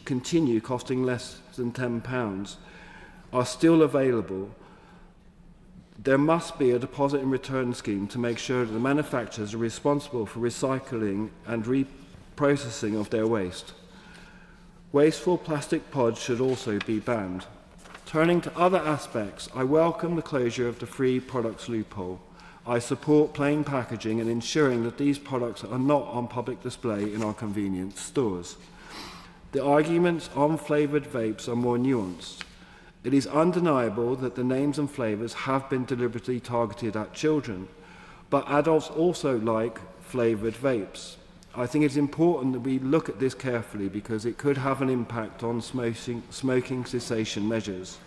continue costing less than £10 are still available, there must be a deposit and return scheme to make sure that the manufacturers are responsible for recycling and reprocessing of their waste. Wasteful plastic pods should also be banned. Turning to other aspects, I welcome the closure of the free products loophole. I support plain packaging and ensuring that these products are not on public display in our convenience stores. The arguments on flavoured vapes are more nuanced. It is undeniable that the names and flavours have been deliberately targeted at children, but adults also like flavoured vapes. I think it's important that we look at this carefully because it could have an impact on smoking cessation measures.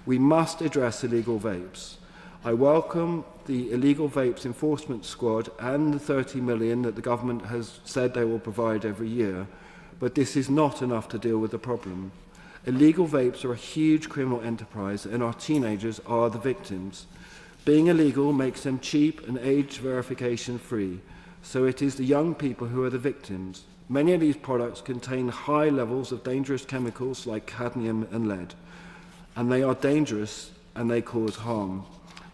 We must address illegal vapes. I welcome the Illegal Vapes Enforcement Squad and the 30 million that the government has said they will provide every year, but this is not enough to deal with the problem. Illegal vapes are a huge criminal enterprise and our teenagers are the victims. Being illegal makes them cheap and age verification free, so it is the young people who are the victims. Many of these products contain high levels of dangerous chemicals like cadmium and lead, and they are dangerous and they cause harm.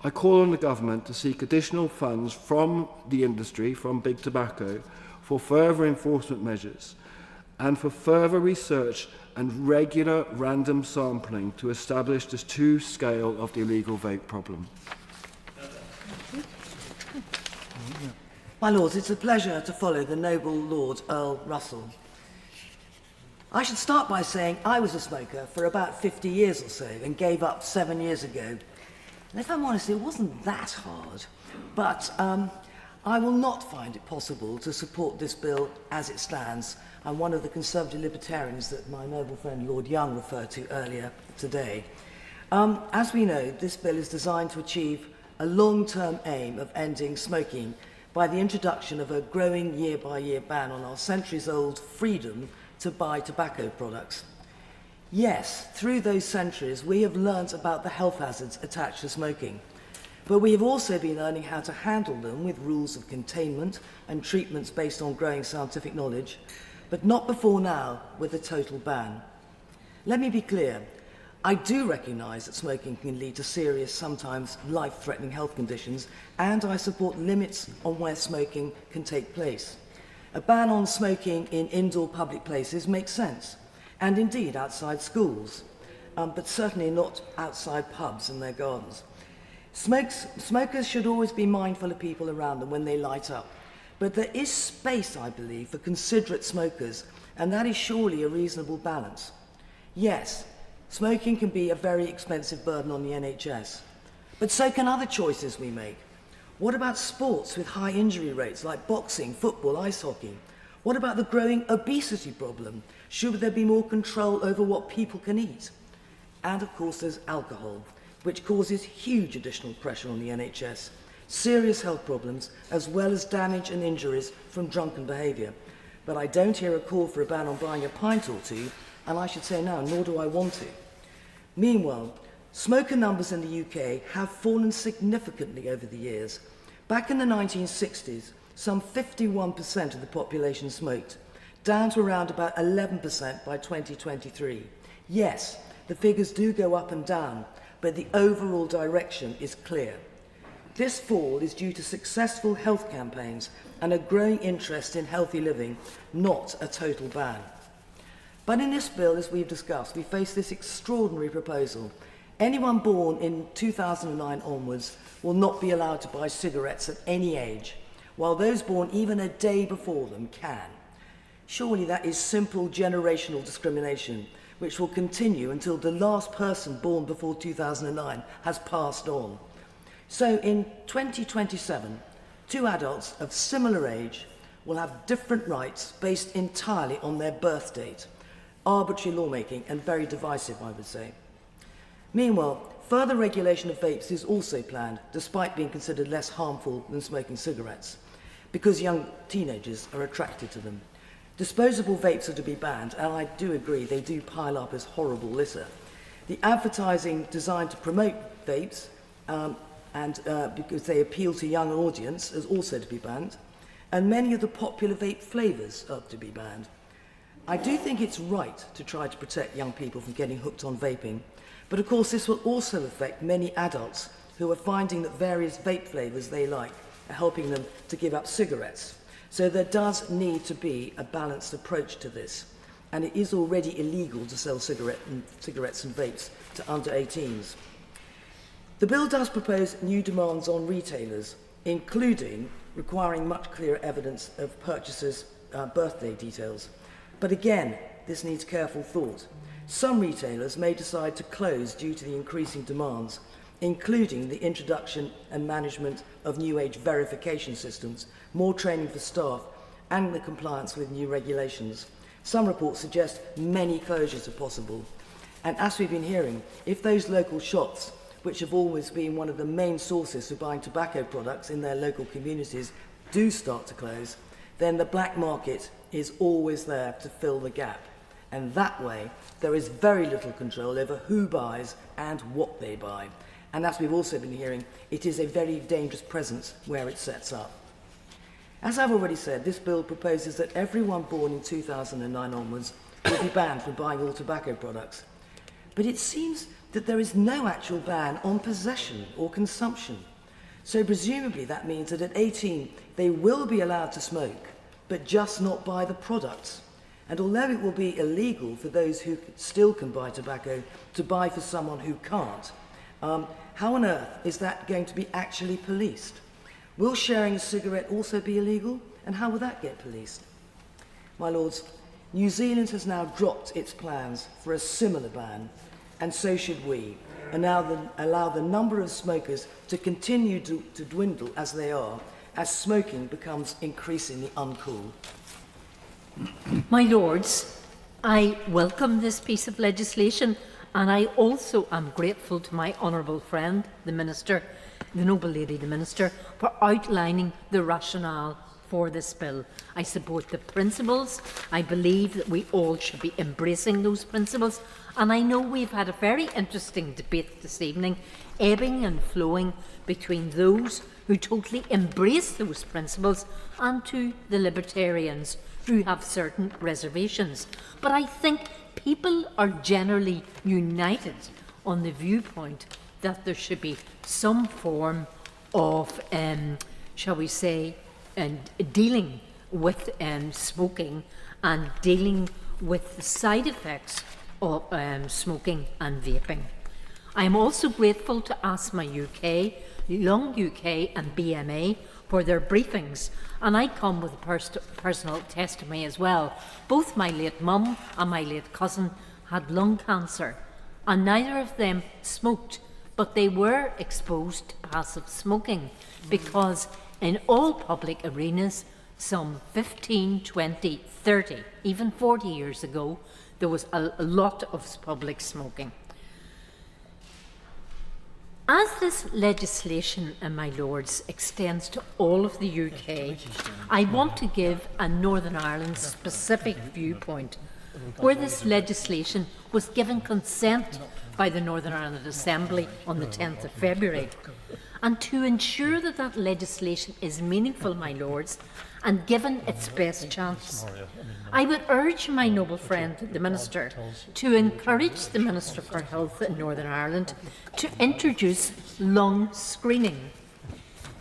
I call on the government to seek additional funds from the industry, from Big Tobacco, for further enforcement measures and for further research and regular random sampling to establish the true scale of the illegal vape problem. My Lords, it's a pleasure to follow the noble Lord Earl Russell. I should start by saying I was a smoker for about 50 years or so and gave up 7 years ago. And if I'm honest, it wasn't that hard, but I will not find it possible to support this bill as it stands. I'm one of the Conservative Libertarians that my noble friend Lord Young referred to earlier today. As we know, this bill is designed to achieve a long-term aim of ending smoking by the introduction of a growing year-by-year ban on our centuries-old freedom to buy tobacco products. Yes, through those centuries, we have learnt about the health hazards attached to smoking, but we have also been learning how to handle them with rules of containment and treatments based on growing scientific knowledge, but not before now with a total ban. Let me be clear. I do recognise that smoking can lead to serious, sometimes life-threatening health conditions, and I support limits on where smoking can take place. A ban on smoking in indoor public places makes sense, and indeed outside schools, but certainly not outside pubs and their gardens. Smokers should always be mindful of people around them when they light up, but there is space, I believe, for considerate smokers, and that is surely a reasonable balance. Yes, smoking can be a very expensive burden on the NHS, but so can other choices we make. What about sports with high injury rates like boxing, football, ice hockey? What about the growing obesity problem? Should there be more control over what people can eat? And of course there's alcohol, which causes huge additional pressure on the NHS, serious health problems, as well as damage and injuries from drunken behaviour. But I don't hear a call for a ban on buying a pint or two, and I should say now, nor do I want to. Meanwhile, smoker numbers in the UK have fallen significantly over the years. Back in the 1960s, some 51% of the population smoked, down to around about 11% by 2023. Yes, the figures do go up and down, but the overall direction is clear. This fall is due to successful health campaigns and a growing interest in healthy living, not a total ban. But in this bill, as we've discussed, we face this extraordinary proposal. Anyone born in 2009 onwards will not be allowed to buy cigarettes at any age, while those born even a day before them can. Surely that is simple generational discrimination, which will continue until the last person born before 2009 has passed on. So in 2027, two adults of similar age will have different rights based entirely on their birth date. Arbitrary lawmaking and very divisive, I would say. Meanwhile, Further regulation of vapes is also planned, despite being considered less harmful than smoking cigarettes, because young teenagers are attracted to them. Disposable vapes are to be banned, and I do agree they do pile up as horrible litter. The advertising designed to promote vapes, because they appeal to young audience, is also to be banned, and many of the popular vape flavours are to be banned. I do think it's right to try to protect young people from getting hooked on vaping, but of course this will also affect many adults who are finding that various vape flavours they like are helping them to give up cigarettes. So there does need to be a balanced approach to this, and it is already illegal to sell cigarettes and vapes to under 18s. The bill does propose new demands on retailers, including requiring much clearer evidence of purchasers' birthday details. But again, this needs careful thought. Some retailers may decide to close due to the increasing demands, including the introduction and management of new age verification systems, more training for staff, and the compliance with new regulations. Some reports suggest many closures are possible. And as we've been hearing, if those local shops, which have always been one of the main sources for buying tobacco products in their local communities, do start to close, then the black market is always there to fill the gap. And that way, there is very little control over who buys and what they buy. And as we've also been hearing, it is a very dangerous presence where it sets up. As I've already said, this bill proposes that everyone born in 2009 onwards will be banned from buying all tobacco products. But it seems that there is no actual ban on possession or consumption. So presumably that means that at 18 they will be allowed to smoke, but just not buy the products. And although it will be illegal for those who still can buy tobacco to buy for someone who can't, how on earth is that going to be actually policed? Will sharing a cigarette also be illegal? And how will that get policed? My lords, New Zealand has now dropped its plans for a similar ban, and so should we, and now allow the number of smokers to continue to dwindle as they are, as smoking becomes increasingly uncool. My Lords, I welcome this piece of legislation, and I also am grateful to my honourable friend, the Minister, the noble lady, the Minister, for outlining the rationale for this bill. I support the principles. I believe that we all should be embracing those principles, and I know we've had a very interesting debate this evening, ebbing and flowing between those who totally embrace those principles and to the libertarians who have certain reservations. But I think people are generally united on the viewpoint that there should be some form of, shall we say, dealing with smoking and dealing with the side effects of smoking and vaping. I am also grateful to ASMA UK, Long UK and BMA for their briefings, and I come with a personal testimony as well. Both my late mum and my late cousin had lung cancer, and neither of them smoked, but they were exposed to passive smoking because in all public arenas, some 15, 20, 30, even 40 years ago, there was a lot of public smoking. As this legislation, my Lords, extends to all of the UK, I want to give a Northern Ireland specific viewpoint, where this legislation was given consent by the Northern Ireland Assembly on the 10th of February. And to ensure that that legislation is meaningful, my Lords, and given its best chance, I would urge my noble friend, the Minister, to encourage the Minister for Health in Northern Ireland to introduce lung screening.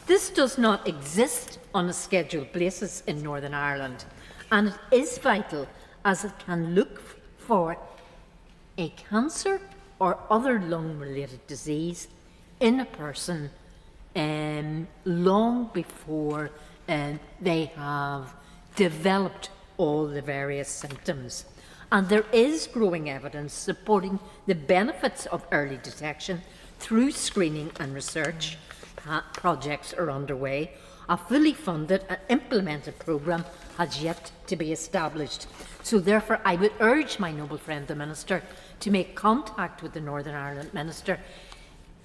This does not exist on a scheduled basis in Northern Ireland, and it is vital as it can look for a cancer or other lung-related disease in a person long before they have developed all the various symptoms. And there is growing evidence supporting the benefits of early detection through screening and research. Projects are underway. A fully funded and implemented programme has yet to be established. So therefore I would urge my noble friend the Minister to make contact with the Northern Ireland Minister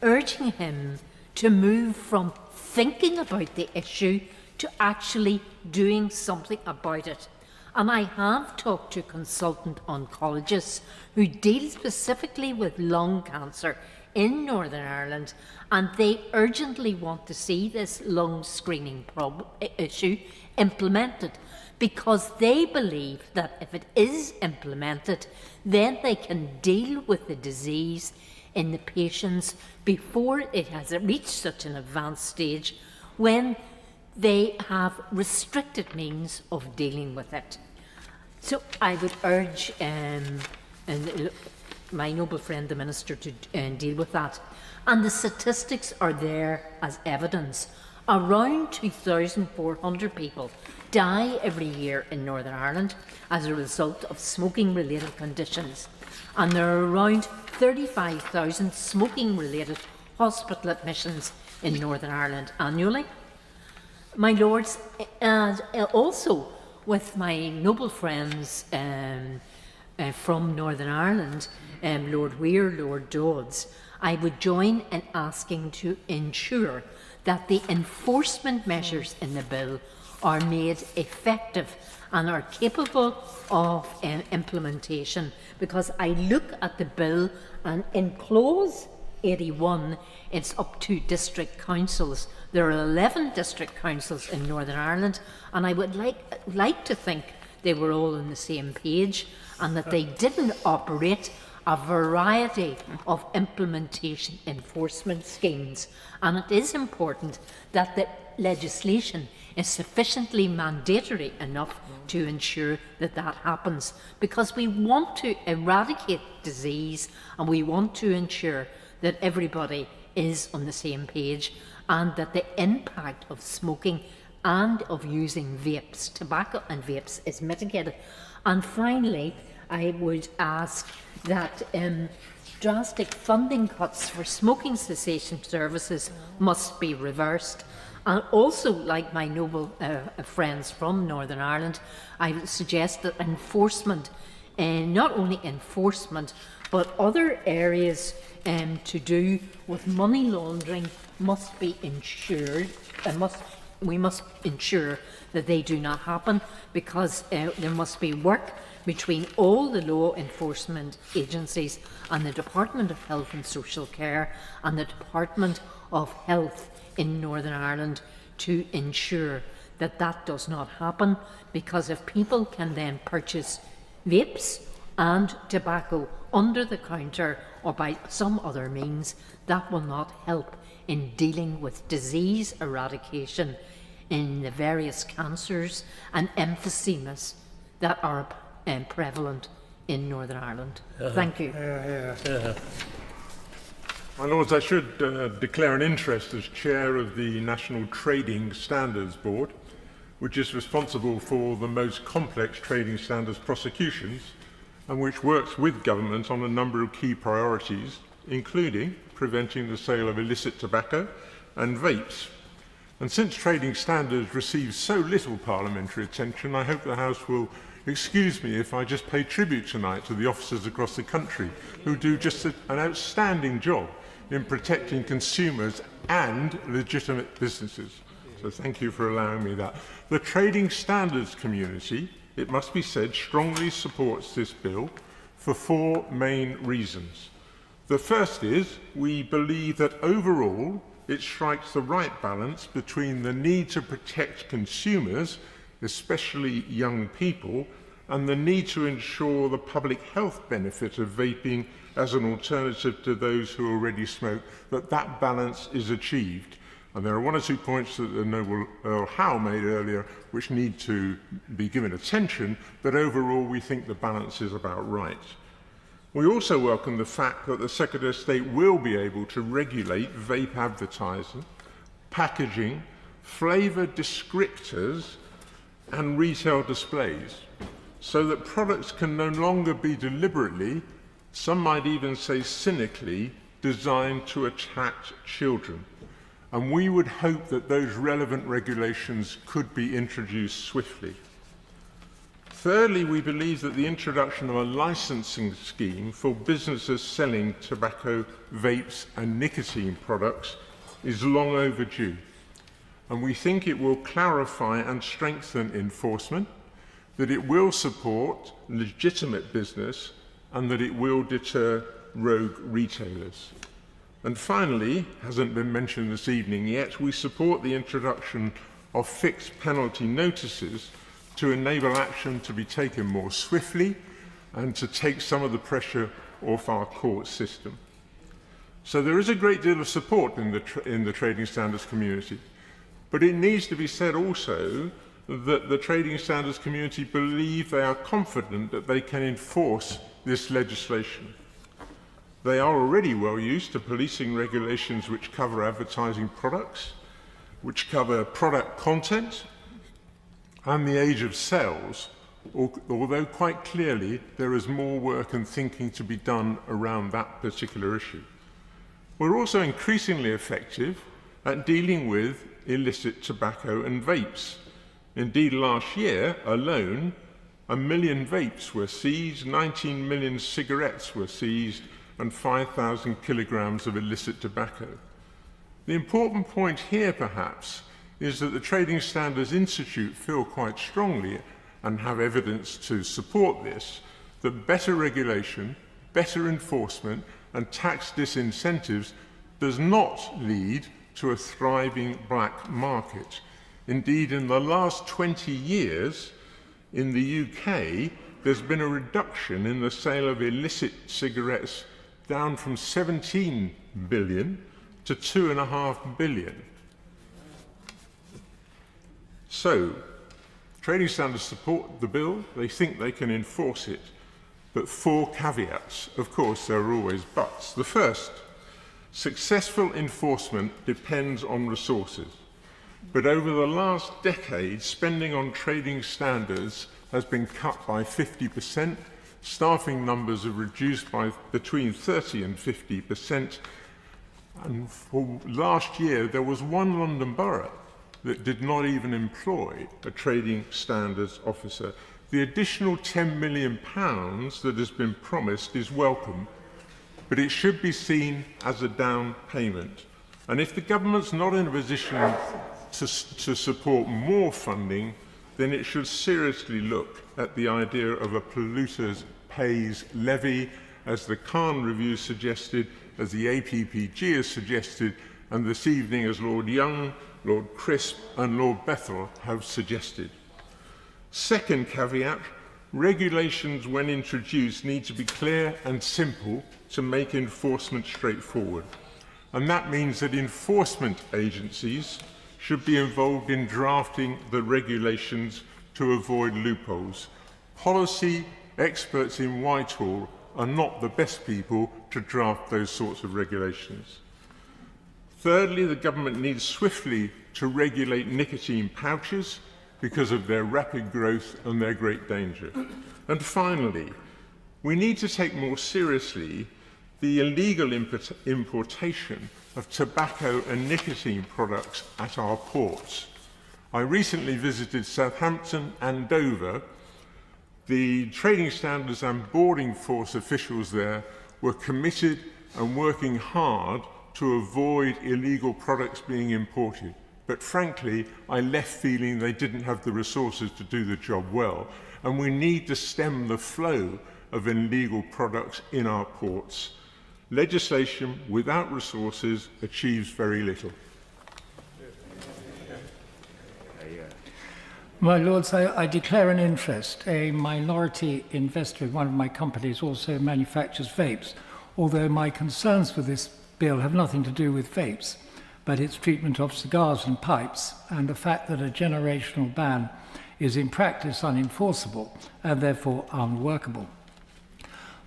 urging him to move from thinking about the issue to actually doing something about it. And I have talked to consultant oncologists who deal specifically with lung cancer in Northern Ireland, and they urgently want to see this lung screening issue implemented, because they believe that if it is implemented, then they can deal with the disease in the patients before it has reached such an advanced stage when they have restricted means of dealing with it. So I would urge my noble friend the Minister to deal with that. And the statistics are there as evidence. Around 2,400 people die every year in Northern Ireland as a result of smoking-related conditions. And there are around 35,000 smoking-related hospital admissions in Northern Ireland annually. My Lords, and also with my noble friends from Northern Ireland, Lord Weir, Lord Dodds, I would join in asking to ensure that the enforcement measures in the bill are made effective and are capable of implementation, because I look at the bill and in clause 81 it's up to district councils. There are 11 district councils in Northern Ireland, and I would like to think they were all on the same page and that they didn't operate a variety of implementation enforcement schemes. And it is important that the legislation is sufficiently mandatory enough to ensure that that happens, because we want to eradicate disease and we want to ensure that everybody is on the same page and that the impact of smoking and of using vapes, tobacco and vapes, is mitigated. And finally, I would ask that drastic funding cuts for smoking cessation services must be reversed. And also, like my noble friends from Northern Ireland, I would suggest that enforcement, not only enforcement, but other areas to do with money laundering must be ensured, and we must ensure that they do not happen, because there must be work between all the law enforcement agencies and the Department of Health and Social Care and the Department of Health in Northern Ireland to ensure that that does not happen, because if people can then purchase vapes and tobacco under the counter or by some other means, that will not help in dealing with disease eradication in the various cancers and emphysemas that are prevalent in Northern Ireland. Thank you. My Lords, I should declare an interest as Chair of the National Trading Standards Board, which is responsible for the most complex trading standards prosecutions and which works with government on a number of key priorities, including preventing the sale of illicit tobacco and vapes. And since trading standards receive so little parliamentary attention, I hope the House will excuse me if I just pay tribute tonight to the officers across the country who do just an outstanding job in protecting consumers and legitimate businesses. So thank you for allowing me that. The trading standards community, it must be said, strongly supports this bill for four main reasons. The first is we believe that overall it strikes the right balance between the need to protect consumers, especially young people, and the need to ensure the public health benefit of vaping as an alternative to those who already smoke, that balance is achieved. And there are one or two points that the Noble Earl Howe made earlier which need to be given attention, but overall we think the balance is about right. We also welcome the fact that the Secretary of State will be able to regulate vape advertising, packaging, flavour descriptors and retail displays, so that products can no longer be deliberately, some might even say cynically, designed to attract children. And we would hope that those relevant regulations could be introduced swiftly. Thirdly, we believe that the introduction of a licensing scheme for businesses selling tobacco, vapes and nicotine products is long overdue, and we think it will clarify and strengthen enforcement, that it will support legitimate business, and that it will deter rogue retailers. And finally, hasn't been mentioned this evening yet, we support the introduction of fixed penalty notices to enable action to be taken more swiftly and to take some of the pressure off our court system. So there is a great deal of support in the trading standards community, but it needs to be said also that the trading standards community believe they are confident that they can enforce this legislation. They are already well used to policing regulations which cover advertising products, which cover product content, and the age of sales, although quite clearly there is more work and thinking to be done around that particular issue. We're also increasingly effective at dealing with illicit tobacco and vapes. Indeed, last year alone, 1 million vapes were seized, 19 million cigarettes were seized, and 5,000 kilograms of illicit tobacco. The important point here, perhaps, is that the Trading Standards Institute feel quite strongly, and have evidence to support this, that better regulation, better enforcement and tax disincentives does not lead to a thriving black market. Indeed, in the last 20 years in the UK, there's been a reduction in the sale of illicit cigarettes down from 17 billion to 2.5 billion. So, trading standards support the bill, they think they can enforce it, but 4 caveats. Of course, there are always buts. The first, successful enforcement depends on resources. But over the last decade, spending on trading standards has been cut by 50%, staffing numbers are reduced by between 30 and 50%, and for last year there was one London borough that did not even employ a trading standards officer. The additional £10 million that has been promised is welcome, but it should be seen as a down payment. And if the government's not in a position to support more funding, then it should seriously look at the idea of a polluters pays levy, as the Khan Review suggested, as the APPG has suggested, and this evening as Lord Young, Lord Crisp and Lord Bethell have suggested. Second caveat, regulations when introduced need to be clear and simple to make enforcement straightforward. And that means that enforcement agencies should be involved in drafting the regulations to avoid loopholes. Policy experts in Whitehall are not the best people to draft those sorts of regulations. Thirdly, the government needs swiftly to regulate nicotine pouches because of their rapid growth and their great danger. And finally, we need to take more seriously the illegal importation of tobacco and nicotine products at our ports. I recently visited Southampton and Dover. The trading standards and boarding force officials there were committed and working hard to avoid illegal products being imported. But frankly, I left feeling they didn't have the resources to do the job well, and we need to stem the flow of illegal products in our ports. Legislation without resources achieves very little. My Lords, I declare an interest. A minority investor in one of my companies also manufactures vapes, although my concerns for this bill have nothing to do with vapes, but its treatment of cigars and pipes, and the fact that a generational ban is in practice unenforceable and therefore unworkable.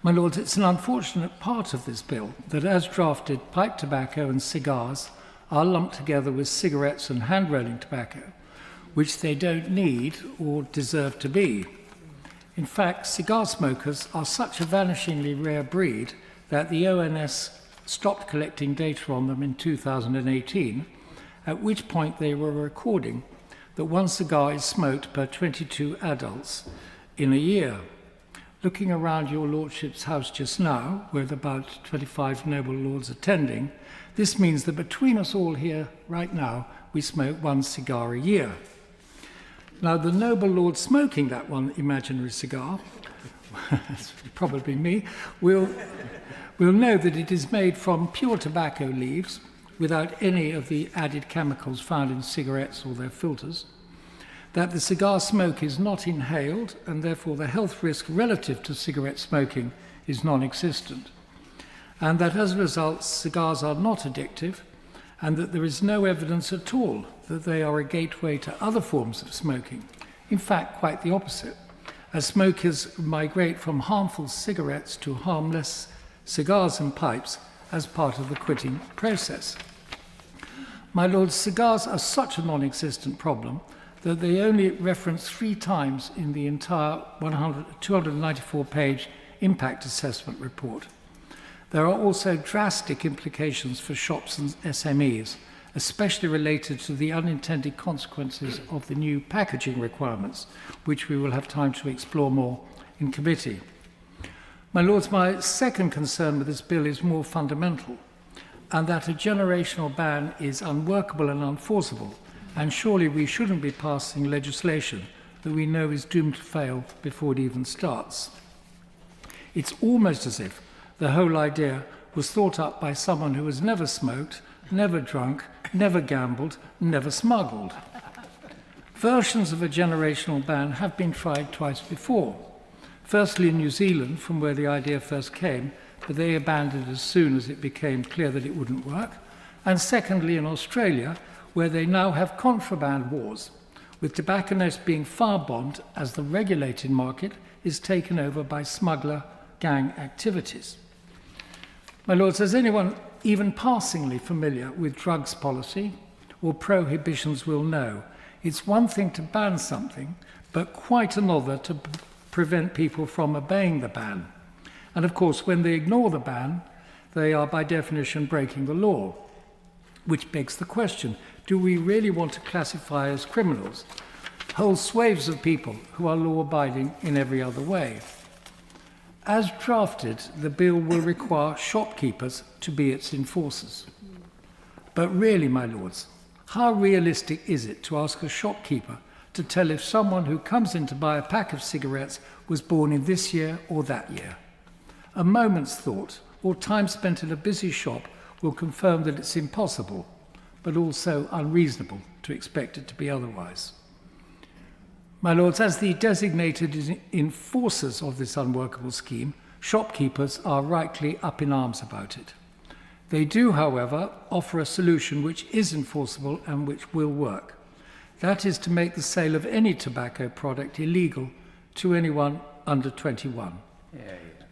My Lords, it's an unfortunate part of this bill that, as drafted, pipe tobacco and cigars are lumped together with cigarettes and hand-rolling tobacco, which they don't need or deserve to be. In fact, cigar smokers are such a vanishingly rare breed that the ONS stopped collecting data on them in 2018, at which point they were recording that one cigar is smoked per 22 adults, in a year. Looking around your Lordship's house just now, with about 25 noble lords attending, this means that between us all here right now, we smoke 1 cigar a year. Now, the noble lord smoking that one imaginary cigar, it's probably me, will know that it is made from pure tobacco leaves without any of the added chemicals found in cigarettes or their filters, that the cigar smoke is not inhaled and therefore the health risk relative to cigarette smoking is non-existent, and that as a result cigars are not addictive, and that there is no evidence at all that they are a gateway to other forms of smoking. In fact, quite the opposite, as smokers migrate from harmful cigarettes to harmless cigars and pipes as part of the quitting process. My lords, cigars are such a non-existent problem that they only reference 3 times in the entire 294-page impact assessment report. There are also drastic implications for shops and SMEs, especially related to the unintended consequences of the new packaging requirements, which we will have time to explore more in committee. My lords, my second concern with this bill is more fundamental, and that a generational ban is unworkable and unenforceable, and surely we shouldn't be passing legislation that we know is doomed to fail before it even starts. It's almost as if the whole idea was thought up by someone who has never smoked, never drunk, never gambled, never smuggled. Versions of a generational ban have been tried twice before. Firstly in New Zealand, from where the idea first came, but they abandoned it as soon as it became clear that it wouldn't work. And secondly in Australia, where they now have contraband wars, with tobacconists being far-bombed as the regulated market is taken over by smuggler gang activities. My lords, is anyone even passingly familiar with drugs policy or prohibitions will know it's one thing to ban something, but quite another to prevent people from obeying the ban. And of course, when they ignore the ban, they are by definition breaking the law, which begs the question, do we really want to classify as criminals whole swathes of people who are law-abiding in every other way? As drafted, the bill will require shopkeepers to be its enforcers. But really, my lords, how realistic is it to ask a shopkeeper to tell if someone who comes in to buy a pack of cigarettes was born in this year or that year? A moment's thought or time spent in a busy shop will confirm that it's impossible, but also unreasonable to expect it to be otherwise. My lords, as the designated enforcers of this unworkable scheme, shopkeepers are rightly up in arms about it. They do, however, offer a solution which is enforceable and which will work. That is to make the sale of any tobacco product illegal to anyone under 21.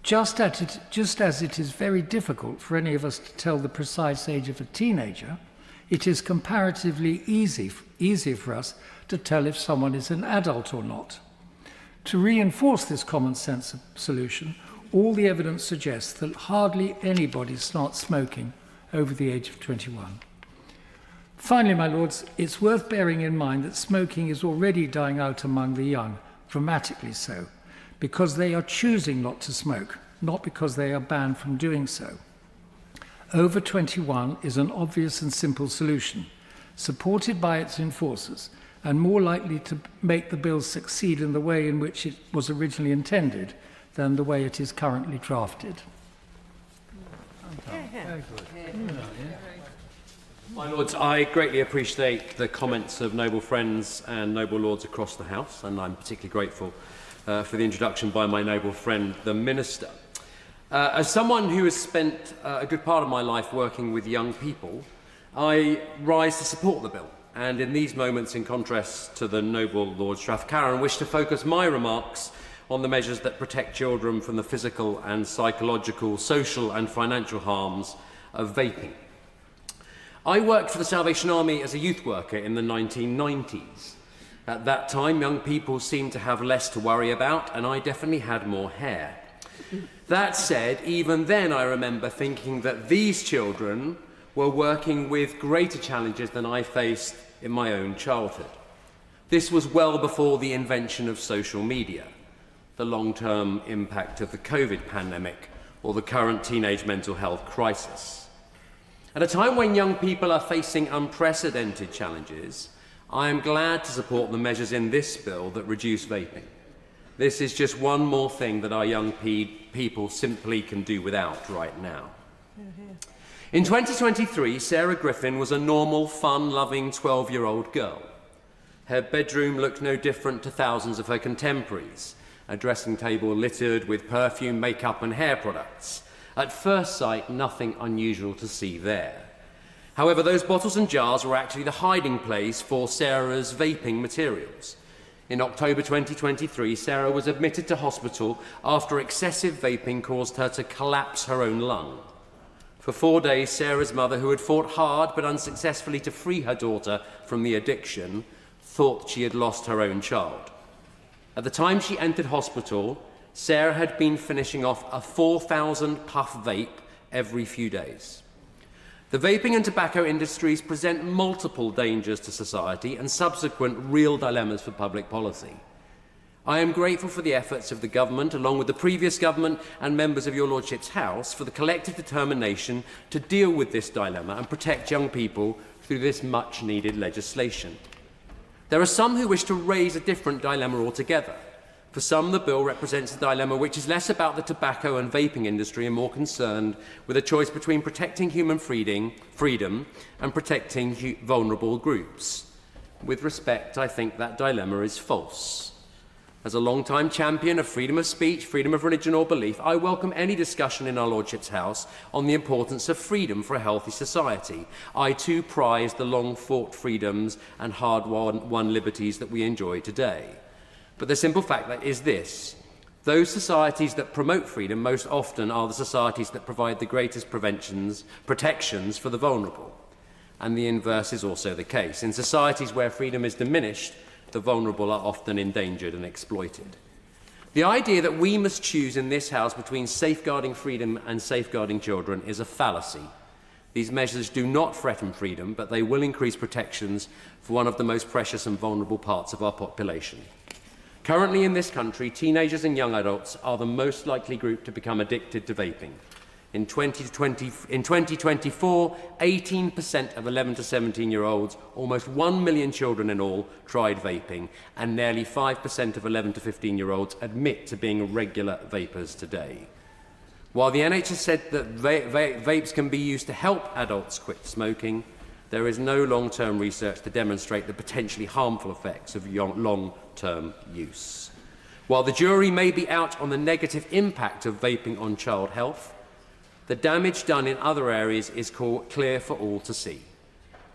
Just as it is very difficult for any of us to tell the precise age of a teenager, it is comparatively easier for us to tell if someone is an adult or not. To reinforce this common sense solution, all the evidence suggests that hardly anybody starts smoking over the age of 21. Finally, my lords, it's worth bearing in mind that smoking is already dying out among the young, dramatically so, because they are choosing not to smoke, not because they are banned from doing so. Over 21 is an obvious and simple solution, supported by its enforcers, and more likely to make the bill succeed in the way in which it was originally intended than the way it is currently drafted. My lords, I greatly appreciate the comments of noble friends and noble lords across the House, and I'm particularly grateful for the introduction by my noble friend, the Minister. As someone who has spent a good part of my life working with young people, I rise to support the bill, and in these moments, in contrast to the noble Lord Strathcarron, wish to focus my remarks on the measures that protect children from the physical and psychological, social and financial harms of vaping. I worked for the Salvation Army as a youth worker in the 1990s. At that time, young people seemed to have less to worry about, and I definitely had more hair. That said, even then I remember thinking that these children were working with greater challenges than I faced in my own childhood. This was well before the invention of social media. the long-term impact of the COVID pandemic or the current teenage mental health crisis. At a time when young people are facing unprecedented challenges, I am glad to support the measures in this bill that reduce vaping. This is just one more thing that our young people simply can do without right now. In 2023, Sarah Griffin was a normal, fun-loving 12-year-old girl. Her bedroom looked no different to thousands of her contemporaries, a dressing table littered with perfume, makeup and hair products. At first sight, nothing unusual to see there. However, those bottles and jars were actually the hiding place for Sarah's vaping materials. In October 2023, Sarah was admitted to hospital after excessive vaping caused her to collapse her own lung. For 4 days, Sarah's mother, who had fought hard but unsuccessfully to free her daughter from the addiction, thought she had lost her own child. At the time she entered hospital, Sarah had been finishing off a 4,000 puff vape every few days. The vaping and tobacco industries present multiple dangers to society and subsequent real dilemmas for public policy. I am grateful for the efforts of the government, along with the previous government and members of your Lordship's House, for the collective determination to deal with this dilemma and protect young people through this much-needed legislation. There are some who wish to raise a different dilemma altogether. For some, the bill represents a dilemma which is less about the tobacco and vaping industry and more concerned with a choice between protecting human freedom and protecting vulnerable groups. With respect, I think that dilemma is false. As a long-time champion of freedom of speech, freedom of religion or belief, I welcome any discussion in our Lordship's House on the importance of freedom for a healthy society. I too prize the long-fought freedoms and hard-won liberties that we enjoy today. But the simple fact is this: those societies that promote freedom most often are the societies that provide the greatest protections for the vulnerable. And the inverse is also the case. In societies where freedom is diminished, the vulnerable are often endangered and exploited. The idea that we must choose in this House between safeguarding freedom and safeguarding children is a fallacy. These measures do not threaten freedom, but they will increase protections for one of the most precious and vulnerable parts of our population. Currently in this country, teenagers and young adults are the most likely group to become addicted to vaping. In 2024, 18% of 11 to 17-year-olds, almost 1 million children in all, tried vaping, and nearly 5% of 11 to 15-year-olds admit to being regular vapers today. While the NHS said that vapes can be used to help adults quit smoking, there is no long-term research to demonstrate the potentially harmful effects of long-term use. While the jury may be out on the negative impact of vaping on child health, the damage done in other areas is clear for all to see.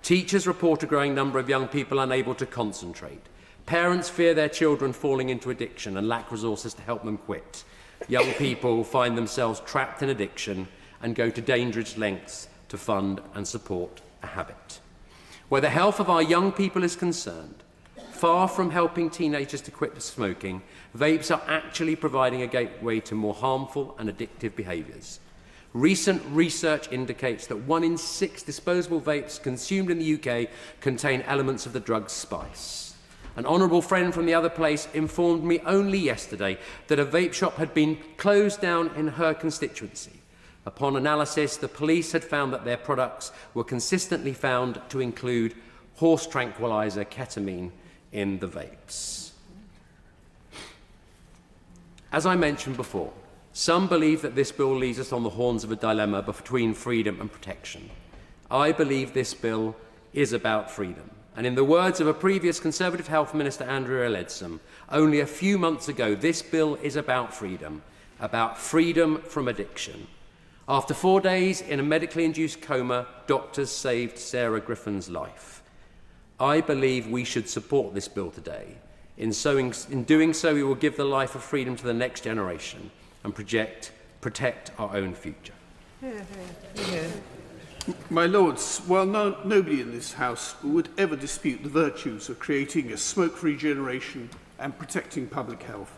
Teachers report a growing number of young people unable to concentrate. Parents fear their children falling into addiction and lack resources to help them quit. Young people find themselves trapped in addiction and go to dangerous lengths to fund and support a habit. Where the health of our young people is concerned, far from helping teenagers to quit smoking, vapes are actually providing a gateway to more harmful and addictive behaviours. Recent research indicates that 1 in 6 disposable vapes consumed in the UK contain elements of the drug spice. An honourable friend from the other place informed me only yesterday that a vape shop had been closed down in her constituency. Upon analysis, the police had found that their products were consistently found to include horse tranquilizer ketamine in the vapes. As I mentioned before, some believe that this bill leaves us on the horns of a dilemma between freedom and protection. I believe this bill is about freedom. And in the words of a previous Conservative Health Minister, Andrea Leadsom, only a few months ago, this bill is about freedom from addiction. After 4 days in a medically induced coma, doctors saved Sarah Griffin's life. I believe we should support this bill today. In doing so, we will give the life of freedom to the next generation and protect our own future. My Lords, while nobody in this House would ever dispute the virtues of creating a smoke-free generation and protecting public health,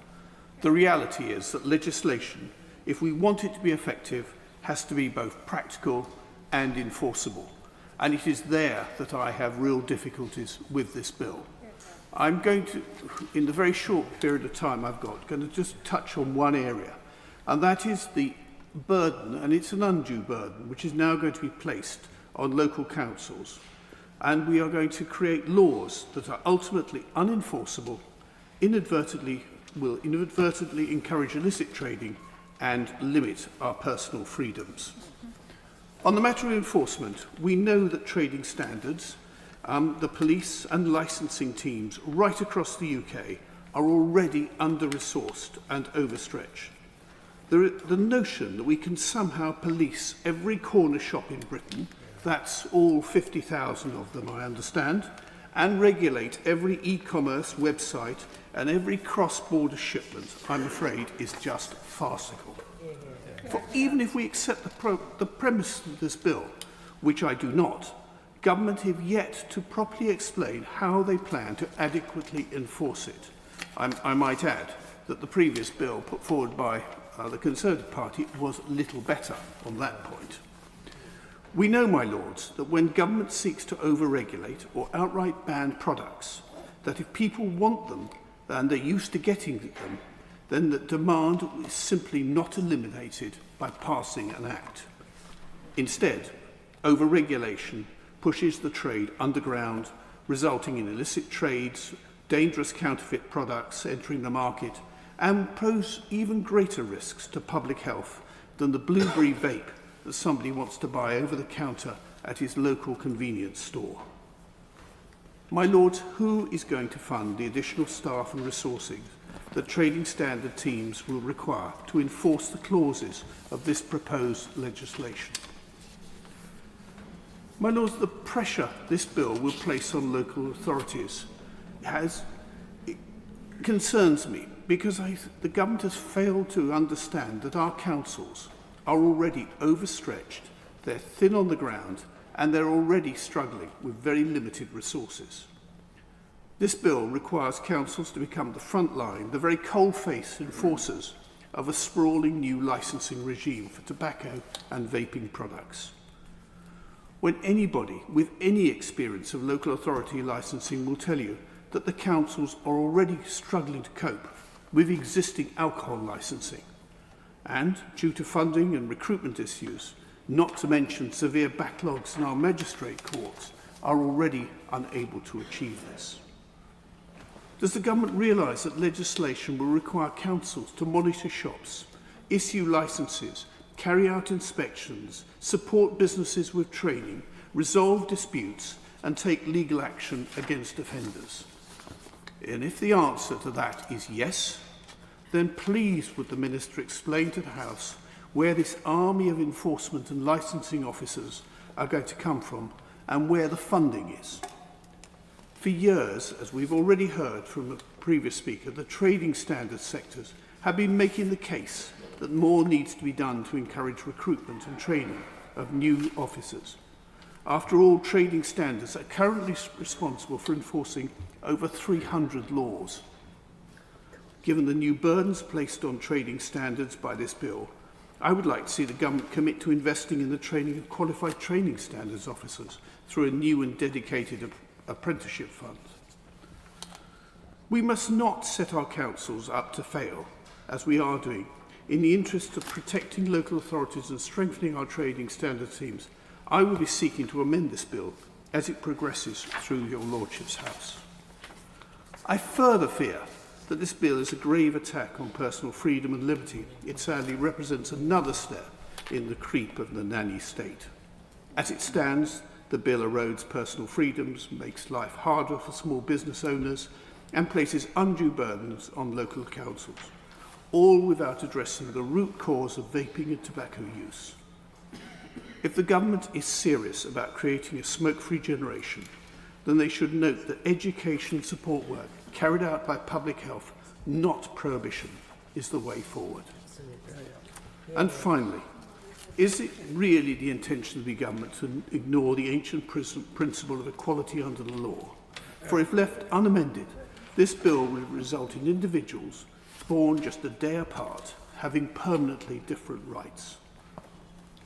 the reality is that legislation, if we want it to be effective, has to be both practical and enforceable. And it is there that I have real difficulties with this bill. I'm going to, in the very short period of time I've got, going to just touch on one area, and that is the burden, and it's an undue burden, which is now going to be placed on local councils. And we are going to create laws that are ultimately unenforceable, will inadvertently encourage illicit trading and limit our personal freedoms. On the matter of enforcement, we know that trading standards, the police and licensing teams right across the UK are already under-resourced and overstretched. The notion that we can somehow police every corner shop in Britain, that's all 50,000 of them I understand, and regulate every e-commerce website and every cross-border shipment, I'm afraid, is just farcical. For even if we accept the premise of this bill, which I do not, government have yet to properly explain how they plan to adequately enforce it. I might add that the previous bill put forward by the Conservative Party was little better on that point. We know, my lords, that when government seeks to over-regulate or outright ban products, that if people want them and they're used to getting them, then the demand is simply not eliminated by passing an act. Instead, over-regulation pushes the trade underground, resulting in illicit trades, dangerous counterfeit products entering the market, and pose even greater risks to public health than the blueberry vape that somebody wants to buy over the counter at his local convenience store. My lords, who is going to fund the additional staff and resourcing that trading standard teams will require to enforce the clauses of this proposed legislation? My lords, the pressure this bill will place on local authorities concerns me, because the government has failed to understand that our councils are already overstretched, they're thin on the ground, and they're already struggling with very limited resources. This bill requires councils to become the front line, the very coal-face enforcers of a sprawling new licensing regime for tobacco and vaping products. When anybody with any experience of local authority licensing will tell you that the councils are already struggling to cope with existing alcohol licensing, and due to funding and recruitment issues, not to mention severe backlogs in our magistrate courts, are already unable to achieve this. Does the government realise that legislation will require councils to monitor shops, issue licences, carry out inspections, support businesses with training, resolve disputes, and take legal action against offenders? And if the answer to that is yes, then please would the Minister explain to the House where this army of enforcement and licensing officers are going to come from and where the funding is. For years, as we've already heard from a previous speaker, the trading standards sectors have been making the case that more needs to be done to encourage recruitment and training of new officers. After all, trading standards are currently responsible for enforcing over 300 laws. Given the new burdens placed on trading standards by this bill, I would like to see the government commit to investing in the training of qualified training standards officers through a new and dedicated apprenticeship fund. We must not set our councils up to fail, as we are doing, in the interest of protecting local authorities and strengthening our trading standard teams. I will be seeking to amend this bill as it progresses through your Lordship's House. I further fear that this bill is a grave attack on personal freedom and liberty. It sadly represents another step in the creep of the nanny state. As it stands, the bill erodes personal freedoms, makes life harder for small business owners, and places undue burdens on local councils, all without addressing the root cause of vaping and tobacco use. If the government is serious about creating a smoke-free generation, then they should note that education and support work carried out by public health, not prohibition, is the way forward. And finally, is it really the intention of the government to ignore the ancient principle of equality under the law? For if left unamended, this bill will result in individuals born just a day apart having permanently different rights.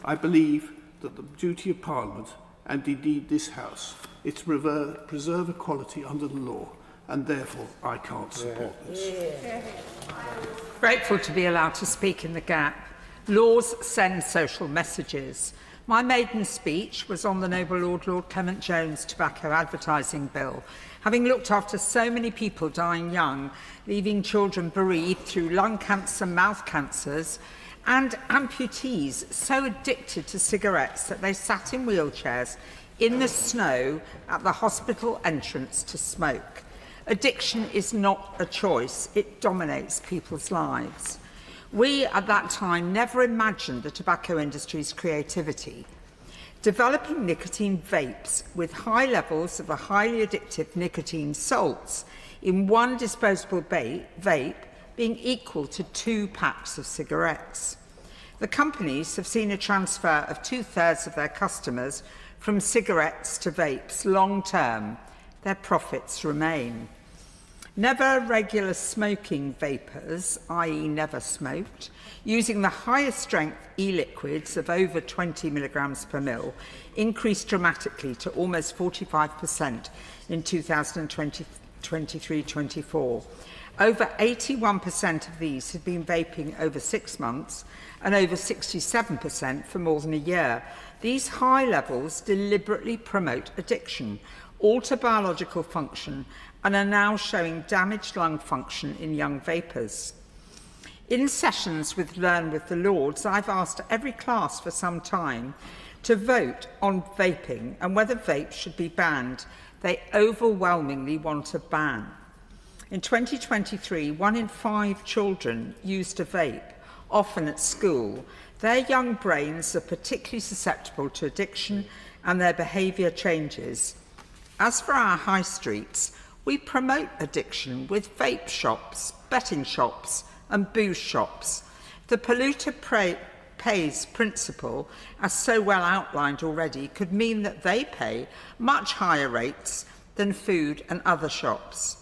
I believe that the duty of Parliament, and indeed this House, is to preserve equality under the law and therefore I can't support this. Grateful to be allowed to speak in the gap. Laws send social messages. My maiden speech was on the Noble Lord Clement Jones Tobacco Advertising Bill. Having looked after so many people dying young, leaving children bereaved through lung cancer, mouth cancers, and amputees so addicted to cigarettes that they sat in wheelchairs in the snow at the hospital entrance to smoke. Addiction is not a choice, it dominates people's lives. We, at that time, never imagined the tobacco industry's creativity. Developing nicotine vapes with high levels of the highly addictive nicotine salts in one disposable vape being equal to 2 packs of cigarettes. The companies have seen a transfer of 2/3 of their customers from cigarettes to vapes long term. Their profits remain. Never regular smoking vapors, i.e. never smoked, using the highest strength e-liquids of over 20 milligrams per mil, increased dramatically to almost 45% in 2023-24. Over 81% of these had been vaping over 6 months and over 67% for more than a year. These high levels deliberately promote addiction, alter biological function, and are now showing damaged lung function in young vapers. In sessions with Learn with the Lords, I've asked every class for some time to vote on vaping and whether vapes should be banned. They overwhelmingly want a ban. In 2023, 1 in 5 children used a vape, often at school. Their young brains are particularly susceptible to addiction and their behaviour changes. As for our high streets, we promote addiction with vape shops, betting shops and booze shops. The polluter pays principle, as so well outlined already, could mean that they pay much higher rates than food and other shops.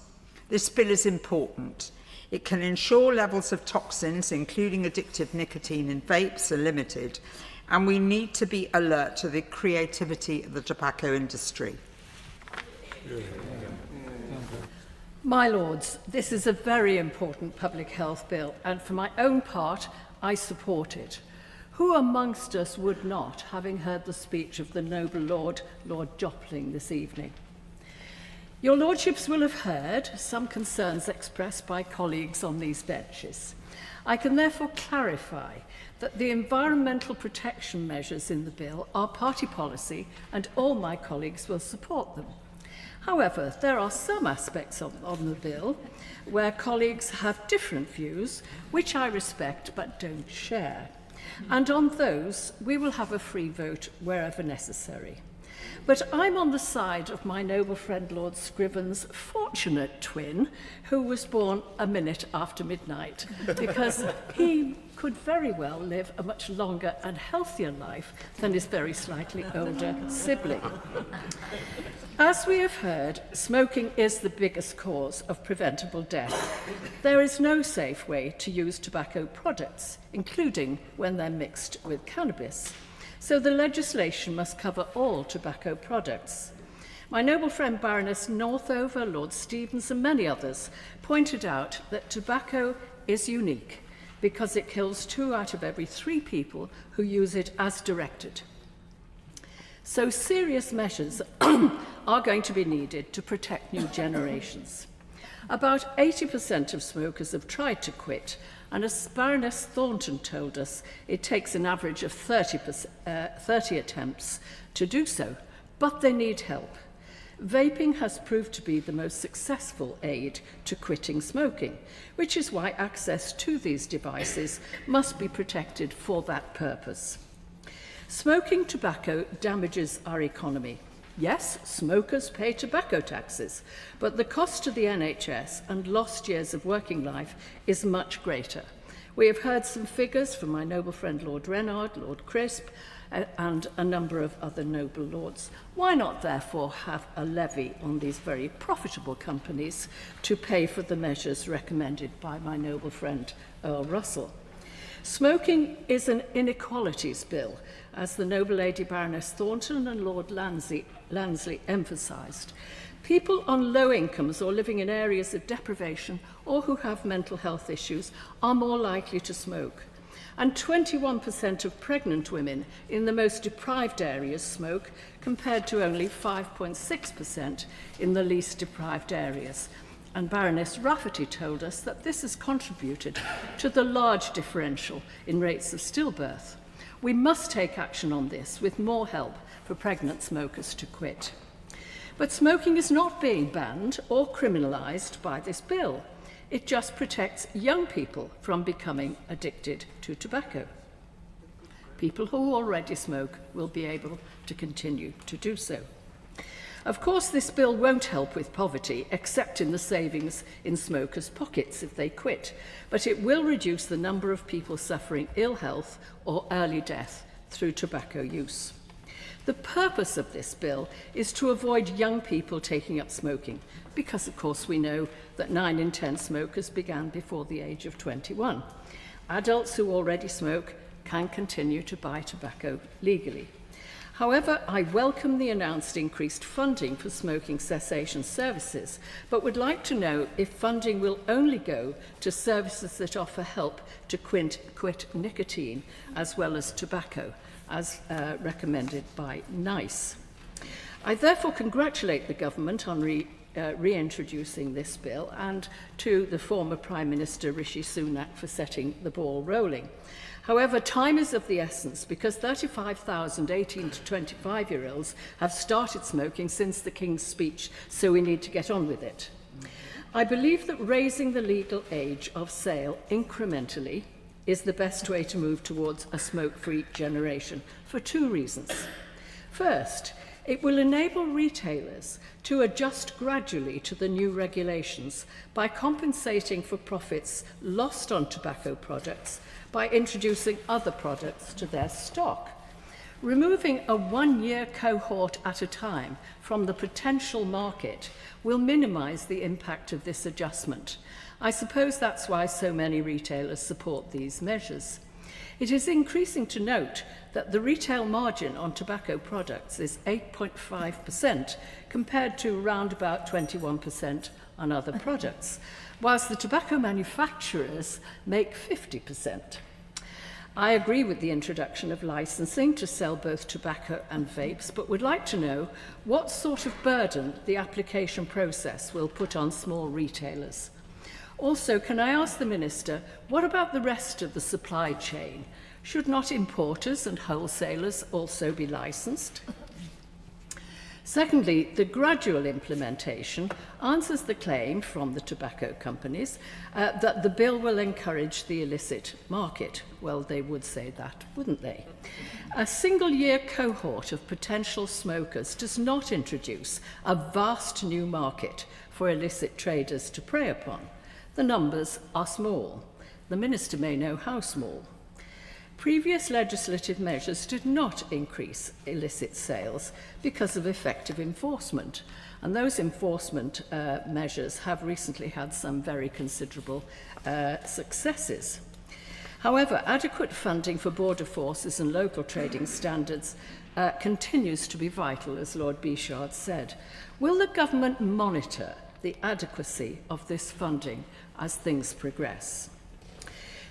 This bill is important. It can ensure levels of toxins, including addictive nicotine in vapes, are limited, and we need to be alert to the creativity of the tobacco industry. My Lords, this is a very important public health bill, and for my own part, I support it. Who amongst us would not, having heard the speech of the noble Lord Jopling this evening? Your Lordships will have heard some concerns expressed by colleagues on these benches. I can therefore clarify that the environmental protection measures in the bill are party policy and all my colleagues will support them. However, there are some aspects on the bill where colleagues have different views, which I respect but don't share. And on those, we will have a free vote wherever necessary. But I'm on the side of my noble friend Lord Scriven's fortunate twin, who was born a minute after midnight, because he could very well live a much longer and healthier life than his very slightly older sibling. As we have heard, smoking is the biggest cause of preventable death. There is no safe way to use tobacco products, including when they're mixed with cannabis. So the legislation must cover all tobacco products. My noble friend Baroness Northover, Lord Stevens and many others pointed out that tobacco is unique because it kills 2 out of every 3 people who use it as directed. So serious measures are going to be needed to protect new generations. About 80% of smokers have tried to quit, and as Baroness Thornton told us, it takes an average of 30 attempts to do so, but they need help. Vaping has proved to be the most successful aid to quitting smoking, which is why access to these devices must be protected for that purpose. Smoking tobacco damages our economy. Yes, smokers pay tobacco taxes, but the cost to the NHS and lost years of working life is much greater. We have heard some figures from my noble friend Lord Reynard, Lord Crisp, and a number of other noble lords. Why not, therefore, have a levy on these very profitable companies to pay for the measures recommended by my noble friend Earl Russell? Smoking is an inequalities bill, as the noble Lady Baroness Thornton and Lord Lansley emphasised. People on low incomes or living in areas of deprivation or who have mental health issues are more likely to smoke. And 21% of pregnant women in the most deprived areas smoke, compared to only 5.6% in the least deprived areas. And Baroness Rafferty told us that this has contributed to the large differential in rates of stillbirth. We must take action on this with more help for pregnant smokers to quit. But smoking is not being banned or criminalised by this bill. It just protects young people from becoming addicted to tobacco. People who already smoke will be able to continue to do so. Of course, this bill won't help with poverty, except in the savings in smokers' pockets if they quit, but it will reduce the number of people suffering ill health or early death through tobacco use. The purpose of this bill is to avoid young people taking up smoking, because of course we know that 9 in 10 smokers began before the age of 21. Adults who already smoke can continue to buy tobacco legally. However, I welcome the announced increased funding for smoking cessation services, but would like to know if funding will only go to services that offer help to quit nicotine as well as tobacco, as recommended by NICE. I therefore congratulate the government on reintroducing this bill, and to the former Prime Minister Rishi Sunak for setting the ball rolling. However, time is of the essence, because 35,000 18 to 25-year-olds have started smoking since the King's speech, so we need to get on with it. I believe that raising the legal age of sale incrementally is the best way to move towards a smoke-free generation, for 2 reasons. First, it will enable retailers to adjust gradually to the new regulations by compensating for profits lost on tobacco products by introducing other products to their stock. Removing a 1-year cohort at a time from the potential market will minimise the impact of this adjustment. I suppose that's why so many retailers support these measures. It is increasing to note that the retail margin on tobacco products is 8.5% compared to around about 21% on other products, whilst the tobacco manufacturers make 50%. I agree with the introduction of licensing to sell both tobacco and vapes, but would like to know what sort of burden the application process will put on small retailers. Also, can I ask the Minister, what about the rest of the supply chain? Should not importers and wholesalers also be licensed? Secondly, the gradual implementation answers the claim from the tobacco companies that the bill will encourage the illicit market. Well, they would say that, wouldn't they? A single-year cohort of potential smokers does not introduce a vast new market for illicit traders to prey upon. The numbers are small. The Minister may know how small. Previous legislative measures did not increase illicit sales because of effective enforcement, and those enforcement measures have recently had some very considerable successes. However, adequate funding for border forces and local trading standards continues to be vital, as Lord Bishard said. Will the government monitor the adequacy of this funding as things progress?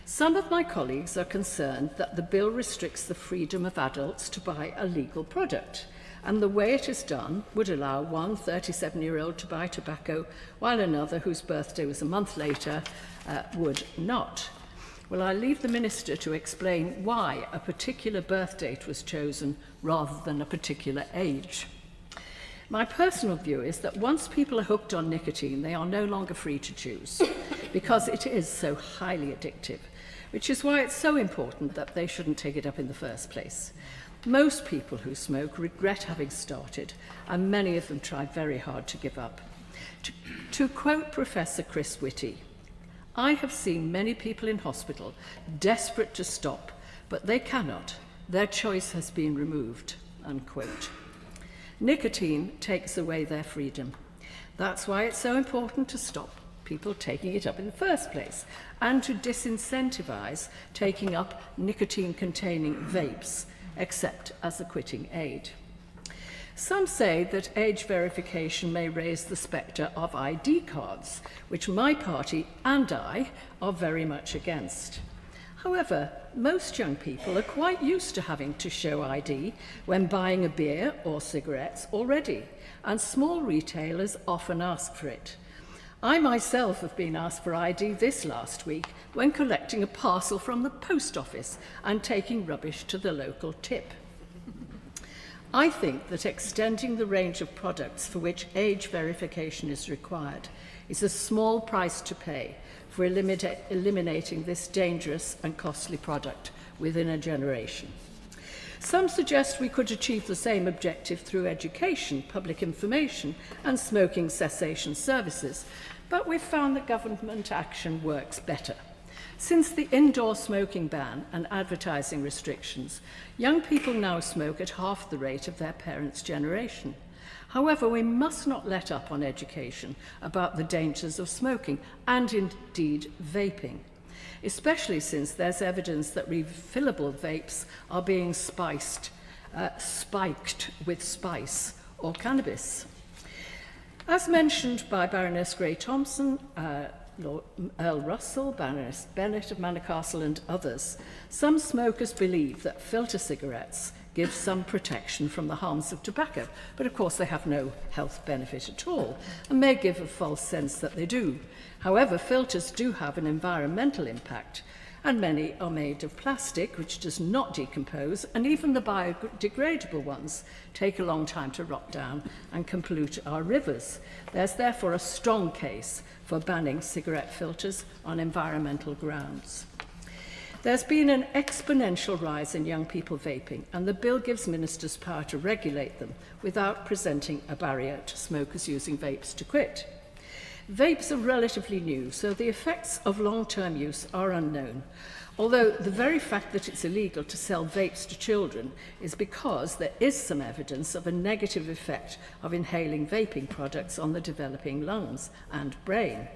Some of my colleagues are concerned that the bill restricts the freedom of adults to buy a legal product, and the way it is done would allow one 37-year-old to buy tobacco while another, whose birthday was a month later, would not. Well, I leave the Minister to explain why a particular birth date was chosen rather than a particular age. My personal view is that once people are hooked on nicotine, they are no longer free to choose, because it is so highly addictive, which is why it's so important that they shouldn't take it up in the first place. Most people who smoke regret having started, and many of them try very hard to give up. To quote Professor Chris Whitty, "I have seen many people in hospital desperate to stop, but they cannot. Their choice has been removed," unquote. Nicotine takes away their freedom. That's why it's so important to stop people taking it up in the first place, and to disincentivize taking up nicotine-containing vapes, except as a quitting aid. Some say that age verification may raise the spectre of ID cards, which my party and I are very much against. However, most young people are quite used to having to show ID when buying a beer or cigarettes already, and small retailers often ask for it. I myself have been asked for ID this last week when collecting a parcel from the post office and taking rubbish to the local tip. I think that extending the range of products for which age verification is required is a small price to pay for eliminating this dangerous and costly product within a generation. Some suggest we could achieve the same objective through education, public information, and smoking cessation services, but we've found that government action works better. Since the indoor smoking ban and advertising restrictions, young people now smoke at half the rate of their parents' generation. However, we must not let up on education about the dangers of smoking and indeed vaping, especially since there's evidence that refillable vapes are being spiked with spice or cannabis. As mentioned by Baroness Gray-Thompson, Lord Earl Russell, Baroness Bennett of Manor Castle and others, some smokers believe that filter cigarettes give some protection from the harms of tobacco, but of course they have no health benefit at all and may give a false sense that they do. However, filters do have an environmental impact, and many are made of plastic, which does not decompose, and even the biodegradable ones take a long time to rot down and can pollute our rivers. There's therefore a strong case for banning cigarette filters on environmental grounds. There's been an exponential rise in young people vaping, and the bill gives ministers power to regulate them without presenting a barrier to smokers using vapes to quit. Vapes are relatively new, so the effects of long-term use are unknown, although the very fact that it's illegal to sell vapes to children is because there is some evidence of a negative effect of inhaling vaping products on the developing lungs and brain.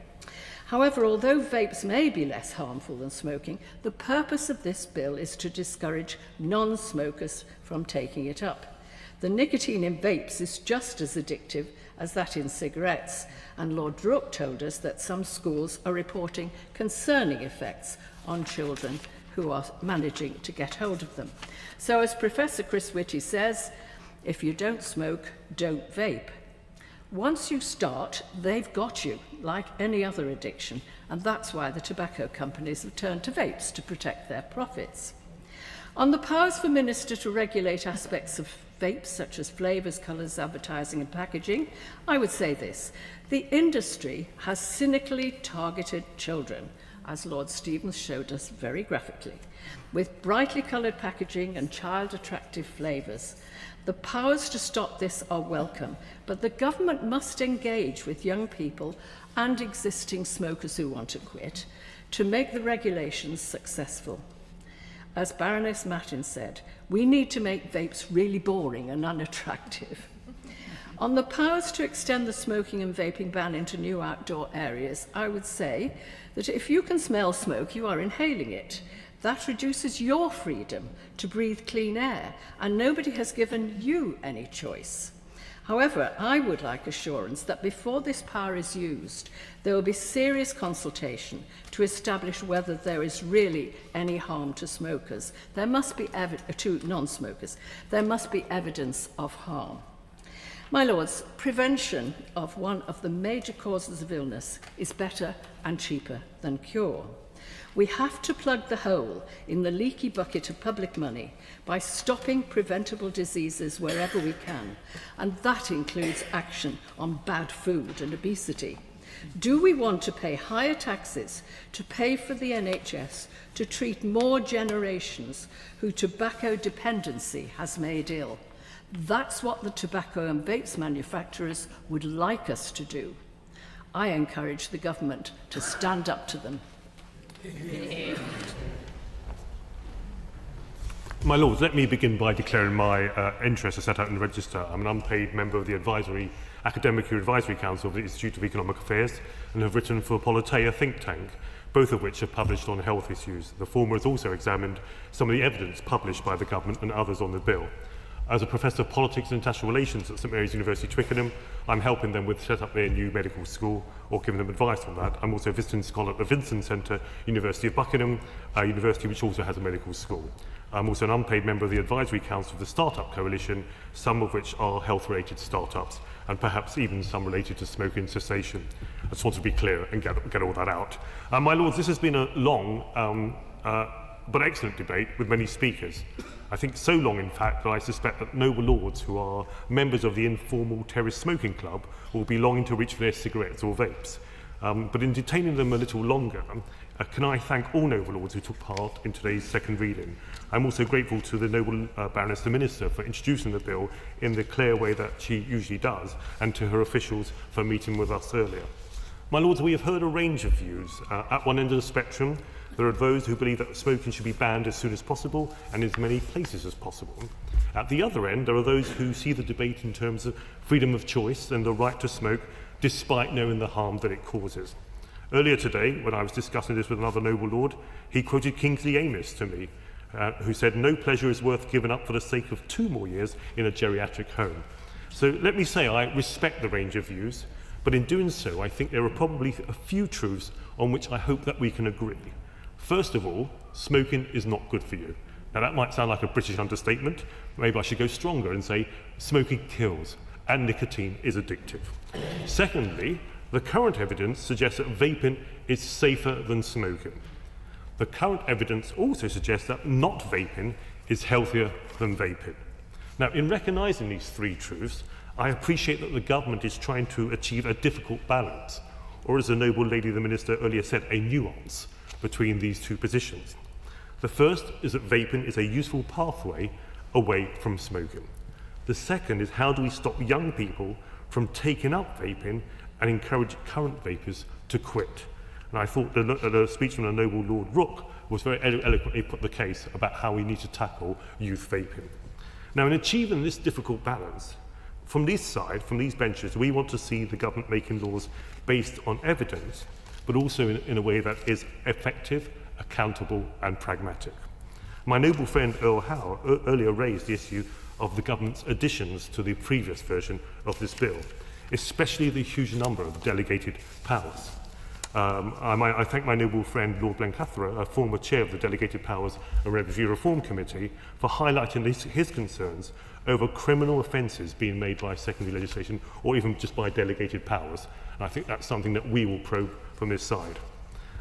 However, although vapes may be less harmful than smoking, the purpose of this bill is to discourage non-smokers from taking it up. The nicotine in vapes is just as addictive as that in cigarettes, and Lord Brooke told us that some schools are reporting concerning effects on children who are managing to get hold of them. So as Professor Chris Whitty says, if you don't smoke, don't vape. Once you start, they've got you, like any other addiction, and that's why the tobacco companies have turned to vapes to protect their profits. On the powers for minister to regulate aspects of vapes, such as flavours, colours, advertising and packaging, I would say this. The industry has cynically targeted children, as Lord Stevens showed us very graphically, with brightly coloured packaging and child-attractive flavours. The powers to stop this are welcome, but the government must engage with young people and existing smokers who want to quit to make the regulations successful. As Baroness Martin said, we need to make vapes really boring and unattractive. On the powers to extend the smoking and vaping ban into new outdoor areas, I would say that if you can smell smoke, you are inhaling it. That reduces your freedom to breathe clean air, and nobody has given you any choice. However, I would like assurance that before this power is used, there will be serious consultation to establish whether there is really any harm to smokers. There must be to non-smokers. There must be evidence of harm. My lords, prevention of one of the major causes of illness is better and cheaper than cure. We have to plug the hole in the leaky bucket of public money by stopping preventable diseases wherever we can, and that includes action on bad food and obesity. Do we want to pay higher taxes to pay for the NHS to treat more generations who tobacco dependency has made ill? That's what the tobacco and vapes manufacturers would like us to do. I encourage the government to stand up to them. My Lords, let me begin by declaring my interest as set out in the register. I'm an unpaid member of the Academic Advisory Council of the Institute of Economic Affairs and have written for Politeia think tank, both of which have published on health issues. The former has also examined some of the evidence published by the government and others on the bill. As a Professor of Politics and International Relations at St Mary's University, Twickenham, I'm helping them with set up their new medical school or giving them advice on that. I'm also a visiting scholar at the Vincent Centre, University of Buckingham, a university which also has a medical school. I'm also an unpaid member of the Advisory Council of the Startup Coalition, some of which are health-related startups, and perhaps even some related to smoking cessation. I just want to be clear and get all that out. My Lords, this has been a long but excellent debate with many speakers. I think so long, in fact, that I suspect that noble lords who are members of the informal terrace smoking club will be longing to reach for their cigarettes or vapes. But in detaining them a little longer, can I thank all noble lords who took part in today's second reading. I'm also grateful to the noble Baroness the Minister for introducing the bill in the clear way that she usually does, and to her officials for meeting with us earlier. My Lords, we have heard a range of views. At one end of the spectrum, there are those who believe that smoking should be banned as soon as possible and in as many places as possible. At the other end, there are those who see the debate in terms of freedom of choice and the right to smoke, despite knowing the harm that it causes. Earlier today, when I was discussing this with another noble lord, he quoted Kingsley Amis to me, who said, "No pleasure is worth giving up for the sake of 2 more years in a geriatric home." So let me say I respect the range of views, but in doing so, I think there are probably a few truths on which I hope that we can agree. First of all, smoking is not good for you. Now that might sound like a British understatement. Maybe I should go stronger and say smoking kills and nicotine is addictive. Secondly, the current evidence suggests that vaping is safer than smoking. The current evidence also suggests that not vaping is healthier than vaping. Now, in recognising these 3 truths, I appreciate that the government is trying to achieve a difficult balance, or as the noble lady the Minister earlier said, a nuance between these 2 positions. The first is that vaping is a useful pathway away from smoking. The second is how do we stop young people from taking up vaping and encourage current vapers to quit. And I thought the speech from the noble Lord Rook was very eloquently put the case about how we need to tackle youth vaping. Now, in achieving this difficult balance, from this side, from these benches, we want to see the government making laws based on evidence, but also in a way that is effective, accountable and pragmatic. My noble friend Earl Howe earlier raised the issue of the government's additions to the previous version of this bill, especially the huge number of delegated powers. I thank my noble friend Lord Blencathra, a former chair of the Delegated Powers and Review Reform Committee, for highlighting his concerns over criminal offences being made by secondary legislation or even just by delegated powers. And I think that's something that we will probe from this side.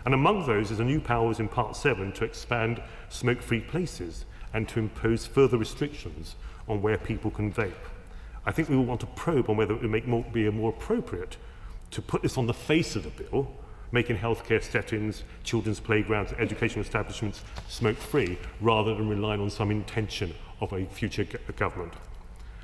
And among those is a new powers in Part 7 to expand smoke-free places and to impose further restrictions on where people can vape. I think we will want to probe on whether it would be more appropriate to put this on the face of the bill, making healthcare settings, children's playgrounds, educational establishments smoke-free, rather than relying on some intention of a future government.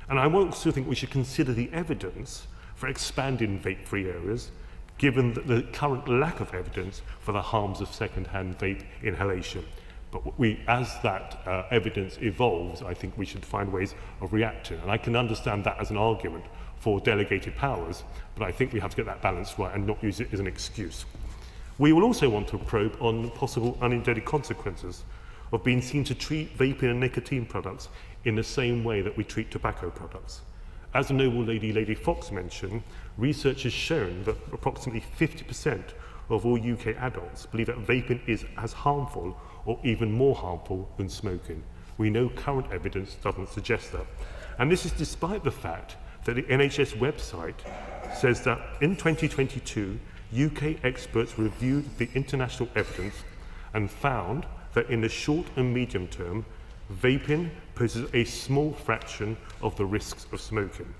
And I also think we should consider the evidence for expanding vape-free areas, given the current lack of evidence for the harms of second-hand vape inhalation. But as that evidence evolves, I think we should find ways of reacting. And I can understand that as an argument for delegated powers, but I think we have to get that balance right and not use it as an excuse. We will also want to probe on possible unintended consequences of being seen to treat vaping and nicotine products in the same way that we treat tobacco products. As the noble Lady Fox mentioned, research has shown that approximately 50% of all UK adults believe that vaping is as harmful or even more harmful than smoking. We know current evidence doesn't suggest that. And this is despite the fact that the NHS website says that in 2022, UK experts reviewed the international evidence and found that in the short and medium term, vaping poses a small fraction of the risks of smoking.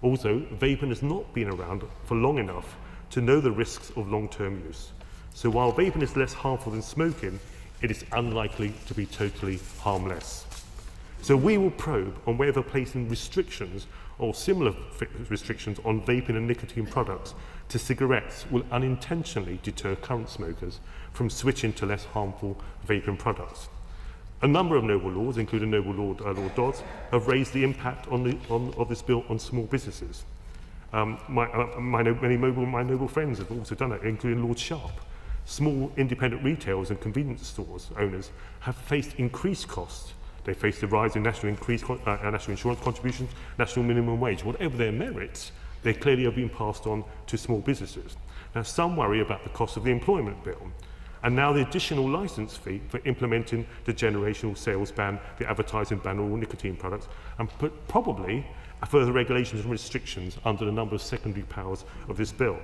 Also, vaping has not been around for long enough to know the risks of long-term use. So while vaping is less harmful than smoking, it is unlikely to be totally harmless. So we will probe on whether placing restrictions or similar restrictions on vaping and nicotine products to cigarettes will unintentionally deter current smokers from switching to less harmful vaping products. A number of noble lords, including noble Lord Dodds, have raised the impact of this bill on small businesses. My noble friends have also done it, including Lord Sharp. Small independent retailers and convenience stores owners have faced increased costs They face the rise in national insurance contributions, national minimum wage. Whatever their merits, they clearly have been passed on to small businesses. Now, some worry about the cost of the employment bill, and now the additional licence fee for implementing the generational sales ban, the advertising ban on all nicotine products, and probably further regulations and restrictions under the number of secondary powers of this bill.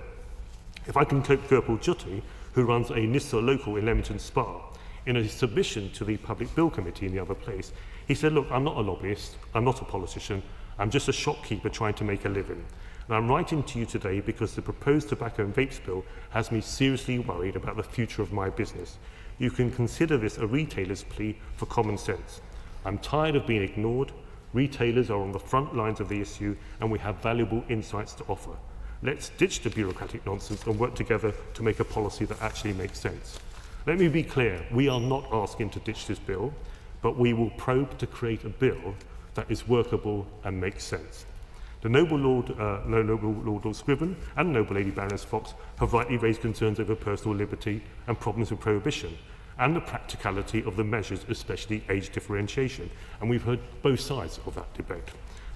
If I can quote Gurpal Jutty, who runs a NISA local in Leamington Spa, in a submission to the Public Bill Committee in the other place, he said, look, I'm not a lobbyist, I'm not a politician, I'm just a shopkeeper trying to make a living. And I'm writing to you today because the proposed Tobacco and Vapes Bill has me seriously worried about the future of my business. You can consider this a retailer's plea for common sense. I'm tired of being ignored. Retailers are on the front lines of the issue and we have valuable insights to offer. Let's ditch the bureaucratic nonsense and work together to make a policy that actually makes sense. Let me be clear, we are not asking to ditch this bill, but we will probe to create a bill that is workable and makes sense. The Noble Lord Scriven and Noble Lady Baroness Fox have rightly raised concerns over personal liberty and problems with prohibition, and the practicality of the measures, especially age differentiation. And we've heard both sides of that debate.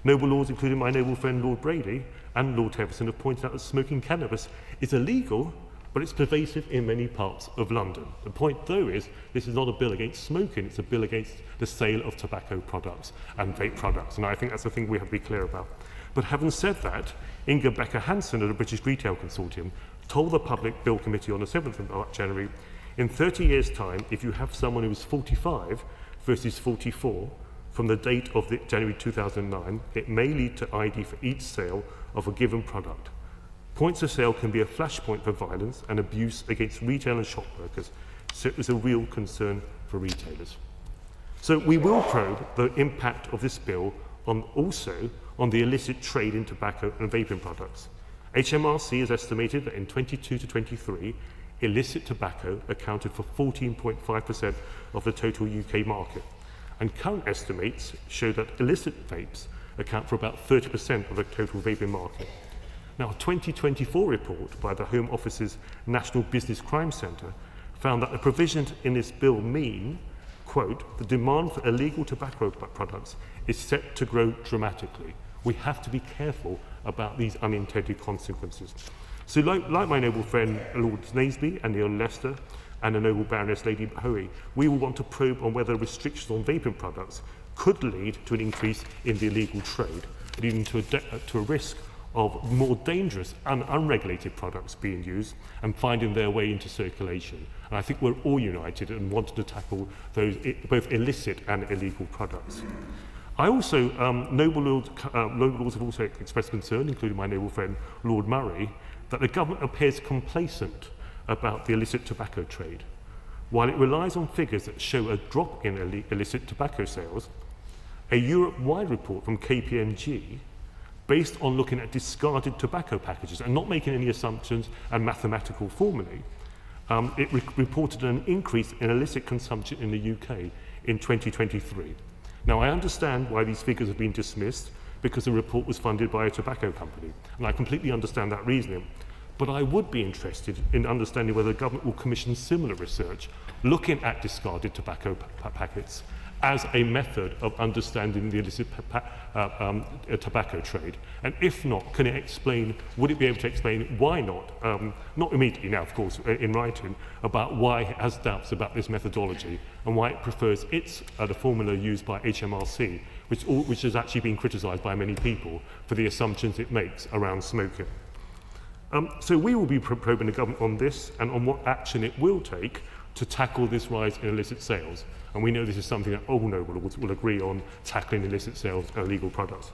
Noble Lords, including my noble friend Lord Brady and Lord Teverson, have pointed out that smoking cannabis is illegal, but it's pervasive in many parts of London. The point, though, is this is not a bill against smoking, it's a bill against the sale of tobacco products and vape products. And I think that's the thing we have to be clear about. But having said that, Inga Becker-Hansen of the British Retail Consortium told the Public Bill Committee on the 7th of January, in 30 years' time, if you have someone who is 45 versus 44, from the date of January 2009, it may lead to ID for each sale of a given product. Points of sale can be a flashpoint for violence and abuse against retail and shop workers, so it was a real concern for retailers. So we will probe the impact of this bill also on the illicit trade in tobacco and vaping products. HMRC has estimated that in 22 to 23, illicit tobacco accounted for 14.5% of the total UK market. And current estimates show that illicit vapes account for about 30% of the total vaping market. Now, a 2024 report by the Home Office's National Business Crime Centre found that the provisions in this bill mean, quote, the demand for illegal tobacco products is set to grow dramatically. We have to be careful about these unintended consequences. So like my noble friend Lord Naseby and the Earl Leicester and the noble Baroness Lady Hoey, we will want to probe on whether restrictions on vaping products could lead to an increase in the illegal trade, leading to a risk of more dangerous and unregulated products being used and finding their way into circulation. And I think we're all united in wanting to tackle those both illicit and illegal products. I also, noble lords have also expressed concern, including my noble friend Lord Murray, that the government appears complacent about the illicit tobacco trade. While it relies on figures that show a drop in illicit tobacco sales, a Europe-wide report from KPMG, based on looking at discarded tobacco packages and not making any assumptions and mathematical formulae, it reported an increase in illicit consumption in the UK in 2023. Now, I understand why these figures have been dismissed, because the report was funded by a tobacco company, and I completely understand that reasoning. But I would be interested in understanding whether the government will commission similar research looking at discarded tobacco packets as a method of understanding the illicit tobacco trade. And if not, can it explain, would it be able to explain why not immediately now, of course, in writing, about why it has doubts about this methodology and why it prefers the formula used by HMRC, which has actually been criticised by many people for the assumptions it makes around smoking. So we will be probing the government on this and on what action it will take to tackle this rise in illicit sales. And we know this is something that all noble lords will agree on, tackling illicit sales of illegal products.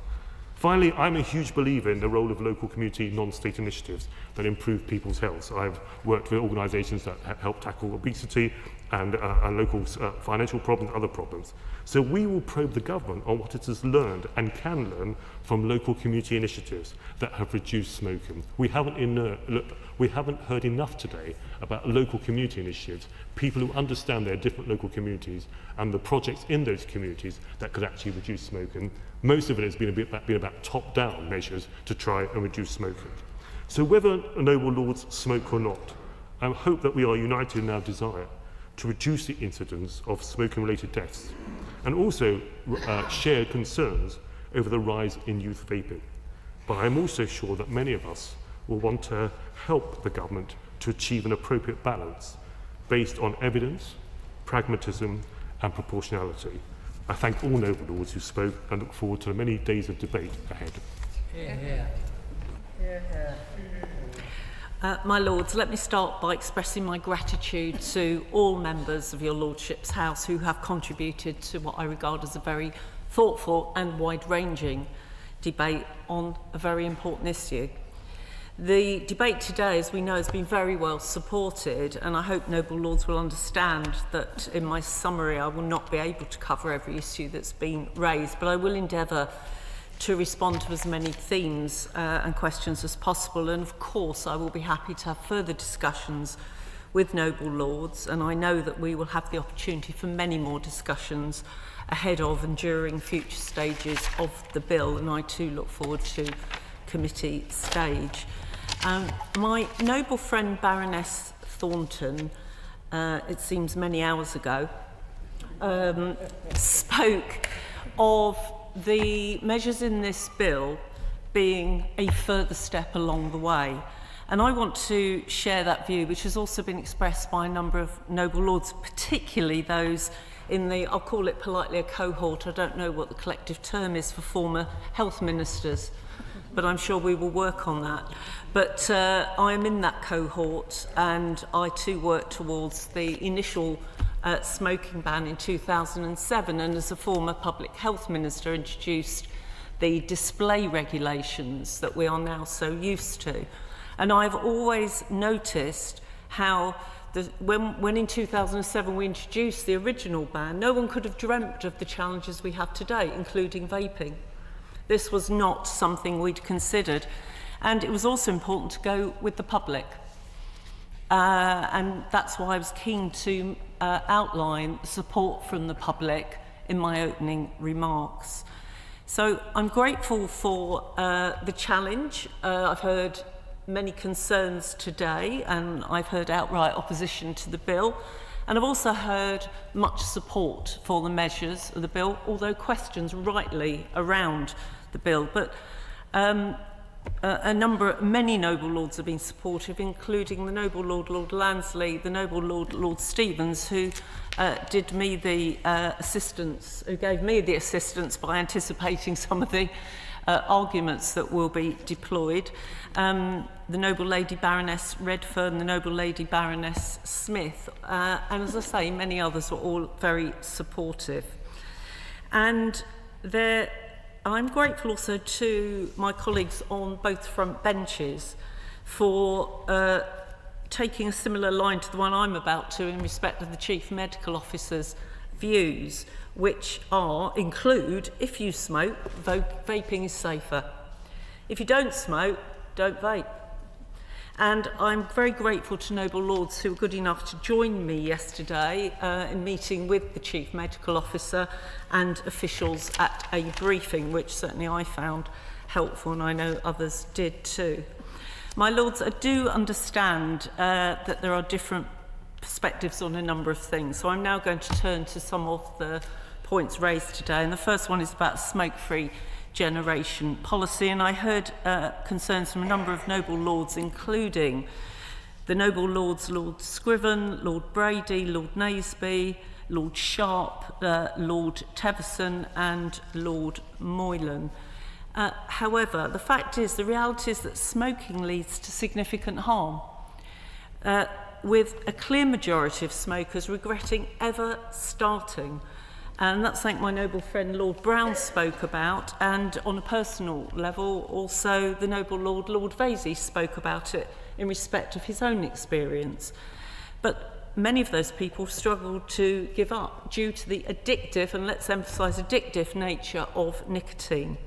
Finally, I'm a huge believer in the role of local community non-state initiatives that improve people's health. So I've worked with organisations that help tackle obesity and local financial problems, other problems. So we will probe the government on what it has learned and can learn from local community initiatives that have reduced smoking. We haven't heard enough today about local community initiatives, people who understand their different local communities and the projects in those communities that could actually reduce smoking. Most of it has been about top-down measures to try and reduce smoking. So whether noble lords smoke or not, I hope that we are united in our desire to reduce the incidence of smoking-related deaths. and also shared concerns over the rise in youth vaping. But I'm also sure that many of us will want to help the government to achieve an appropriate balance based on evidence, pragmatism and proportionality. I thank all noble lords who spoke and look forward to the many days of debate ahead. My Lords, let me start by expressing my gratitude to all members of your Lordship's House who have contributed to what I regard as a very thoughtful and wide-ranging debate on a very important issue. The debate today, as we know, has been very well supported, and I hope noble lords will understand that in my summary I will not be able to cover every issue that's been raised, but I will endeavour to respond to as many themes and questions as possible, and of course I will be happy to have further discussions with noble lords, and I know that we will have the opportunity for many more discussions ahead of and during future stages of the bill, and I too look forward to committee stage. My noble friend Baroness Thornton, it seems many hours ago, spoke of the measures in this bill being a further step along the way. And I want to share that view, which has also been expressed by a number of noble lords, particularly those in the, I'll call it politely, a cohort. I don't know what the collective term is for former health ministers, but I'm sure we will work on that. But I am in that cohort, and I too worked towards the initial smoking ban in 2007, and as a former public health minister introduced the display regulations that we are now so used to. And I've always noticed how when in 2007 we introduced the original ban, no one could have dreamt of the challenges we have today, including vaping. This was not something we'd considered. And it was also important to go with the public. And that's why I was keen to outline support from the public in my opening remarks. So I'm grateful for the challenge. I've heard many concerns today, and I've heard outright opposition to the bill. And I've also heard much support for the measures of the bill, although questions rightly around the bill. But many noble lords have been supportive, including the noble Lord Lansley, the noble Lord Stevens, who did me the assistance, who gave me the assistance by anticipating some of the arguments that will be deployed. The noble Lady Baroness Redfern, the noble Lady Baroness Smith, and as I say, many others were all very supportive. And I'm grateful also to my colleagues on both front benches for taking a similar line to the one I'm about to in respect of the Chief Medical Officer's views, which include, if you smoke, vaping is safer. If you don't smoke, don't vape. And I'm very grateful to noble lords who were good enough to join me yesterday in meeting with the Chief Medical Officer and officials at a briefing, which certainly I found helpful, and I know others did too. My lords, I do understand that there are different perspectives on a number of things, so I'm now going to turn to some of the points raised today, and the first one is about smoke-free generation policy, and I heard concerns from a number of noble lords, including the noble lords Lord Scriven, Lord Brady, Lord Naseby, Lord Sharp, Lord Teverson and Lord Moylan. However, the fact is, the reality is that smoking leads to significant harm, with a clear majority of smokers regretting ever starting. And that's something my noble friend Lord Brown spoke about, and on a personal level also the noble Lord Vasey spoke about it in respect of his own experience. But many of those people struggled to give up due to the addictive, and let's emphasise addictive, nature of nicotine.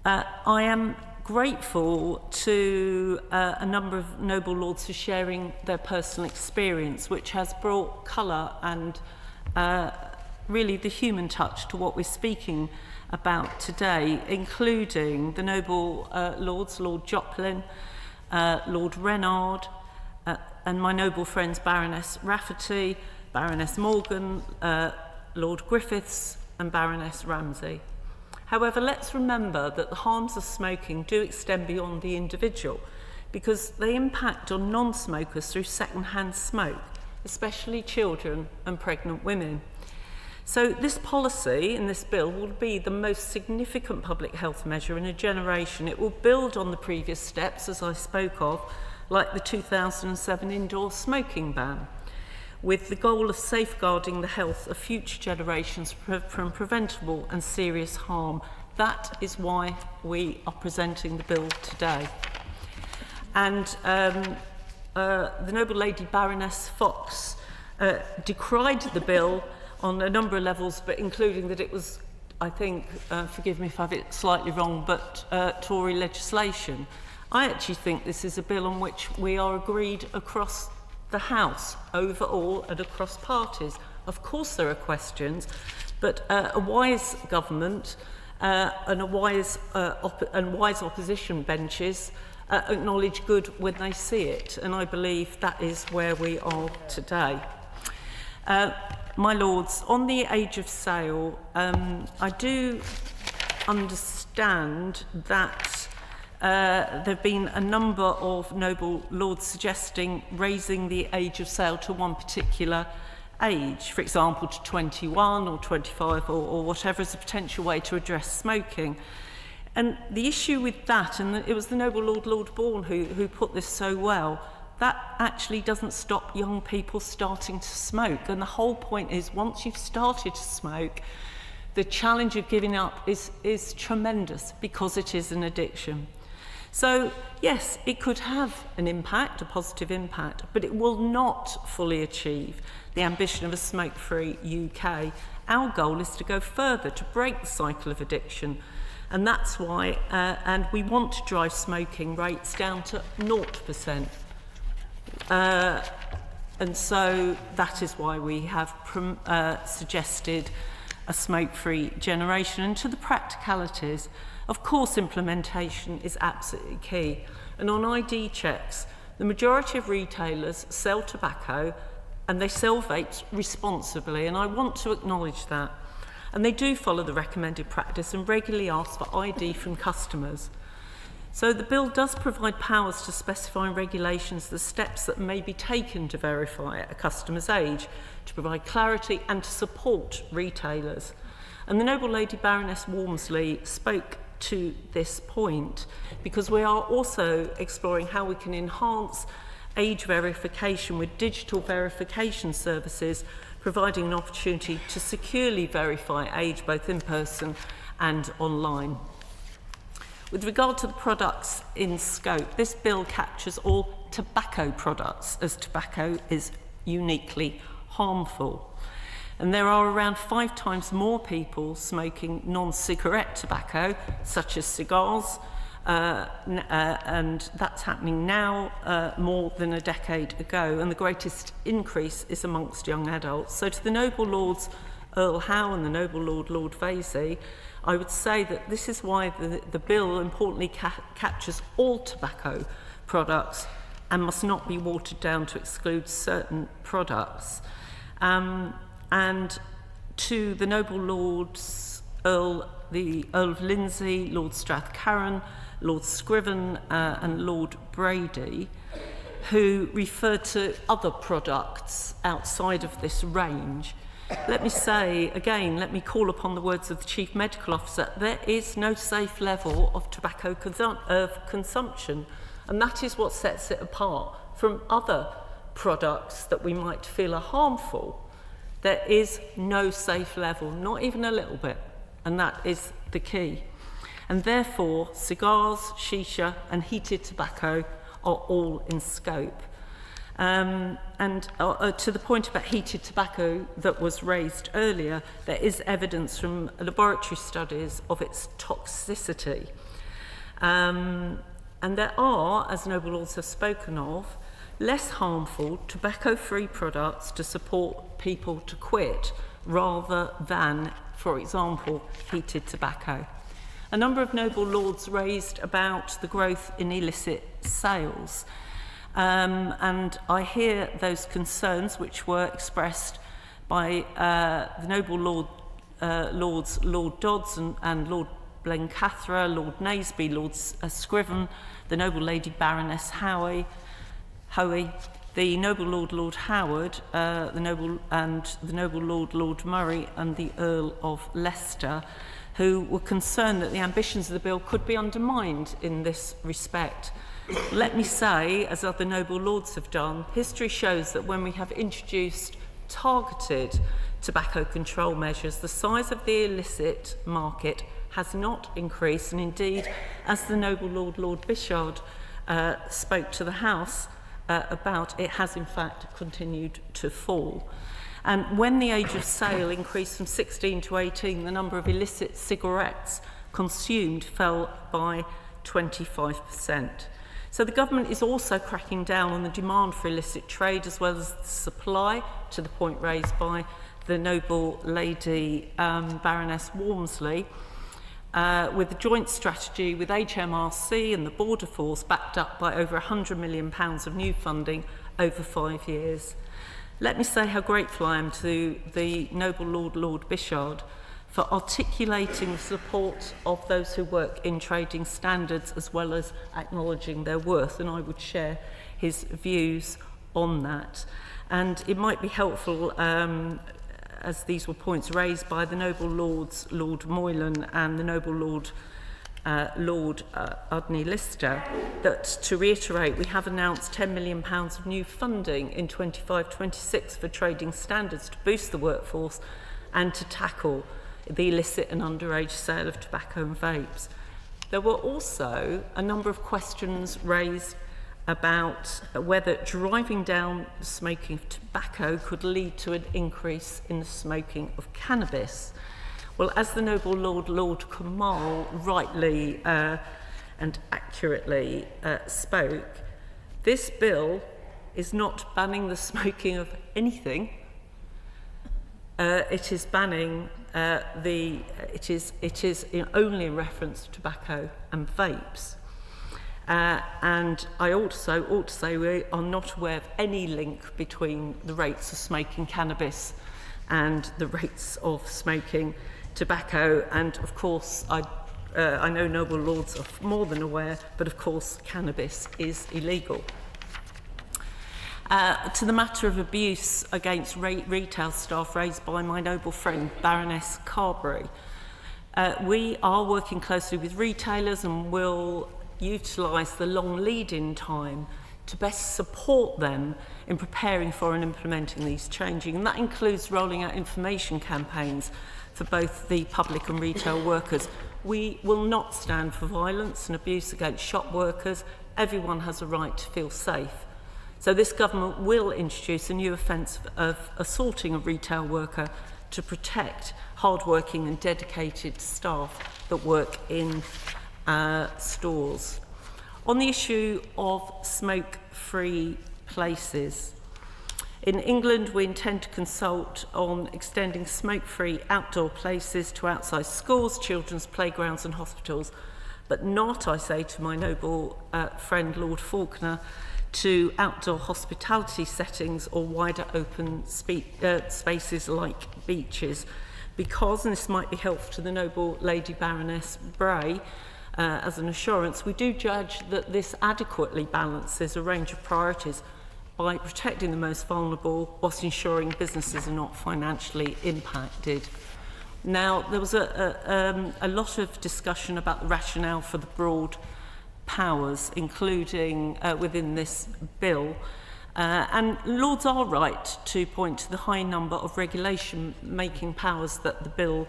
I am grateful to a number of noble lords for sharing their personal experience, which has brought colour and really the human touch to what we're speaking about today, including the noble lords, Lord Joplin, Lord Reynard, and my noble friends Baroness Rafferty, Baroness Morgan, Lord Griffiths and Baroness Ramsay. However, let's remember that the harms of smoking do extend beyond the individual, because they impact on non-smokers through second-hand smoke, especially children and pregnant women. So this policy in this bill will be the most significant public health measure in a generation. It will build on the previous steps, as I spoke of, like the 2007 indoor smoking ban, with the goal of safeguarding the health of future generations from preventable and serious harm. That is why we are presenting the bill today. And the noble lady Baroness Fox decried the bill on a number of levels, but including that it was, I think, forgive me if I have it slightly wrong, but Tory legislation. I actually think this is a bill on which we are agreed across the House, overall and across parties. Of course there are questions, but a wise government and wise opposition benches acknowledge good when they see it, and I believe that is where we are today. My Lords, on the age of sale, I do understand that there have been a number of noble Lords suggesting raising the age of sale to one particular age, for example to 21 or 25 or whatever, as a potential way to address smoking. And the issue with that, and it was the noble Lord Bourne who put this so well, that actually doesn't stop young people starting to smoke. And the whole point is, once you've started to smoke, the challenge of giving up is tremendous, because it is an addiction. So yes, it could have an impact, a positive impact, but it will not fully achieve the ambition of a smoke-free UK. Our goal is to go further, to break the cycle of addiction. And that's why, and we want to drive smoking rates down to 0%. And so that is why we have suggested a smoke-free generation. And to the practicalities, of course, implementation is absolutely key. And on ID checks, the majority of retailers sell tobacco and they sell vapes responsibly, and I want to acknowledge that. And they do follow the recommended practice and regularly ask for ID from customers. So the bill does provide powers to specify in regulations the steps that may be taken to verify a customer's age, to provide clarity and to support retailers. And the noble lady Baroness Walmsley spoke to this point, because we are also exploring how we can enhance age verification with digital verification services, providing an opportunity to securely verify age both in person and online. With regard to the products in scope, this bill captures all tobacco products, as tobacco is uniquely harmful. And there are around 5 times more people smoking non-cigarette tobacco, such as cigars, and that's happening now more than a decade ago, and the greatest increase is amongst young adults. So to the noble Lords Earl Howe and the noble Lord Vasey, I would say that this is why the bill importantly captures all tobacco products and must not be watered down to exclude certain products. And to the noble Lords the Earl of Lindsay, Lord Strathcarron, Lord Scriven and Lord Brady, who referred to other products outside of this range, let me say, again, let me call upon the words of the Chief Medical Officer, there is no safe level of tobacco consumption, and that is what sets it apart from other products that we might feel are harmful. There is no safe level, not even a little bit, and that is the key. And therefore, cigars, shisha and heated tobacco are all in scope. And to the point about heated tobacco that was raised earlier, there is evidence from laboratory studies of its toxicity. And there are, as noble Lords have spoken of, less harmful tobacco-free products to support people to quit, rather than, for example, heated tobacco. A number of noble Lords raised about the growth in illicit sales. And I hear those concerns which were expressed by the noble Lords Lord Dodds and Lord Blencathra, Lord Naseby, Lord Scriven, the noble Lady Baroness Howe, the noble Lord Howard, the noble Lord Murray, and the Earl of Leicester, who were concerned that the ambitions of the bill could be undermined in this respect. Let me say, as other noble lords have done, history shows that when we have introduced targeted tobacco control measures, the size of the illicit market has not increased, and indeed, as the noble Lord Bishard spoke to the House about, it has in fact continued to fall. And when the age of sale increased from 16 to 18, the number of illicit cigarettes consumed fell by 25%. So the government is also cracking down on the demand for illicit trade as well as the supply, to the point raised by the noble Lady Baroness Walmsley, with a joint strategy with HMRC and the Border Force backed up by over £100 million of new funding over 5 years. Let me say how grateful I am to the noble Lord Bishard for articulating the support of those who work in trading standards as well as acknowledging their worth, and I would share his views on that. And it might be helpful, as these were points raised by the noble Lords Lord Moylan and the noble Lord Udney Lister, that to reiterate, we have announced £10 million of new funding in 25-26 for trading standards to boost the workforce and to tackle the illicit and underage sale of tobacco and vapes. There were also a number of questions raised about whether driving down the smoking of tobacco could lead to an increase in the smoking of cannabis. Well, as the noble Lord Kamal rightly and accurately spoke, this bill is not banning the smoking of anything. It is banning it is only in reference to tobacco and vapes. And I also ought to say we are not aware of any link between the rates of smoking cannabis and the rates of smoking tobacco. And of course, I know noble lords are more than aware, but of course cannabis is illegal. To the matter of abuse against retail staff raised by my noble friend Baroness Carberry, we are working closely with retailers and will utilise the long lead-in time to best support them in preparing for and implementing these changes. And that includes rolling out information campaigns for both the public and retail workers. We will not stand for violence and abuse against shop workers. Everyone has a right to feel safe. So this government will introduce a new offence of assaulting a retail worker to protect hard-working and dedicated staff that work in stores. On the issue of smoke-free places, in England we intend to consult on extending smoke-free outdoor places to outside schools, children's playgrounds and hospitals, but not, I say to my noble friend Lord Faulkner, to outdoor hospitality settings or wider open spaces like beaches, because, and this might be helpful to the noble Lady Baroness Bray, as an assurance, we do judge that this adequately balances a range of priorities by protecting the most vulnerable whilst ensuring businesses are not financially impacted. Now, there was a lot of discussion about the rationale for the broad powers, including within this bill. And Lords are right to point to the high number of regulation-making powers that the bill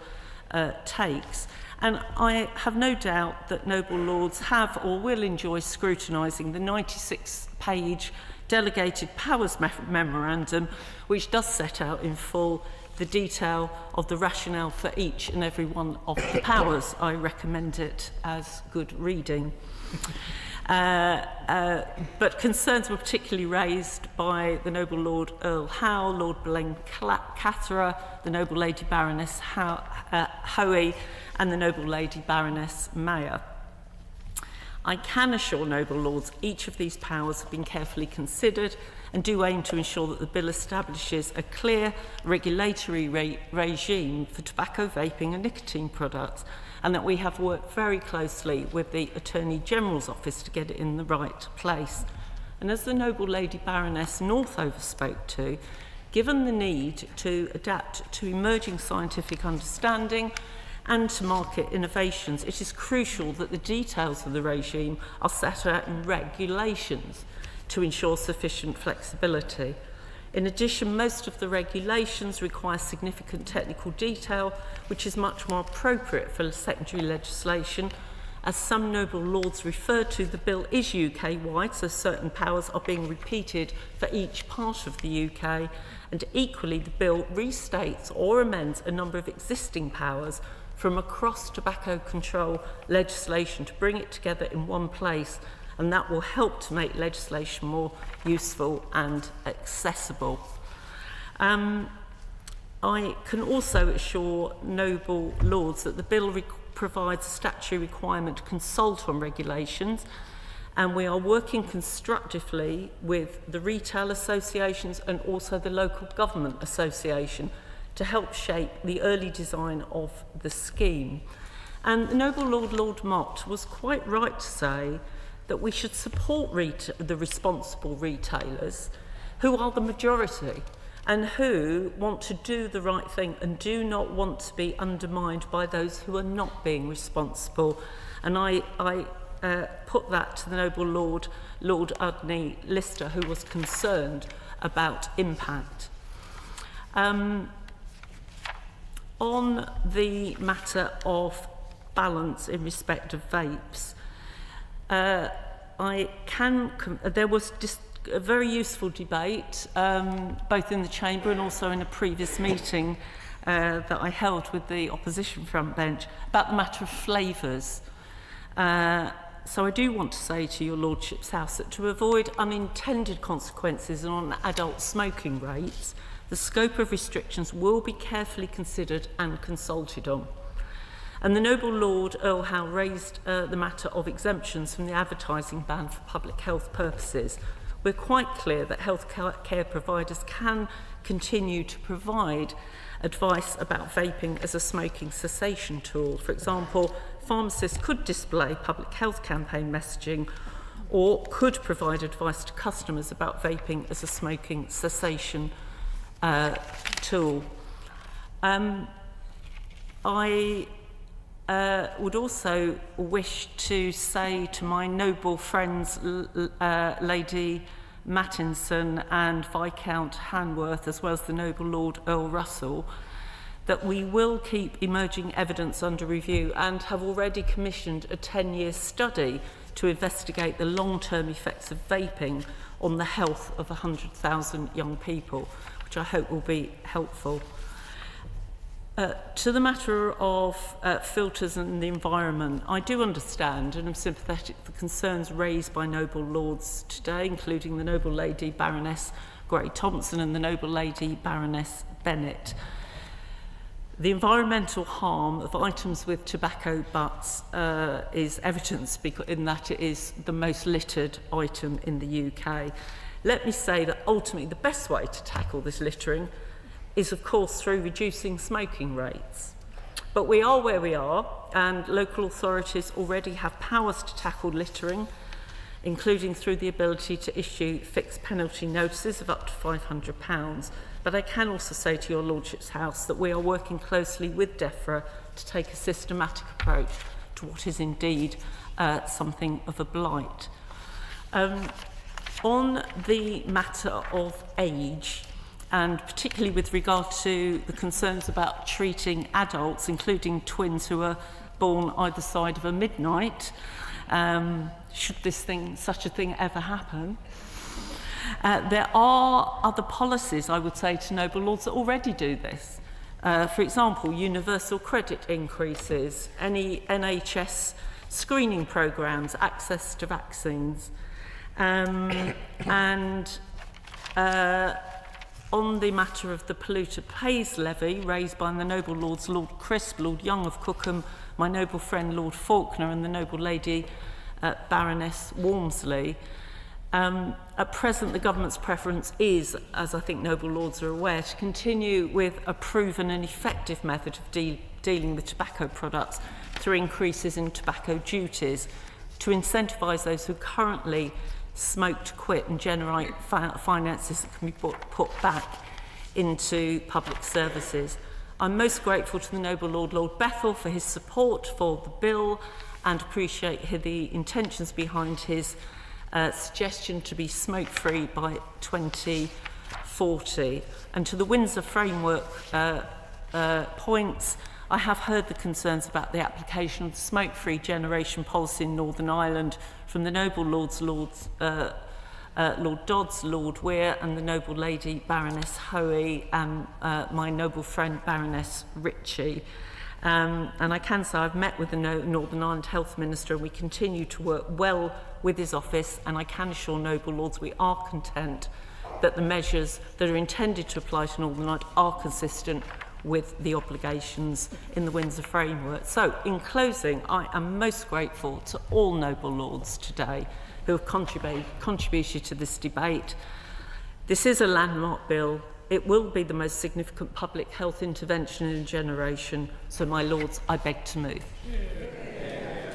takes. And I have no doubt that noble lords have or will enjoy scrutinising the 96-page delegated powers memorandum, which does set out in full the detail of the rationale for each and every one of the powers. I recommend it as good reading. But concerns were particularly raised by the noble Lord Earl Howe, Lord Blencathra, the noble Lady Baroness Howe, and the noble Lady Baroness Mayer. I can assure noble lords each of these powers have been carefully considered and do aim to ensure that the bill establishes a clear regulatory regime for tobacco, vaping and nicotine products, and that we have worked very closely with the Attorney General's office to get it in the right place. And as the noble Lady Baroness Northover spoke to, given the need to adapt to emerging scientific understanding and to market innovations, it is crucial that the details of the regime are set out in regulations to ensure sufficient flexibility. In addition, most of the regulations require significant technical detail, which is much more appropriate for secondary legislation. As some noble lords referred to, the bill is UK-wide, so certain powers are being repeated for each part of the UK, and equally the bill restates or amends a number of existing powers from across tobacco control legislation to bring it together in one place, and that will help to make legislation more useful and accessible. I can also assure noble lords that the bill provides a statutory requirement to consult on regulations, and we are working constructively with the retail associations and also the local government association to help shape the early design of the scheme. And the noble Lord, Lord Mott, was quite right to say that we should support the responsible retailers, who are the majority and who want to do the right thing and do not want to be undermined by those who are not being responsible. And I put that to the noble Lord, Lord Udney Lister, who was concerned about impact. On the matter of balance in respect of vapes, there was a very useful debate, both in the Chamber and also in a previous meeting that I held with the opposition front bench, about the matter of flavours. So I do want to say to your Lordship's House that to avoid unintended consequences on adult smoking rates, the scope of restrictions will be carefully considered and consulted on. And the noble Lord Earl Howe raised the matter of exemptions from the advertising ban for public health purposes. We're quite clear that health care providers can continue to provide advice about vaping as a smoking cessation tool. For example, pharmacists could display public health campaign messaging or could provide advice to customers about vaping as a smoking cessation tool. I would also wish to say to my noble friends Lady Mattinson and Viscount Hanworth, as well as the noble Lord Earl Russell, that we will keep emerging evidence under review and have already commissioned a 10-year study to investigate the long-term effects of vaping on the health of 100,000 young people, which I hope will be helpful. To the matter of filters and the environment, I do understand and am sympathetic to the concerns raised by noble lords today, including the noble Lady Baroness Gray Thompson and the noble Lady Baroness Bennett. The environmental harm of items with tobacco butts is evidence in that it is the most littered item in the UK. Let me say that ultimately the best way to tackle this littering is of course through reducing smoking rates. But we are where we are, and local authorities already have powers to tackle littering, including through the ability to issue fixed penalty notices of up to £500. But I can also say to your Lordship's House that we are working closely with DEFRA to take a systematic approach to what is indeed something of a blight. On the matter of age, and particularly with regard to the concerns about treating adults, including twins who are born either side of a midnight, should such a thing ever happen. There are other policies, I would say, to noble lords that already do this. For example, universal credit increases, any NHS screening programmes, access to vaccines, on the matter of the polluter pays levy raised by the noble lords Lord Crisp, Lord Young of Cookham, my noble friend Lord Faulkner and the noble Lady Baroness Walmsley. At present, the government's preference is, as I think noble lords are aware, to continue with a proven and effective method of dealing with tobacco products through increases in tobacco duties to incentivise those who currently smoke to quit and generate finances that can be put back into public services. I'm most grateful to the noble Lord, Lord Bethell, for his support for the bill and appreciate the intentions behind his suggestion to be smoke-free by 2040. And to the Windsor Framework points, I have heard the concerns about the application of the smoke-free generation policy in Northern Ireland from the noble Lord Dodds, Lord Weir, and the noble lady Baroness Hoey, and my noble friend Baroness Ritchie. And I can say I've met with the Northern Ireland Health Minister, and we continue to work well with his office, and I can assure noble lords we are content that the measures that are intended to apply to Northern Ireland are consistent with the obligations in the Windsor Framework. So, in closing, I am most grateful to all noble lords today who have contributed to this debate. This is a landmark bill. It will be the most significant public health intervention in a generation. So, my lords, I beg to move.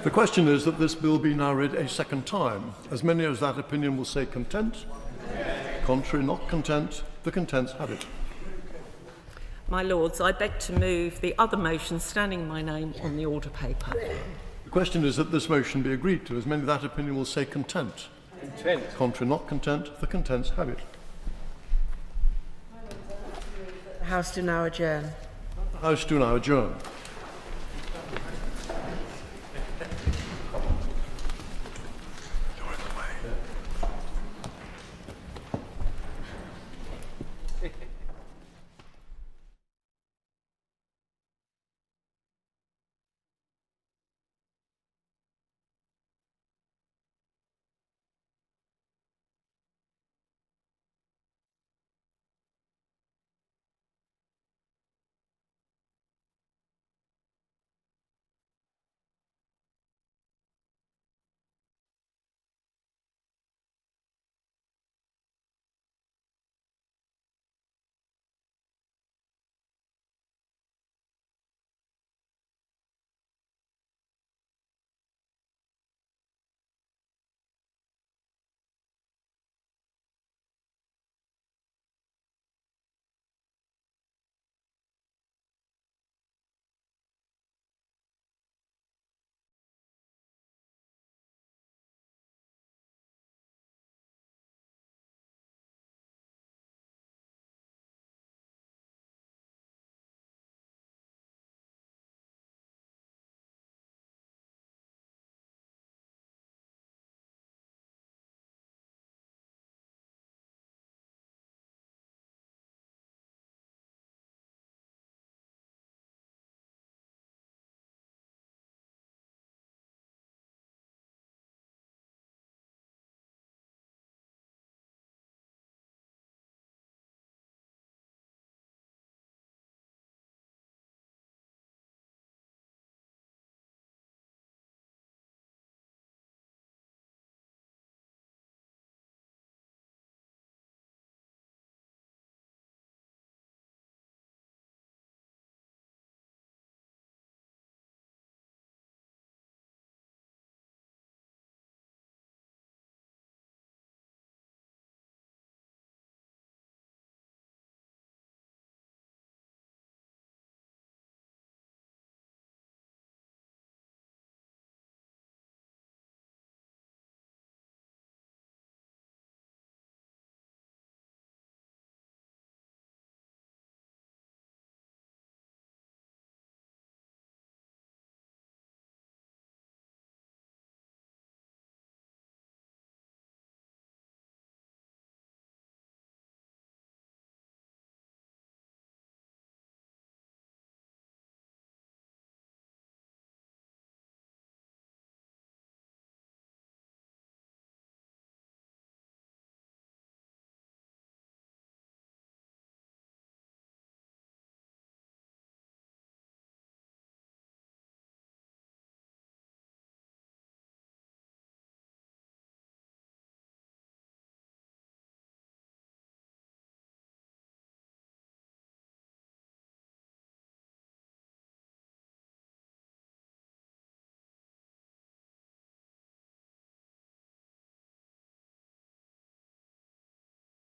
The question is that this bill be now read a second time. As many as that opinion will say content. Contrary, not content. The contents have it. My lords, I beg to move the other motion standing in my name on the order paper. The question is that this motion be agreed to. As many of that opinion will say content. Content. Contrary, not content. The contents have it. The House do now adjourn. The House do now adjourn.